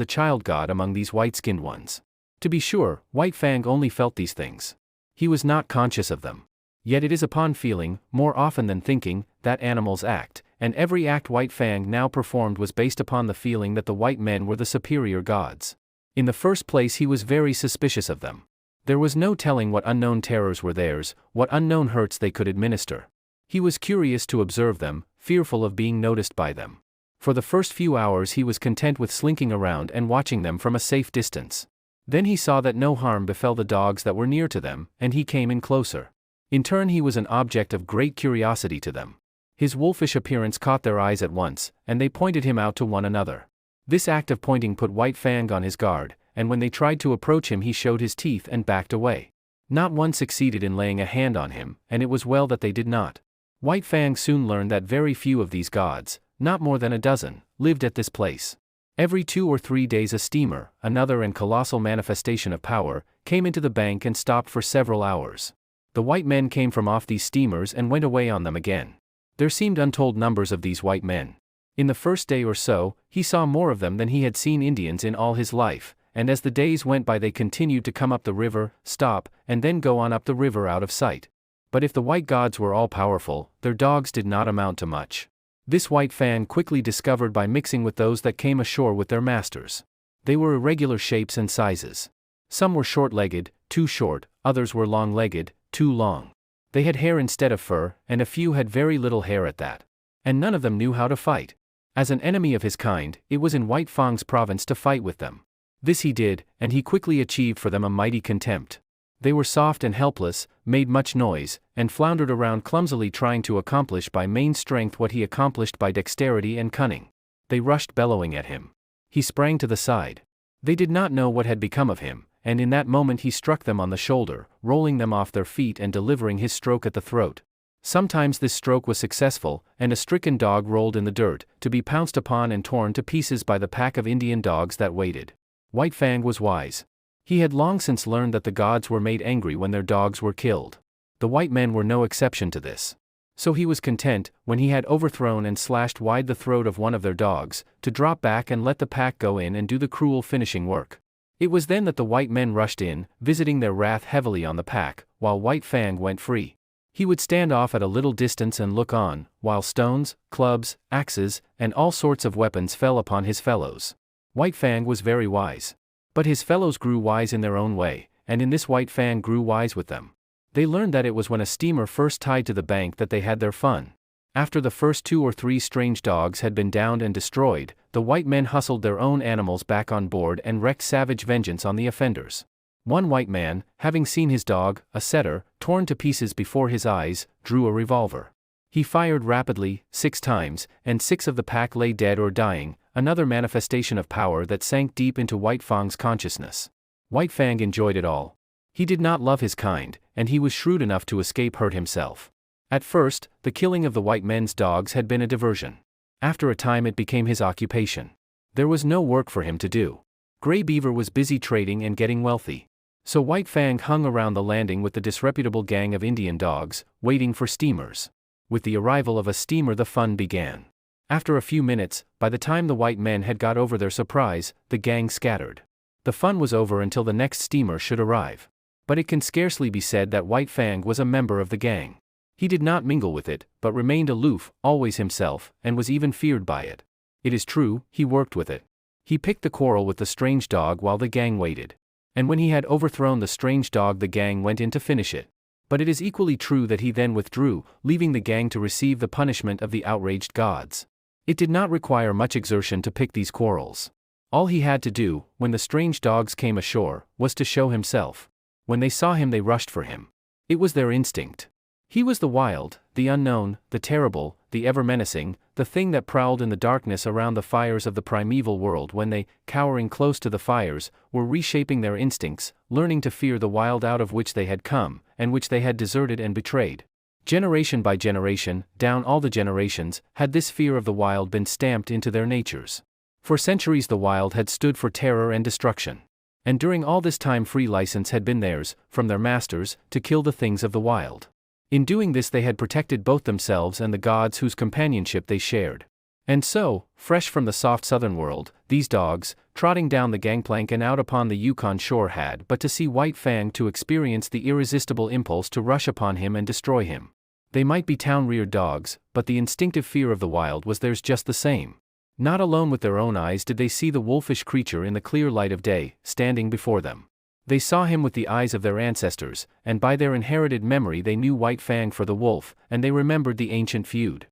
a child god among these white-skinned ones. To be sure, White Fang only felt these things. He was not conscious of them. Yet it is upon feeling, more often than thinking, that animals act, and every act White Fang now performed was based upon the feeling that the white men were the superior gods. In the first place he was very suspicious of them. There was no telling what unknown terrors were theirs, what unknown hurts they could administer. He was curious to observe them, fearful of being noticed by them. For the first few hours he was content with slinking around and watching them from a safe distance. Then he saw that no harm befell the dogs that were near to them, and he came in closer. In turn he was an object of great curiosity to them. His wolfish appearance caught their eyes at once, and they pointed him out to one another. This act of pointing put White Fang on his guard, and when they tried to approach him he showed his teeth and backed away. Not one succeeded in laying a hand on him, and it was well that they did not. White Fang soon learned that very few of these gods, not more than a dozen, lived at this place. Every 2 or 3 days a steamer, another and colossal manifestation of power, came into the bank and stopped for several hours. The white men came from off these steamers and went away on them again. There seemed untold numbers of these white men. In the first day or so, he saw more of them than he had seen Indians in all his life, and as the days went by they continued to come up the river, stop, and then go on up the river out of sight. But if the white gods were all powerful, their dogs did not amount to much. This White Fang quickly discovered by mixing with those that came ashore with their masters. They were irregular shapes and sizes. Some were short-legged, too short, others were long-legged, too long. They had hair instead of fur, and a few had very little hair at that. And none of them knew how to fight. As an enemy of his kind, it was in White Fang's province to fight with them. This he did, and he quickly achieved for them a mighty contempt. They were soft and helpless, made much noise, and floundered around clumsily trying to accomplish by main strength what he accomplished by dexterity and cunning. They rushed bellowing at him. He sprang to the side. They did not know what had become of him, and in that moment he struck them on the shoulder, rolling them off their feet and delivering his stroke at the throat. Sometimes this stroke was successful, and a stricken dog rolled in the dirt, to be pounced upon and torn to pieces by the pack of Indian dogs that waited. White Fang was wise. He had long since learned that the gods were made angry when their dogs were killed. The white men were no exception to this. So he was content, when he had overthrown and slashed wide the throat of one of their dogs, to drop back and let the pack go in and do the cruel finishing work. It was then that the white men rushed in, visiting their wrath heavily on the pack, while White Fang went free. He would stand off at a little distance and look on, while stones, clubs, axes, and all sorts of weapons fell upon his fellows. White Fang was very wise. But his fellows grew wise in their own way, and in this White Fang grew wise with them. They learned that it was when a steamer first tied to the bank that they had their fun. After the first 2 or 3 strange dogs had been downed and destroyed, the white men hustled their own animals back on board and wreaked savage vengeance on the offenders. One white man, having seen his dog, a setter, torn to pieces before his eyes, drew a revolver. He fired rapidly, 6 times, and 6 of the pack lay dead or dying, another manifestation of power that sank deep into White Fang's consciousness. White Fang enjoyed it all. He did not love his kind, and he was shrewd enough to escape hurt himself. At first, the killing of the white men's dogs had been a diversion. After a time it became his occupation. There was no work for him to do. Grey Beaver was busy trading and getting wealthy. So White Fang hung around the landing with the disreputable gang of Indian dogs, waiting for steamers. With the arrival of a steamer the fun began. After a few minutes, by the time the white men had got over their surprise, the gang scattered. The fun was over until the next steamer should arrive. But it can scarcely be said that White Fang was a member of the gang. He did not mingle with it, but remained aloof, always himself, and was even feared by it. It is true, he worked with it. He picked the quarrel with the strange dog while the gang waited. And when he had overthrown the strange dog the gang went in to finish it. But it is equally true that he then withdrew, leaving the gang to receive the punishment of the outraged gods. It did not require much exertion to pick these quarrels. All he had to do, when the strange dogs came ashore, was to show himself. When they saw him they rushed for him. It was their instinct. He was the wild, the unknown, the terrible, the ever-menacing, the thing that prowled in the darkness around the fires of the primeval world when they, cowering close to the fires, were reshaping their instincts, learning to fear the wild out of which they had come, and which they had deserted and betrayed. Generation by generation, down all the generations, had this fear of the wild been stamped into their natures. For centuries the wild had stood for terror and destruction. And during all this time free license had been theirs, from their masters, to kill the things of the wild. In doing this they had protected both themselves and the gods whose companionship they shared. And so, fresh from the soft southern world, these dogs, trotting down the gangplank and out upon the Yukon shore had but to see White Fang to experience the irresistible impulse to rush upon him and destroy him. They might be town-reared dogs, but the instinctive fear of the wild was theirs just the same. Not alone with their own eyes did they see the wolfish creature in the clear light of day, standing before them. They saw him with the eyes of their ancestors, and by their inherited memory they knew White Fang for the wolf, and they remembered the ancient feud.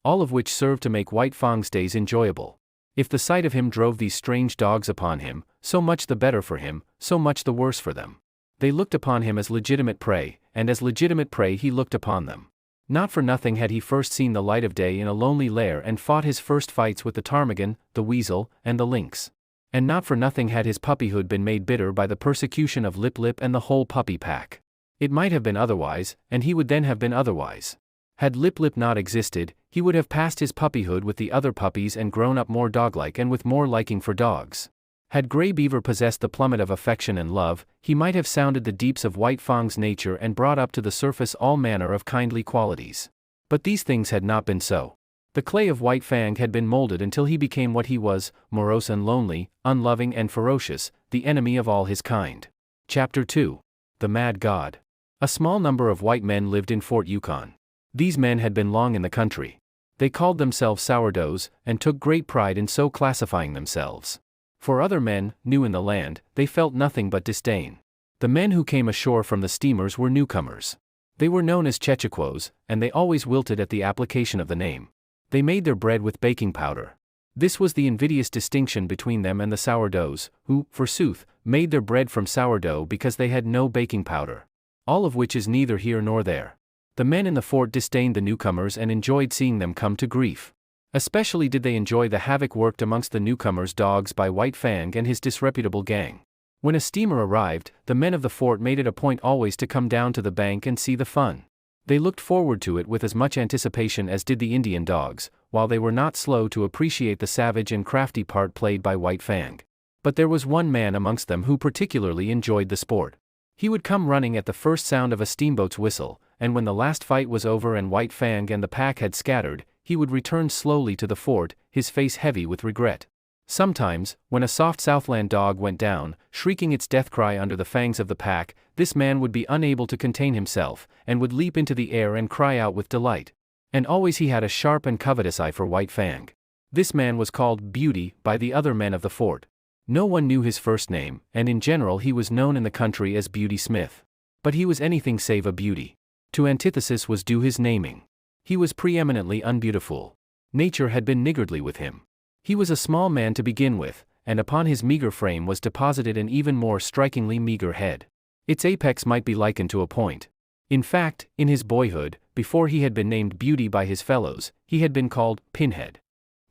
All of which served to make White Fang's days enjoyable. If the sight of him drove these strange dogs upon him, so much the better for him, so much the worse for them. They looked upon him as legitimate prey, and as legitimate prey he looked upon them. Not for nothing had he first seen the light of day in a lonely lair and fought his first fights with the ptarmigan, the weasel, and the lynx. And not for nothing had his puppyhood been made bitter by the persecution of Lip Lip and the whole puppy pack. It might have been otherwise, and he would then have been otherwise. Had Lip Lip not existed, he would have passed his puppyhood with the other puppies and grown up more doglike and with more liking for dogs. Had Grey Beaver possessed the plummet of affection and love, he might have sounded the deeps of White Fang's nature and brought up to the surface all manner of kindly qualities. But these things had not been so. The clay of White Fang had been molded until he became what he was, morose and lonely, unloving and ferocious, the enemy of all his kind. Chapter 2. The Mad God. A small number of white men lived in Fort Yukon. These men had been long in the country. They called themselves sourdoughs, and took great pride in so classifying themselves. For other men, new in the land, they felt nothing but disdain. The men who came ashore from the steamers were newcomers. They were known as Chechaquos, and they always wilted at the application of the name. They made their bread with baking powder. This was the invidious distinction between them and the sourdoughs, who, forsooth, made their bread from sourdough because they had no baking powder. All of which is neither here nor there. The men in the fort disdained the newcomers and enjoyed seeing them come to grief. Especially did they enjoy the havoc worked amongst the newcomers' dogs by White Fang and his disreputable gang. When a steamer arrived, the men of the fort made it a point always to come down to the bank and see the fun. They looked forward to it with as much anticipation as did the Indian dogs, while they were not slow to appreciate the savage and crafty part played by White Fang. But there was one man amongst them who particularly enjoyed the sport. He would come running at the first sound of a steamboat's whistle, and when the last fight was over and White Fang and the pack had scattered, he would return slowly to the fort, his face heavy with regret. Sometimes, when a soft Southland dog went down, shrieking its death cry under the fangs of the pack, this man would be unable to contain himself, and would leap into the air and cry out with delight. And always he had a sharp and covetous eye for White Fang. This man was called Beauty by the other men of the fort. No one knew his first name, and in general he was known in the country as Beauty Smith. But he was anything save a beauty. To antithesis was due his naming. He was preeminently unbeautiful. Nature had been niggardly with him. He was a small man to begin with, and upon his meager frame was deposited an even more strikingly meager head. Its apex might be likened to a point. In fact, in his boyhood, before he had been named Beauty by his fellows, he had been called Pinhead.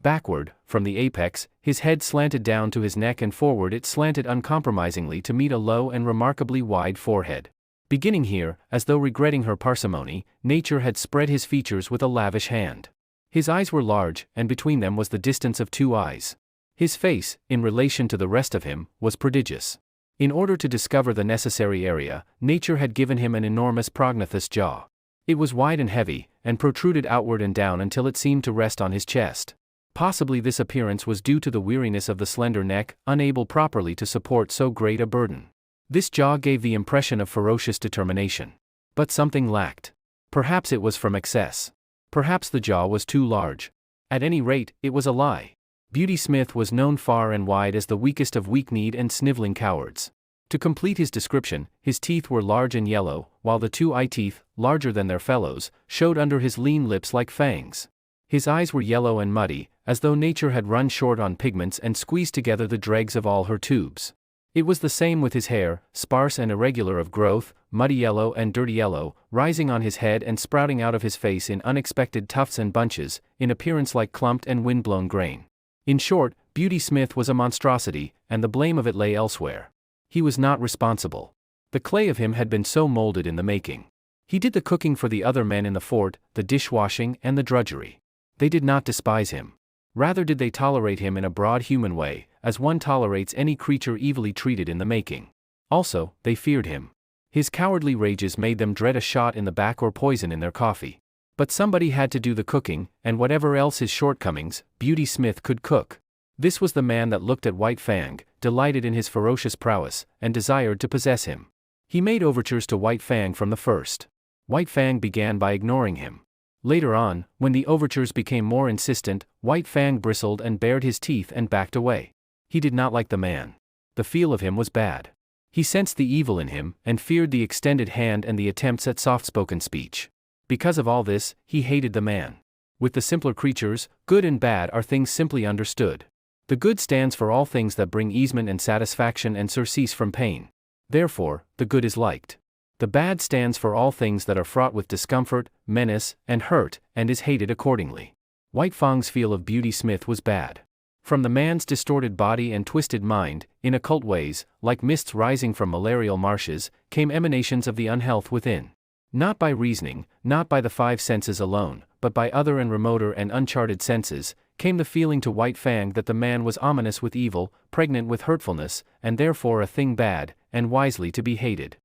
Backward, from the apex, his head slanted down to his neck and forward it slanted uncompromisingly to meet a low and remarkably wide forehead. Beginning here, as though regretting her parsimony, nature had spread his features with a lavish hand. His eyes were large, and between them was the distance of two eyes. His face, in relation to the rest of him, was prodigious. In order to discover the necessary area, nature had given him an enormous prognathous jaw. It was wide and heavy, and protruded outward and down until it seemed to rest on his chest. Possibly this appearance was due to the weariness of the slender neck, unable properly to support so great a burden. This jaw gave the impression of ferocious determination. But something lacked. Perhaps it was from excess. Perhaps the jaw was too large. At any rate, it was a lie. Beauty Smith was known far and wide as the weakest of weak-kneed and sniveling cowards. To complete his description, his teeth were large and yellow, while the two eye teeth, larger than their fellows, showed under his lean lips like fangs. His eyes were yellow and muddy, as though nature had run short on pigments and squeezed together the dregs of all her tubes. It was the same with his hair, sparse and irregular of growth, muddy yellow and dirty yellow, rising on his head and sprouting out of his face in unexpected tufts and bunches, in appearance like clumped and wind-blown grain. In short, Beauty Smith was a monstrosity, and the blame of it lay elsewhere. He was not responsible. The clay of him had been so molded in the making. He did the cooking for the other men in the fort, the dishwashing and the drudgery. They did not despise him. Rather did they tolerate him in a broad human way, as one tolerates any creature evilly treated in the making. Also, they feared him. His cowardly rages made them dread a shot in the back or poison in their coffee. But somebody had to do the cooking, and whatever else his shortcomings, Beauty Smith could cook. This was the man that looked at White Fang, delighted in his ferocious prowess, and desired to possess him. He made overtures to White Fang from the first. White Fang began by ignoring him. Later on, when the overtures became more insistent, White Fang bristled and bared his teeth and backed away. He did not like the man. The feel of him was bad. He sensed the evil in him, and feared the extended hand and the attempts at soft-spoken speech. Because of all this, he hated the man. With the simpler creatures, good and bad are things simply understood. The good stands for all things that bring easement and satisfaction and surcease from pain. Therefore, the good is liked. The bad stands for all things that are fraught with discomfort, menace, and hurt, and is hated accordingly. White Fang's feel of Beauty Smith was bad. From the man's distorted body and twisted mind, in occult ways, like mists rising from malarial marshes, came emanations of the unhealth within. Not by reasoning, not by the five senses alone, but by other and remoter and uncharted senses, came the feeling to White Fang that the man was ominous with evil, pregnant with hurtfulness, and therefore a thing bad, and wisely to be hated.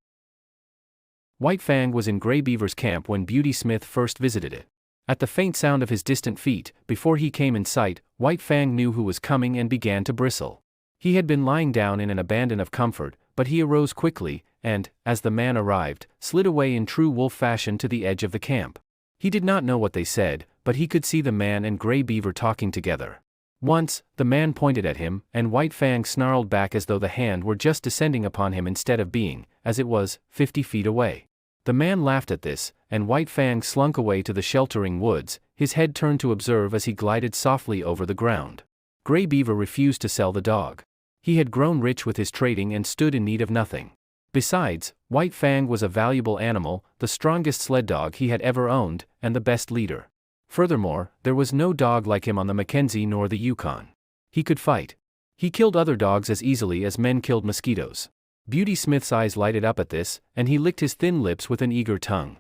White Fang was in Grey Beaver's camp when Beauty Smith first visited it. At the faint sound of his distant feet, before he came in sight, White Fang knew who was coming and began to bristle. He had been lying down in an abandon of comfort, but he arose quickly, and, as the man arrived, slid away in true wolf fashion to the edge of the camp. He did not know what they said, but he could see the man and Grey Beaver talking together. Once, the man pointed at him, and White Fang snarled back as though the hand were just descending upon him instead of being, as it was, 50 feet away. The man laughed at this, and White Fang slunk away to the sheltering woods, his head turned to observe as he glided softly over the ground. Grey Beaver refused to sell the dog. He had grown rich with his trading and stood in need of nothing. Besides, White Fang was a valuable animal, the strongest sled dog he had ever owned, and the best leader. Furthermore, there was no dog like him on the Mackenzie nor the Yukon. He could fight. He killed other dogs as easily as men killed mosquitoes. Beauty Smith's eyes lighted up at this, and he licked his thin lips with an eager tongue.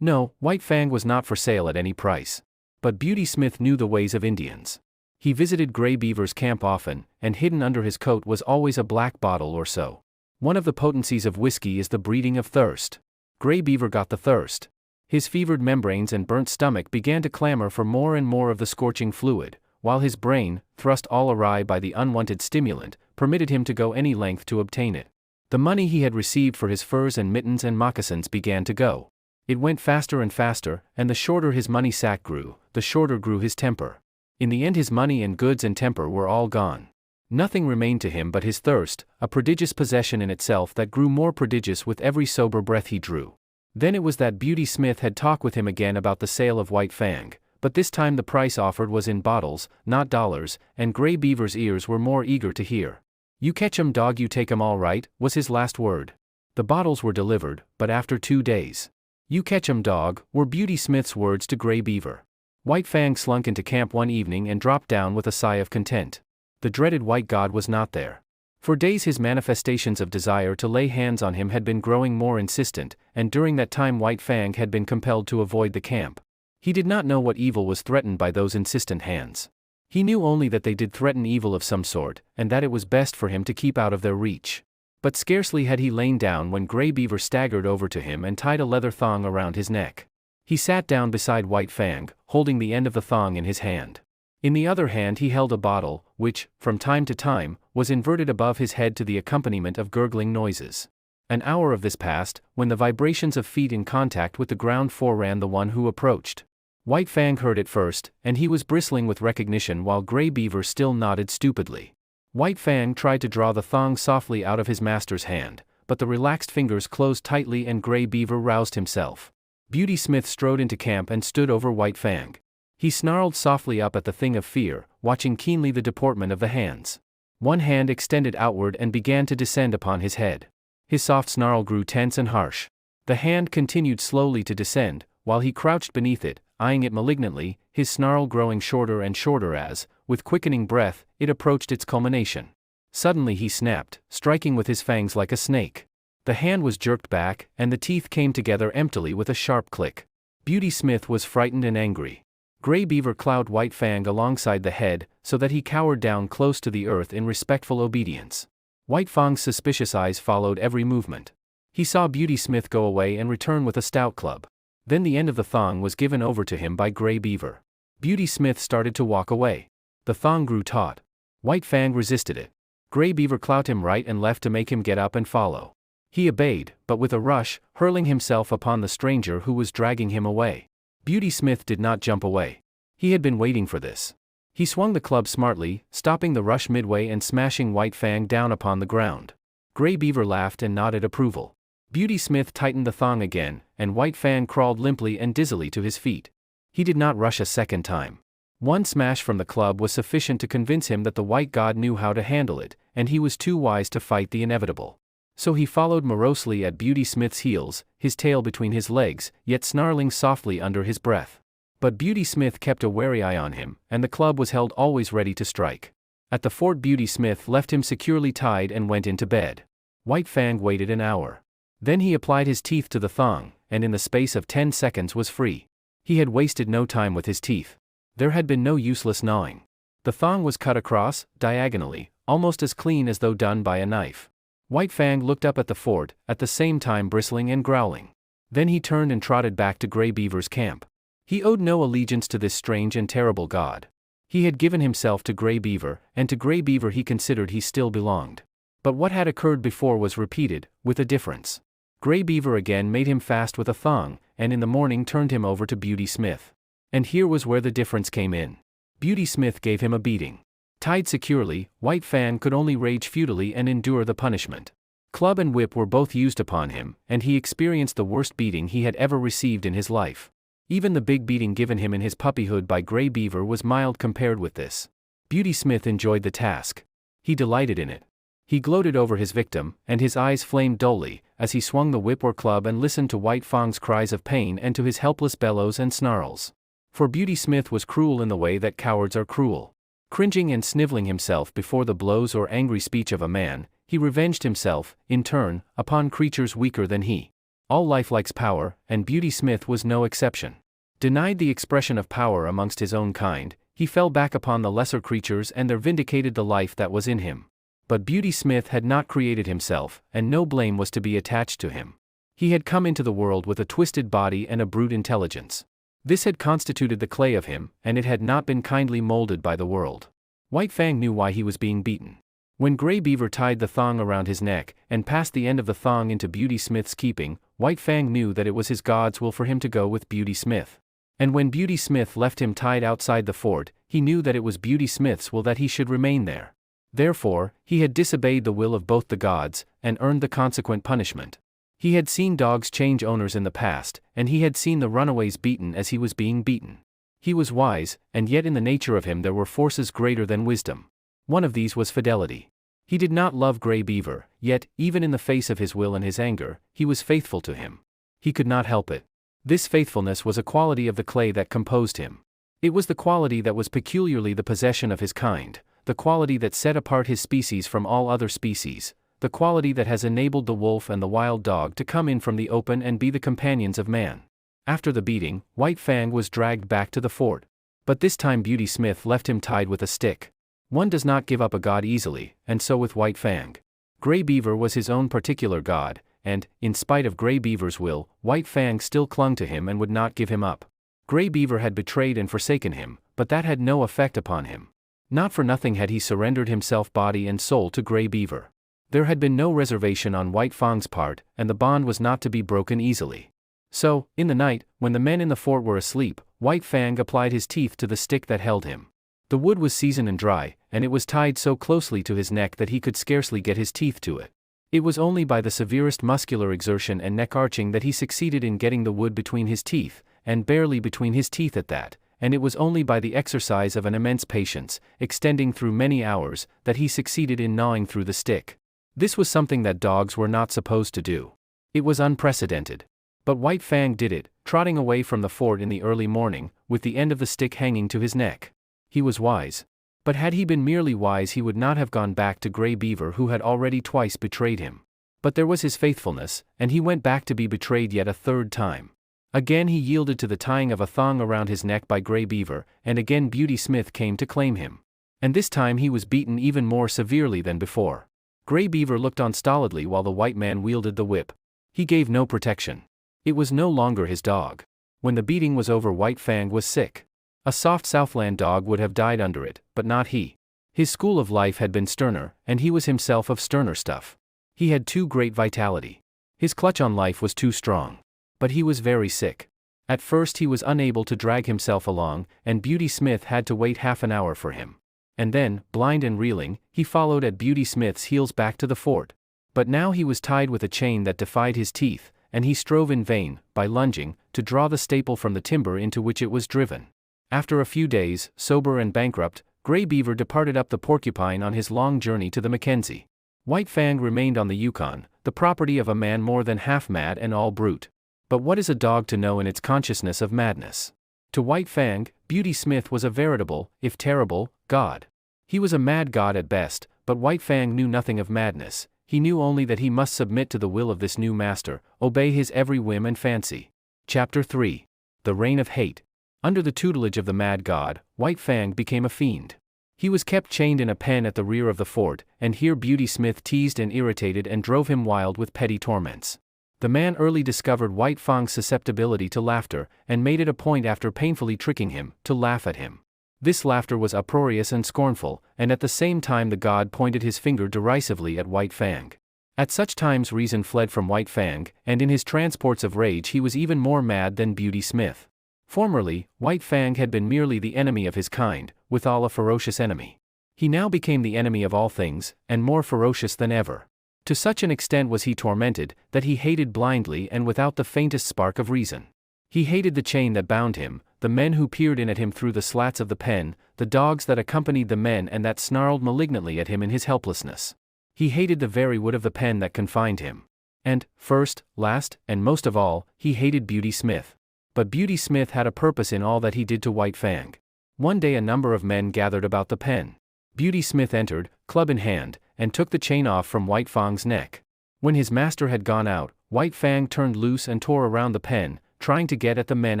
No, White Fang was not for sale at any price. But Beauty Smith knew the ways of Indians. He visited Grey Beaver's camp often, and hidden under his coat was always a black bottle or so. One of the potencies of whiskey is the breeding of thirst. Grey Beaver got the thirst. His fevered membranes and burnt stomach began to clamor for more and more of the scorching fluid, while his brain, thrust all awry by the unwanted stimulant, permitted him to go any length to obtain it. The money he had received for his furs and mittens and moccasins began to go. It went faster and faster, and the shorter his money sack grew, the shorter grew his temper. In the end his money and goods and temper were all gone. Nothing remained to him but his thirst, a prodigious possession in itself that grew more prodigious with every sober breath he drew. Then it was that Beauty Smith had talked with him again about the sale of White Fang, but this time the price offered was in bottles, not dollars, and Grey Beaver's ears were more eager to hear. "You catch 'em dog, you take 'em all right," was his last word. The bottles were delivered, but after 2 days. "You catch 'em dog," were Beauty Smith's words to Grey Beaver. White Fang slunk into camp one evening and dropped down with a sigh of content. The dreaded white god was not there. For days his manifestations of desire to lay hands on him had been growing more insistent, and during that time White Fang had been compelled to avoid the camp. He did not know what evil was threatened by those insistent hands. He knew only that they did threaten evil of some sort, and that it was best for him to keep out of their reach. But scarcely had he lain down when Grey Beaver staggered over to him and tied a leather thong around his neck. He sat down beside White Fang, holding the end of the thong in his hand. In the other hand he held a bottle, which, from time to time, was inverted above his head to the accompaniment of gurgling noises. An hour of this passed, when the vibrations of feet in contact with the ground foreran the one who approached. White Fang heard it first, and he was bristling with recognition while Grey Beaver still nodded stupidly. White Fang tried to draw the thong softly out of his master's hand, but the relaxed fingers closed tightly and Grey Beaver roused himself. Beauty Smith strode into camp and stood over White Fang. He snarled softly up at the thing of fear, watching keenly the deportment of the hands. One hand extended outward and began to descend upon his head. His soft snarl grew tense and harsh. The hand continued slowly to descend, while he crouched beneath it, eyeing it malignantly, his snarl growing shorter and shorter as, with quickening breath, it approached its culmination. Suddenly he snapped, striking with his fangs like a snake. The hand was jerked back, and the teeth came together emptily with a sharp click. Beauty Smith was frightened and angry. Gray Beaver clouted White Fang alongside the head, so that he cowered down close to the earth in respectful obedience. White Fang's suspicious eyes followed every movement. He saw Beauty Smith go away and return with a stout club. Then the end of the thong was given over to him by Gray Beaver. Beauty Smith started to walk away. The thong grew taut. White Fang resisted it. Gray Beaver clouted him right and left to make him get up and follow. He obeyed, but with a rush, hurling himself upon the stranger who was dragging him away. Beauty Smith did not jump away. He had been waiting for this. He swung the club smartly, stopping the rush midway and smashing White Fang down upon the ground. Gray Beaver laughed and nodded approval. Beauty Smith tightened the thong again, and White Fang crawled limply and dizzily to his feet. He did not rush a second time. One smash from the club was sufficient to convince him that the white god knew how to handle it, and he was too wise to fight the inevitable. So he followed morosely at Beauty Smith's heels, his tail between his legs, yet snarling softly under his breath. But Beauty Smith kept a wary eye on him, and the club was held always ready to strike. At the fort, Beauty Smith left him securely tied and went into bed. White Fang waited an hour. Then he applied his teeth to the thong, and in the space of 10 seconds was free. He had wasted no time with his teeth. There had been no useless gnawing. The thong was cut across, diagonally, almost as clean as though done by a knife. White Fang looked up at the fort, at the same time bristling and growling. Then he turned and trotted back to Gray Beaver's camp. He owed no allegiance to this strange and terrible god. He had given himself to Gray Beaver, and to Gray Beaver he considered he still belonged. But what had occurred before was repeated, with a difference. Gray Beaver again made him fast with a thong, and in the morning turned him over to Beauty Smith. And here was where the difference came in. Beauty Smith gave him a beating. Tied securely, White Fang could only rage futilely and endure the punishment. Club and whip were both used upon him, and he experienced the worst beating he had ever received in his life. Even the big beating given him in his puppyhood by Gray Beaver was mild compared with this. Beauty Smith enjoyed the task. He delighted in it. He gloated over his victim, and his eyes flamed dully, as he swung the whip or club and listened to White Fang's cries of pain and to his helpless bellows and snarls. For Beauty Smith was cruel in the way that cowards are cruel. Cringing and sniveling himself before the blows or angry speech of a man, he revenged himself, in turn, upon creatures weaker than he. All life likes power, and Beauty Smith was no exception. Denied the expression of power amongst his own kind, he fell back upon the lesser creatures and there vindicated the life that was in him. But Beauty Smith had not created himself, and no blame was to be attached to him. He had come into the world with a twisted body and a brute intelligence. This had constituted the clay of him, and it had not been kindly molded by the world. White Fang knew why he was being beaten. When Gray Beaver tied the thong around his neck, and passed the end of the thong into Beauty Smith's keeping, White Fang knew that it was his god's will for him to go with Beauty Smith. And when Beauty Smith left him tied outside the fort, he knew that it was Beauty Smith's will that he should remain there. Therefore, he had disobeyed the will of both the gods, and earned the consequent punishment. He had seen dogs change owners in the past, and he had seen the runaways beaten as he was being beaten. He was wise, and yet in the nature of him there were forces greater than wisdom. One of these was fidelity. He did not love Gray Beaver, yet, even in the face of his will and his anger, he was faithful to him. He could not help it. This faithfulness was a quality of the clay that composed him. It was the quality that was peculiarly the possession of his kind, the quality that set apart his species from all other species, the quality that has enabled the wolf and the wild dog to come in from the open and be the companions of man. After the beating, White Fang was dragged back to the fort. But this time Beauty Smith left him tied with a stick. One does not give up a god easily, and so with White Fang. Gray Beaver was his own particular god, and, in spite of Gray Beaver's will, White Fang still clung to him and would not give him up. Gray Beaver had betrayed and forsaken him, but that had no effect upon him. Not for nothing had he surrendered himself body and soul to Gray Beaver. There had been no reservation on White Fang's part, and the bond was not to be broken easily. So, in the night, when the men in the fort were asleep, White Fang applied his teeth to the stick that held him. The wood was seasoned and dry, and it was tied so closely to his neck that he could scarcely get his teeth to it. It was only by the severest muscular exertion and neck arching that he succeeded in getting the wood between his teeth, and barely between his teeth at that, and it was only by the exercise of an immense patience, extending through many hours, that he succeeded in gnawing through the stick. This was something that dogs were not supposed to do. It was unprecedented. But White Fang did it, trotting away from the fort in the early morning, with the end of the stick hanging to his neck. He was wise. But had he been merely wise he would not have gone back to Gray Beaver who had already twice betrayed him. But there was his faithfulness, and he went back to be betrayed yet a third time. Again he yielded to the tying of a thong around his neck by Grey Beaver, and again Beauty Smith came to claim him. And this time he was beaten even more severely than before. Grey Beaver looked on stolidly while the white man wielded the whip. He gave no protection. It was no longer his dog. When the beating was over, White Fang was sick. A soft Southland dog would have died under it, but not he. His school of life had been sterner, and he was himself of sterner stuff. He had too great vitality. His clutch on life was too strong. But he was very sick. At first he was unable to drag himself along, and Beauty Smith had to wait half an hour for him. And then, blind and reeling, he followed at Beauty Smith's heels back to the fort. But now he was tied with a chain that defied his teeth, and he strove in vain, by lunging, to draw the staple from the timber into which it was driven. After a few days, sober and bankrupt, Grey Beaver departed up the Porcupine on his long journey to the Mackenzie. White Fang remained on the Yukon, the property of a man more than half mad and all brute. But what is a dog to know in its consciousness of madness? To White Fang, Beauty Smith was a veritable, if terrible, god. He was a mad god at best, but White Fang knew nothing of madness. He knew only that he must submit to the will of this new master, obey his every whim and fancy. Chapter 3. The Reign of Hate. Under the tutelage of the mad god, White Fang became a fiend. He was kept chained in a pen at the rear of the fort, and here Beauty Smith teased and irritated and drove him wild with petty torments. The man early discovered White Fang's susceptibility to laughter, and made it a point after painfully tricking him, to laugh at him. This laughter was uproarious and scornful, and at the same time the god pointed his finger derisively at White Fang. At such times reason fled from White Fang, and in his transports of rage he was even more mad than Beauty Smith. Formerly, White Fang had been merely the enemy of his kind, withal a ferocious enemy. He now became the enemy of all things, and more ferocious than ever. To such an extent was he tormented, that he hated blindly and without the faintest spark of reason. He hated the chain that bound him, the men who peered in at him through the slats of the pen, the dogs that accompanied the men and that snarled malignantly at him in his helplessness. He hated the very wood of the pen that confined him. And, first, last, and most of all, he hated Beauty Smith. But Beauty Smith had a purpose in all that he did to White Fang. One day a number of men gathered about the pen. Beauty Smith entered, club in hand, and took the chain off from White Fang's neck. When his master had gone out, White Fang turned loose and tore around the pen, trying to get at the men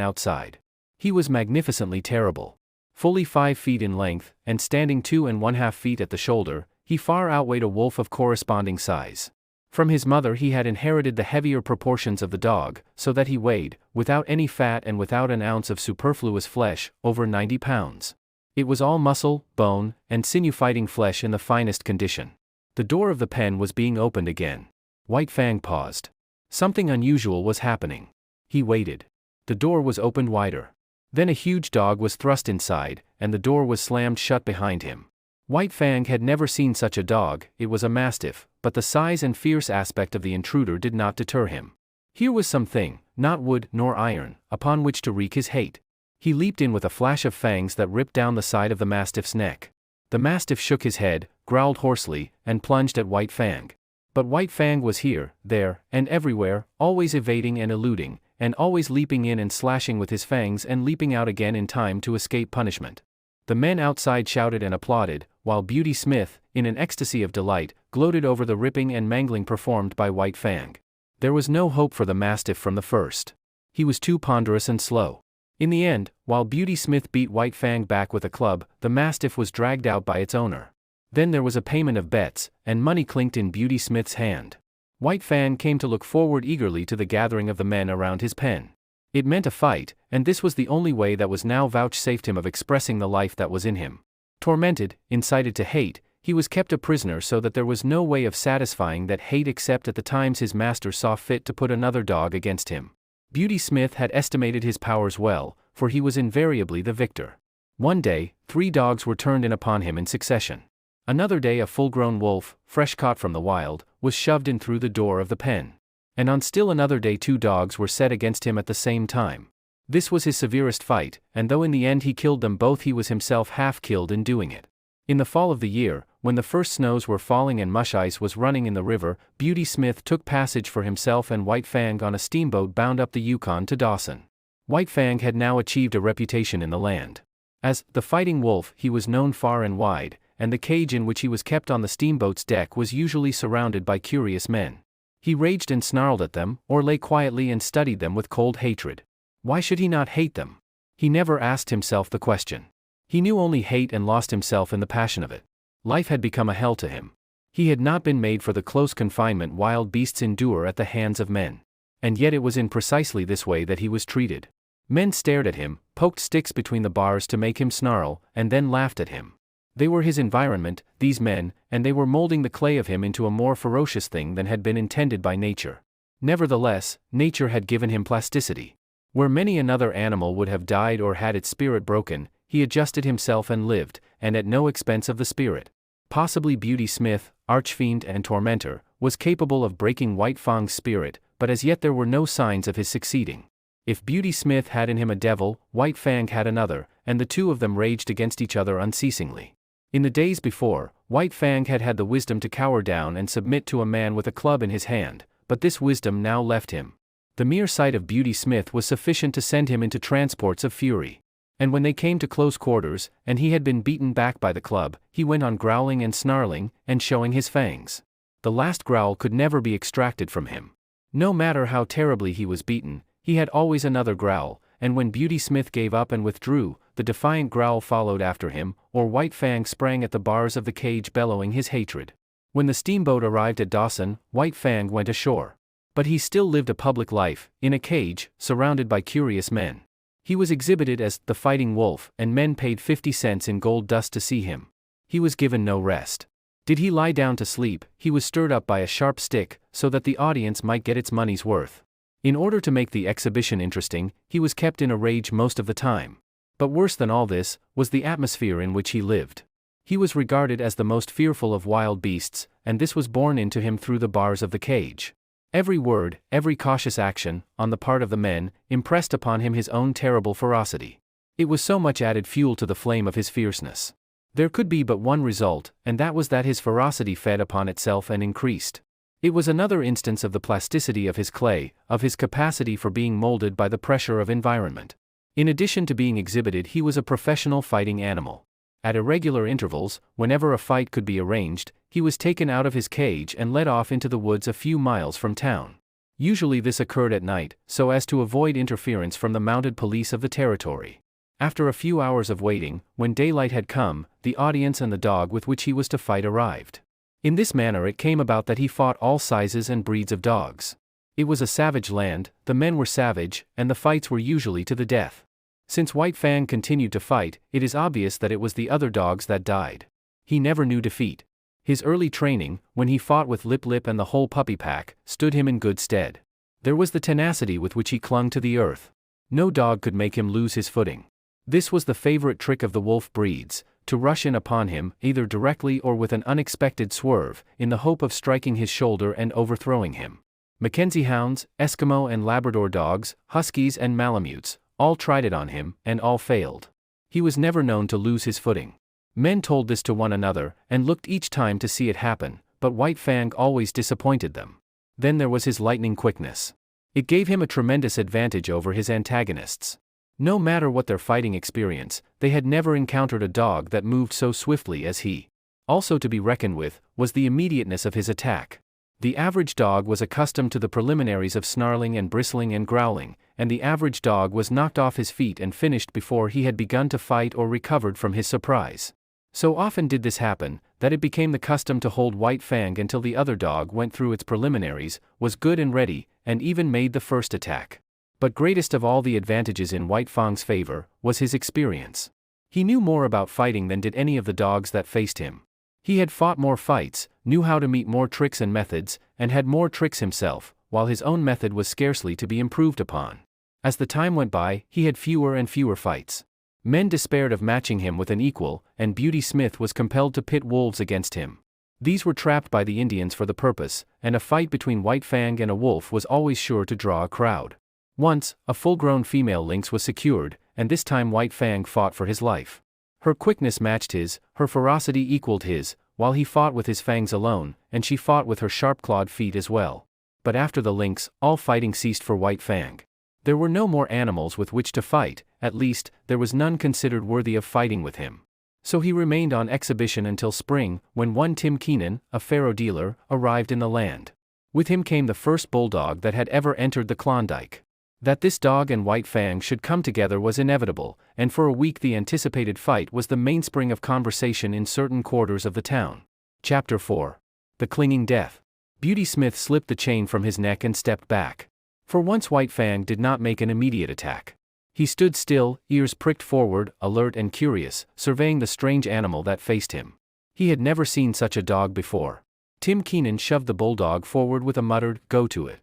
outside. He was magnificently terrible. Fully 5 feet in length, and standing 2½ feet at the shoulder, he far outweighed a wolf of corresponding size. From his mother he had inherited the heavier proportions of the dog, so that he weighed, without any fat and without an ounce of superfluous flesh, over 90 pounds. It was all muscle, bone, and sinew-fighting flesh in the finest condition. The door of the pen was being opened again. White Fang paused. Something unusual was happening. He waited. The door was opened wider. Then a huge dog was thrust inside, and the door was slammed shut behind him. White Fang had never seen such a dog. It was a mastiff, but the size and fierce aspect of the intruder did not deter him. Here was something, not wood nor iron, upon which to wreak his hate. He leaped in with a flash of fangs that ripped down the side of the mastiff's neck. The mastiff shook his head, growled hoarsely, and plunged at White Fang. But White Fang was here, there, and everywhere, always evading and eluding, and always leaping in and slashing with his fangs and leaping out again in time to escape punishment. The men outside shouted and applauded, while Beauty Smith, in an ecstasy of delight, gloated over the ripping and mangling performed by White Fang. There was no hope for the mastiff from the first. He was too ponderous and slow. In the end, while Beauty Smith beat White Fang back with a club, the mastiff was dragged out by its owner. Then there was a payment of bets, and money clinked in Beauty Smith's hand. White Fang came to look forward eagerly to the gathering of the men around his pen. It meant a fight, and this was the only way that was now vouchsafed him of expressing the life that was in him. Tormented, incited to hate, he was kept a prisoner so that there was no way of satisfying that hate except at the times his master saw fit to put another dog against him. Beauty Smith had estimated his powers well, for he was invariably the victor. One day, 3 dogs were turned in upon him in succession. Another day a full-grown wolf, fresh caught from the wild, was shoved in through the door of the pen. And on still another day 2 dogs were set against him at the same time. This was his severest fight, and though in the end he killed them both, he was himself half killed in doing it. In the fall of the year, when the first snows were falling and mush ice was running in the river, Beauty Smith took passage for himself and White Fang on a steamboat bound up the Yukon to Dawson. White Fang had now achieved a reputation in the land. As the Fighting Wolf, he was known far and wide, and the cage in which he was kept on the steamboat's deck was usually surrounded by curious men. He raged and snarled at them, or lay quietly and studied them with cold hatred. Why should he not hate them? He never asked himself the question. He knew only hate and lost himself in the passion of it. Life had become a hell to him. He had not been made for the close confinement wild beasts endure at the hands of men. And yet it was in precisely this way that he was treated. Men stared at him, poked sticks between the bars to make him snarl, and then laughed at him. They were his environment, these men, and they were molding the clay of him into a more ferocious thing than had been intended by nature. Nevertheless, nature had given him plasticity. Where many another animal would have died or had its spirit broken, he adjusted himself and lived, and at no expense of the spirit. Possibly Beauty Smith, archfiend and tormentor, was capable of breaking White Fang's spirit, but as yet there were no signs of his succeeding. If Beauty Smith had in him a devil, White Fang had another, and the two of them raged against each other unceasingly. In the days before, White Fang had had the wisdom to cower down and submit to a man with a club in his hand, but this wisdom now left him. The mere sight of Beauty Smith was sufficient to send him into transports of fury. And when they came to close quarters, and he had been beaten back by the club, he went on growling and snarling, and showing his fangs. The last growl could never be extracted from him. No matter how terribly he was beaten, he had always another growl, and when Beauty Smith gave up and withdrew, the defiant growl followed after him, or White Fang sprang at the bars of the cage bellowing his hatred. When the steamboat arrived at Dawson, White Fang went ashore. But he still lived a public life, in a cage, surrounded by curious men. He was exhibited as the Fighting Wolf, and men paid 50 cents in gold dust to see him. He was given no rest. Did he lie down to sleep, he was stirred up by a sharp stick, so that the audience might get its money's worth. In order to make the exhibition interesting, he was kept in a rage most of the time. But worse than all this, was the atmosphere in which he lived. He was regarded as the most fearful of wild beasts, and this was borne into him through the bars of the cage. Every word, every cautious action, on the part of the men, impressed upon him his own terrible ferocity. It was so much added fuel to the flame of his fierceness. There could be but one result, and that was that his ferocity fed upon itself and increased. It was another instance of the plasticity of his clay, of his capacity for being molded by the pressure of environment. In addition to being exhibited, he was a professional fighting animal. At irregular intervals, whenever a fight could be arranged, he was taken out of his cage and led off into the woods a few miles from town. Usually this occurred at night, so as to avoid interference from the mounted police of the territory. After a few hours of waiting, when daylight had come, the audience and the dog with which he was to fight arrived. In this manner it came about that he fought all sizes and breeds of dogs. It was a savage land, the men were savage, and the fights were usually to the death. Since White Fang continued to fight, it is obvious that it was the other dogs that died. He never knew defeat. His early training, when he fought with Lip Lip and the whole puppy pack, stood him in good stead. There was the tenacity with which he clung to the earth. No dog could make him lose his footing. This was the favorite trick of the wolf breeds, to rush in upon him, either directly or with an unexpected swerve, in the hope of striking his shoulder and overthrowing him. Mackenzie hounds, Eskimo and Labrador dogs, Huskies and Malamutes, all tried it on him, and all failed. He was never known to lose his footing. Men told this to one another, and looked each time to see it happen, but White Fang always disappointed them. Then there was his lightning quickness. It gave him a tremendous advantage over his antagonists. No matter what their fighting experience, they had never encountered a dog that moved so swiftly as he. Also to be reckoned with, was the immediateness of his attack. The average dog was accustomed to the preliminaries of snarling and bristling and growling, and the average dog was knocked off his feet and finished before he had begun to fight or recovered from his surprise. So often did this happen, that it became the custom to hold White Fang until the other dog went through its preliminaries, was good and ready, and even made the first attack. But greatest of all the advantages in White Fang's favor, was his experience. He knew more about fighting than did any of the dogs that faced him. He had fought more fights, knew how to meet more tricks and methods, and had more tricks himself, while his own method was scarcely to be improved upon. As the time went by, he had fewer and fewer fights. Men despaired of matching him with an equal, and Beauty Smith was compelled to pit wolves against him. These were trapped by the Indians for the purpose, and a fight between White Fang and a wolf was always sure to draw a crowd. Once, a full-grown female lynx was secured, and this time White Fang fought for his life. Her quickness matched his, her ferocity equaled his, while he fought with his fangs alone, and she fought with her sharp-clawed feet as well. But after the lynx, all fighting ceased for White Fang. There were no more animals with which to fight, at least, there was none considered worthy of fighting with him. So he remained on exhibition until spring, when one Tim Keenan, a faro dealer, arrived in the land. With him came the first bulldog that had ever entered the Klondike. That this dog and White Fang should come together was inevitable, and for a week the anticipated fight was the mainspring of conversation in certain quarters of the town. Chapter 4. The Clinging Death. Beauty Smith slipped the chain from his neck and stepped back. For once White Fang did not make an immediate attack. He stood still, ears pricked forward, alert and curious, surveying the strange animal that faced him. He had never seen such a dog before. Tim Keenan shoved the bulldog forward with a muttered, "Go to it."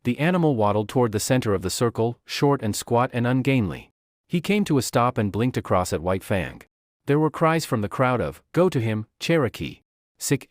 The animal waddled toward the center of the circle, short and squat and ungainly. He came to a stop and blinked across at White Fang. There were cries from the crowd of, "Go to him, Cherokee. Sick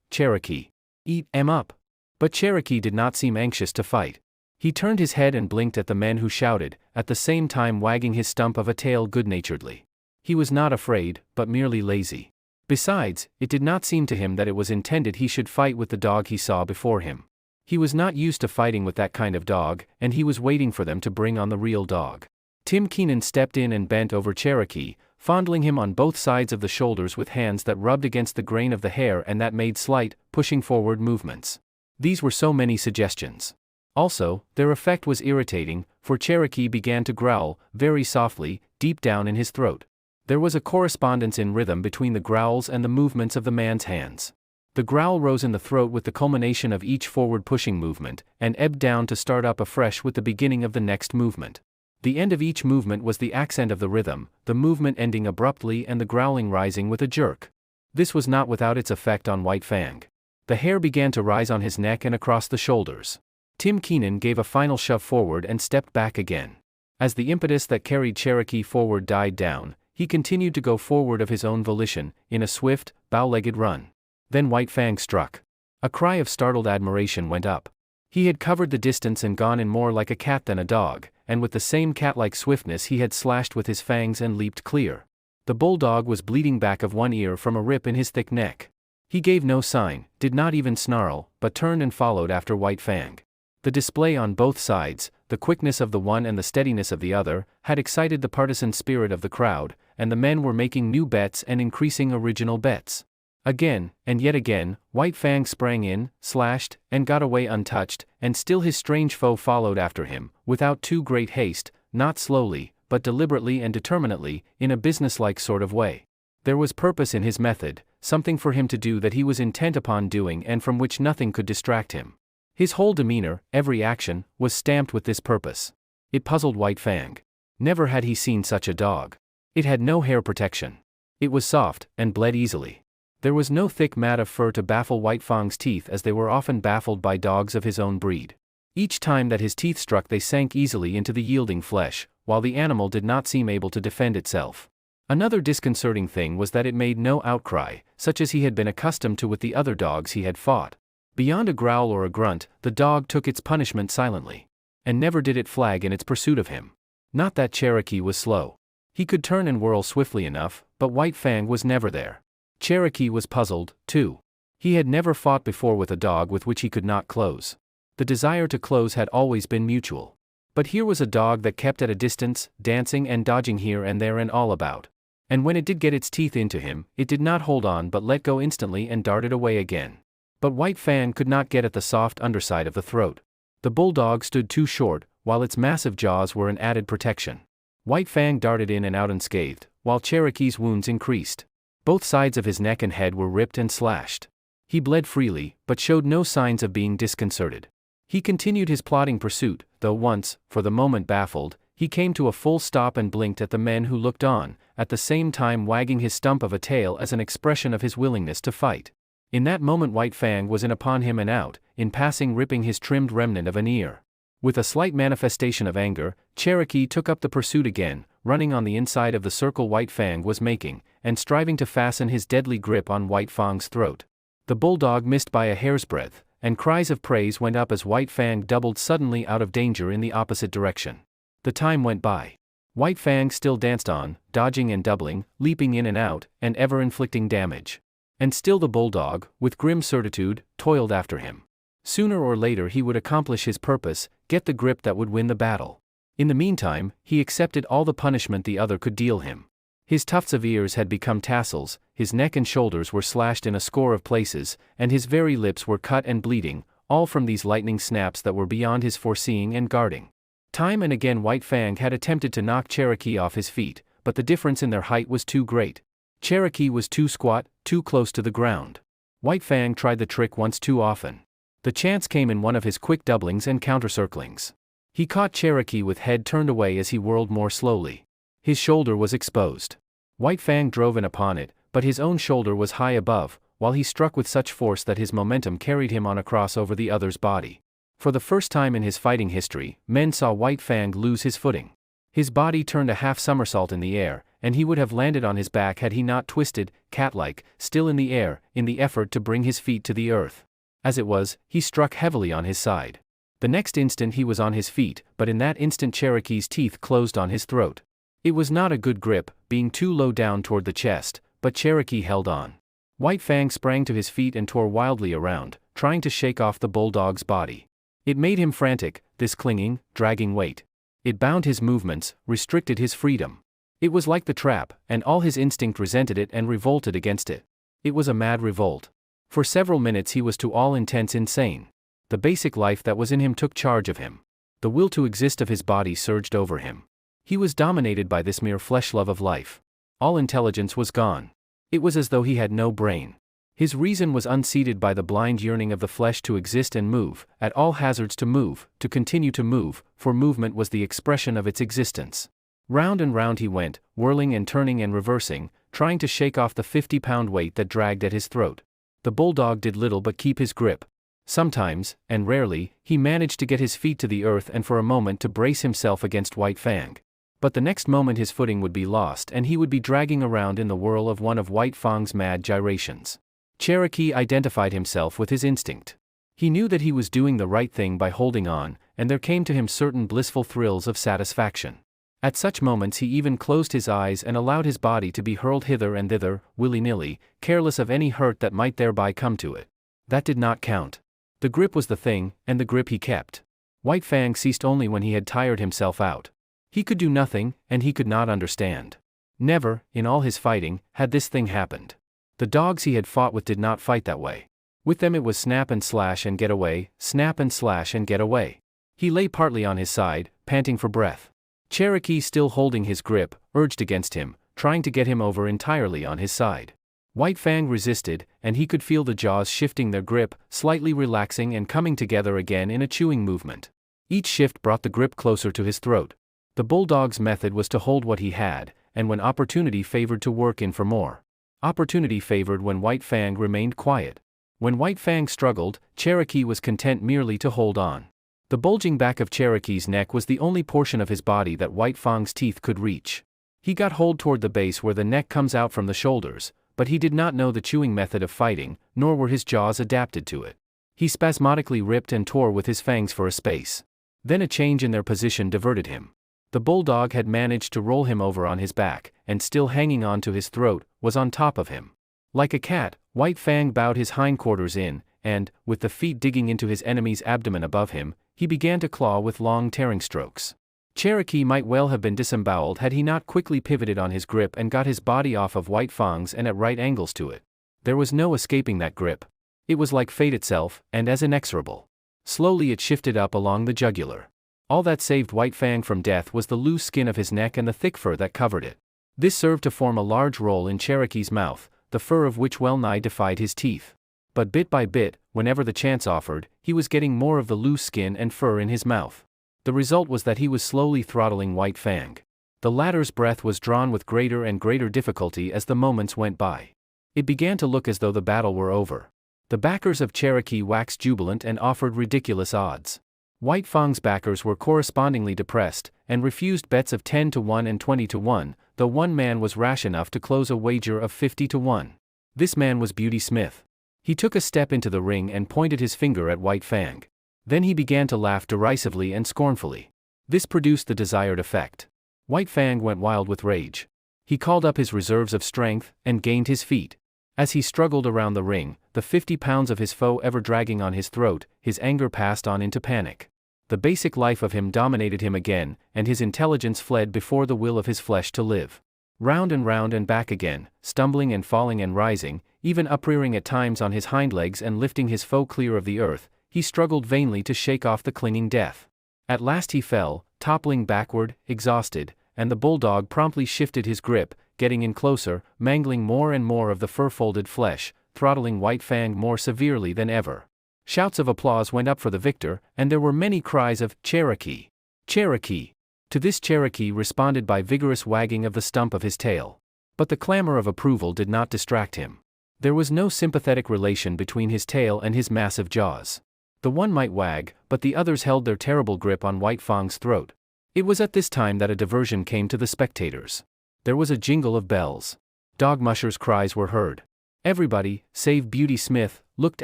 Cherokee. Eat up." But Cherokee did not seem anxious to fight. He turned his head and blinked at the men who shouted, at the same time wagging his stump of a tail good-naturedly. He was not afraid, but merely lazy. Besides, it did not seem to him that it was intended he should fight with the dog he saw before him. He was not used to fighting with that kind of dog, and he was waiting for them to bring on the real dog. Tim Keenan stepped in and bent over Cherokee, fondling him on both sides of the shoulders with hands that rubbed against the grain of the hair and that made slight, pushing forward movements. These were so many suggestions. Also, their effect was irritating, for Cherokee began to growl, very softly, deep down in his throat. There was a correspondence in rhythm between the growls and the movements of the man's hands. The growl rose in the throat with the culmination of each forward-pushing movement, and ebbed down to start up afresh with the beginning of the next movement. The end of each movement was the accent of the rhythm, the movement ending abruptly and the growling rising with a jerk. This was not without its effect on White Fang. The hair began to rise on his neck and across the shoulders. Tim Keenan gave a final shove forward and stepped back again. As the impetus that carried Cherokee forward died down, he continued to go forward of his own volition, in a swift, bow-legged run. Then White Fang struck. A cry of startled admiration went up. He had covered the distance and gone in more like a cat than a dog, and with the same cat-like swiftness he had slashed with his fangs and leaped clear. The bulldog was bleeding back of one ear from a rip in his thick neck. He gave no sign, did not even snarl, but turned and followed after White Fang. The display on both sides, the quickness of the one and the steadiness of the other, had excited the partisan spirit of the crowd, and the men were making new bets and increasing original bets. Again, and yet again, White Fang sprang in, slashed, and got away untouched, and still his strange foe followed after him, without too great haste, not slowly, but deliberately and determinately, in a businesslike sort of way. There was purpose in his method, something for him to do that he was intent upon doing and from which nothing could distract him. His whole demeanor, every action, was stamped with this purpose. It puzzled White Fang. Never had he seen such a dog. It had no hair protection. It was soft, and bled easily. There was no thick mat of fur to baffle White Fang's teeth as they were often baffled by dogs of his own breed. Each time that his teeth struck they sank easily into the yielding flesh, while the animal did not seem able to defend itself. Another disconcerting thing was that it made no outcry, such as he had been accustomed to with the other dogs he had fought. Beyond a growl or a grunt, the dog took its punishment silently. And never did it flag in its pursuit of him. Not that Cherokee was slow. He could turn and whirl swiftly enough, but White Fang was never there. Cherokee was puzzled, too. He had never fought before with a dog with which he could not close. The desire to close had always been mutual. But here was a dog that kept at a distance, dancing and dodging here and there and all about. And when it did get its teeth into him, it did not hold on but let go instantly and darted away again. But White Fang could not get at the soft underside of the throat. The bulldog stood too short, while its massive jaws were an added protection. White Fang darted in and out unscathed, while Cherokee's wounds increased. Both sides of his neck and head were ripped and slashed. He bled freely, but showed no signs of being disconcerted. He continued his plodding pursuit, though once, for the moment baffled, he came to a full stop and blinked at the men who looked on, at the same time wagging his stump of a tail as an expression of his willingness to fight. In that moment White Fang was in upon him and out, in passing ripping his trimmed remnant of an ear. With a slight manifestation of anger, Cherokee took up the pursuit again, running on the inside of the circle White Fang was making, and striving to fasten his deadly grip on White Fang's throat. The bulldog missed by a hair's breadth, and cries of praise went up as White Fang doubled suddenly out of danger in the opposite direction. The time went by. White Fang still danced on, dodging and doubling, leaping in and out, and ever inflicting damage. And still the bulldog, with grim certitude, toiled after him. Sooner or later he would accomplish his purpose, get the grip that would win the battle. In the meantime, he accepted all the punishment the other could deal him. His tufts of ears had become tassels, his neck and shoulders were slashed in a score of places, and his very lips were cut and bleeding, all from these lightning snaps that were beyond his foreseeing and guarding. Time and again White Fang had attempted to knock Cherokee off his feet, but the difference in their height was too great. Cherokee was too squat, too close to the ground. White Fang tried the trick once too often. The chance came in one of his quick doublings and countercirclings. He caught Cherokee with head turned away as he whirled more slowly. His shoulder was exposed. White Fang drove in upon it, but his own shoulder was high above, while he struck with such force that his momentum carried him on across over the other's body. For the first time in his fighting history, men saw White Fang lose his footing. His body turned a half somersault in the air, and he would have landed on his back had he not twisted, cat-like, still in the air, in the effort to bring his feet to the earth. As it was, he struck heavily on his side. The next instant he was on his feet, but in that instant Cherokee's teeth closed on his throat. It was not a good grip, being too low down toward the chest, but Cherokee held on. White Fang sprang to his feet and tore wildly around, trying to shake off the bulldog's body. It made him frantic, this clinging, dragging weight. It bound his movements, restricted his freedom. It was like the trap, and all his instinct resented it and revolted against it. It was a mad revolt. For several minutes he was to all intents insane. The basic life that was in him took charge of him. The will to exist of his body surged over him. He was dominated by this mere flesh love of life. All intelligence was gone. It was as though he had no brain. His reason was unseated by the blind yearning of the flesh to exist and move, at all hazards to move, to continue to move, for movement was the expression of its existence. Round and round he went, whirling and turning and reversing, trying to shake off the 50-pound weight that dragged at his throat. The bulldog did little but keep his grip. Sometimes, and rarely, he managed to get his feet to the earth and for a moment to brace himself against White Fang. But the next moment his footing would be lost and he would be dragging around in the whirl of one of White Fang's mad gyrations. Cherokee identified himself with his instinct. He knew that he was doing the right thing by holding on, and there came to him certain blissful thrills of satisfaction. At such moments he even closed his eyes and allowed his body to be hurled hither and thither, willy-nilly, careless of any hurt that might thereby come to it. That did not count. The grip was the thing, and the grip he kept. White Fang ceased only when he had tired himself out. He could do nothing, and he could not understand. Never, in all his fighting, had this thing happened. The dogs he had fought with did not fight that way. With them it was snap and slash and get away, snap and slash and get away. He lay partly on his side, panting for breath. Cherokee, still holding his grip, urged against him, trying to get him over entirely on his side. White Fang resisted, and he could feel the jaws shifting their grip, slightly relaxing and coming together again in a chewing movement. Each shift brought the grip closer to his throat. The bulldog's method was to hold what he had, and when opportunity favored to work in for more. Opportunity favored when White Fang remained quiet. When White Fang struggled, Cherokee was content merely to hold on. The bulging back of Cherokee's neck was the only portion of his body that White Fang's teeth could reach. He got hold toward the base where the neck comes out from the shoulders, but he did not know the chewing method of fighting, nor were his jaws adapted to it. He spasmodically ripped and tore with his fangs for a space. Then a change in their position diverted him. The bulldog had managed to roll him over on his back, and still hanging on to his throat, was on top of him. Like a cat, White Fang bowed his hindquarters in, and, with the feet digging into his enemy's abdomen above him, he began to claw with long tearing strokes. Cherokee might well have been disemboweled had he not quickly pivoted on his grip and got his body off of White Fang's and at right angles to it. There was no escaping that grip. It was like fate itself, and as inexorable. Slowly it shifted up along the jugular. All that saved White Fang from death was the loose skin of his neck and the thick fur that covered it. This served to form a large roll in Cherokee's mouth, the fur of which well nigh defied his teeth. But bit by bit, whenever the chance offered, he was getting more of the loose skin and fur in his mouth. The result was that he was slowly throttling White Fang. The latter's breath was drawn with greater and greater difficulty as the moments went by. It began to look as though the battle were over. The backers of Cherokee waxed jubilant and offered ridiculous odds. White Fang's backers were correspondingly depressed, and refused bets of 10-1 and 20-1, though one man was rash enough to close a wager of 50-1. This man was Beauty Smith. He took a step into the ring and pointed his finger at White Fang. Then he began to laugh derisively and scornfully. This produced the desired effect. White Fang went wild with rage. He called up his reserves of strength, and gained his feet. As he struggled around the ring, the 50 pounds of his foe ever dragging on his throat, his anger passed on into panic. The basic life of him dominated him again, and his intelligence fled before the will of his flesh to live. Round and back again, stumbling and falling and rising, even uprearing at times on his hind legs and lifting his foe clear of the earth, he struggled vainly to shake off the clinging death. At last he fell, toppling backward, exhausted, and the bulldog promptly shifted his grip, getting in closer, mangling more and more of the fur-folded flesh, throttling White Fang more severely than ever. Shouts of applause went up for the victor, and there were many cries of "Cherokee! Cherokee!" To this Cherokee responded by vigorous wagging of the stump of his tail. But the clamor of approval did not distract him. There was no sympathetic relation between his tail and his massive jaws. The one might wag, but the others held their terrible grip on White Fang's throat. It was at this time that a diversion came to the spectators. There was a jingle of bells. Dog mushers' cries were heard. Everybody, save Beauty Smith, looked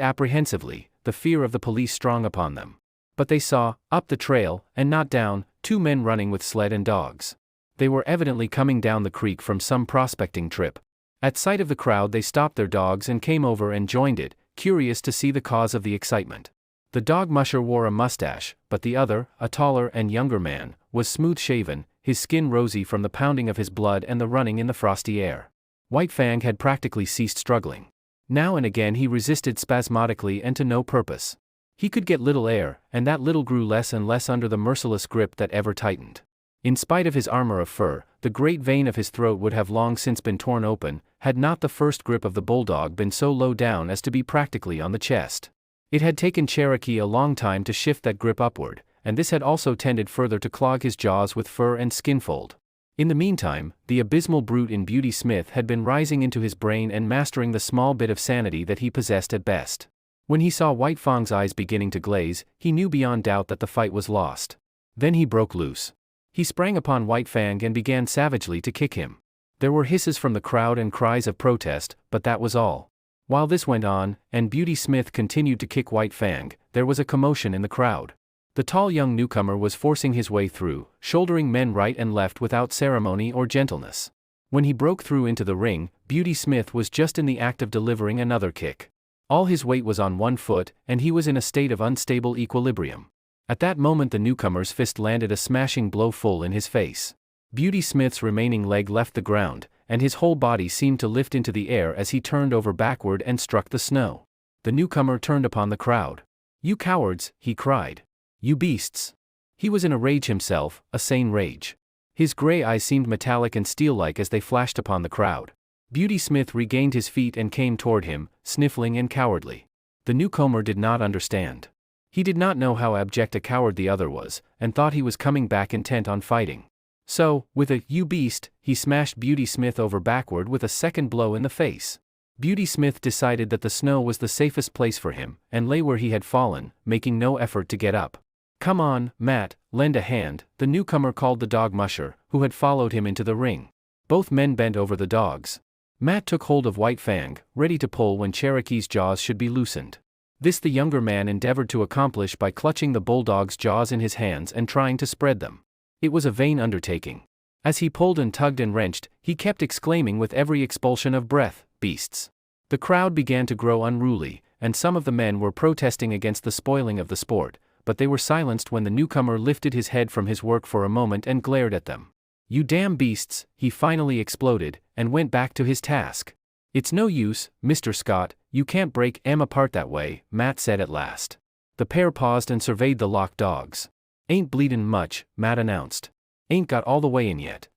apprehensively, the fear of the police strong upon them. But they saw, up the trail, and not down, 2 men running with sled and dogs. They were evidently coming down the creek from some prospecting trip. At sight of the crowd they stopped their dogs and came over and joined it, curious to see the cause of the excitement. The dog musher wore a mustache, but the other, a taller and younger man, was smooth-shaven, his skin rosy from the pounding of his blood and the running in the frosty air. White Fang had practically ceased struggling. Now and again he resisted spasmodically and to no purpose. He could get little air, and that little grew less and less under the merciless grip that ever tightened. In spite of his armor of fur, the great vein of his throat would have long since been torn open, had not the first grip of the bulldog been so low down as to be practically on the chest. It had taken Cherokee a long time to shift that grip upward, and this had also tended further to clog his jaws with fur and skinfold. In the meantime, the abysmal brute in Beauty Smith had been rising into his brain and mastering the small bit of sanity that he possessed at best. When he saw White Fang's eyes beginning to glaze, he knew beyond doubt that the fight was lost. Then he broke loose. He sprang upon White Fang and began savagely to kick him. There were hisses from the crowd and cries of protest, but that was all. While this went on, and Beauty Smith continued to kick White Fang, there was a commotion in the crowd. The tall young newcomer was forcing his way through, shouldering men right and left without ceremony or gentleness. When he broke through into the ring, Beauty Smith was just in the act of delivering another kick. All his weight was on one foot, and he was in a state of unstable equilibrium. At that moment the newcomer's fist landed a smashing blow full in his face. Beauty Smith's remaining leg left the ground, and his whole body seemed to lift into the air as he turned over backward and struck the snow. The newcomer turned upon the crowd. "You cowards," he cried. "You beasts." He was in a rage himself, a sane rage. His gray eyes seemed metallic and steel-like as they flashed upon the crowd. Beauty Smith regained his feet and came toward him, sniffling and cowardly. The newcomer did not understand. He did not know how abject a coward the other was, and thought he was coming back intent on fighting. So, with a "you beast," he smashed Beauty Smith over backward with a second blow in the face. Beauty Smith decided that the snow was the safest place for him, and lay where he had fallen, making no effort to get up. "Come on, Matt, lend a hand," the newcomer called the dog musher, who had followed him into the ring. Both men bent over the dogs. Matt took hold of White Fang, ready to pull when Cherokee's jaws should be loosened. This the younger man endeavored to accomplish by clutching the bulldog's jaws in his hands and trying to spread them. It was a vain undertaking. As he pulled and tugged and wrenched, he kept exclaiming with every expulsion of breath, "Beasts!" The crowd began to grow unruly, and some of the men were protesting against the spoiling of the sport, but they were silenced when the newcomer lifted his head from his work for a moment and glared at them. "You damn beasts," he finally exploded, and went back to his task. "It's no use, Mr. Scott, you can't break 'em apart that way," Matt said at last. The pair paused and surveyed the locked dogs. "Ain't bleedin' much," Matt announced. "Ain't got all the way in yet."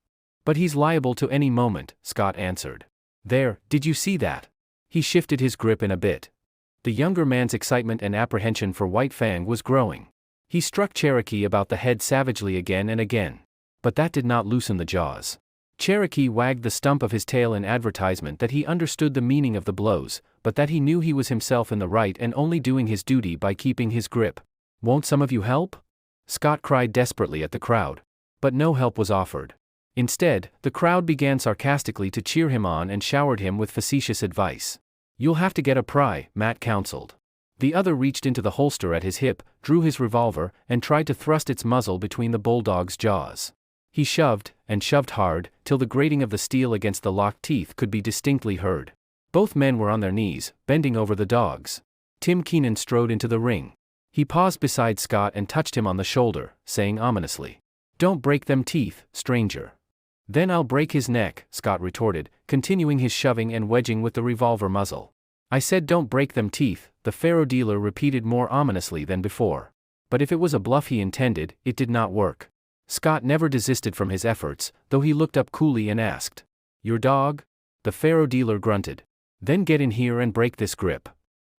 "But he's liable to any moment," Scott answered. "There, did you see that?" He shifted his grip in a bit. The younger man's excitement and apprehension for White Fang was growing. He struck Cherokee about the head savagely again and again. But that did not loosen the jaws. Cherokee wagged the stump of his tail in advertisement that he understood the meaning of the blows, but that he knew he was himself in the right and only doing his duty by keeping his grip. "Won't some of you help?" Scott cried desperately at the crowd. But no help was offered. Instead, the crowd began sarcastically to cheer him on and showered him with facetious advice. "You'll have to get a pry," Matt counseled. The other reached into the holster at his hip, drew his revolver, and tried to thrust its muzzle between the bulldog's jaws. He shoved, and shoved hard, till the grating of the steel against the locked teeth could be distinctly heard. Both men were on their knees, bending over the dogs. Tim Keenan strode into the ring. He paused beside Scott and touched him on the shoulder, saying ominously, "Don't break them teeth, stranger." "Then I'll break his neck," Scott retorted, continuing his shoving and wedging with the revolver muzzle. "I said don't break them teeth," the faro dealer repeated more ominously than before. But if it was a bluff he intended, it did not work. Scott never desisted from his efforts, though he looked up coolly and asked, "Your dog?" The faro dealer grunted. "Then get in here and break this grip."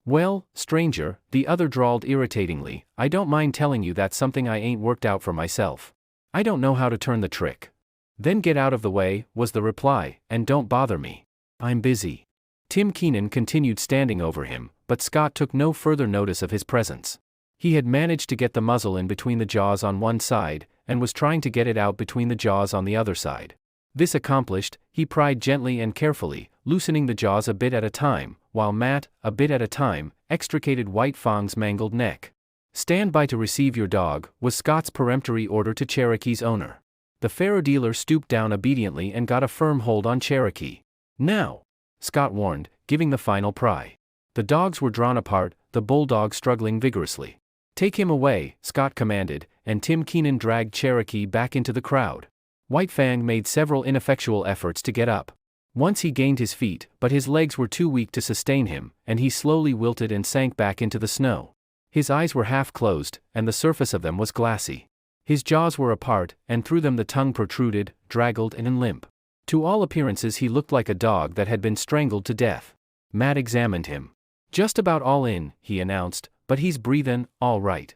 "Well, stranger," the other drawled irritatingly, "I don't mind telling you that's something I ain't worked out for myself. I don't know how to turn the trick." "Then get out of the way," was the reply, "and don't bother me. I'm busy." Tim Keenan continued standing over him, but Scott took no further notice of his presence. He had managed to get the muzzle in between the jaws on one side, and was trying to get it out between the jaws on the other side. This accomplished, he pried gently and carefully, loosening the jaws a bit at a time, while Matt, a bit at a time, extricated White Fang's mangled neck. "Stand by to receive your dog," was Scott's peremptory order to Cherokee's owner. The faro dealer stooped down obediently and got a firm hold on Cherokee. "Now!" Scott warned, giving the final pry. The dogs were drawn apart, the bulldog struggling vigorously. "Take him away," Scott commanded, and Tim Keenan dragged Cherokee back into the crowd. White Fang made several ineffectual efforts to get up. Once he gained his feet, but his legs were too weak to sustain him, and he slowly wilted and sank back into the snow. His eyes were half closed, and the surface of them was glassy. His jaws were apart, and through them the tongue protruded, draggled and limp. To all appearances he looked like a dog that had been strangled to death. Matt examined him. "Just about all in," he announced, "but he's breathin', all right."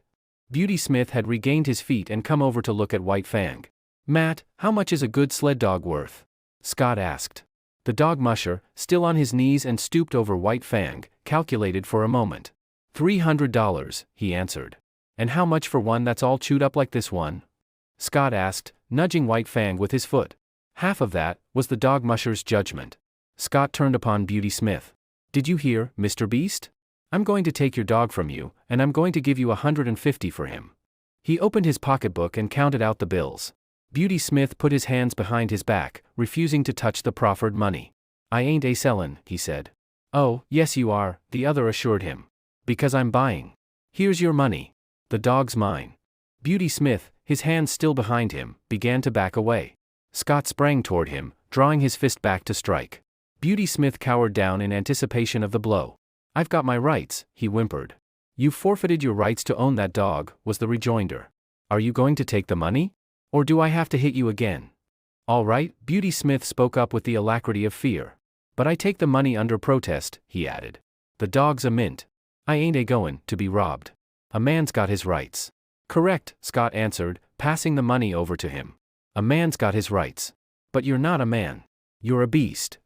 Beauty Smith had regained his feet and come over to look at White Fang. "Matt, how much is a good sled dog worth?" Scott asked. The dog musher, still on his knees and stooped over White Fang, calculated for a moment. $300, he answered. "And how much for one that's all chewed up like this one?" Scott asked, nudging White Fang with his foot. "Half of that," was the dog musher's judgment. Scott turned upon Beauty Smith. "Did you hear, Mr. Beast? I'm going to take your dog from you, and I'm going to give you $150 for him." He opened his pocketbook and counted out the bills. Beauty Smith put his hands behind his back, refusing to touch the proffered money. "I ain't a-sellin'," he said. "Oh, yes you are," the other assured him. "Because I'm buying. Here's your money. The dog's mine." Beauty Smith, his hands still behind him, began to back away. Scott sprang toward him, drawing his fist back to strike. Beauty Smith cowered down in anticipation of the blow. "I've got my rights," he whimpered. "You've forfeited your rights to own that dog," was the rejoinder. "Are you going to take the money? Or do I have to hit you again?" "All right," Beauty Smith spoke up with the alacrity of fear. "But I take the money under protest," he added. "The dog's a mint. I ain't a-goin' to be robbed. A man's got his rights." "Correct," Scott answered, passing the money over to him. "A man's got his rights. But you're not a man. You're a beast."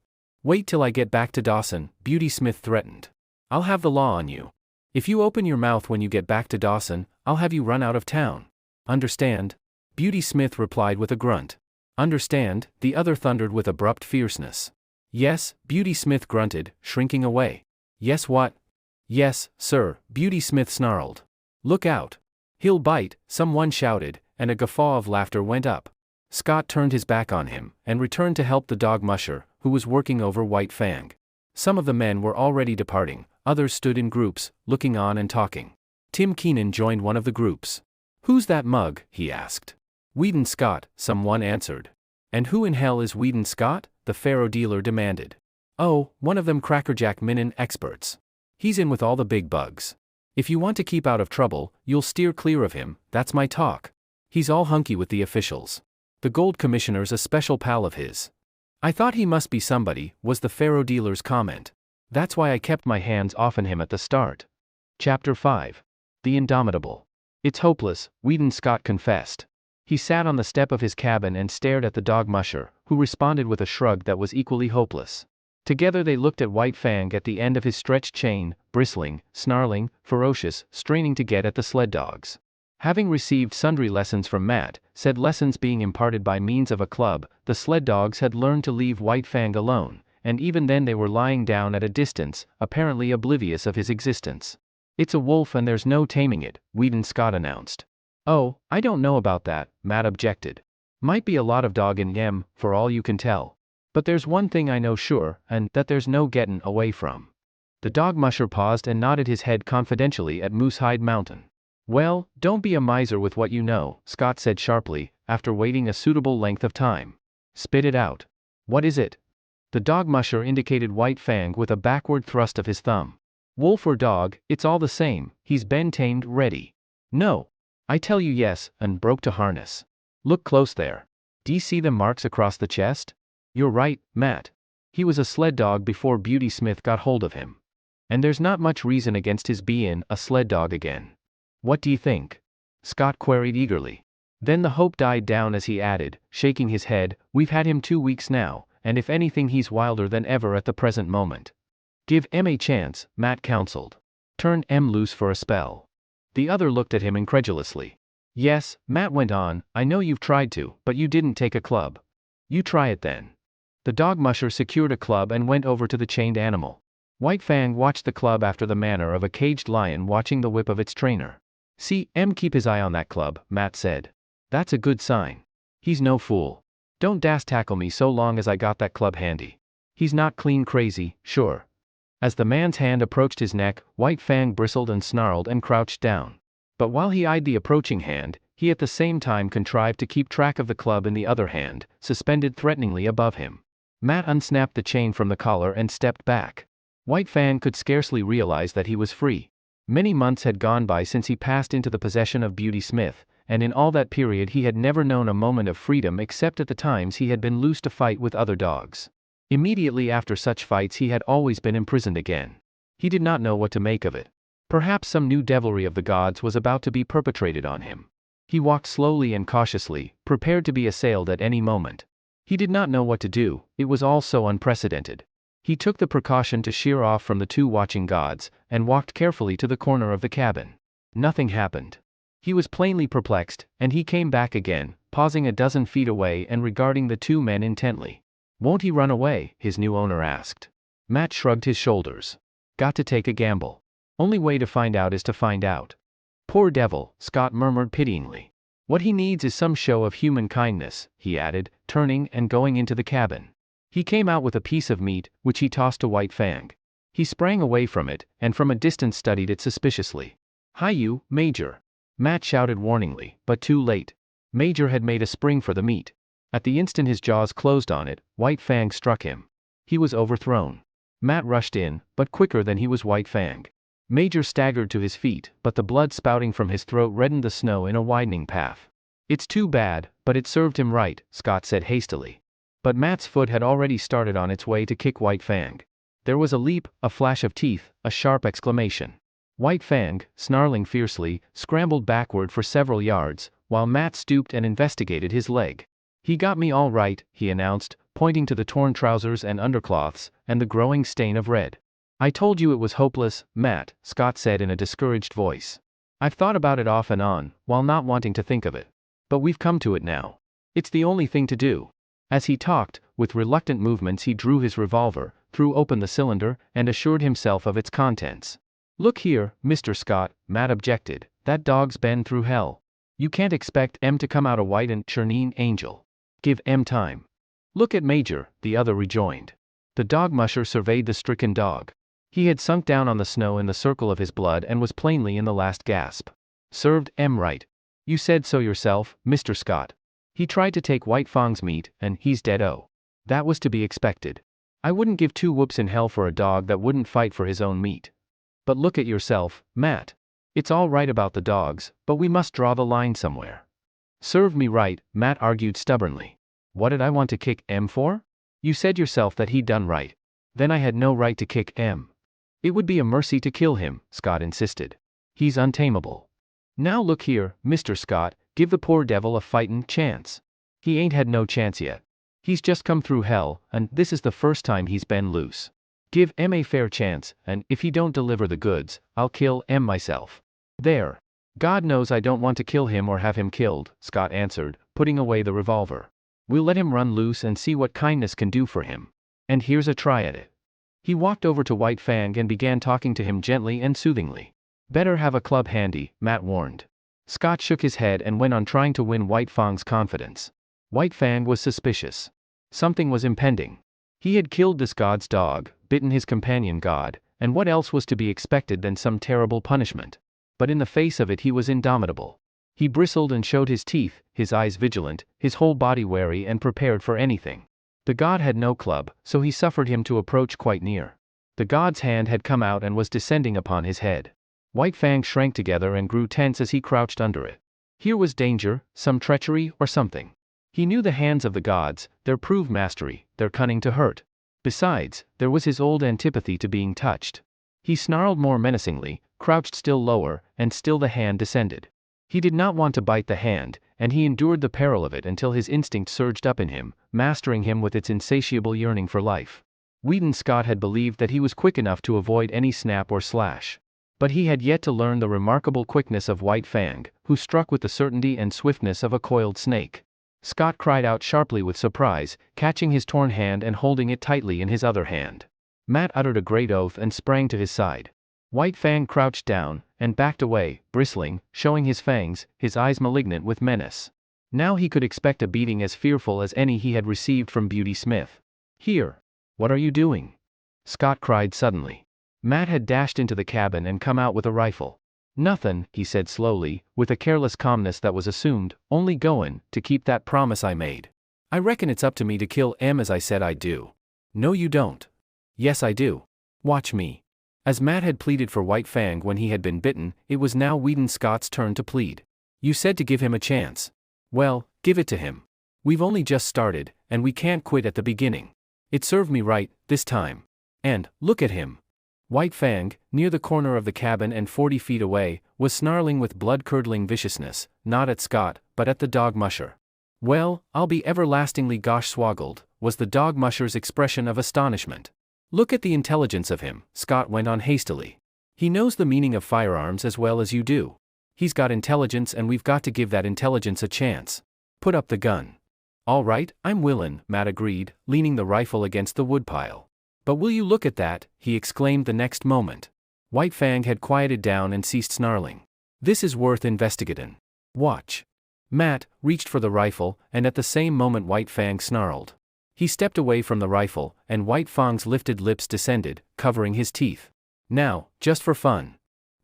"Wait till I get back to Dawson," Beauty Smith threatened. "I'll have the law on you. If you open your mouth when you get back to Dawson, I'll have you run out of town. Understand?" Beauty Smith replied with a grunt. "Understand," the other thundered with abrupt fierceness. "Yes," Beauty Smith grunted, shrinking away. "Yes what?" "Yes, sir," Beauty Smith snarled. "Look out. He'll bite," someone shouted, and a guffaw of laughter went up. Scott turned his back on him, and returned to help the dog musher, who was working over White Fang. Some of the men were already departing, others stood in groups, looking on and talking. Tim Keenan joined one of the groups. "Who's that mug?" he asked. "Weedon Scott," someone answered. "And who in hell is Weedon Scott?" the faro dealer demanded. "Oh, one of them crackerjack minin' experts. He's in with all the big bugs. If you want to keep out of trouble, you'll steer clear of him, that's my talk. He's all hunky with the officials. The gold commissioner's a special pal of his." "I thought he must be somebody," was the faro dealer's comment. "That's why I kept my hands off him at the start." Chapter 5. The Indomitable. "It's hopeless," Weedon Scott confessed. He sat on the step of his cabin and stared at the dog musher, who responded with a shrug that was equally hopeless. Together they looked at White Fang at the end of his stretched chain, bristling, snarling, ferocious, straining to get at the sled dogs. Having received sundry lessons from Matt, said lessons being imparted by means of a club, the sled dogs had learned to leave White Fang alone, and even then they were lying down at a distance, apparently oblivious of his existence. "It's a wolf and there's no taming it," Weedon Scott announced. "Oh, I don't know about that," Matt objected. "Might be a lot of dog in him, for all you can tell. But there's one thing I know sure, and that there's no gettin' away from." The dog musher paused and nodded his head confidentially at Moosehide Mountain. "Well, don't be a miser with what you know," Scott said sharply, after waiting a suitable length of time. "Spit it out. What is it?" The dog musher indicated White Fang with a backward thrust of his thumb. "Wolf or dog, it's all the same, he's been tamed, ready." "No. I tell you yes," and broke to harness. Look close there. Do you see the marks across the chest? You're right, Matt. He was a sled dog before Beauty Smith got hold of him. And there's not much reason against his being a sled dog again. What do you think? Scott queried eagerly. Then the hope died down as he added, shaking his head, we've had him 2 weeks now, and if anything he's wilder than ever at the present moment. Give M a chance, Matt counseled. Turn M loose for a spell. The other looked at him incredulously. Yes, Matt went on, I know you've tried to, but you didn't take a club. You try it then. The dog musher secured a club and went over to the chained animal. White Fang watched the club after the manner of a caged lion watching the whip of its trainer. See, M keep his eye on that club, Matt said. That's a good sign. He's no fool. Don't dast tackle me so long as I got that club handy. He's not clean crazy, sure. As the man's hand approached his neck, White Fang bristled and snarled and crouched down. But while he eyed the approaching hand, he at the same time contrived to keep track of the club in the other hand, suspended threateningly above him. Matt unsnapped the chain from the collar and stepped back. White Fang could scarcely realize that he was free. Many months had gone by since he passed into the possession of Beauty Smith, and in all that period he had never known a moment of freedom except at the times he had been loose to fight with other dogs. Immediately after such fights he had always been imprisoned again. He did not know what to make of it. Perhaps some new devilry of the gods was about to be perpetrated on him. He walked slowly and cautiously, prepared to be assailed at any moment. He did not know what to do, it was all so unprecedented. He took the precaution to sheer off from the 2 watching gods, and walked carefully to the corner of the cabin. Nothing happened. He was plainly perplexed, and he came back again, pausing a dozen feet away and regarding the 2 men intently. Won't he run away? His new owner asked. Matt shrugged his shoulders. Got to take a gamble. Only way to find out is to find out. Poor devil, Scott murmured pityingly. What he needs is some show of human kindness, he added, turning and going into the cabin. He came out with a piece of meat, which he tossed to White Fang. He sprang away from it, and from a distance studied it suspiciously. Hi you, Major. Matt shouted warningly, but too late. Major had made a spring for the meat. At the instant his jaws closed on it, White Fang struck him. He was overthrown. Matt rushed in, but quicker than he was White Fang. Major staggered to his feet, but the blood spouting from his throat reddened the snow in a widening path. It's too bad, but it served him right, Scott said hastily. But Matt's foot had already started on its way to kick White Fang. There was a leap, a flash of teeth, a sharp exclamation. White Fang, snarling fiercely, scrambled backward for several yards, while Matt stooped and investigated his leg. He got me all right, he announced, pointing to the torn trousers and undercloths, and the growing stain of red. I told you it was hopeless, Matt, Scott said in a discouraged voice. I've thought about it off and on, while not wanting to think of it. But we've come to it now. It's the only thing to do. As he talked, with reluctant movements he drew his revolver, threw open the cylinder, and assured himself of its contents. Look here, Mr. Scott, Matt objected, that dog's been through hell. You can't expect M to come out a white and churning angel. Give M time. Look at Major, the other rejoined. The dog musher surveyed the stricken dog. He had sunk down on the snow in the circle of his blood and was plainly in the last gasp. Served M right. You said so yourself, Mr. Scott. He tried to take White Fang's meat, and he's dead-o. That was to be expected. I wouldn't give 2 whoops in hell for a dog that wouldn't fight for his own meat. But look at yourself, Matt. It's all right about the dogs, but we must draw the line somewhere. Served me right, Matt argued stubbornly. What did I want to kick M for? You said yourself that he'd done right. Then I had no right to kick M. It would be a mercy to kill him, Scott insisted. He's untamable. Now look here, Mr. Scott, give the poor devil a fightin' chance. He ain't had no chance yet. He's just come through hell, and this is the first time he's been loose. Give M a fair chance, and if he don't deliver the goods, I'll kill M myself. There. God knows I don't want to kill him or have him killed, Scott answered, putting away the revolver. We'll let him run loose and see what kindness can do for him. And here's a try at it. He walked over to White Fang and began talking to him gently and soothingly. Better have a club handy, Matt warned. Scott shook his head and went on trying to win White Fang's confidence. White Fang was suspicious. Something was impending. He had killed this god's dog, bitten his companion god, and what else was to be expected than some terrible punishment? But in the face of it he was indomitable. He bristled and showed his teeth, his eyes vigilant, his whole body wary and prepared for anything. The god had no club, so he suffered him to approach quite near. The god's hand had come out and was descending upon his head. White Fang shrank together and grew tense as he crouched under it. Here was danger, some treachery or something. He knew the hands of the gods, their proved mastery, their cunning to hurt. Besides, there was his old antipathy to being touched. He snarled more menacingly, crouched still lower, and still the hand descended. He did not want to bite the hand, and he endured the peril of it until his instinct surged up in him, mastering him with its insatiable yearning for life. Weedon Scott had believed that he was quick enough to avoid any snap or slash. But he had yet to learn the remarkable quickness of White Fang, who struck with the certainty and swiftness of a coiled snake. Scott cried out sharply with surprise, catching his torn hand and holding it tightly in his other hand. Matt uttered a great oath and sprang to his side. White Fang crouched down, and backed away, bristling, showing his fangs, his eyes malignant with menace. Now he could expect a beating as fearful as any he had received from Beauty Smith. "Here! What are you doing?" Scott cried suddenly. Matt had dashed into the cabin and come out with a rifle. "Nothin'," he said slowly, with a careless calmness that was assumed, "only goin' to keep that promise I made. I reckon it's up to me to kill em as I said I'd do." "No you don't." "Yes I do. Watch me." As Matt had pleaded for White Fang when he had been bitten, it was now Weedon Scott's turn to plead. "You said to give him a chance. Well, give it to him. We've only just started, and we can't quit at the beginning. It served me right, this time. And, look at him." White Fang, near the corner of the cabin and 40 feet away, was snarling with blood-curdling viciousness, not at Scott, but at the dog musher. "Well, I'll be everlastingly gosh swoggled," was the dog musher's expression of astonishment. "Look at the intelligence of him," Scott went on hastily. "He knows the meaning of firearms as well as you do. He's got intelligence and we've got to give that intelligence a chance. Put up the gun." "All right, I'm willin'," Matt agreed, leaning the rifle against the woodpile. "But will you look at that," he exclaimed the next moment. White Fang had quieted down and ceased snarling. "This is worth investigatin'. Watch." Matt reached for the rifle, and at the same moment White Fang snarled. He stepped away from the rifle, and White Fang's lifted lips descended, covering his teeth. "Now, just for fun."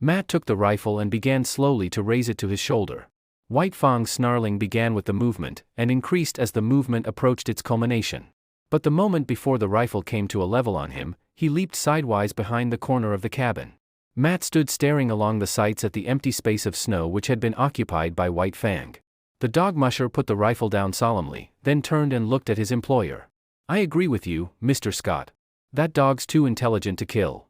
Matt took the rifle and began slowly to raise it to his shoulder. White Fang's snarling began with the movement, and increased as the movement approached its culmination. But the moment before the rifle came to a level on him, he leaped sidewise behind the corner of the cabin. Matt stood staring along the sights at the empty space of snow which had been occupied by White Fang. The dog musher put the rifle down solemnly, then turned and looked at his employer. "I agree with you, Mr. Scott. That dog's too intelligent to kill."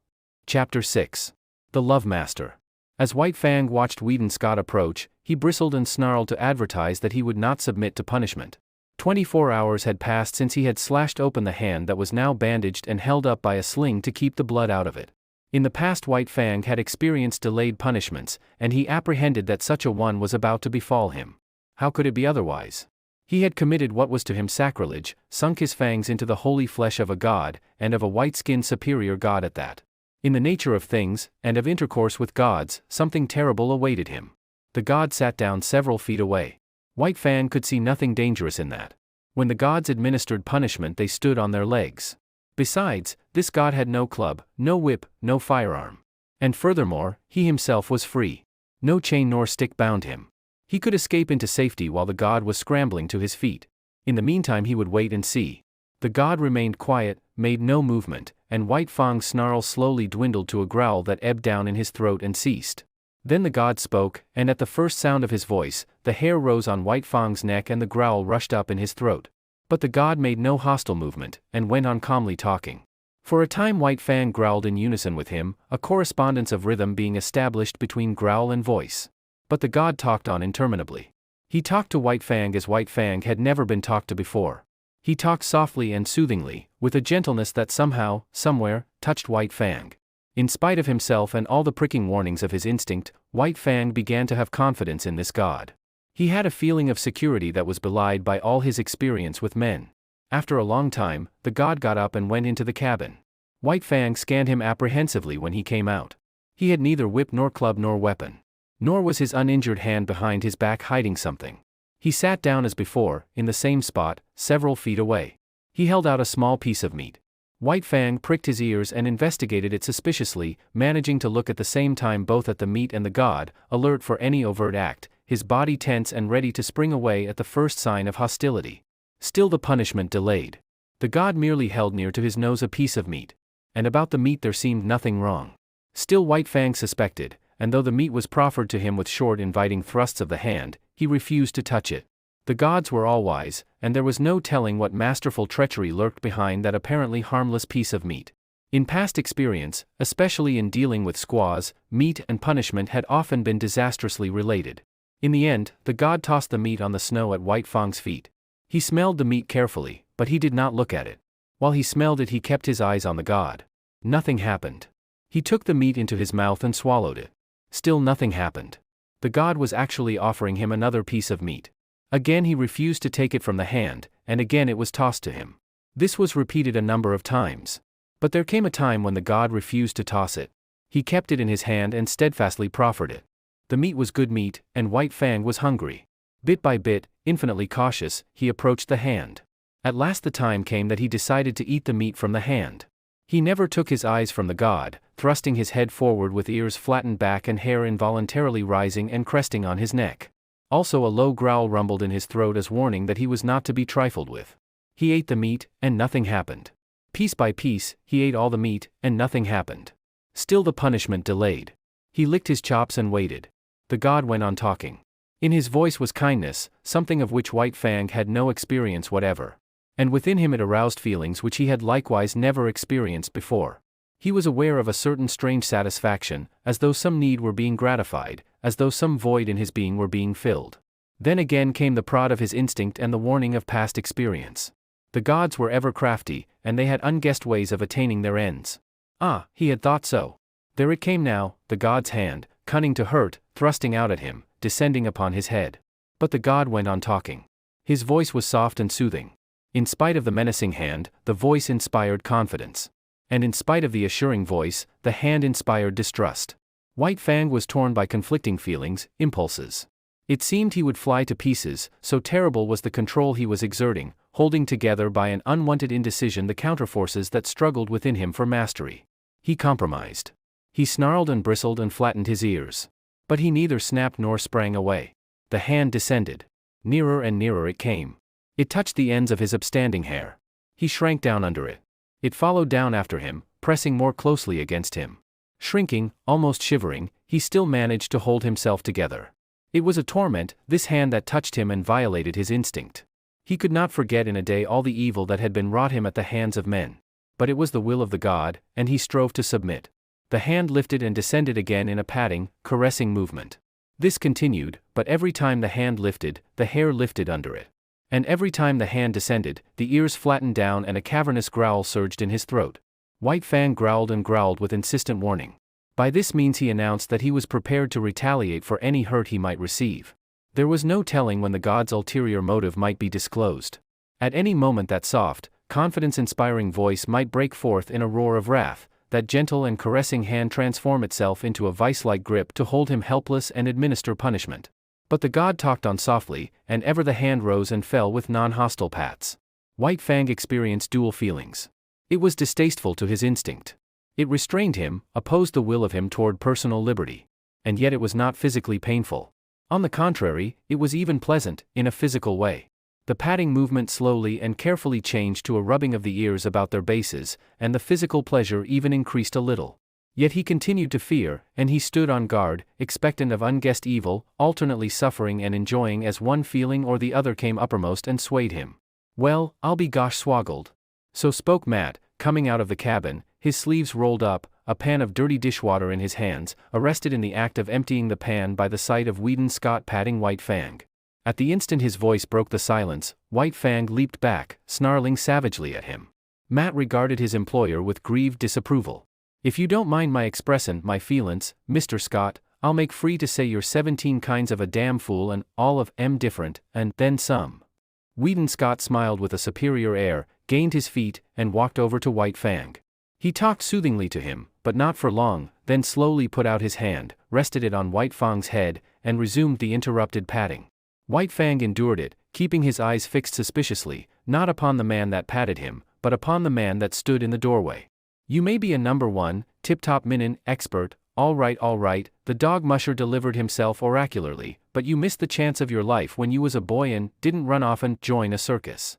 Chapter 6. The Love Master. As White Fang watched Weedon Scott approach, he bristled and snarled to advertise that he would not submit to punishment. 24 hours had passed since he had slashed open the hand that was now bandaged and held up by a sling to keep the blood out of it. In the past White Fang had experienced delayed punishments, and he apprehended that such a one was about to befall him. How could it be otherwise? He had committed what was to him sacrilege, sunk his fangs into the holy flesh of a god, and of a white-skinned superior god at that. In the nature of things, and of intercourse with gods, something terrible awaited him. The god sat down several feet away. White Fang could see nothing dangerous in that. When the gods administered punishment they stood on their legs. Besides, this god had no club, no whip, no firearm. And furthermore, he himself was free. No chain nor stick bound him. He could escape into safety while the god was scrambling to his feet. In the meantime he would wait and see. The god remained quiet, made no movement, and White Fang's snarl slowly dwindled to a growl that ebbed down in his throat and ceased. Then the god spoke, and at the first sound of his voice, the hair rose on White Fang's neck and the growl rushed up in his throat. But the god made no hostile movement, and went on calmly talking. For a time White Fang growled in unison with him, a correspondence of rhythm being established between growl and voice. But the god talked on interminably. He talked to White Fang as White Fang had never been talked to before. He talked softly and soothingly, with a gentleness that somehow, somewhere, touched White Fang. In spite of himself and all the pricking warnings of his instinct, White Fang began to have confidence in this god. He had a feeling of security that was belied by all his experience with men. After a long time, the god got up and went into the cabin. White Fang scanned him apprehensively when he came out. He had neither whip nor club nor weapon. Nor was his uninjured hand behind his back hiding something. He sat down as before, in the same spot, several feet away. He held out a small piece of meat. White Fang pricked his ears and investigated it suspiciously, managing to look at the same time both at the meat and the god, alert for any overt act, his body tense and ready to spring away at the first sign of hostility. Still the punishment delayed. The god merely held near to his nose a piece of meat. And about the meat there seemed nothing wrong. Still White Fang suspected, and though the meat was proffered to him with short inviting thrusts of the hand, He refused to touch it. The gods were all wise, and there was no telling what masterful treachery lurked behind that apparently harmless piece of meat. In past experience, especially in dealing with squaws, meat and punishment had often been disastrously related. In the end, the god tossed the meat on the snow at White Fang's feet. He smelled the meat carefully, but he did not look at it. While he smelled it, he kept his eyes on the god. Nothing happened. He took the meat into his mouth and swallowed it. Still nothing happened. The god was actually offering him another piece of meat. Again he refused to take it from the hand, and again it was tossed to him. This was repeated a number of times. But there came a time when the god refused to toss it. He kept it in his hand and steadfastly proffered it. The meat was good meat, and White Fang was hungry. Bit by bit, infinitely cautious, he approached the hand. At last the time came that he decided to eat the meat from the hand. He never took his eyes from the god, thrusting his head forward with ears flattened back and hair involuntarily rising and cresting on his neck. Also a low growl rumbled in his throat as warning that he was not to be trifled with. He ate the meat, and nothing happened. Piece by piece, he ate all the meat, and nothing happened. Still the punishment delayed. He licked his chops and waited. The god went on talking. In his voice was kindness, something of which White Fang had no experience whatever. And within him it aroused feelings which he had likewise never experienced before. He was aware of a certain strange satisfaction, as though some need were being gratified, as though some void in his being were being filled. Then again came the prod of his instinct and the warning of past experience. The gods were ever crafty, and they had unguessed ways of attaining their ends. Ah, he had thought so. There it came now, the god's hand, cunning to hurt, thrusting out at him, descending upon his head. But the god went on talking. His voice was soft and soothing. In spite of the menacing hand, the voice inspired confidence. And in spite of the assuring voice, the hand inspired distrust. White Fang was torn by conflicting feelings, impulses. It seemed he would fly to pieces, so terrible was the control he was exerting, holding together by an unwanted indecision the counterforces that struggled within him for mastery. He compromised. He snarled and bristled and flattened his ears. But he neither snapped nor sprang away. The hand descended. Nearer and nearer it came. It touched the ends of his upstanding hair. He shrank down under it. It followed down after him, pressing more closely against him. Shrinking, almost shivering, he still managed to hold himself together. It was a torment, this hand that touched him and violated his instinct. He could not forget in a day all the evil that had been wrought him at the hands of men. But it was the will of the god, and he strove to submit. The hand lifted and descended again in a patting, caressing movement. This continued, but every time the hand lifted, the hair lifted under it. And every time the hand descended, the ears flattened down and a cavernous growl surged in his throat. White Fang growled and growled with insistent warning. By this means he announced that he was prepared to retaliate for any hurt he might receive. There was no telling when the god's ulterior motive might be disclosed. At any moment that soft, confidence-inspiring voice might break forth in a roar of wrath, that gentle and caressing hand transform itself into a vice-like grip to hold him helpless and administer punishment. But the god talked on softly, and ever the hand rose and fell with non-hostile pats. White Fang experienced dual feelings. It was distasteful to his instinct. It restrained him, opposed the will of him toward personal liberty. And yet it was not physically painful. On the contrary, it was even pleasant, in a physical way. The patting movement slowly and carefully changed to a rubbing of the ears about their bases, and the physical pleasure even increased a little. Yet he continued to fear, and he stood on guard, expectant of unguessed evil, alternately suffering and enjoying as one feeling or the other came uppermost and swayed him. "Well, I'll be gosh swoggled." So spoke Matt, coming out of the cabin, his sleeves rolled up, a pan of dirty dishwater in his hands, arrested in the act of emptying the pan by the sight of Weedon Scott patting White Fang. At the instant his voice broke the silence, White Fang leaped back, snarling savagely at him. Matt regarded his employer with grieved disapproval. "If you don't mind my expressin' my feelin's, Mr. Scott, I'll make free to say you're 17 kinds of a damn fool and all of 'em different, and then some." Weedon Scott smiled with a superior air, gained his feet, and walked over to White Fang. He talked soothingly to him, but not for long, then slowly put out his hand, rested it on White Fang's head, and resumed the interrupted patting. White Fang endured it, keeping his eyes fixed suspiciously, not upon the man that patted him, but upon the man that stood in the doorway. "You may be a number one, tip-top minin, expert, all right, the dog musher delivered himself oracularly, but you missed the chance of your life when you was a boy and didn't run off and join a circus."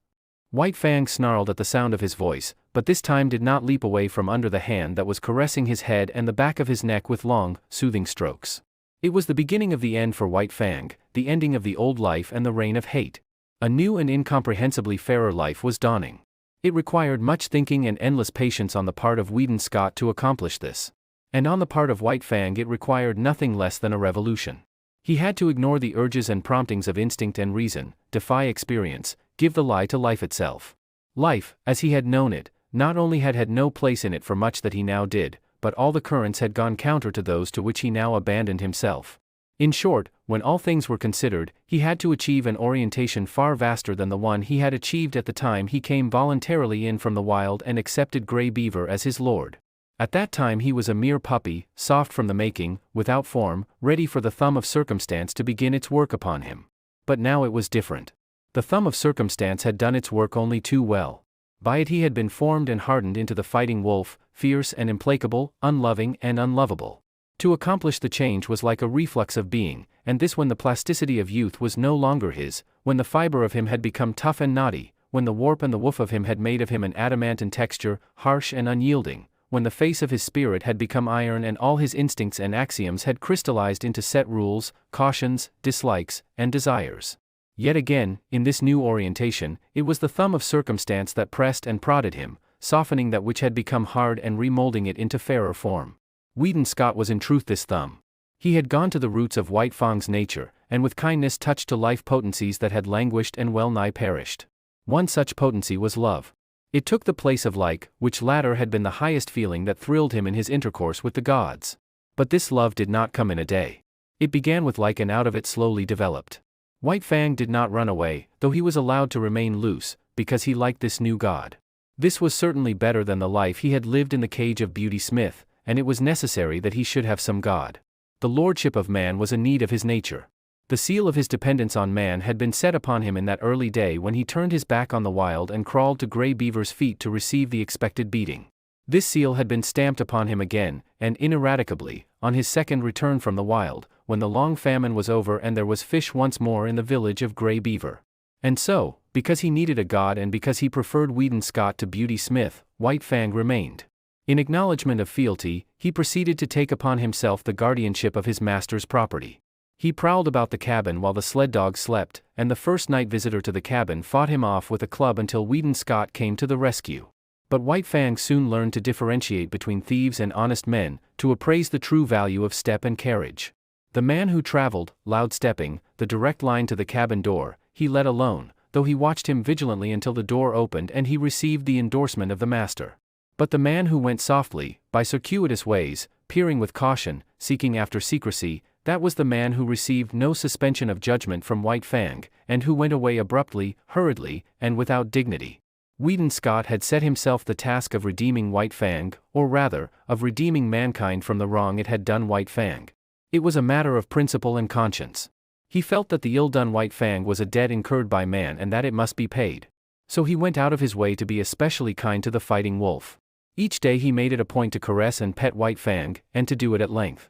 White Fang snarled at the sound of his voice, but this time did not leap away from under the hand that was caressing his head and the back of his neck with long, soothing strokes. It was the beginning of the end for White Fang, the ending of the old life and the reign of hate. A new and incomprehensibly fairer life was dawning. It required much thinking and endless patience on the part of Weedon Scott to accomplish this. And on the part of White Fang it required nothing less than a revolution. He had to ignore the urges and promptings of instinct and reason, defy experience, give the lie to life itself. Life, as he had known it, not only had no place in it for much that he now did, but all the currents had gone counter to those to which he now abandoned himself. In short, when all things were considered, he had to achieve an orientation far vaster than the one he had achieved at the time he came voluntarily in from the wild and accepted Grey Beaver as his lord. At that time he was a mere puppy, soft from the making, without form, ready for the thumb of circumstance to begin its work upon him. But now it was different. The thumb of circumstance had done its work only too well. By it he had been formed and hardened into the fighting wolf, fierce and implacable, unloving and unlovable. To accomplish the change was like a reflux of being, and this when the plasticity of youth was no longer his, when the fiber of him had become tough and knotty, when the warp and the woof of him had made of him an adamant in texture, harsh and unyielding, when the face of his spirit had become iron and all his instincts and axioms had crystallized into set rules, cautions, dislikes, and desires. Yet again, in this new orientation, it was the thumb of circumstance that pressed and prodded him, softening that which had become hard and remolding it into fairer form. Weedon Scott was in truth this thumb. He had gone to the roots of White Fang's nature, and with kindness touched to life potencies that had languished and well-nigh perished. One such potency was love. It took the place of like, which latter had been the highest feeling that thrilled him in his intercourse with the gods. But this love did not come in a day. It began with like and out of it slowly developed. White Fang did not run away, though he was allowed to remain loose, because he liked this new god. This was certainly better than the life he had lived in the cage of Beauty Smith, and it was necessary that he should have some god. The lordship of man was a need of his nature. The seal of his dependence on man had been set upon him in that early day when he turned his back on the wild and crawled to Grey Beaver's feet to receive the expected beating. This seal had been stamped upon him again, and ineradicably, on his second return from the wild, when the long famine was over and there was fish once more in the village of Grey Beaver. And so, because he needed a god and because he preferred Weedon Scott to Beauty Smith, White Fang remained. In acknowledgement of fealty, he proceeded to take upon himself the guardianship of his master's property. He prowled about the cabin while the sled dog slept, and the first night visitor to the cabin fought him off with a club until Weedon Scott came to the rescue. But White Fang soon learned to differentiate between thieves and honest men, to appraise the true value of step and carriage. The man who traveled, loud-stepping, the direct line to the cabin door, he let alone, though he watched him vigilantly until the door opened and he received the endorsement of the master. But the man who went softly, by circuitous ways, peering with caution, seeking after secrecy, that was the man who received no suspension of judgment from White Fang, and who went away abruptly, hurriedly, and without dignity. Weedon Scott had set himself the task of redeeming White Fang, or rather, of redeeming mankind from the wrong it had done White Fang. It was a matter of principle and conscience. He felt that the ill done White Fang was a debt incurred by man and that it must be paid. So he went out of his way to be especially kind to the fighting wolf. Each day he made it a point to caress and pet White Fang, and to do it at length.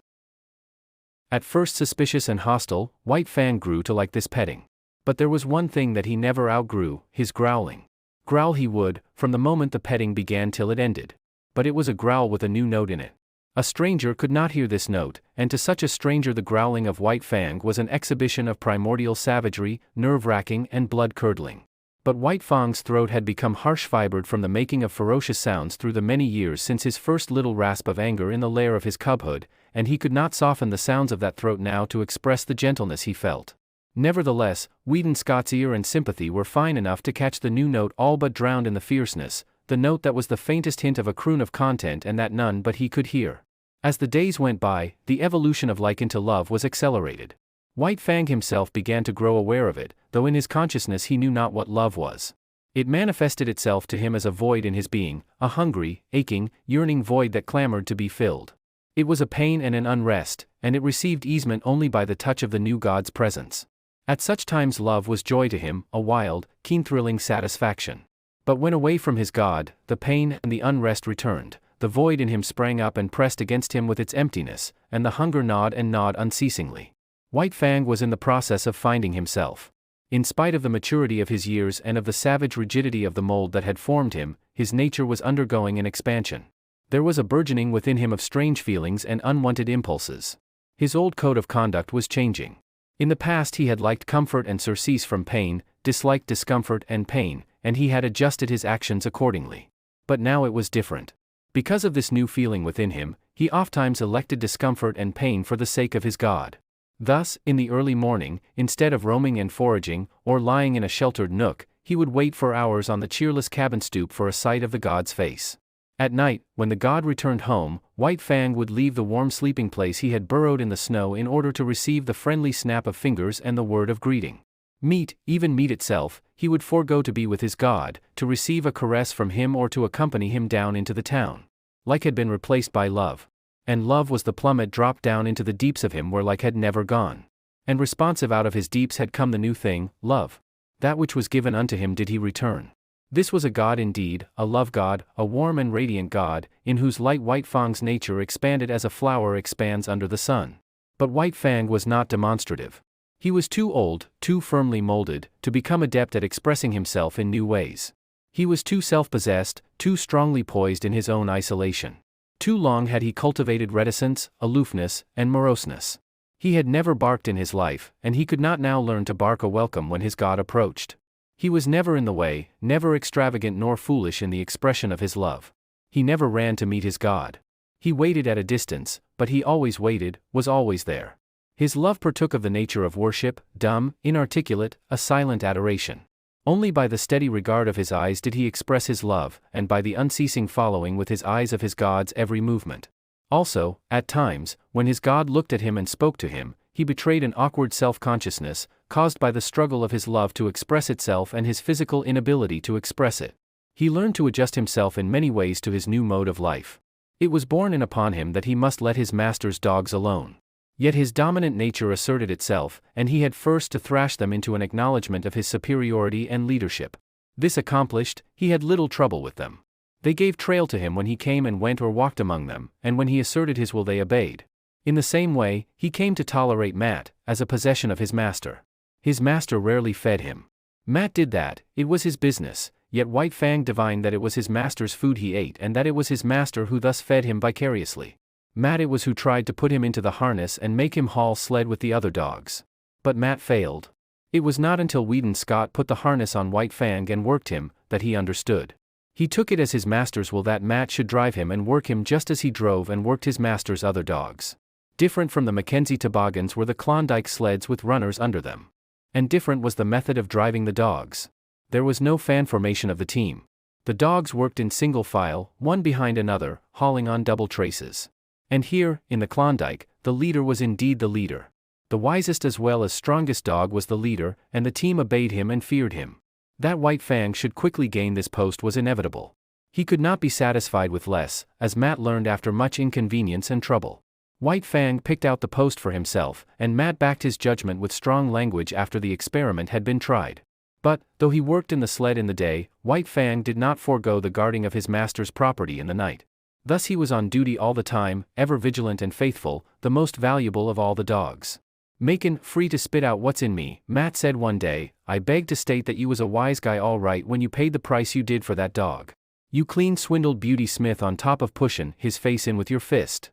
At first suspicious and hostile, White Fang grew to like this petting. But there was one thing that he never outgrew, his growling. Growl he would, from the moment the petting began till it ended. But it was a growl with a new note in it. A stranger could not hear this note, and to such a stranger the growling of White Fang was an exhibition of primordial savagery, nerve-wracking and blood-curdling. But White Fang's throat had become harsh-fibered from the making of ferocious sounds through the many years since his first little rasp of anger in the lair of his cubhood, and he could not soften the sounds of that throat now to express the gentleness he felt. Nevertheless, Weedon Scott's ear and sympathy were fine enough to catch the new note all but drowned in the fierceness, the note that was the faintest hint of a croon of content and that none but he could hear. As the days went by, the evolution of like into love was accelerated. White Fang himself began to grow aware of it, though in his consciousness he knew not what love was. It manifested itself to him as a void in his being, a hungry, aching, yearning void that clamored to be filled. It was a pain and an unrest, and it received easement only by the touch of the new god's presence. At such times love was joy to him, a wild, keen-thrilling satisfaction. But when away from his god, the pain and the unrest returned, the void in him sprang up and pressed against him with its emptiness, and the hunger gnawed and gnawed unceasingly. White Fang was in the process of finding himself. In spite of the maturity of his years and of the savage rigidity of the mold that had formed him, his nature was undergoing an expansion. There was a burgeoning within him of strange feelings and unwanted impulses. His old code of conduct was changing. In the past he had liked comfort and surcease from pain, disliked discomfort and pain, and he had adjusted his actions accordingly. But now it was different. Because of this new feeling within him, he oftentimes elected discomfort and pain for the sake of his God. Thus, in the early morning, instead of roaming and foraging, or lying in a sheltered nook, he would wait for hours on the cheerless cabin stoop for a sight of the god's face. At night, when the god returned home, White Fang would leave the warm sleeping place he had burrowed in the snow in order to receive the friendly snap of fingers and the word of greeting. Meat, even meat itself, he would forego to be with his god, to receive a caress from him or to accompany him down into the town. Like had been replaced by love. And love was the plummet dropped down into the deeps of him where like had never gone. And responsive out of his deeps had come the new thing, love. That which was given unto him did he return. This was a god indeed, a love god, a warm and radiant god, in whose light White Fang's nature expanded as a flower expands under the sun. But White Fang was not demonstrative. He was too old, too firmly molded, to become adept at expressing himself in new ways. He was too self-possessed, too strongly poised in his own isolation. Too long had he cultivated reticence, aloofness, and moroseness. He had never barked in his life, and he could not now learn to bark a welcome when his god approached. He was never in the way, never extravagant nor foolish in the expression of his love. He never ran to meet his god. He waited at a distance, but he always waited, was always there. His love partook of the nature of worship, dumb, inarticulate, a silent adoration. Only by the steady regard of his eyes did he express his love, and by the unceasing following with his eyes of his god's every movement. Also, at times, when his god looked at him and spoke to him, he betrayed an awkward self-consciousness, caused by the struggle of his love to express itself and his physical inability to express it. He learned to adjust himself in many ways to his new mode of life. It was borne in upon him that he must let his master's dogs alone. Yet his dominant nature asserted itself, and he had first to thrash them into an acknowledgement of his superiority and leadership. This accomplished, he had little trouble with them. They gave trail to him when he came and went or walked among them, and when he asserted his will they obeyed. In the same way, he came to tolerate Matt, as a possession of his master. His master rarely fed him. Matt did that, it was his business, yet White Fang divined that it was his master's food he ate and that it was his master who thus fed him vicariously. Matt it was who tried to put him into the harness and make him haul sled with the other dogs. But Matt failed. It was not until Weedon Scott put the harness on White Fang and worked him, that he understood. He took it as his master's will that Matt should drive him and work him just as he drove and worked his master's other dogs. Different from the Mackenzie toboggans were the Klondike sleds with runners under them. And different was the method of driving the dogs. There was no fan formation of the team. The dogs worked in single file, one behind another, hauling on double traces. And here, in the Klondike, the leader was indeed the leader. The wisest as well as strongest dog was the leader, and the team obeyed him and feared him. That White Fang should quickly gain this post was inevitable. He could not be satisfied with less, as Matt learned after much inconvenience and trouble. White Fang picked out the post for himself, and Matt backed his judgment with strong language after the experiment had been tried. But, though he worked in the sled in the day, White Fang did not forego the guarding of his master's property in the night. Thus he was on duty all the time, ever vigilant and faithful, the most valuable of all the dogs. "Makin' free to spit out what's in me," Matt said one day. "I beg to state that you was a wise guy all right when you paid the price you did for that dog. You clean swindled Beauty Smith on top of pushin' his face in with your fist."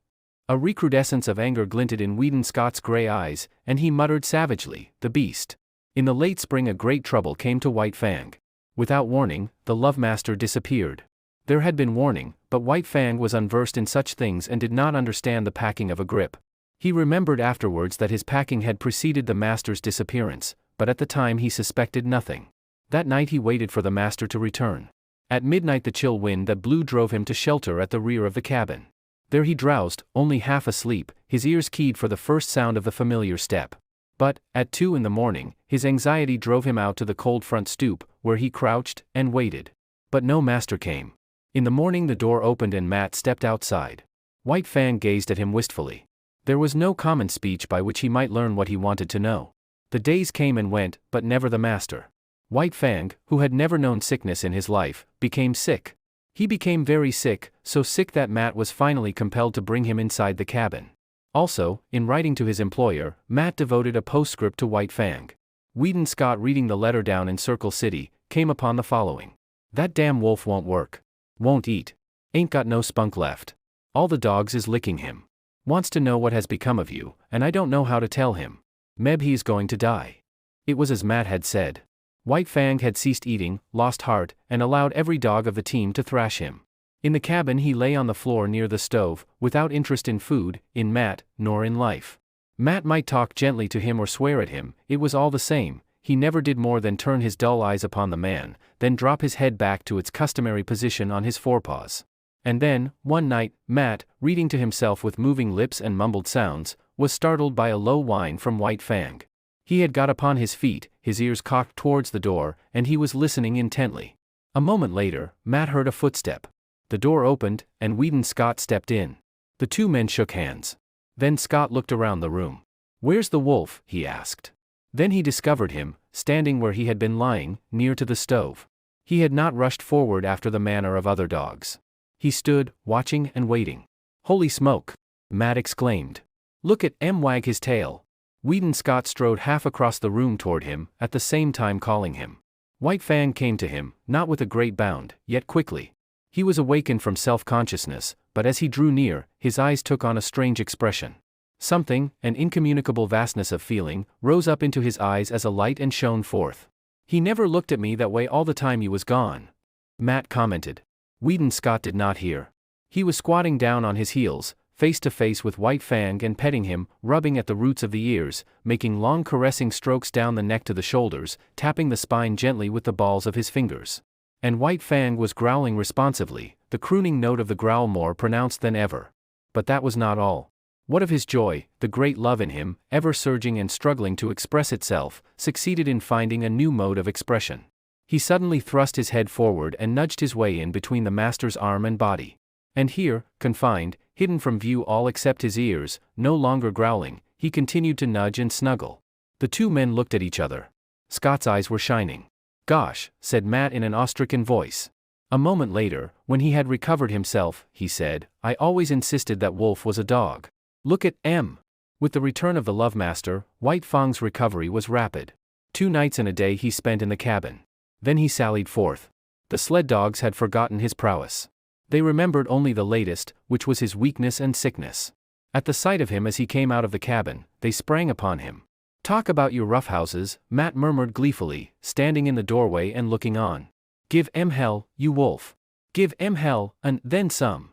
A recrudescence of anger glinted in Weedon Scott's gray eyes, and he muttered savagely, "The beast." In the late spring a great trouble came to White Fang. Without warning, the love master disappeared. There had been warning, but White Fang was unversed in such things and did not understand the packing of a grip. He remembered afterwards that his packing had preceded the master's disappearance, but at the time he suspected nothing. That night he waited for the master to return. At midnight the chill wind that blew drove him to shelter at the rear of the cabin. There he drowsed, only half asleep, his ears keyed for the first sound of the familiar step. But, at 2 in the morning, his anxiety drove him out to the cold front stoop, where he crouched and waited. But no master came. In the morning the door opened and Matt stepped outside. White Fang gazed at him wistfully. There was no common speech by which he might learn what he wanted to know. The days came and went, but never the master. White Fang, who had never known sickness in his life, became sick. He became very sick, so sick that Matt was finally compelled to bring him inside the cabin. Also, in writing to his employer, Matt devoted a postscript to White Fang. Weedon Scott, reading the letter down in Circle City, came upon the following. "That damn wolf won't work. Won't eat. Ain't got no spunk left. All the dogs is licking him. Wants to know what has become of you, and I don't know how to tell him. Maybe he's going to die. It was as Matt had said. White Fang had ceased eating, lost heart, and allowed every dog of the team to thrash him. In the cabin he lay on the floor near the stove, without interest in food, in Matt, nor in life. Matt might talk gently to him or swear at him, it was all the same. He never did more than turn his dull eyes upon the man, then drop his head back to its customary position on his forepaws. And then, one night, Matt, reading to himself with moving lips and mumbled sounds, was startled by a low whine from White Fang. He had got upon his feet, his ears cocked towards the door, and he was listening intently. A moment later, Matt heard a footstep. The door opened, and Weedon Scott stepped in. The two men shook hands. Then Scott looked around the room. "Where's the wolf?" he asked. Then he discovered him, standing where he had been lying, near to the stove. He had not rushed forward after the manner of other dogs. He stood, watching and waiting. "Holy smoke!" Matt exclaimed. "Look at him wag his tail." Weedon Scott strode half across the room toward him, at the same time calling him. White Fang came to him, not with a great bound, yet quickly. He was awakened from self-consciousness, but as he drew near, his eyes took on a strange expression. Something, an incommunicable vastness of feeling, rose up into his eyes as a light and shone forth. "He never looked at me that way all the time you was gone," Matt commented. Weedon Scott did not hear. He was squatting down on his heels, face to face with White Fang and petting him, rubbing at the roots of the ears, making long caressing strokes down the neck to the shoulders, tapping the spine gently with the balls of his fingers. And White Fang was growling responsively, the crooning note of the growl more pronounced than ever. But that was not all. What of his joy, the great love in him, ever surging and struggling to express itself, succeeded in finding a new mode of expression. He suddenly thrust his head forward and nudged his way in between the master's arm and body. And here, confined, hidden from view all except his ears, no longer growling, he continued to nudge and snuggle. The two men looked at each other. Scott's eyes were shining. "Gosh," said Matt in an awe-stricken voice. A moment later, when he had recovered himself, he said, "I always insisted that Wolf was a dog. Look at him." With the return of the Love Master, White Fang's recovery was rapid. 2 nights and a day he spent in the cabin. Then he sallied forth. The sled dogs had forgotten his prowess. They remembered only the latest, which was his weakness and sickness. At the sight of him as he came out of the cabin, they sprang upon him. "Talk about your roughhouses," Matt murmured gleefully, standing in the doorway and looking on. "Give 'em hell, you wolf. Give 'em hell, and then some."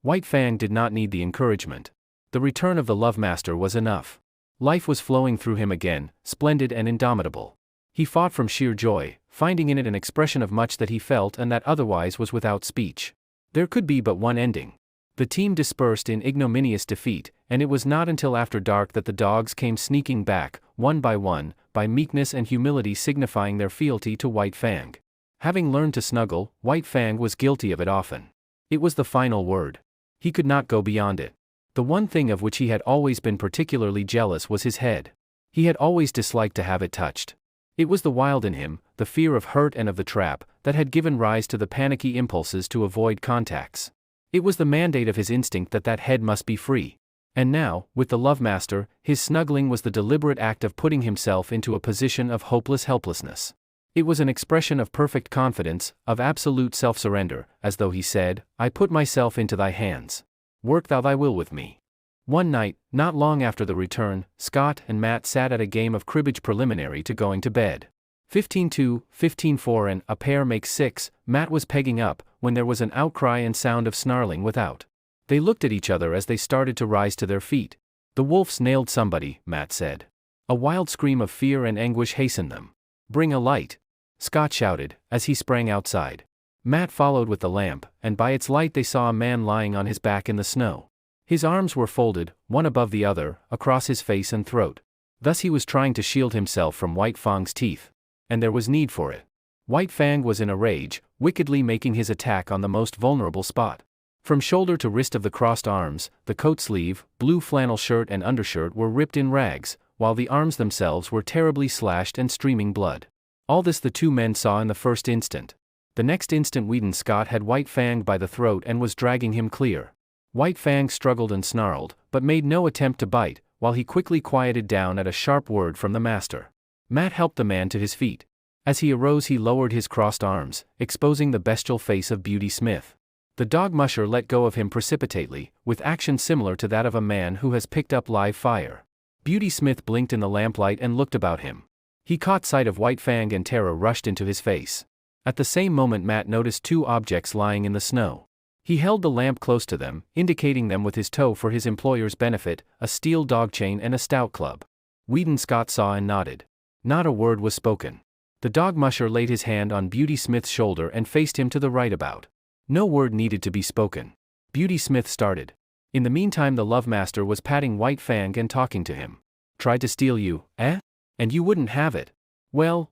White Fang did not need the encouragement. The return of the Love Master was enough. Life was flowing through him again, splendid and indomitable. He fought from sheer joy, finding in it an expression of much that he felt and that otherwise was without speech. There could be but one ending. The team dispersed in ignominious defeat, and it was not until after dark that the dogs came sneaking back, one, by meekness and humility signifying their fealty to White Fang. Having learned to snuggle, White Fang was guilty of it often. It was the final word. He could not go beyond it. The one thing of which he had always been particularly jealous was his head. He had always disliked to have it touched. It was the wild in him, the fear of hurt and of the trap, that had given rise to the panicky impulses to avoid contacts. It was the mandate of his instinct that that head must be free. And now, with the Love Master, his snuggling was the deliberate act of putting himself into a position of hopeless helplessness. It was an expression of perfect confidence, of absolute self-surrender, as though he said, "I put myself into thy hands. Work thou thy will with me." One night, not long after the return, Scott and Matt sat at a game of cribbage preliminary to going to bed. 15-2, 15-4 and a pair makes 6, Matt was pegging up, when there was an outcry and sound of snarling without. They looked at each other as they started to rise to their feet. "The wolf's nailed somebody," Matt said. A wild scream of fear and anguish hastened them. "Bring a light," Scott shouted, as he sprang outside. Matt followed with the lamp, and by its light they saw a man lying on his back in the snow. His arms were folded, one above the other, across his face and throat. Thus he was trying to shield himself from White Fang's teeth. And there was need for it. White Fang was in a rage, wickedly making his attack on the most vulnerable spot. From shoulder to wrist of the crossed arms, the coat sleeve, blue flannel shirt and undershirt were ripped in rags, while the arms themselves were terribly slashed and streaming blood. All this the two men saw in the first instant. The next instant Weedon Scott had White Fang by the throat and was dragging him clear. White Fang struggled and snarled, but made no attempt to bite, while he quickly quieted down at a sharp word from the master. Matt helped the man to his feet. As he arose he lowered his crossed arms, exposing the bestial face of Beauty Smith. The dog musher let go of him precipitately, with action similar to that of a man who has picked up live fire. Beauty Smith blinked in the lamplight and looked about him. He caught sight of White Fang and terror rushed into his face. At the same moment Matt noticed two objects lying in the snow. He held the lamp close to them, indicating them with his toe for his employer's benefit, a steel dog chain and a stout club. Weedon Scott saw and nodded. Not a word was spoken. The dog musher laid his hand on Beauty Smith's shoulder and faced him to the right about. No word needed to be spoken. Beauty Smith started. In the meantime the love master was patting White Fang and talking to him. Tried to steal you, eh? And you wouldn't have it. Well,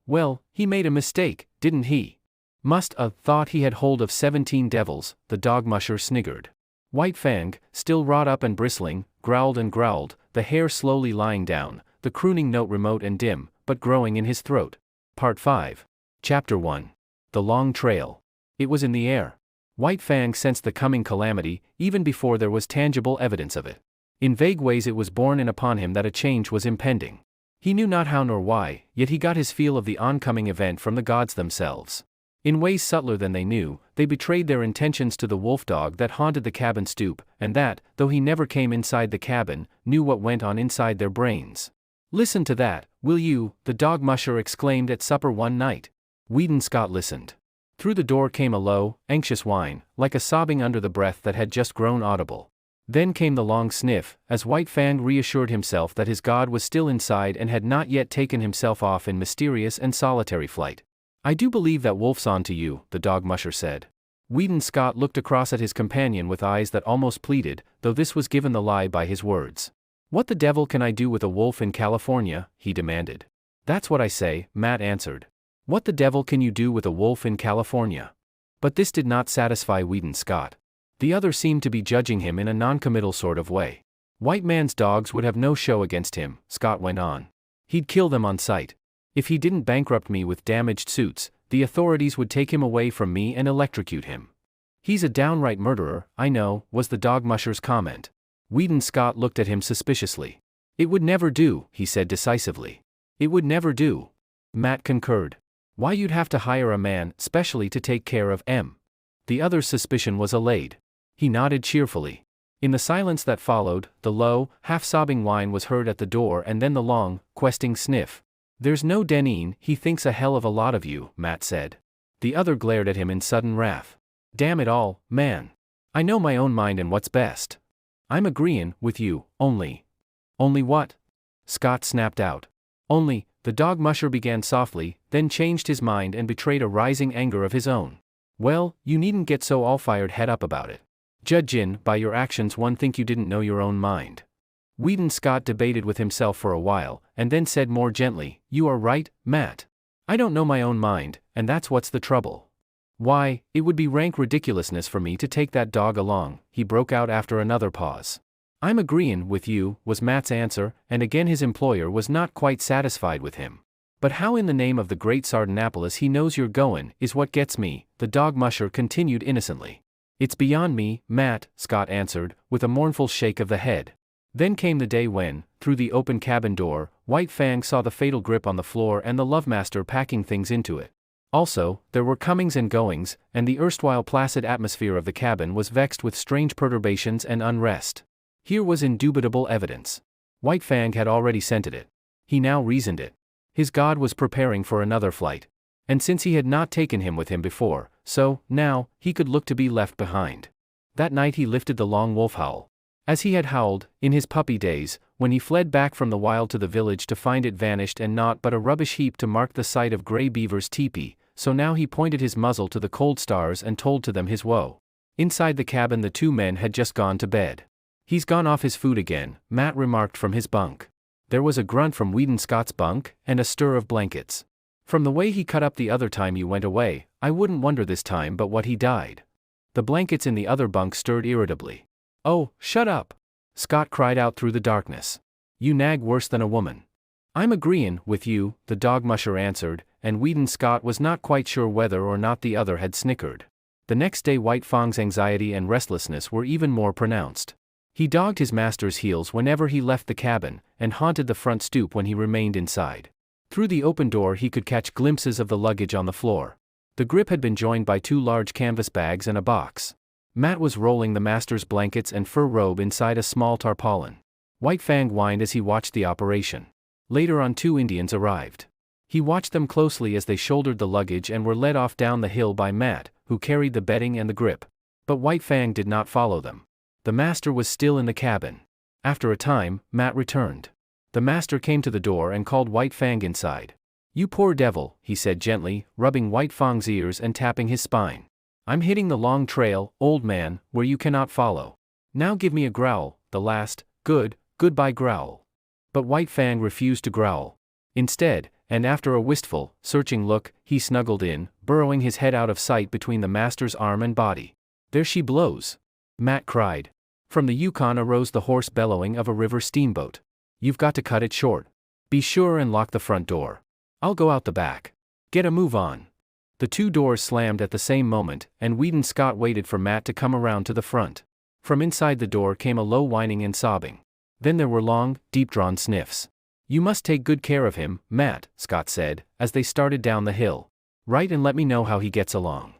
he made a mistake, didn't he? Must-a thought he had hold of 17 devils, the dog musher sniggered. White Fang, still wrought up and bristling, growled and growled, the hair slowly lying down, the crooning note remote and dim, but growing in his throat. Part 5. Chapter 1. The Long Trail. It was in the air. White Fang sensed the coming calamity, even before there was tangible evidence of it. In vague ways it was borne in upon him that a change was impending. He knew not how nor why, yet he got his feel of the oncoming event from the gods themselves. In ways subtler than they knew, they betrayed their intentions to the wolf dog that haunted the cabin stoop, and that, though he never came inside the cabin, knew what went on inside their brains. Listen to that, will you? The dog musher exclaimed at supper one night. Weedon Scott listened. Through the door came a low, anxious whine, like a sobbing under the breath that had just grown audible. Then came the long sniff, as White Fang reassured himself that his god was still inside and had not yet taken himself off in mysterious and solitary flight. I do believe that wolf's on to you, the dog musher said. Weedon Scott looked across at his companion with eyes that almost pleaded, though this was given the lie by his words. What the devil can I do with a wolf in California? He demanded. That's what I say, Matt answered. What the devil can you do with a wolf in California? But this did not satisfy Weedon Scott. The other seemed to be judging him in a non-committal sort of way. White man's dogs would have no show against him, Scott went on. He'd kill them on sight. If he didn't bankrupt me with damaged suits, the authorities would take him away from me and electrocute him. He's a downright murderer, I know, was the dog musher's comment. Weedon Scott looked at him suspiciously. It would never do, he said decisively. It would never do. Matt concurred. Why you'd have to hire a man, specially to take care of M. The other's suspicion was allayed. He nodded cheerfully. In the silence that followed, the low, half-sobbing whine was heard at the door and then the long, questing sniff. There's no Deneen, he thinks a hell of a lot of you, Matt said. The other glared at him in sudden wrath. Damn it all, man. I know my own mind and what's best. I'm agreein' with you, only. Only what? Scott snapped out. Only, the dog musher began softly, then changed his mind and betrayed a rising anger of his own. Well, you needn't get so all fired head up about it. Judgin' by your actions one think you didn't know your own mind. Weedon Scott debated with himself for a while, and then said more gently, You are right, Matt. I don't know my own mind, and that's what's the trouble. Why, it would be rank ridiculousness for me to take that dog along, he broke out after another pause. I'm agreein' with you, was Matt's answer, and again his employer was not quite satisfied with him. But how in the name of the great Sardanapalus he knows you're goin' is what gets me, the dog musher continued innocently. It's beyond me, Matt, Scott answered, with a mournful shake of the head. Then came the day when, through the open cabin door, White Fang saw the fatal grip on the floor and the lovemaster packing things into it. Also, there were comings and goings, and the erstwhile placid atmosphere of the cabin was vexed with strange perturbations and unrest. Here was indubitable evidence. White Fang had already scented it. He now reasoned it. His god was preparing for another flight. And since he had not taken him with him before, so, now, he could look to be left behind. That night he lifted the long wolf howl. As he had howled, in his puppy days, when he fled back from the wild to the village to find it vanished and naught but a rubbish heap to mark the site of Grey Beaver's teepee, so now he pointed his muzzle to the cold stars and told to them his woe. Inside the cabin the two men had just gone to bed. He's gone off his food again, Matt remarked from his bunk. There was a grunt from Weedon Scott's bunk, and a stir of blankets. From the way he cut up the other time you went away, I wouldn't wonder this time but what he died. The blankets in the other bunk stirred irritably. Oh, shut up! Scott cried out through the darkness. You nag worse than a woman. I'm agreein' with you, the dog musher answered, and Weedon Scott was not quite sure whether or not the other had snickered. The next day White Fang's anxiety and restlessness were even more pronounced. He dogged his master's heels whenever he left the cabin, and haunted the front stoop when he remained inside. Through the open door he could catch glimpses of the luggage on the floor. The grip had been joined by two large canvas bags and a box. Matt was rolling the master's blankets and fur robe inside a small tarpaulin. White Fang whined as he watched the operation. Later on, 2 Indians arrived. He watched them closely as they shouldered the luggage and were led off down the hill by Matt, who carried the bedding and the grip. But White Fang did not follow them. The master was still in the cabin. After a time, Matt returned. The master came to the door and called White Fang inside. "You poor devil," he said gently, rubbing White Fang's ears and tapping his spine. "I'm hitting the long trail, old man, where you cannot follow. Now give me a growl, the last, goodbye growl." But White Fang refused to growl. Instead, and after a wistful, searching look, he snuggled in, burrowing his head out of sight between the master's arm and body. "There she blows!" Matt cried. From the Yukon arose the hoarse bellowing of a river steamboat. "You've got to cut it short. Be sure and lock the front door. I'll go out the back. Get a move on." The 2 doors slammed at the same moment, and Weedon Scott waited for Matt to come around to the front. From inside the door came a low whining and sobbing. Then there were long, deep-drawn sniffs. "You must take good care of him, Matt," Scott said, as they started down the hill. "Write and let me know how he gets along."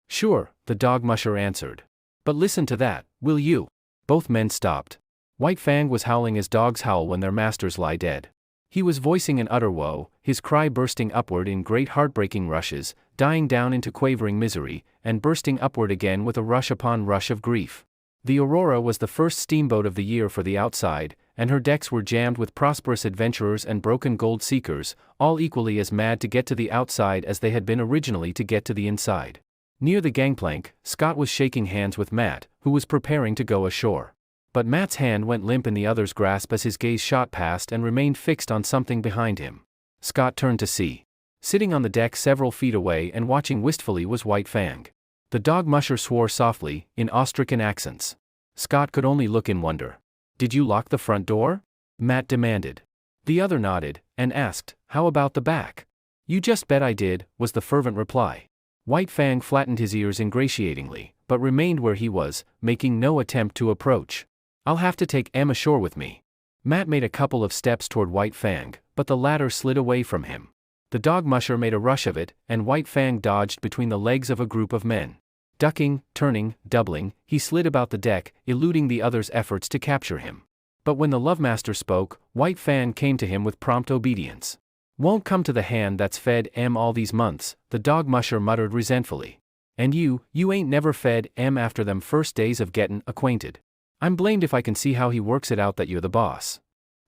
"Sure," the dog musher answered. "But listen to that, will you?" Both men stopped. White Fang was howling as dogs howl when their masters lie dead. He was voicing an utter woe, his cry bursting upward in great heartbreaking rushes, dying down into quavering misery, and bursting upward again with a rush upon rush of grief. The Aurora was the first steamboat of the year for the outside, and her decks were jammed with prosperous adventurers and broken gold seekers, all equally as mad to get to the outside as they had been originally to get to the inside. Near the gangplank, Scott was shaking hands with Matt, who was preparing to go ashore. But Matt's hand went limp in the other's grasp as his gaze shot past and remained fixed on something behind him. Scott turned to see. Sitting on the deck several feet away and watching wistfully was White Fang. The dog musher swore softly, in awe-stricken accents. Scott could only look in wonder. "Did you lock the front door?" Matt demanded. The other nodded, and asked, "How about the back?" "You just bet I did," was the fervent reply. White Fang flattened his ears ingratiatingly, but remained where he was, making no attempt to approach. "I'll have to take Em ashore with me." Matt made a couple of steps toward White Fang, but the latter slid away from him. The dog musher made a rush of it, and White Fang dodged between the legs of a group of men. Ducking, turning, doubling, he slid about the deck, eluding the other's efforts to capture him. But when the lovemaster spoke, White Fang came to him with prompt obedience. "Won't come to the hand that's fed Em all these months," the dog musher muttered resentfully. "And you ain't never fed Em after them first days of gettin' acquainted. I'm blamed if I can see how he works it out that you're the boss."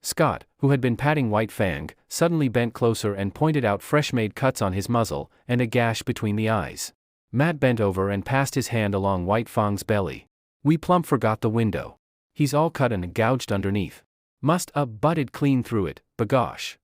Scott, who had been patting White Fang, suddenly bent closer and pointed out fresh-made cuts on his muzzle, and a gash between the eyes. Matt bent over and passed his hand along White Fang's belly. "We plumb forgot the window. He's all cut and gouged underneath. Must butted clean through it, b'gosh."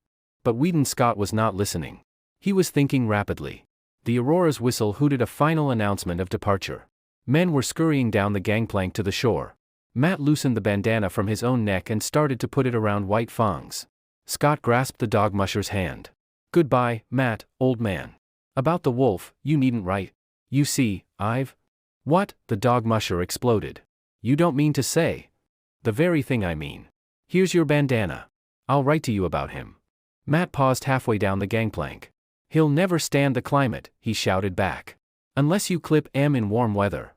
But Weedon Scott was not listening. He was thinking rapidly. The Aurora's whistle hooted a final announcement of departure. Men were scurrying down the gangplank to the shore. Matt loosened the bandana from his own neck and started to put it around White Fang's. Scott grasped the dog musher's hand. "Goodbye, Matt, old man. About the wolf, you needn't write. You see, I've—" "What?" the dog musher exploded. "You don't mean to say—" "The very thing I mean. Here's your bandana. I'll write to you about him." Matt paused halfway down the gangplank. "He'll never stand the climate," he shouted back. "Unless you clip Em in warm weather."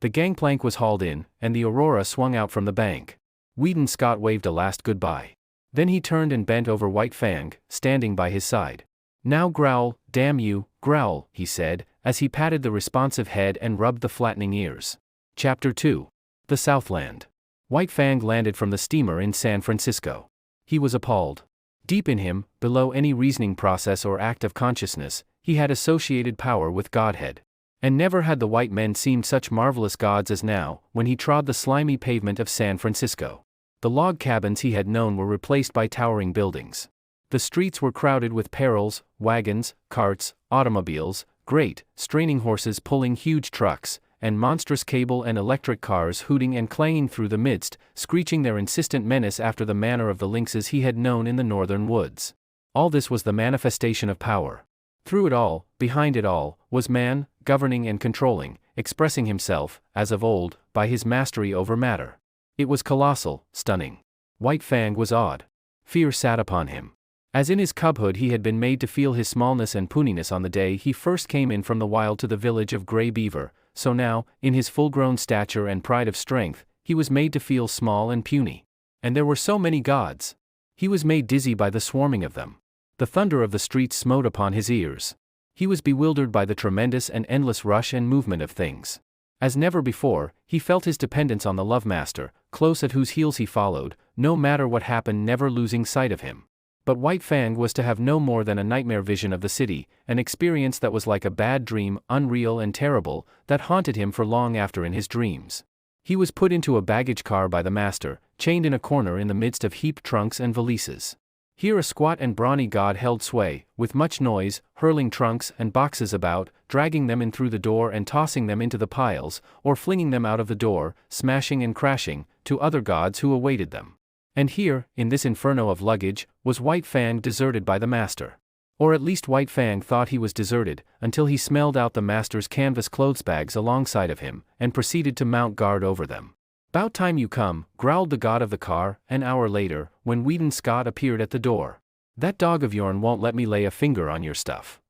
The gangplank was hauled in, and the Aurora swung out from the bank. Weedon Scott waved a last goodbye. Then he turned and bent over White Fang, standing by his side. "Now growl, damn you, growl," he said, as he patted the responsive head and rubbed the flattening ears. Chapter 2. The Southland. White Fang landed from the steamer in San Francisco. He was appalled. Deep in him, below any reasoning process or act of consciousness, he had associated power with Godhead. And never had the white men seemed such marvelous gods as now, when he trod the slimy pavement of San Francisco. The log cabins he had known were replaced by towering buildings. The streets were crowded with perils, wagons, carts, automobiles, great, straining horses pulling huge trucks, and monstrous cable and electric cars hooting and clanging through the midst, screeching their insistent menace after the manner of the lynxes he had known in the northern woods. All this was the manifestation of power. Through it all, behind it all, was man, governing and controlling, expressing himself, as of old, by his mastery over matter. It was colossal, stunning. White Fang was awed. Fear sat upon him. As in his cubhood he had been made to feel his smallness and puniness on the day he first came in from the wild to the village of Gray Beaver, so now, in his full-grown stature and pride of strength, he was made to feel small and puny. And there were so many gods. He was made dizzy by the swarming of them. The thunder of the streets smote upon his ears. He was bewildered by the tremendous and endless rush and movement of things. As never before, he felt his dependence on the Love Master, close at whose heels he followed, no matter what happened, never losing sight of him. But White Fang was to have no more than a nightmare vision of the city, an experience that was like a bad dream, unreal and terrible, that haunted him for long after in his dreams. He was put into a baggage car by the master, chained in a corner in the midst of heaped trunks and valises. Here a squat and brawny god held sway, with much noise, hurling trunks and boxes about, dragging them in through the door and tossing them into the piles, or flinging them out of the door, smashing and crashing, to other gods who awaited them. And here, in this inferno of luggage, was White Fang deserted by the master. Or at least White Fang thought he was deserted, until he smelled out the master's canvas clothes bags alongside of him, and proceeded to mount guard over them. "'Bout time you come," growled the god of the car, an hour later, when Weedon Scott appeared at the door. "That dog of yourn won't let me lay a finger on your stuff."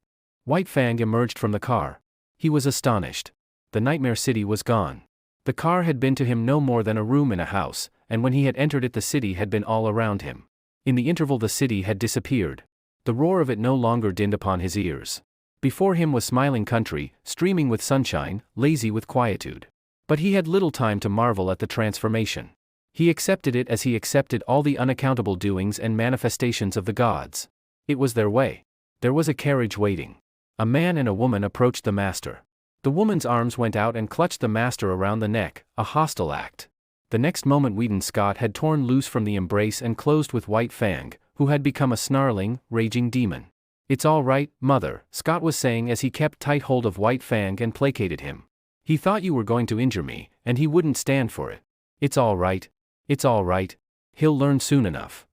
White Fang emerged from the car. He was astonished. The nightmare city was gone. The car had been to him no more than a room in a house, and when he had entered it the city had been all around him. In the interval the city had disappeared. The roar of it no longer dinned upon his ears. Before him was smiling country, streaming with sunshine, lazy with quietude. But he had little time to marvel at the transformation. He accepted it as he accepted all the unaccountable doings and manifestations of the gods. It was their way. There was a carriage waiting. A man and a woman approached the master. The woman's arms went out and clutched the master around the neck, a hostile act. The next moment Weedon Scott had torn loose from the embrace and closed with White Fang, who had become a snarling, raging demon. "It's all right, mother," Scott was saying as he kept tight hold of White Fang and placated him. "He thought you were going to injure me, and he wouldn't stand for it. It's all right. It's all right. He'll learn soon enough.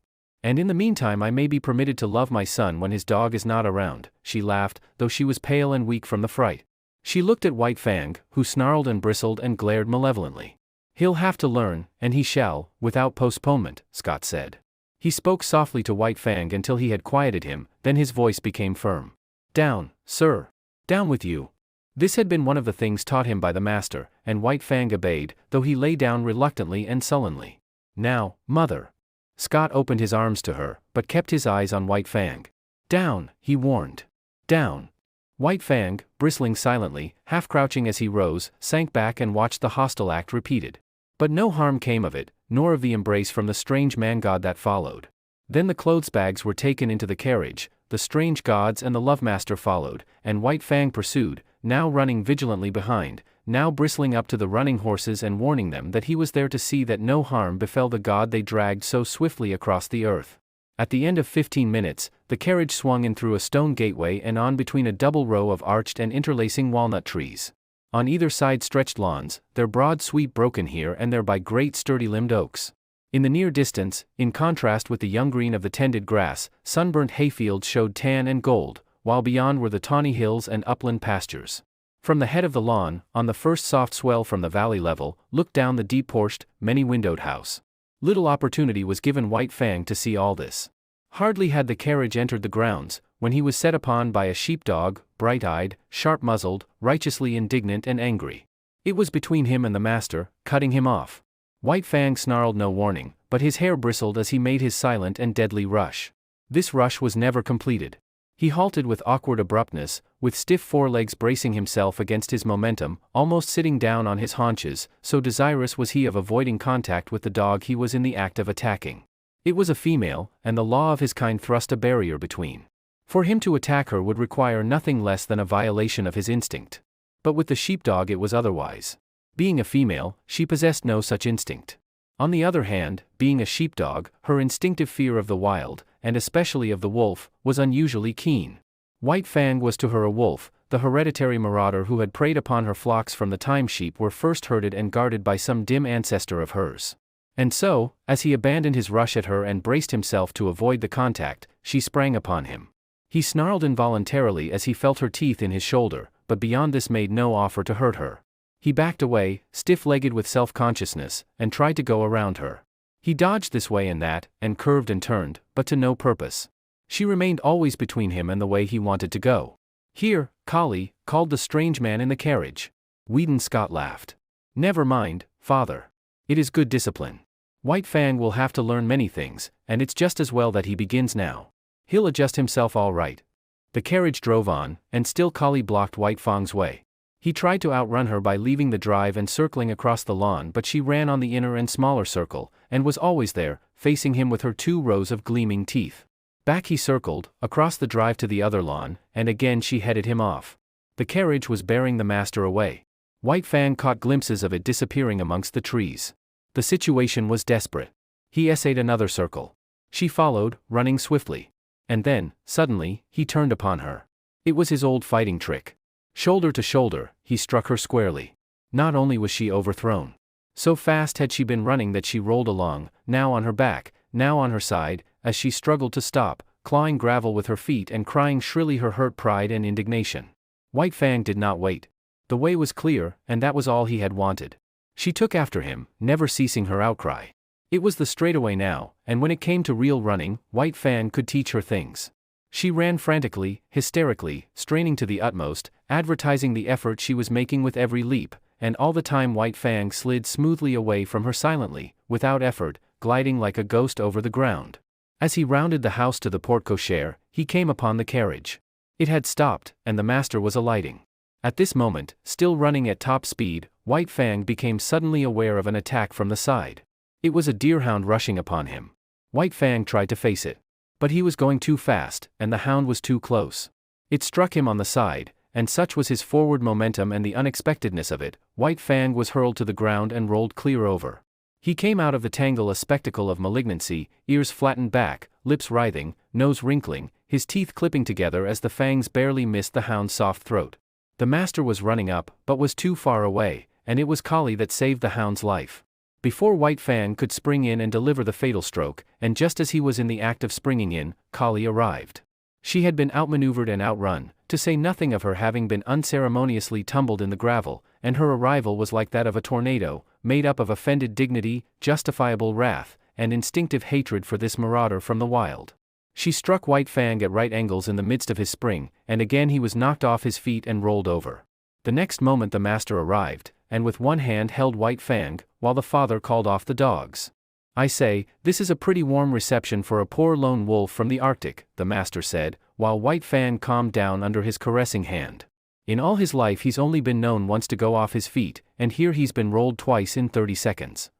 And in the meantime I may be permitted to love my son when his dog is not around," she laughed, though she was pale and weak from the fright. She looked at White Fang, who snarled and bristled and glared malevolently. "He'll have to learn, and he shall, without postponement," Scott said. He spoke softly to White Fang until he had quieted him, then his voice became firm. "Down, sir. Down with you." This had been one of the things taught him by the master, and White Fang obeyed, though he lay down reluctantly and sullenly. "Now, mother." Scott opened his arms to her, but kept his eyes on White Fang. "Down," he warned. "Down." White Fang, bristling silently, half-crouching as he rose, sank back and watched the hostile act repeated. But no harm came of it, nor of the embrace from the strange man-god that followed. Then the clothes bags were taken into the carriage, the strange gods and the Love Master followed, and White Fang pursued, now running vigilantly behind, now bristling up to the running horses and warning them that he was there to see that no harm befell the god they dragged so swiftly across the earth. At the end of 15 minutes, the carriage swung in through a stone gateway and on between a double row of arched and interlacing walnut trees. On either side stretched lawns, their broad sweep broken here and there by great sturdy-limbed oaks. In the near distance, in contrast with the young green of the tended grass, sunburnt hayfields showed tan and gold, while beyond were the tawny hills and upland pastures. From the head of the lawn, on the first soft swell from the valley level, looked down the deep-porched, many-windowed house. Little opportunity was given White Fang to see all this. Hardly had the carriage entered the grounds, when he was set upon by a sheepdog, bright-eyed, sharp-muzzled, righteously indignant and angry. It was between him and the master, cutting him off. White Fang snarled no warning, but his hair bristled as he made his silent and deadly rush. This rush was never completed. He halted with awkward abruptness, with stiff forelegs bracing himself against his momentum, almost sitting down on his haunches, so desirous was he of avoiding contact with the dog he was in the act of attacking. It was a female, and the law of his kind thrust a barrier between. For him to attack her would require nothing less than a violation of his instinct. But with the sheepdog it was otherwise. Being a female, she possessed no such instinct. On the other hand, being a sheepdog, her instinctive fear of the wild, and especially of the wolf, was unusually keen. White Fang was to her a wolf, the hereditary marauder who had preyed upon her flocks from the time sheep were first herded and guarded by some dim ancestor of hers. And so, as he abandoned his rush at her and braced himself to avoid the contact, she sprang upon him. He snarled involuntarily as he felt her teeth in his shoulder, but beyond this made no offer to hurt her. He backed away, stiff-legged with self-consciousness, and tried to go around her. He dodged this way and that, and curved and turned, but to no purpose. She remained always between him and the way he wanted to go. "Here, collie," called the strange man in the carriage. Weedon Scott laughed. Never mind, father. It is good discipline. White Fang will have to learn many things, and it's just as well that he begins now. He'll adjust himself all right. The carriage drove on, and still Collie blocked White Fang's way. He tried to outrun her by leaving the drive and circling across the lawn, but she ran on the inner and smaller circle, and was always there, facing him with her 2 rows of gleaming teeth. Back he circled, across the drive to the other lawn, and again she headed him off. The carriage was bearing the master away. White Fang caught glimpses of it disappearing amongst the trees. The situation was desperate. He essayed another circle. She followed, running swiftly. And then, suddenly, he turned upon her. It was his old fighting trick. Shoulder to shoulder, he struck her squarely. Not only was she overthrown. So fast had she been running that she rolled along, now on her back, now on her side, as she struggled to stop, clawing gravel with her feet and crying shrilly her hurt pride and indignation. White Fang did not wait. The way was clear, and that was all he had wanted. She took after him, never ceasing her outcry. It was the straightaway now, and when it came to real running, White Fang could teach her things. She ran frantically, hysterically, straining to the utmost, advertising the effort she was making with every leap, and all the time White Fang slid smoothly away from her silently, without effort, gliding like a ghost over the ground. As he rounded the house to the porte-cochere, he came upon the carriage. It had stopped, and the master was alighting. At this moment, still running at top speed, White Fang became suddenly aware of an attack from the side. It was a deerhound rushing upon him. White Fang tried to face it. But he was going too fast, and the hound was too close. It struck him on the side, and such was his forward momentum and the unexpectedness of it, White Fang was hurled to the ground and rolled clear over. He came out of the tangle a spectacle of malignancy, ears flattened back, lips writhing, nose wrinkling, his teeth clipping together as the fangs barely missed the hound's soft throat. The master was running up, but was too far away, and it was Collie that saved the hound's life. Before White Fang could spring in and deliver the fatal stroke, and just as he was in the act of springing in, Collie arrived. She had been outmaneuvered and outrun, to say nothing of her having been unceremoniously tumbled in the gravel, and her arrival was like that of a tornado, made up of offended dignity, justifiable wrath, and instinctive hatred for this marauder from the wild. She struck White Fang at right angles in the midst of his spring, and again he was knocked off his feet and rolled over. The next moment the master arrived, and with one hand held White Fang, while the father called off the dogs. "I say, this is a pretty warm reception for a poor lone wolf from the Arctic," the master said, while White Fang calmed down under his caressing hand. "In all his life he's only been known once to go off his feet, and here he's been rolled twice in 30 seconds.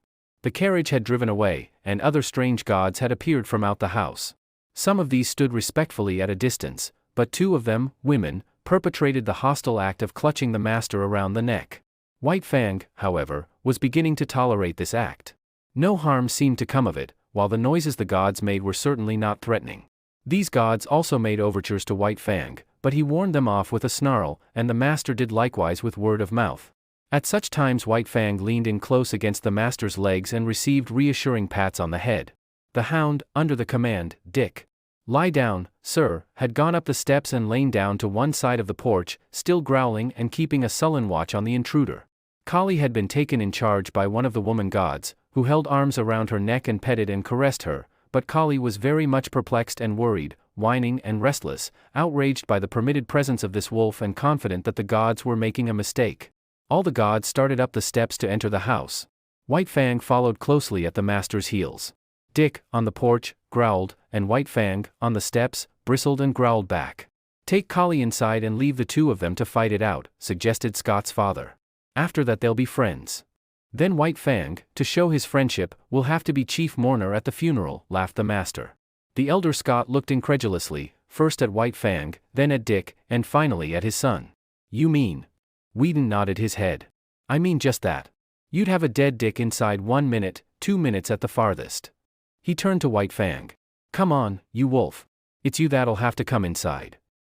The carriage had driven away, and other strange gods had appeared from out the house. Some of these stood respectfully at a distance, but 2 of them, women, perpetrated the hostile act of clutching the master around the neck. White Fang, however, was beginning to tolerate this act. No harm seemed to come of it, while the noises the gods made were certainly not threatening. These gods also made overtures to White Fang, but he warned them off with a snarl, and the master did likewise with word of mouth. At such times White Fang leaned in close against the master's legs and received reassuring pats on the head. The hound, under the command, "Dick, lie down, sir," had gone up the steps and lain down to one side of the porch, still growling and keeping a sullen watch on the intruder. Collie had been taken in charge by one of the woman gods, who held arms around her neck and petted and caressed her, but Collie was very much perplexed and worried, whining and restless, outraged by the permitted presence of this wolf and confident that the gods were making a mistake. All the gods started up the steps to enter the house. White Fang followed closely at the master's heels. Dick, on the porch, growled, and White Fang, on the steps, bristled and growled back. "Take Collie inside and leave the 2 of them to fight it out," suggested Scott's father. "After that they'll be friends." "Then White Fang, to show his friendship, will have to be chief mourner at the funeral," laughed the master. The elder Scott looked incredulously, first at White Fang, then at Dick, and finally at his son. "You mean?" Weedon nodded his head. "I mean just that. You'd have a dead Dick inside 1 minute, 2 minutes at the farthest." He turned to White Fang. "Come on, you wolf. It's you that'll have to come inside."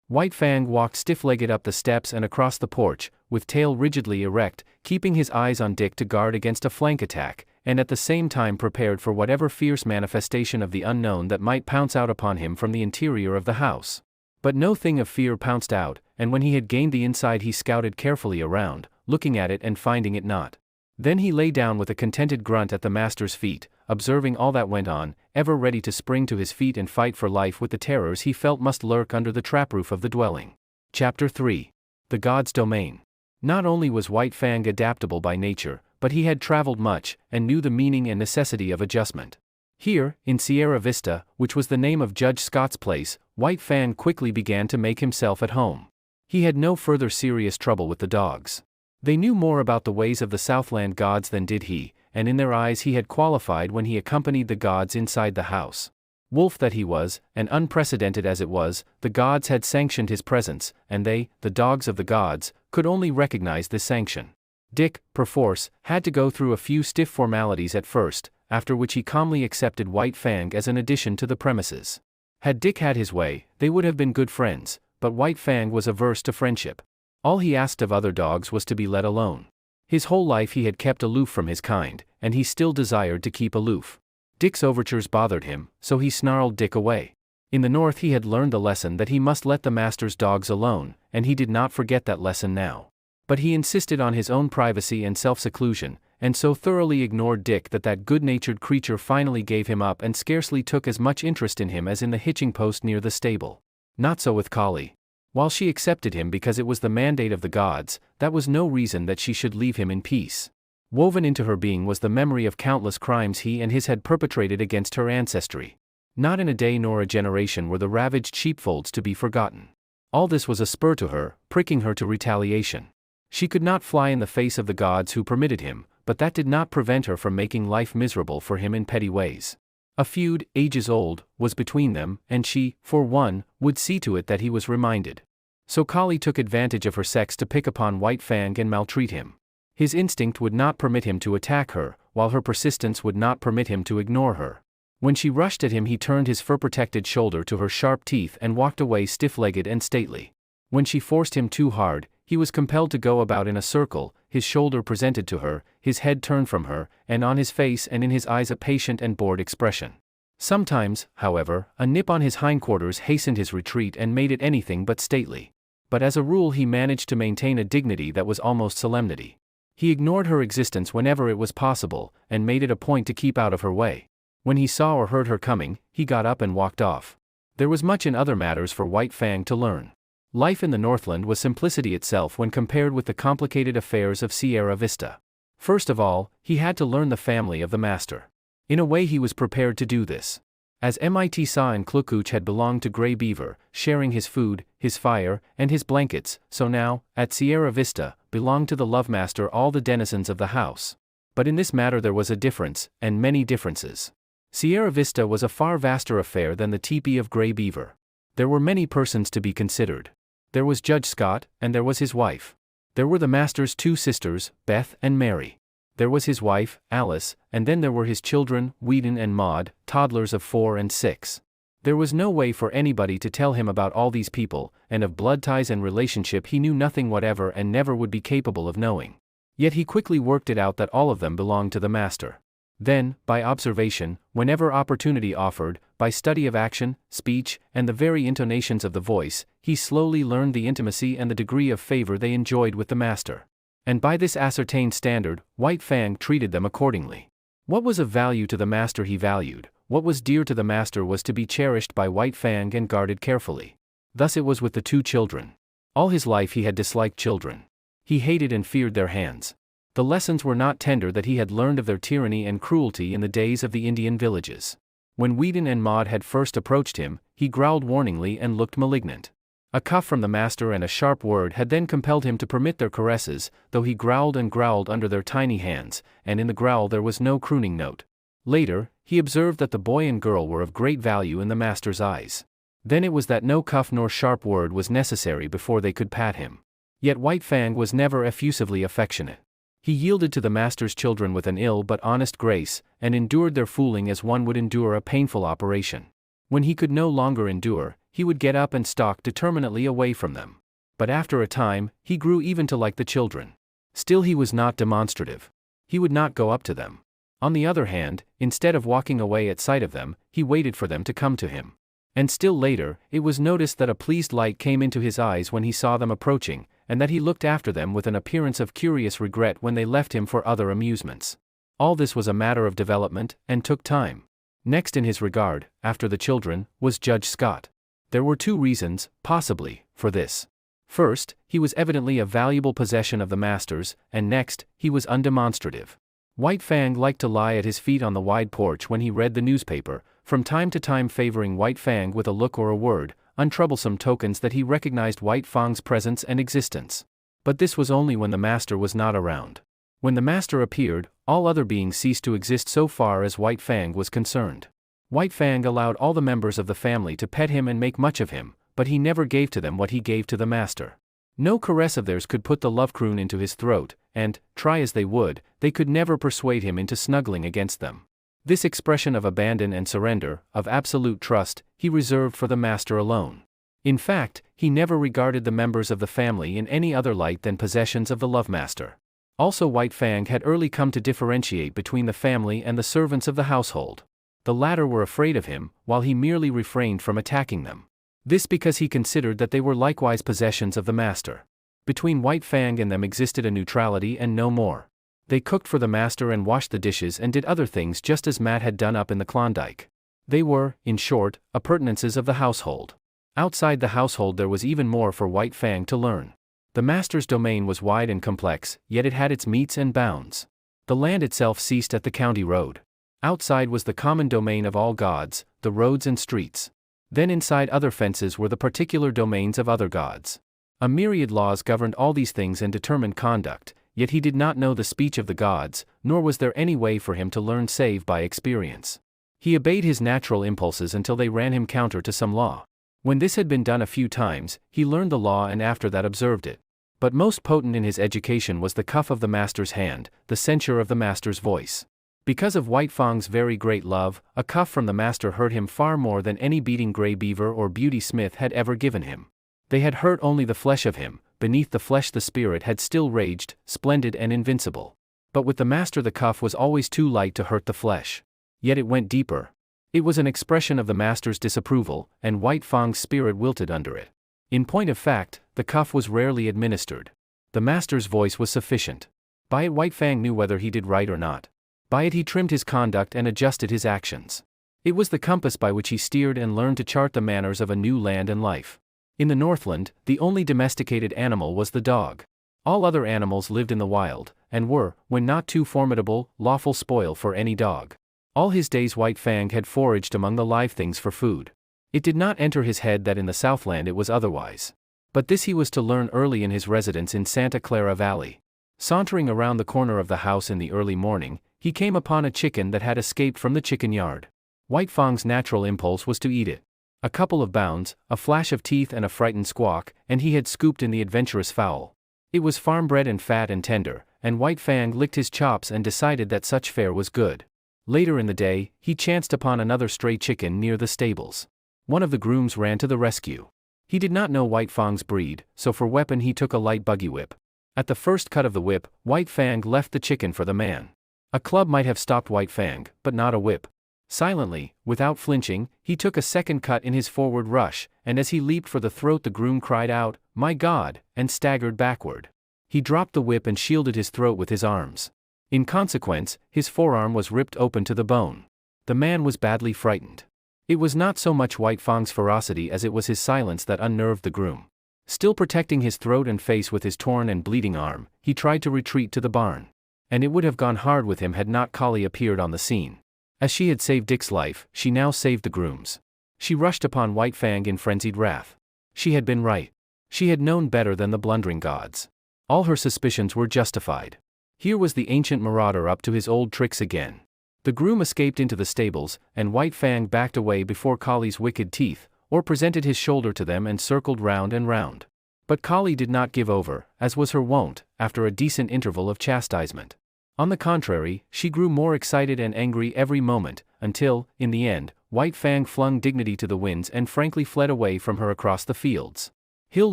White Fang walked stiff-legged up the steps and across the porch, with tail rigidly erect, keeping his eyes on Dick to guard against a flank attack, and at the same time prepared for whatever fierce manifestation of the unknown that might pounce out upon him from the interior of the house. But no thing of fear pounced out, and when he had gained the inside he scouted carefully around, looking at it and finding it not. Then he lay down with a contented grunt at the master's feet, observing all that went on, ever ready to spring to his feet and fight for life with the terrors he felt must lurk under the trap roof of the dwelling. Chapter 3. The God's Domain. Not only was White Fang adaptable by nature, but he had traveled much, and knew the meaning and necessity of adjustment. Here, in Sierra Vista, which was the name of Judge Scott's place, White Fang quickly began to make himself at home. He had no further serious trouble with the dogs. They knew more about the ways of the Southland gods than did he, and in their eyes he had qualified when he accompanied the gods inside the house. Wolf that he was, and unprecedented as it was, the gods had sanctioned his presence, and they, the dogs of the gods, could only recognize this sanction. Dick, perforce, had to go through a few stiff formalities at first, after which he calmly accepted White Fang as an addition to the premises. Had Dick had his way, they would have been good friends, but White Fang was averse to friendship. All he asked of other dogs was to be let alone. His whole life he had kept aloof from his kind, and he still desired to keep aloof. Dick's overtures bothered him, so he snarled Dick away. In the north he had learned the lesson that he must let the master's dogs alone, and he did not forget that lesson now. But he insisted on his own privacy and self-seclusion, and so thoroughly ignored Dick that good-natured creature finally gave him up and scarcely took as much interest in him as in the hitching post near the stable. Not so with Kali. While she accepted him because it was the mandate of the gods, that was no reason that she should leave him in peace. Woven into her being was the memory of countless crimes he and his had perpetrated against her ancestry. Not in a day nor a generation were the ravaged sheepfolds to be forgotten. All this was a spur to her, pricking her to retaliation. She could not fly in the face of the gods who permitted him, but that did not prevent her from making life miserable for him in petty ways. A feud, ages old, was between them, and she, for one, would see to it that he was reminded. So Kali took advantage of her sex to pick upon White Fang and maltreat him. His instinct would not permit him to attack her, while her persistence would not permit him to ignore her. When she rushed at him he turned his fur-protected shoulder to her sharp teeth and walked away stiff-legged and stately. When she forced him too hard, he was compelled to go about in a circle, his shoulder presented to her, his head turned from her, and on his face and in his eyes a patient and bored expression. Sometimes, however, a nip on his hindquarters hastened his retreat and made it anything but stately. But as a rule he managed to maintain a dignity that was almost solemnity. He ignored her existence whenever it was possible, and made it a point to keep out of her way. When he saw or heard her coming, he got up and walked off. There was much in other matters for White Fang to learn. Life in the Northland was simplicity itself when compared with the complicated affairs of Sierra Vista. First of all, he had to learn the family of the master. In a way he was prepared to do this. As Mitsa and Klukuch had belonged to Grey Beaver, sharing his food, his fire, and his blankets, so now, at Sierra Vista, belonged to the Love Master all the denizens of the house. But in this matter there was a difference, and many differences. Sierra Vista was a far vaster affair than the teepee of Grey Beaver. There were many persons to be considered. There was Judge Scott, and there was his wife. There were the master's two sisters, Beth and Mary. There was his wife, Alice, and then there were his children, Whedon and Maud, toddlers of 4 and 6. There was no way for anybody to tell him about all these people, and of blood ties and relationship he knew nothing whatever and never would be capable of knowing. Yet he quickly worked it out that all of them belonged to the master. Then, by observation, whenever opportunity offered, by study of action, speech, and the very intonations of the voice, he slowly learned the intimacy and the degree of favor they enjoyed with the master. And by this ascertained standard, White Fang treated them accordingly. What was of value to the master he valued, what was dear to the master was to be cherished by White Fang and guarded carefully. Thus it was with the two children. All his life he had disliked children. He hated and feared their hands. The lessons were not tender that he had learned of their tyranny and cruelty in the days of the Indian villages. When Whedon and Maud had first approached him, he growled warningly and looked malignant. A cuff from the master and a sharp word had then compelled him to permit their caresses, though he growled and growled under their tiny hands, and in the growl there was no crooning note. Later, he observed that the boy and girl were of great value in the master's eyes. Then it was that no cuff nor sharp word was necessary before they could pat him. Yet White Fang was never effusively affectionate. He yielded to the master's children with an ill but honest grace, and endured their fooling as one would endure a painful operation. When he could no longer endure, he would get up and stalk determinately away from them. But after a time, he grew even to like the children. Still he was not demonstrative. He would not go up to them. On the other hand, instead of walking away at sight of them, he waited for them to come to him. And still later, it was noticed that a pleased light came into his eyes when he saw them approaching, and that he looked after them with an appearance of curious regret when they left him for other amusements. All this was a matter of development, and took time. Next in his regard, after the children, was Judge Scott. There were two reasons, possibly, for this. First, he was evidently a valuable possession of the master's, and next, he was undemonstrative. White Fang liked to lie at his feet on the wide porch when he read the newspaper, from time to time favoring White Fang with a look or a word, untroublesome tokens that he recognized White Fang's presence and existence. But this was only when the master was not around. When the master appeared, all other beings ceased to exist so far as White Fang was concerned. White Fang allowed all the members of the family to pet him and make much of him, but he never gave to them what he gave to the master. No caress of theirs could put the love croon into his throat, and, try as they would, they could never persuade him into snuggling against them. This expression of abandon and surrender, of absolute trust, he reserved for the master alone. In fact, he never regarded the members of the family in any other light than possessions of the love master. Also, White Fang had early come to differentiate between the family and the servants of the household. The latter were afraid of him, while he merely refrained from attacking them. This because he considered that they were likewise possessions of the master. Between White Fang and them existed a neutrality and no more. They cooked for the master and washed the dishes and did other things just as Matt had done up in the Klondike. They were, in short, appurtenances of the household. Outside the household there was even more for White Fang to learn. The master's domain was wide and complex, yet it had its metes and bounds. The land itself ceased at the county road. Outside was the common domain of all gods, the roads and streets. Then inside other fences were the particular domains of other gods. A myriad laws governed all these things and determined conduct, yet he did not know the speech of the gods, nor was there any way for him to learn save by experience. He obeyed his natural impulses until they ran him counter to some law. When this had been done a few times, he learned the law and after that observed it. But most potent in his education was the cuff of the master's hand, the censure of the master's voice. Because of White Fang's very great love, a cuff from the master hurt him far more than any beating Grey Beaver or Beauty Smith had ever given him. They had hurt only the flesh of him, beneath the flesh the spirit had still raged, splendid and invincible. But with the master the cuff was always too light to hurt the flesh. Yet it went deeper. It was an expression of the master's disapproval, and White Fang's spirit wilted under it. In point of fact, the cuff was rarely administered. The master's voice was sufficient. By it White Fang knew whether he did right or not. By it he trimmed his conduct and adjusted his actions. It was the compass by which he steered and learned to chart the manners of a new land and life. In the Northland, the only domesticated animal was the dog. All other animals lived in the wild, and were, when not too formidable, lawful spoil for any dog. All his days White Fang had foraged among the live things for food. It did not enter his head that in the Southland it was otherwise. But this he was to learn early in his residence in Santa Clara Valley. Sauntering around the corner of the house in the early morning, he came upon a chicken that had escaped from the chicken yard. White Fang's natural impulse was to eat it. A couple of bounds, a flash of teeth and a frightened squawk, and he had scooped in the adventurous fowl. It was farm-bred and fat and tender, and White Fang licked his chops and decided that such fare was good. Later in the day, he chanced upon another stray chicken near the stables. One of the grooms ran to the rescue. He did not know White Fang's breed, so for weapon he took a light buggy whip. At the first cut of the whip, White Fang left the chicken for the man. A club might have stopped White Fang, but not a whip. Silently, without flinching, he took a second cut in his forward rush, and as he leaped for the throat the groom cried out, "My God," and staggered backward. He dropped the whip and shielded his throat with his arms. In consequence, his forearm was ripped open to the bone. The man was badly frightened. It was not so much White Fang's ferocity as it was his silence that unnerved the groom. Still protecting his throat and face with his torn and bleeding arm, he tried to retreat to the barn. And it would have gone hard with him had not Collie appeared on the scene. As she had saved Dick's life, she now saved the groom's. She rushed upon White Fang in frenzied wrath. She had been right. She had known better than the blundering gods. All her suspicions were justified. Here was the ancient marauder up to his old tricks again. The groom escaped into the stables, and White Fang backed away before Collie's wicked teeth, or presented his shoulder to them and circled round and round. But Collie did not give over, as was her wont, after a decent interval of chastisement. On the contrary, she grew more excited and angry every moment, until, in the end, White Fang flung dignity to the winds and frankly fled away from her across the fields. "He'll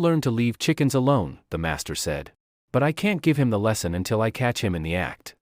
learn to leave chickens alone," the master said. "But I can't give him the lesson until I catch him in the act."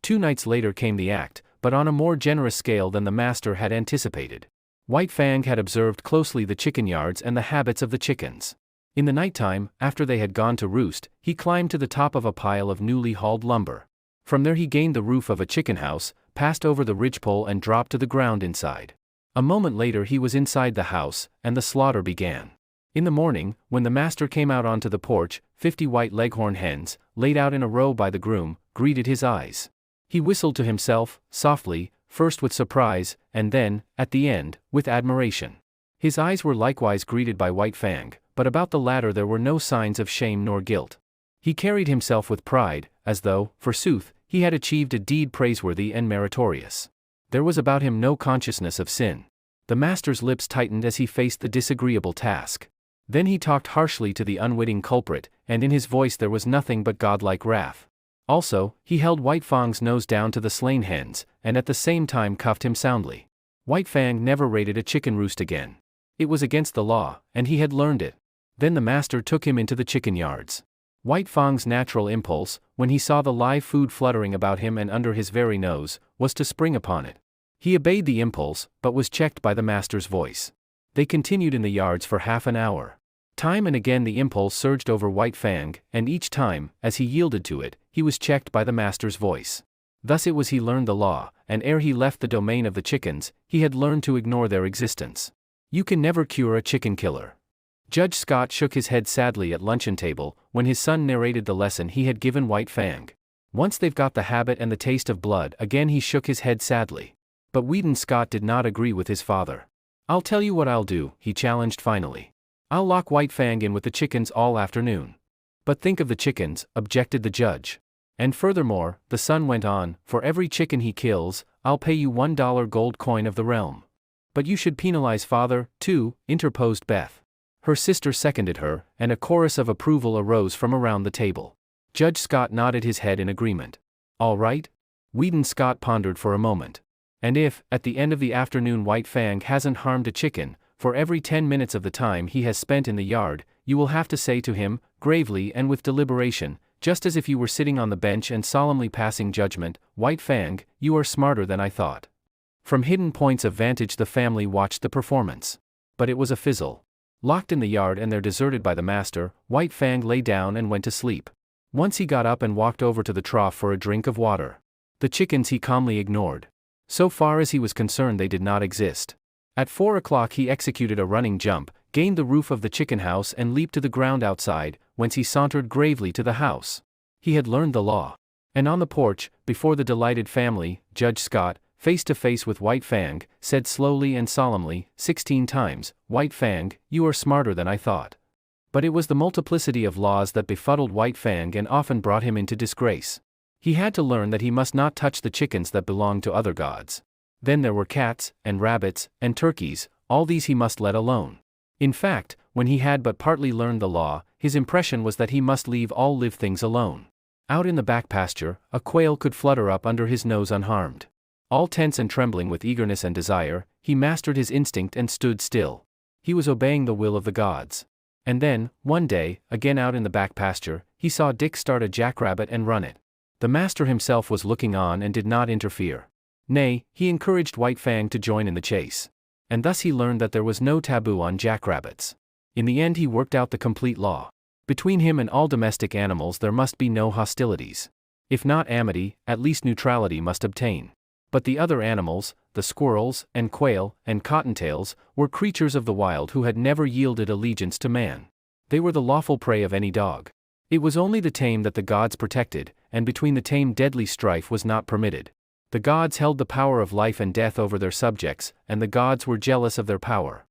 2 nights later came the act, but on a more generous scale than the master had anticipated. White Fang had observed closely the chicken yards and the habits of the chickens. In the nighttime, after they had gone to roost, he climbed to the top of a pile of newly hauled lumber. From there he gained the roof of a chicken house, passed over the ridgepole and dropped to the ground inside. A moment later he was inside the house, and the slaughter began. In the morning, when the master came out onto the porch, 50 white leghorn hens, laid out in a row by the groom, greeted his eyes. He whistled to himself, softly, first with surprise, and then, at the end, with admiration. His eyes were likewise greeted by White Fang, but about the latter there were no signs of shame nor guilt. He carried himself with pride, as though, forsooth, he had achieved a deed praiseworthy and meritorious. There was about him no consciousness of sin. The master's lips tightened as he faced the disagreeable task. Then he talked harshly to the unwitting culprit, and in his voice there was nothing but godlike wrath. Also, he held White Fang's nose down to the slain hens, and at the same time cuffed him soundly. White Fang never raided a chicken roost again. It was against the law, and he had learned it. Then the master took him into the chicken yards. White Fang's natural impulse, when he saw the live food fluttering about him and under his very nose, was to spring upon it. He obeyed the impulse, but was checked by the master's voice. They continued in the yards for half an hour. Time and again the impulse surged over White Fang, and each time, as he yielded to it, he was checked by the master's voice. Thus it was he learned the law, and ere he left the domain of the chickens, he had learned to ignore their existence. You can never cure a chicken killer. Judge Scott shook his head sadly at luncheon table, when his son narrated the lesson he had given White Fang. Once they've got the habit and the taste of blood, again he shook his head sadly. But Weedon Scott did not agree with his father. I'll tell you what I'll do, he challenged finally. I'll lock White Fang in with the chickens all afternoon. But think of the chickens, objected the judge. And furthermore, the son went on, for every chicken he kills, I'll pay you $1 gold coin of the realm. But you should penalize father, too, interposed Beth. Her sister seconded her, and a chorus of approval arose from around the table. Judge Scott nodded his head in agreement. All right? Weedon Scott pondered for a moment. And if, at the end of the afternoon White Fang hasn't harmed a chicken, for every 10 minutes of the time he has spent in the yard, you will have to say to him, gravely and with deliberation, just as if you were sitting on the bench and solemnly passing judgment, White Fang, you are smarter than I thought. From hidden points of vantage the family watched the performance. But it was a fizzle. Locked in the yard and there deserted by the master, White Fang lay down and went to sleep. Once he got up and walked over to the trough for a drink of water. The chickens he calmly ignored. So far as he was concerned they did not exist. At 4 o'clock he executed a running jump, gained the roof of the chicken house and leaped to the ground outside, whence he sauntered gravely to the house. He had learned the law. And on the porch, before the delighted family, Judge Scott, face to face with White Fang, said slowly and solemnly, 16 times, White Fang, you are smarter than I thought. But it was the multiplicity of laws that befuddled White Fang and often brought him into disgrace. He had to learn that he must not touch the chickens that belonged to other gods. Then there were cats, and rabbits, and turkeys, all these he must let alone. In fact, when he had but partly learned the law, his impression was that he must leave all live things alone. Out in the back pasture, a quail could flutter up under his nose unharmed. All tense and trembling with eagerness and desire, he mastered his instinct and stood still. He was obeying the will of the gods. And then, one day, again out in the back pasture, he saw Dick start a jackrabbit and run it. The master himself was looking on and did not interfere. Nay, he encouraged White Fang to join in the chase. And thus he learned that there was no taboo on jackrabbits. In the end he worked out the complete law. Between him and all domestic animals there must be no hostilities. If not amity, at least neutrality must obtain. But the other animals, the squirrels, and quail, and cottontails, were creatures of the wild who had never yielded allegiance to man. They were the lawful prey of any dog. It was only the tame that the gods protected, and between the tame deadly strife was not permitted. The gods held the power of life and death over their subjects, and the gods were jealous of their power.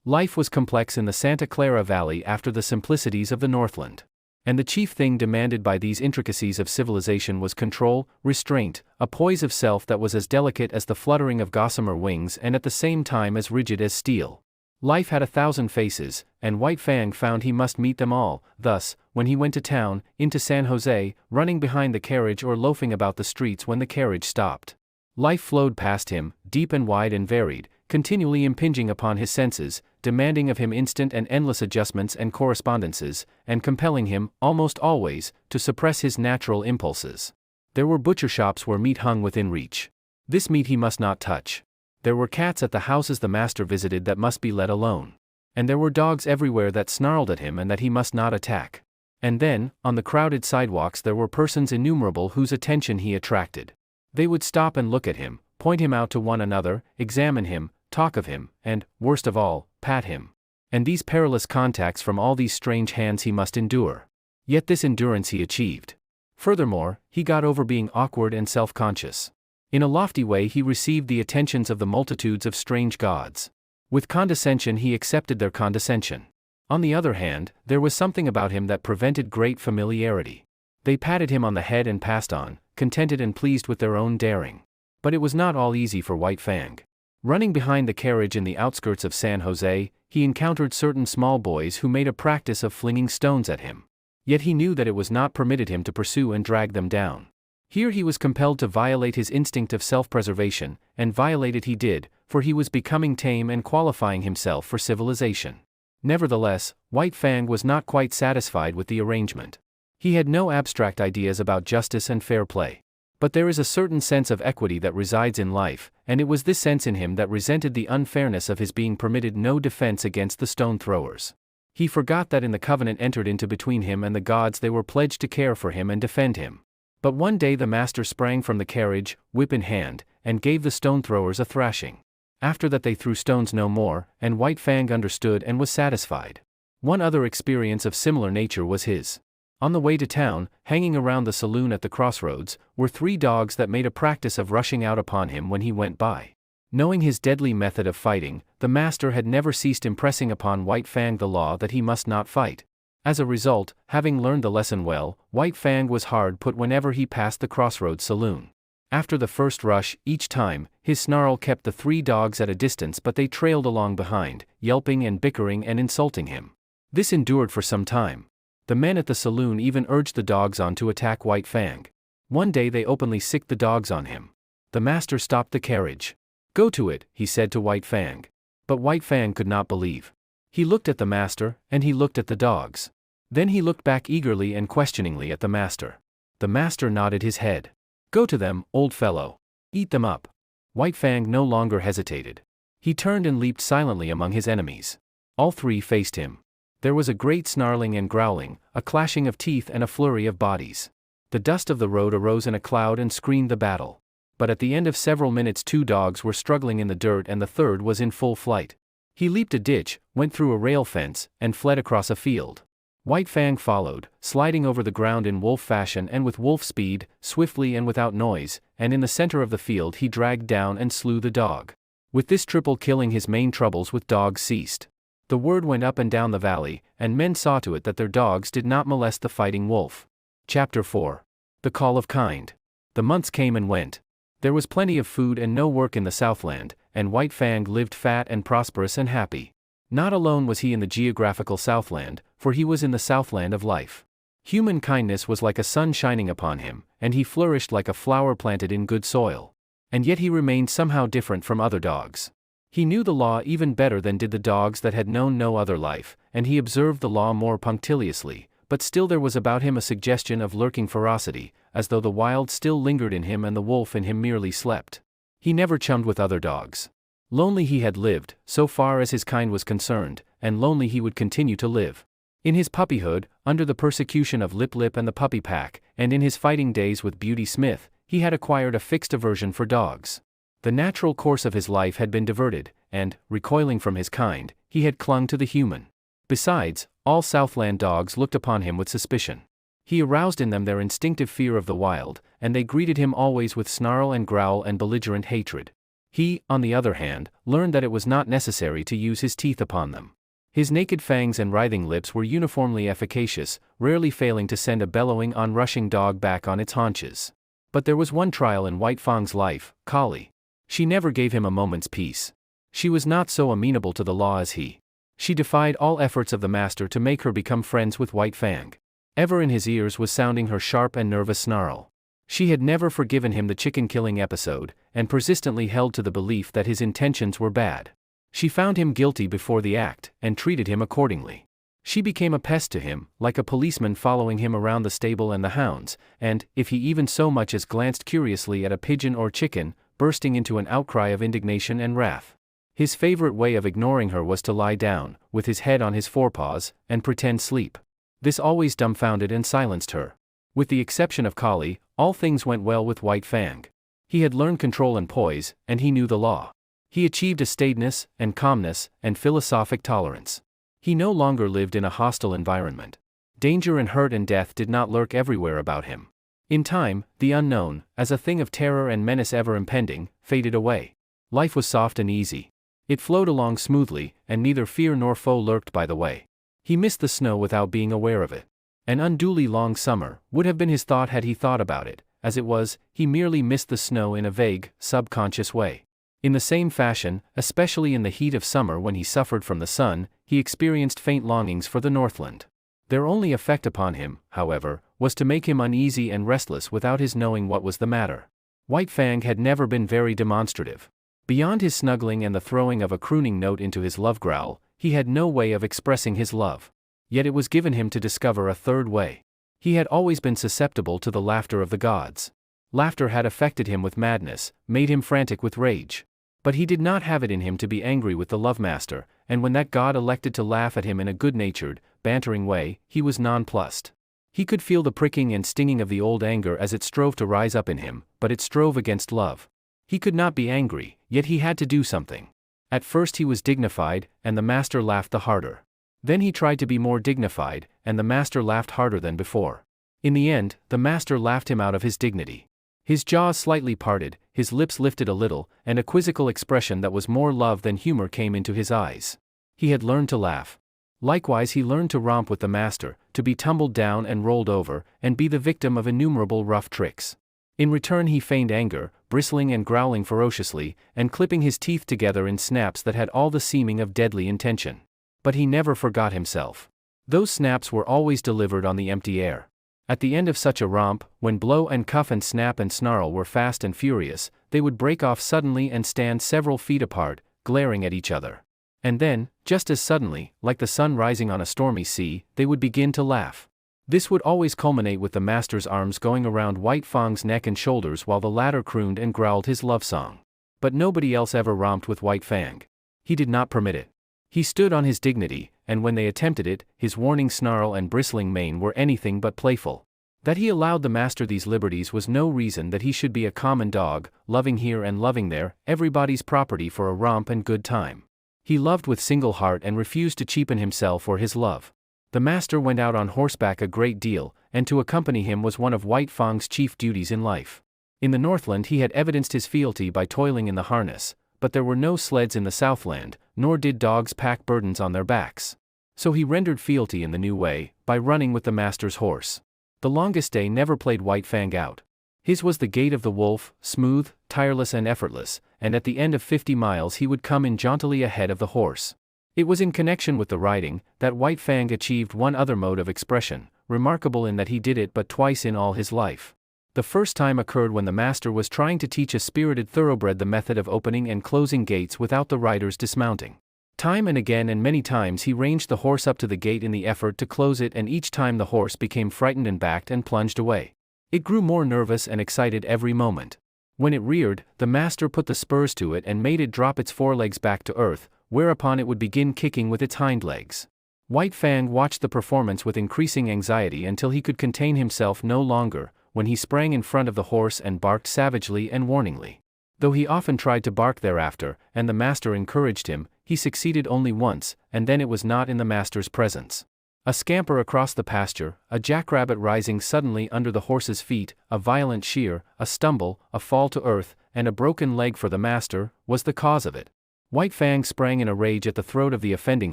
Life was complex in the Santa Clara Valley after the simplicities of the Northland. And the chief thing demanded by these intricacies of civilization was control, restraint, a poise of self that was as delicate as the fluttering of gossamer wings and at the same time as rigid as steel. Life had 1,000 faces, and White Fang found he must meet them all. Thus, when he went to town, into San Jose, running behind the carriage or loafing about the streets when the carriage stopped. Life flowed past him, deep and wide and varied, continually impinging upon his senses, demanding of him instant and endless adjustments and correspondences, and compelling him, almost always, to suppress his natural impulses. There were butcher shops where meat hung within reach. This meat he must not touch. There were cats at the houses the master visited that must be let alone. And there were dogs everywhere that snarled at him and that he must not attack. And then, on the crowded sidewalks there were persons innumerable whose attention he attracted. They would stop and look at him, point him out to one another, examine him, talk of him, and, worst of all, pat him. and these perilous contacts from all these strange hands he must endure. Yet this endurance he achieved. Furthermore, he got over being awkward and self-conscious. In a lofty way he received the attentions of the multitudes of strange gods. With condescension he accepted their condescension. On the other hand, there was something about him that prevented great familiarity. They patted him on the head and passed on, contented and pleased with their own daring. But it was not all easy for White Fang. Running behind the carriage in the outskirts of San Jose, he encountered certain small boys who made a practice of flinging stones at him. Yet he knew that it was not permitted him to pursue and drag them down. Here he was compelled to violate his instinct of self-preservation, and violate it he did, for he was becoming tame and qualifying himself for civilization. Nevertheless, White Fang was not quite satisfied with the arrangement. He had no abstract ideas about justice and fair play. But there is a certain sense of equity that resides in life, and it was this sense in him that resented the unfairness of his being permitted no defense against the stone throwers. He forgot that in the covenant entered into between him and the gods they were pledged to care for him and defend him. But one day the master sprang from the carriage, whip in hand, and gave the stone throwers a thrashing. After that they threw stones no more, and White Fang understood and was satisfied. One other experience of similar nature was his. On the way to town, hanging around the saloon at the crossroads, were 3 dogs that made a practice of rushing out upon him when he went by. Knowing his deadly method of fighting, the master had never ceased impressing upon White Fang the law that he must not fight. As a result, having learned the lesson well, White Fang was hard put whenever he passed the crossroads saloon. After the first rush, each time, his snarl kept the 3 dogs at a distance, but they trailed along behind, yelping and bickering and insulting him. This endured for some time. The men at the saloon even urged the dogs on to attack White Fang. One day they openly sicked the dogs on him. The master stopped the carriage. "Go to it," he said to White Fang. But White Fang could not believe. He looked at the master, and he looked at the dogs. Then he looked back eagerly and questioningly at the master. The master nodded his head. "Go to them, old fellow. Eat them up." White Fang no longer hesitated. He turned and leaped silently among his enemies. All 3 faced him. There was a great snarling and growling, a clashing of teeth and a flurry of bodies. The dust of the road arose in a cloud and screened the battle. But at the end of several minutes 2 dogs were struggling in the dirt and the third was in full flight. He leaped a ditch, went through a rail fence, and fled across a field. White Fang followed, sliding over the ground in wolf fashion and with wolf speed, swiftly and without noise, and in the center of the field he dragged down and slew the dog. With this triple killing his main troubles with dogs ceased. The word went up and down the valley, and men saw to it that their dogs did not molest the fighting wolf. Chapter 4. The Call of Kind. The months came and went. There was plenty of food and no work in the Southland, and White Fang lived fat and prosperous and happy. Not alone was he in the geographical Southland, for he was in the Southland of life. Human kindness was like a sun shining upon him, and he flourished like a flower planted in good soil. And yet he remained somehow different from other dogs. He knew the law even better than did the dogs that had known no other life, and he observed the law more punctiliously, but still there was about him a suggestion of lurking ferocity, as though the wild still lingered in him and the wolf in him merely slept. He never chummed with other dogs. Lonely he had lived, so far as his kind was concerned, and lonely he would continue to live. In his puppyhood, under the persecution of Lip Lip and the puppy pack, and in his fighting days with Beauty Smith, he had acquired a fixed aversion for dogs. The natural course of his life had been diverted, and, recoiling from his kind, he had clung to the human. Besides, all Southland dogs looked upon him with suspicion. He aroused in them their instinctive fear of the wild, and they greeted him always with snarl and growl and belligerent hatred. He, on the other hand, learned that it was not necessary to use his teeth upon them. His naked fangs and writhing lips were uniformly efficacious, rarely failing to send a bellowing onrushing dog back on its haunches. But there was one trial in White Fang's life, Kali. She never gave him a moment's peace. She was not so amenable to the law as he. She defied all efforts of the master to make her become friends with White Fang. Ever in his ears was sounding her sharp and nervous snarl. She had never forgiven him the chicken-killing episode, and persistently held to the belief that his intentions were bad. She found him guilty before the act, and treated him accordingly. She became a pest to him, like a policeman following him around the stable and the hounds, and, if he even so much as glanced curiously at a pigeon or chicken, bursting into an outcry of indignation and wrath. His favorite way of ignoring her was to lie down, with his head on his forepaws, and pretend sleep. This always dumbfounded and silenced her. With the exception of Kali, all things went well with White Fang. He had learned control and poise, and he knew the law. He achieved a staidness, and calmness, and philosophic tolerance. He no longer lived in a hostile environment. Danger and hurt and death did not lurk everywhere about him. In time, the unknown, as a thing of terror and menace ever impending, faded away. Life was soft and easy. It flowed along smoothly, and neither fear nor foe lurked by the way. He missed the snow without being aware of it. An unduly long summer would have been his thought had he thought about it. As it was, he merely missed the snow in a vague, subconscious way. In the same fashion, especially in the heat of summer when he suffered from the sun, he experienced faint longings for the Northland. Their only effect upon him, however, was to make him uneasy and restless without his knowing what was the matter. White Fang had never been very demonstrative. Beyond his snuggling and the throwing of a crooning note into his love growl, he had no way of expressing his love. Yet it was given him to discover a third way. He had always been susceptible to the laughter of the gods. Laughter had affected him with madness, made him frantic with rage. But he did not have it in him to be angry with the love master, and when that god elected to laugh at him in a good-natured, bantering way, he was nonplussed. He could feel the pricking and stinging of the old anger as it strove to rise up in him, but it strove against love. He could not be angry, yet he had to do something. At first he was dignified, and the master laughed the harder. Then he tried to be more dignified, and the master laughed harder than before. In the end, the master laughed him out of his dignity. His jaws slightly parted, his lips lifted a little, and a quizzical expression that was more love than humor came into his eyes. He had learned to laugh. Likewise he learned to romp with the master, to be tumbled down and rolled over, and be the victim of innumerable rough tricks. In return he feigned anger, bristling and growling ferociously, and clipping his teeth together in snaps that had all the seeming of deadly intention. But he never forgot himself. Those snaps were always delivered on the empty air. At the end of such a romp, when blow and cuff and snap and snarl were fast and furious, they would break off suddenly and stand several feet apart, glaring at each other. And then, just as suddenly, like the sun rising on a stormy sea, they would begin to laugh. This would always culminate with the master's arms going around White Fang's neck and shoulders while the latter crooned and growled his love song. But nobody else ever romped with White Fang. He did not permit it. He stood on his dignity, and when they attempted it, his warning snarl and bristling mane were anything but playful. That he allowed the master these liberties was no reason that he should be a common dog, loving here and loving there, everybody's property for a romp and good time. He loved with single heart and refused to cheapen himself or his love. The master went out on horseback a great deal, and to accompany him was one of White Fang's chief duties in life. In the Northland he had evidenced his fealty by toiling in the harness, but there were no sleds in the Southland, nor did dogs pack burdens on their backs. So he rendered fealty in the new way, by running with the master's horse. The longest day never played White Fang out. His was the gait of the wolf, smooth, tireless and effortless, and at the end of 50 miles he would come in jauntily ahead of the horse. It was in connection with the riding that White Fang achieved one other mode of expression, remarkable in that he did it but twice in all his life. The first time occurred when the master was trying to teach a spirited thoroughbred the method of opening and closing gates without the riders dismounting. Time and again and many times he ranged the horse up to the gate in the effort to close it, and each time the horse became frightened and backed and plunged away. It grew more nervous and excited every moment. When it reared, the master put the spurs to it and made it drop its forelegs back to earth, whereupon it would begin kicking with its hind legs. White Fang watched the performance with increasing anxiety until he could contain himself no longer, when he sprang in front of the horse and barked savagely and warningly. Though he often tried to bark thereafter, and the master encouraged him, he succeeded only once, and then it was not in the master's presence. A scamper across the pasture, a jackrabbit rising suddenly under the horse's feet, a violent shear, a stumble, a fall to earth, and a broken leg for the master, was the cause of it. White Fang sprang in a rage at the throat of the offending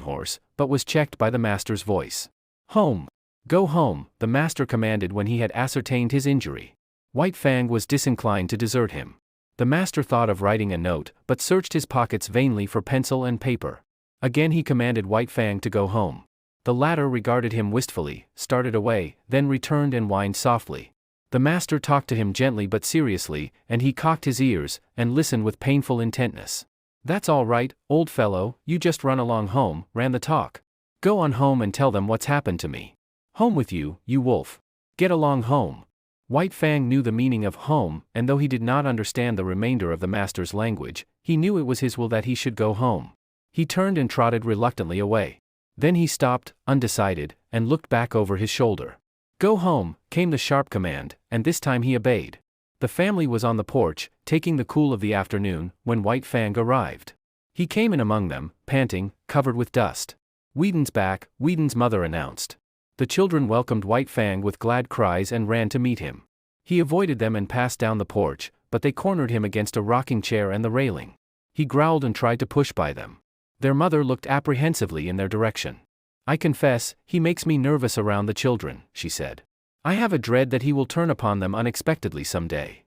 horse, but was checked by the master's voice. "Home! Go home," the master commanded when he had ascertained his injury. White Fang was disinclined to desert him. The master thought of writing a note, but searched his pockets vainly for pencil and paper. Again he commanded White Fang to go home. The latter regarded him wistfully, started away, then returned and whined softly. The master talked to him gently but seriously, and he cocked his ears, and listened with painful intentness. "That's all right, old fellow, you just run along home," ran the talk. "Go on home and tell them what's happened to me. Home with you, you wolf. Get along home." White Fang knew the meaning of home, and though he did not understand the remainder of the master's language, he knew it was his will that he should go home. He turned and trotted reluctantly away. Then he stopped, undecided, and looked back over his shoulder. "Go home," came the sharp command, and this time he obeyed. The family was on the porch, taking the cool of the afternoon, when White Fang arrived. He came in among them, panting, covered with dust. Whedon's back, Whedon's mother announced. The children welcomed White Fang with glad cries and ran to meet him. He avoided them and passed down the porch, but they cornered him against a rocking chair and the railing. He growled and tried to push by them. Their mother looked apprehensively in their direction. "I confess, he makes me nervous around the children," she said. "I have a dread that he will turn upon them unexpectedly someday."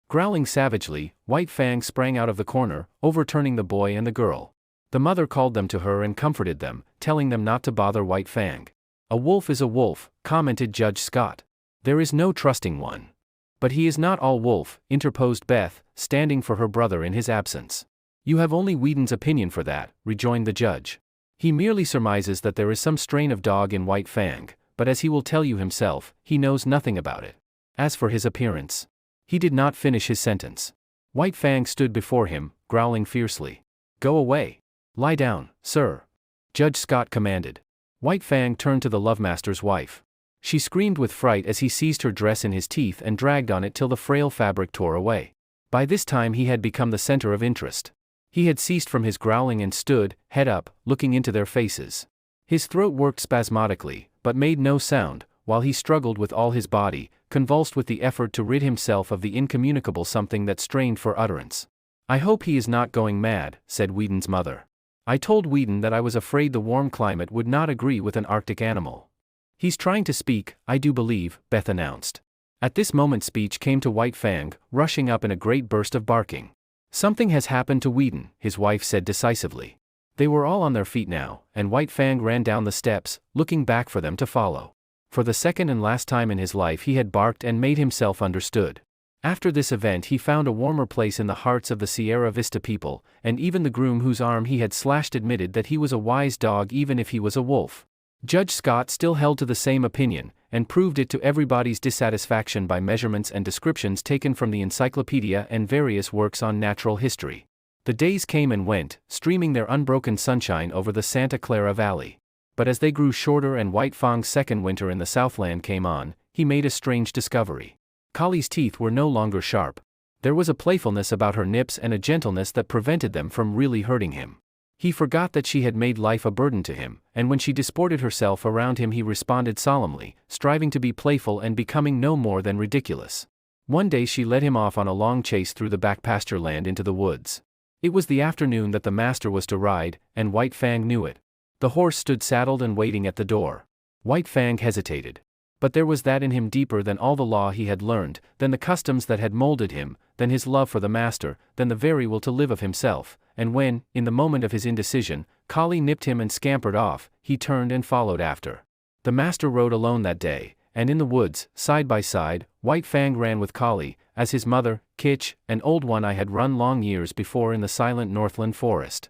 Growling savagely, White Fang sprang out of the corner, overturning the boy and the girl. The mother called them to her and comforted them, telling them not to bother White Fang. "A wolf is a wolf," commented Judge Scott. "There is no trusting one." "But he is not all wolf," interposed Beth, standing for her brother in his absence. "You have only Whedon's opinion for that," rejoined the judge. "He merely surmises that there is some strain of dog in White Fang, but as he will tell you himself, he knows nothing about it. As for his appearance..." He did not finish his sentence. White Fang stood before him, growling fiercely. "Go away. Lie down, sir," Judge Scott commanded. White Fang turned to the lovemaster's wife. She screamed with fright as he seized her dress in his teeth and dragged on it till the frail fabric tore away. By this time he had become the center of interest. He had ceased from his growling and stood, head up, looking into their faces. His throat worked spasmodically, but made no sound, while he struggled with all his body, convulsed with the effort to rid himself of the incommunicable something that strained for utterance. "I hope he is not going mad," said Whedon's mother. "I told Whedon that I was afraid the warm climate would not agree with an Arctic animal." "He's trying to speak, I do believe," Beth announced. At this moment speech came to White Fang, rushing up in a great burst of barking. "Something has happened to Whedon," his wife said decisively. They were all on their feet now, and White Fang ran down the steps, looking back for them to follow. For the second and last time in his life he had barked and made himself understood. After this event he found a warmer place in the hearts of the Sierra Vista people, and even the groom whose arm he had slashed admitted that he was a wise dog even if he was a wolf. Judge Scott still held to the same opinion, and proved it to everybody's dissatisfaction by measurements and descriptions taken from the encyclopedia and various works on natural history. The days came and went, streaming their unbroken sunshine over the Santa Clara Valley. But as they grew shorter and White Fang's second winter in the Southland came on, he made a strange discovery. Collie's teeth were no longer sharp. There was a playfulness about her nips and a gentleness that prevented them from really hurting him. He forgot that she had made life a burden to him, and when she disported herself around him he responded solemnly, striving to be playful and becoming no more than ridiculous. One day she led him off on a long chase through the back pasture land into the woods. It was the afternoon that the master was to ride, and White Fang knew it. The horse stood saddled and waiting at the door. White Fang hesitated. But there was that in him deeper than all the law he had learned, than the customs that had molded him, than his love for the master, than the very will to live of himself, and when, in the moment of his indecision, Collie nipped him and scampered off, he turned and followed after. The master rode alone that day, and in the woods, side by side, White Fang ran with Collie, as his mother, Kitch, and Old One Eye had run long years before in the silent Northland forest.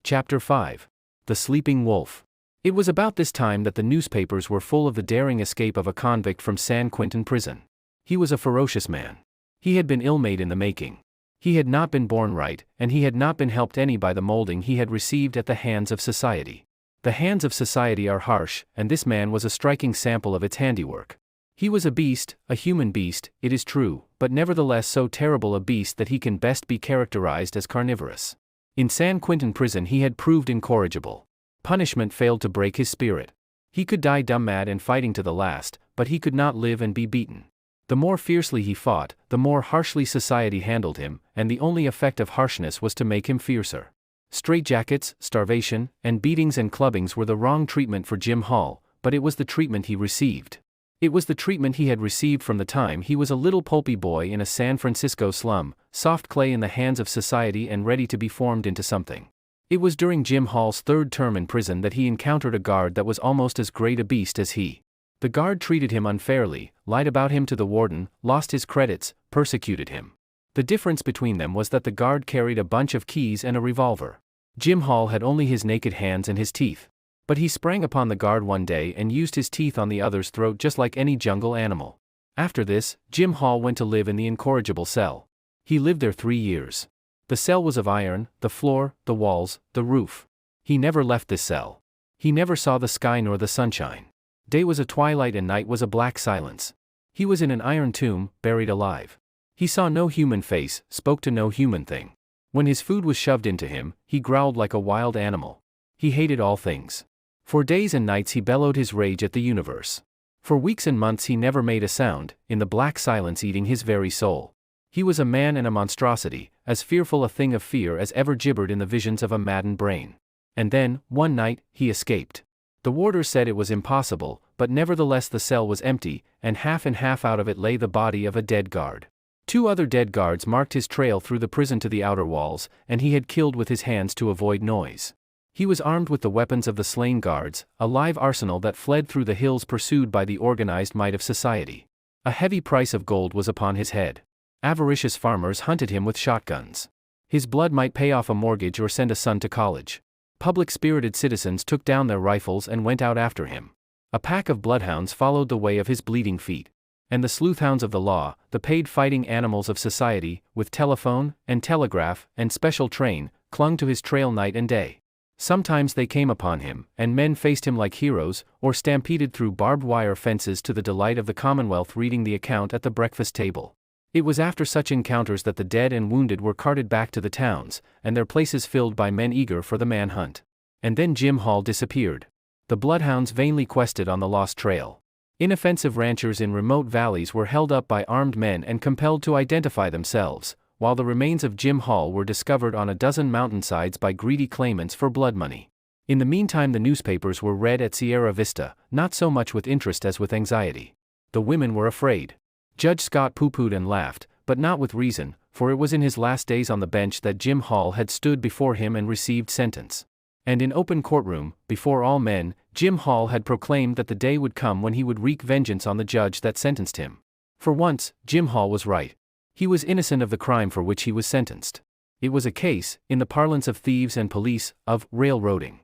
Chapter 5. The Sleeping Wolf. It was about this time that the newspapers were full of the daring escape of a convict from San Quentin prison. He was a ferocious man. He had been ill-made in the making. He had not been born right, and he had not been helped any by the molding he had received at the hands of society. The hands of society are harsh, and this man was a striking sample of its handiwork. He was a beast, a human beast, it is true, but nevertheless so terrible a beast that he can best be characterized as carnivorous. In San Quentin prison he had proved incorrigible. Punishment failed to break his spirit. He could die dumb-mad and fighting to the last, but he could not live and be beaten. The more fiercely he fought, the more harshly society handled him, and the only effect of harshness was to make him fiercer. Straitjackets, starvation, and beatings and clubbings were the wrong treatment for Jim Hall, but it was the treatment he received. It was the treatment he had received from the time he was a little pulpy boy in a San Francisco slum, soft clay in the hands of society and ready to be formed into something. It was during Jim Hall's third term in prison that he encountered a guard that was almost as great a beast as he. The guard treated him unfairly, lied about him to the warden, lost his credits, persecuted him. The difference between them was that the guard carried a bunch of keys and a revolver. Jim Hall had only his naked hands and his teeth. But he sprang upon the guard one day and used his teeth on the other's throat just like any jungle animal. After this, Jim Hall went to live in the incorrigible cell. He lived there 3 years. The cell was of iron, the floor, the walls, the roof. He never left this cell. He never saw the sky nor the sunshine. Day was a twilight and night was a black silence. He was in an iron tomb, buried alive. He saw no human face, spoke to no human thing. When his food was shoved into him, he growled like a wild animal. He hated all things. For days and nights he bellowed his rage at the universe. For weeks and months he never made a sound, in the black silence eating his very soul. He was a man and a monstrosity, as fearful a thing of fear as ever gibbered in the visions of a maddened brain. And then, one night, he escaped. The warders said it was impossible, but nevertheless the cell was empty, and half out of it lay the body of a dead guard. 2 other dead guards marked his trail through the prison to the outer walls, and he had killed with his hands to avoid noise. He was armed with the weapons of the slain guards, a live arsenal that fled through the hills pursued by the organized might of society. A heavy price of gold was upon his head. Avaricious farmers hunted him with shotguns. His blood might pay off a mortgage or send a son to college. Public-spirited citizens took down their rifles and went out after him. A pack of bloodhounds followed the way of his bleeding feet. And the sleuthhounds of the law, the paid fighting animals of society, with telephone, and telegraph, and special train, clung to his trail night and day. Sometimes they came upon him, and men faced him like heroes, or stampeded through barbed wire fences to the delight of the Commonwealth reading the account at the breakfast table. It was after such encounters that the dead and wounded were carted back to the towns, and their places filled by men eager for the manhunt. And then Jim Hall disappeared. The bloodhounds vainly quested on the lost trail. Inoffensive ranchers in remote valleys were held up by armed men and compelled to identify themselves, while the remains of Jim Hall were discovered on a dozen mountainsides by greedy claimants for blood money. In the meantime the newspapers were read at Sierra Vista, not so much with interest as with anxiety. The women were afraid. Judge Scott pooh-poohed and laughed, but not with reason, for it was in his last days on the bench that Jim Hall had stood before him and received sentence. And in open courtroom, before all men, Jim Hall had proclaimed that the day would come when he would wreak vengeance on the judge that sentenced him. For once, Jim Hall was right. He was innocent of the crime for which he was sentenced. It was a case, in the parlance of thieves and police, of railroading.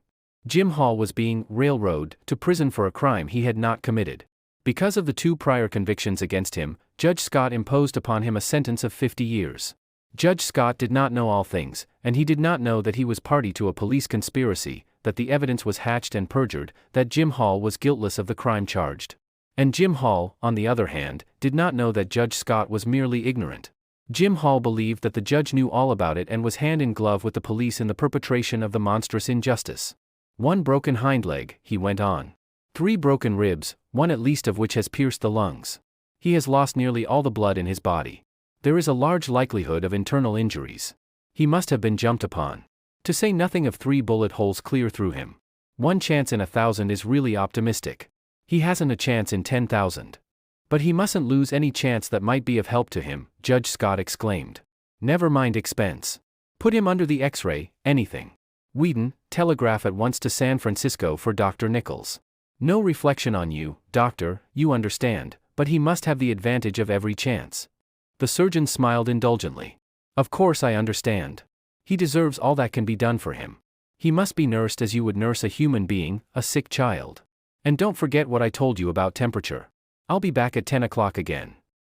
Jim Hall was being railroaded to prison for a crime he had not committed. Because of the 2 prior convictions against him, Judge Scott imposed upon him a sentence of 50 years. Judge Scott did not know all things, and he did not know that he was party to a police conspiracy, that the evidence was hatched and perjured, that Jim Hall was guiltless of the crime charged. And Jim Hall, on the other hand, did not know that Judge Scott was merely ignorant. Jim Hall believed that the judge knew all about it and was hand in glove with the police in the perpetration of the monstrous injustice. 1 broken hind leg, he went on. 3 broken ribs, 1 at least of which has pierced the lungs. He has lost nearly all the blood in his body. There is a large likelihood of internal injuries. He must have been jumped upon. To say nothing of 3 bullet holes clear through him. 1 chance in 1,000 is really optimistic. He hasn't a chance in 10,000. But he mustn't lose any chance that might be of help to him, Judge Scott exclaimed. Never mind expense. Put him under the X-ray, anything. Whedon, telegraph at once to San Francisco for Dr. Nichols. No reflection on you, doctor, you understand, but he must have the advantage of every chance. The surgeon smiled indulgently. Of course I understand. He deserves all that can be done for him. He must be nursed as you would nurse a human being, a sick child. And don't forget what I told you about temperature. I'll be back at 10 o'clock again.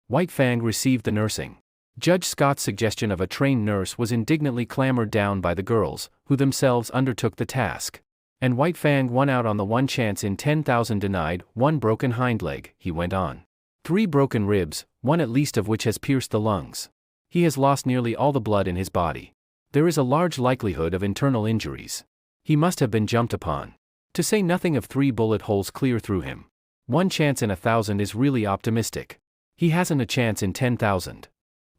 White Fang received the nursing. Judge Scott's suggestion of a trained nurse was indignantly clamored down by the girls, who themselves undertook the task. And White Fang won out on the 1 chance in 10,000 denied, 1 broken hind leg, he went on. 3 broken ribs, 1 at least of which has pierced the lungs. He has lost nearly all the blood in his body. There is a large likelihood of internal injuries. He must have been jumped upon. To say nothing of 3 bullet holes clear through him. 1 chance in 1,000 is really optimistic. He hasn't a chance in 10,000.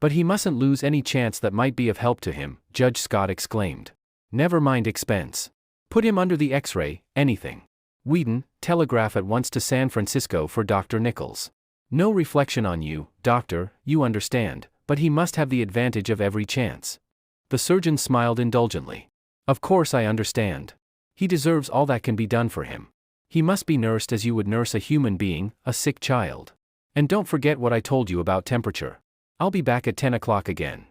But he mustn't lose any chance that might be of help to him, Judge Scott exclaimed. Never mind expense. Put him under the X-ray, anything. Whedon, telegraph at once to San Francisco for Dr. Nichols. No reflection on you, doctor, you understand, but he must have the advantage of every chance. The surgeon smiled indulgently. Of course I understand. He deserves all that can be done for him. He must be nursed as you would nurse a human being, a sick child. And don't forget what I told you about temperature. I'll be back at 10 o'clock again.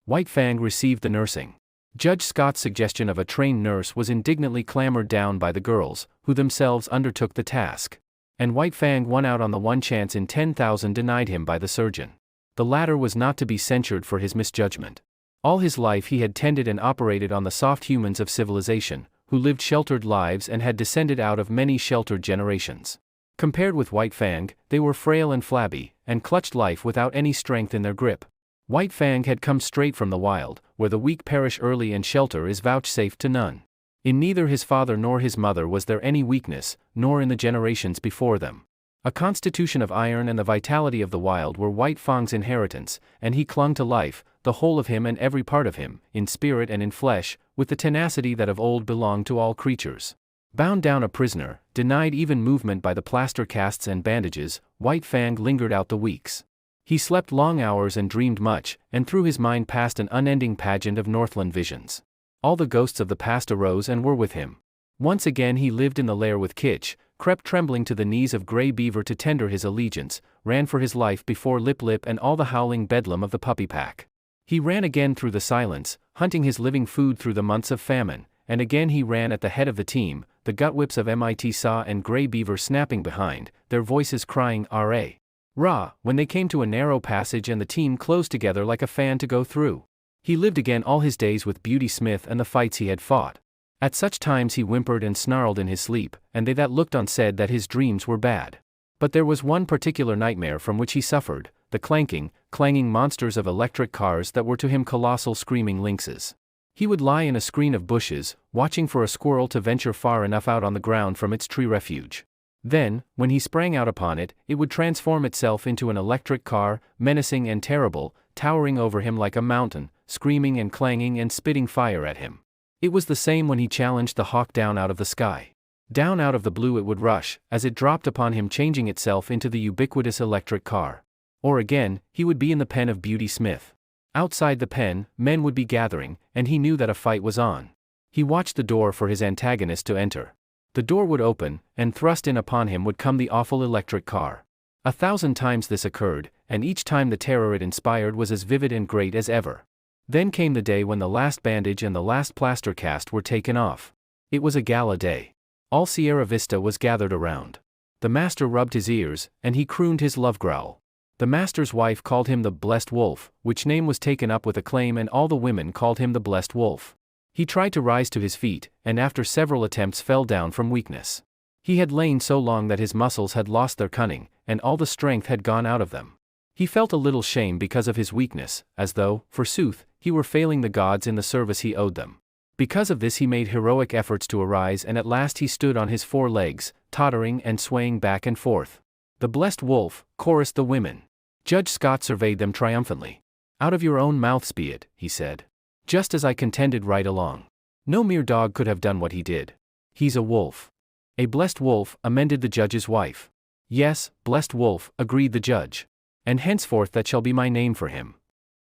White Fang received the nursing. Judge Scott's suggestion of a trained nurse was indignantly clamored down by the girls, who themselves undertook the task. And White Fang won out on the 1 chance in 10,000 denied him by the surgeon. The latter was not to be censured for his misjudgment. All his life he had tended and operated on the soft humans of civilization, who lived sheltered lives and had descended out of many sheltered generations. Compared with White Fang, they were frail and flabby, and clutched life without any strength in their grip. White Fang had come straight from the wild, where the weak perish early and shelter is vouchsafed to none. In neither his father nor his mother was there any weakness, nor in the generations before them. A constitution of iron and the vitality of the wild were White Fang's inheritance, and he clung to life, the whole of him and every part of him, in spirit and in flesh, with the tenacity that of old belonged to all creatures. Bound down a prisoner, denied even movement by the plaster casts and bandages, White Fang lingered out the weeks. He slept long hours and dreamed much, and through his mind passed an unending pageant of Northland visions. All the ghosts of the past arose and were with him. Once again he lived in the lair with Kitch, crept trembling to the knees of Grey Beaver to tender his allegiance, ran for his life before Lip Lip and all the howling bedlam of the puppy pack. He ran again through the silence, hunting his living food through the months of famine, and again he ran at the head of the team, the gut whips of MIT Saw and Grey Beaver snapping behind, their voices crying "R.A. Rah," when they came to a narrow passage and the team closed together like a fan to go through. He lived again all his days with Beauty Smith and the fights he had fought. At such times he whimpered and snarled in his sleep, and they that looked on said that his dreams were bad. But there was one particular nightmare from which he suffered, the clanging monsters of electric cars that were to him colossal screaming lynxes. He would lie in a screen of bushes, watching for a squirrel to venture far enough out on the ground from its tree refuge. Then, when he sprang out upon it, it would transform itself into an electric car, menacing and terrible, towering over him like a mountain, screaming and clanging and spitting fire at him. It was the same when he challenged the hawk down out of the sky. Down out of the blue it would rush, as it dropped upon him, changing itself into the ubiquitous electric car. Or again, he would be in the pen of Beauty Smith. Outside the pen, men would be gathering, and he knew that a fight was on. He watched the door for his antagonist to enter. The door would open, and thrust in upon him would come the awful electric car. 1,000 times this occurred, and each time the terror it inspired was as vivid and great as ever. Then came the day when the last bandage and the last plaster cast were taken off. It was a gala day. All Sierra Vista was gathered around. The master rubbed his ears, and he crooned his love growl. The master's wife called him the Blessed Wolf, which name was taken up with acclaim, and all the women called him the Blessed Wolf. He tried to rise to his feet, and after several attempts fell down from weakness. He had lain so long that his muscles had lost their cunning, and all the strength had gone out of them. He felt a little shame because of his weakness, as though, forsooth, he were failing the gods in the service he owed them. Because of this he made heroic efforts to arise, and at last he stood on his 4 legs, tottering and swaying back and forth. "The Blessed Wolf," chorused the women. Judge Scott surveyed them triumphantly. "Out of your own mouths be it," he said. "Just as I contended right along. No mere dog could have done what he did. He's a wolf." "A blessed wolf," amended the judge's wife. "Yes, blessed wolf," agreed the judge. "And henceforth that shall be my name for him."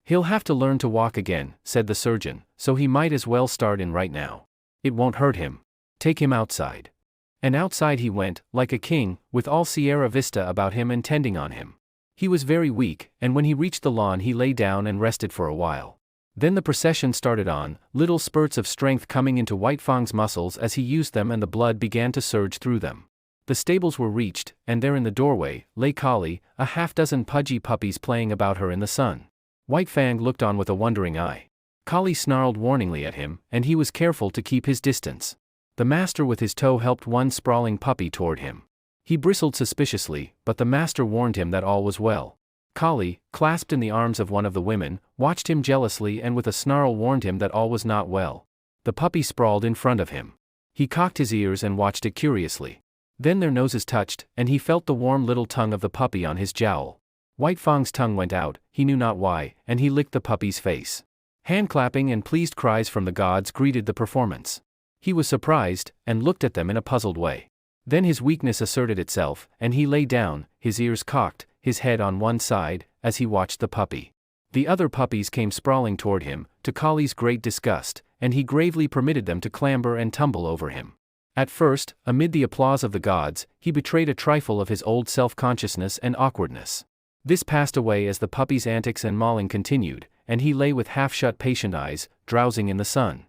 "He'll have to learn to walk again," said the surgeon, "so he might as well start in right now. It won't hurt him. Take him outside." And outside he went, like a king, with all Sierra Vista about him and tending on him. He was very weak, and when he reached the lawn he lay down and rested for a while. Then the procession started on, little spurts of strength coming into White Fang's muscles as he used them, and the blood began to surge through them. The stables were reached, and there in the doorway lay Collie, a half-dozen pudgy puppies playing about her in the sun. White Fang looked on with a wondering eye. Collie snarled warningly at him, and he was careful to keep his distance. The master with his toe helped one sprawling puppy toward him. He bristled suspiciously, but the master warned him that all was well. Collie, clasped in the arms of one of the women, watched him jealously and with a snarl warned him that all was not well. The puppy sprawled in front of him. He cocked his ears and watched it curiously. Then their noses touched, and he felt the warm little tongue of the puppy on his jowl. White Fang's tongue went out, he knew not why, and he licked the puppy's face. Hand-clapping and pleased cries from the gods greeted the performance. He was surprised, and looked at them in a puzzled way. Then his weakness asserted itself, and he lay down, his ears cocked, his head on one side, as he watched the puppy. The other puppies came sprawling toward him, to Collie's great disgust, and he gravely permitted them to clamber and tumble over him. At first, amid the applause of the gods, he betrayed a trifle of his old self-consciousness and awkwardness. This passed away as the puppy's antics and mauling continued, and he lay with half-shut patient eyes, drowsing in the sun.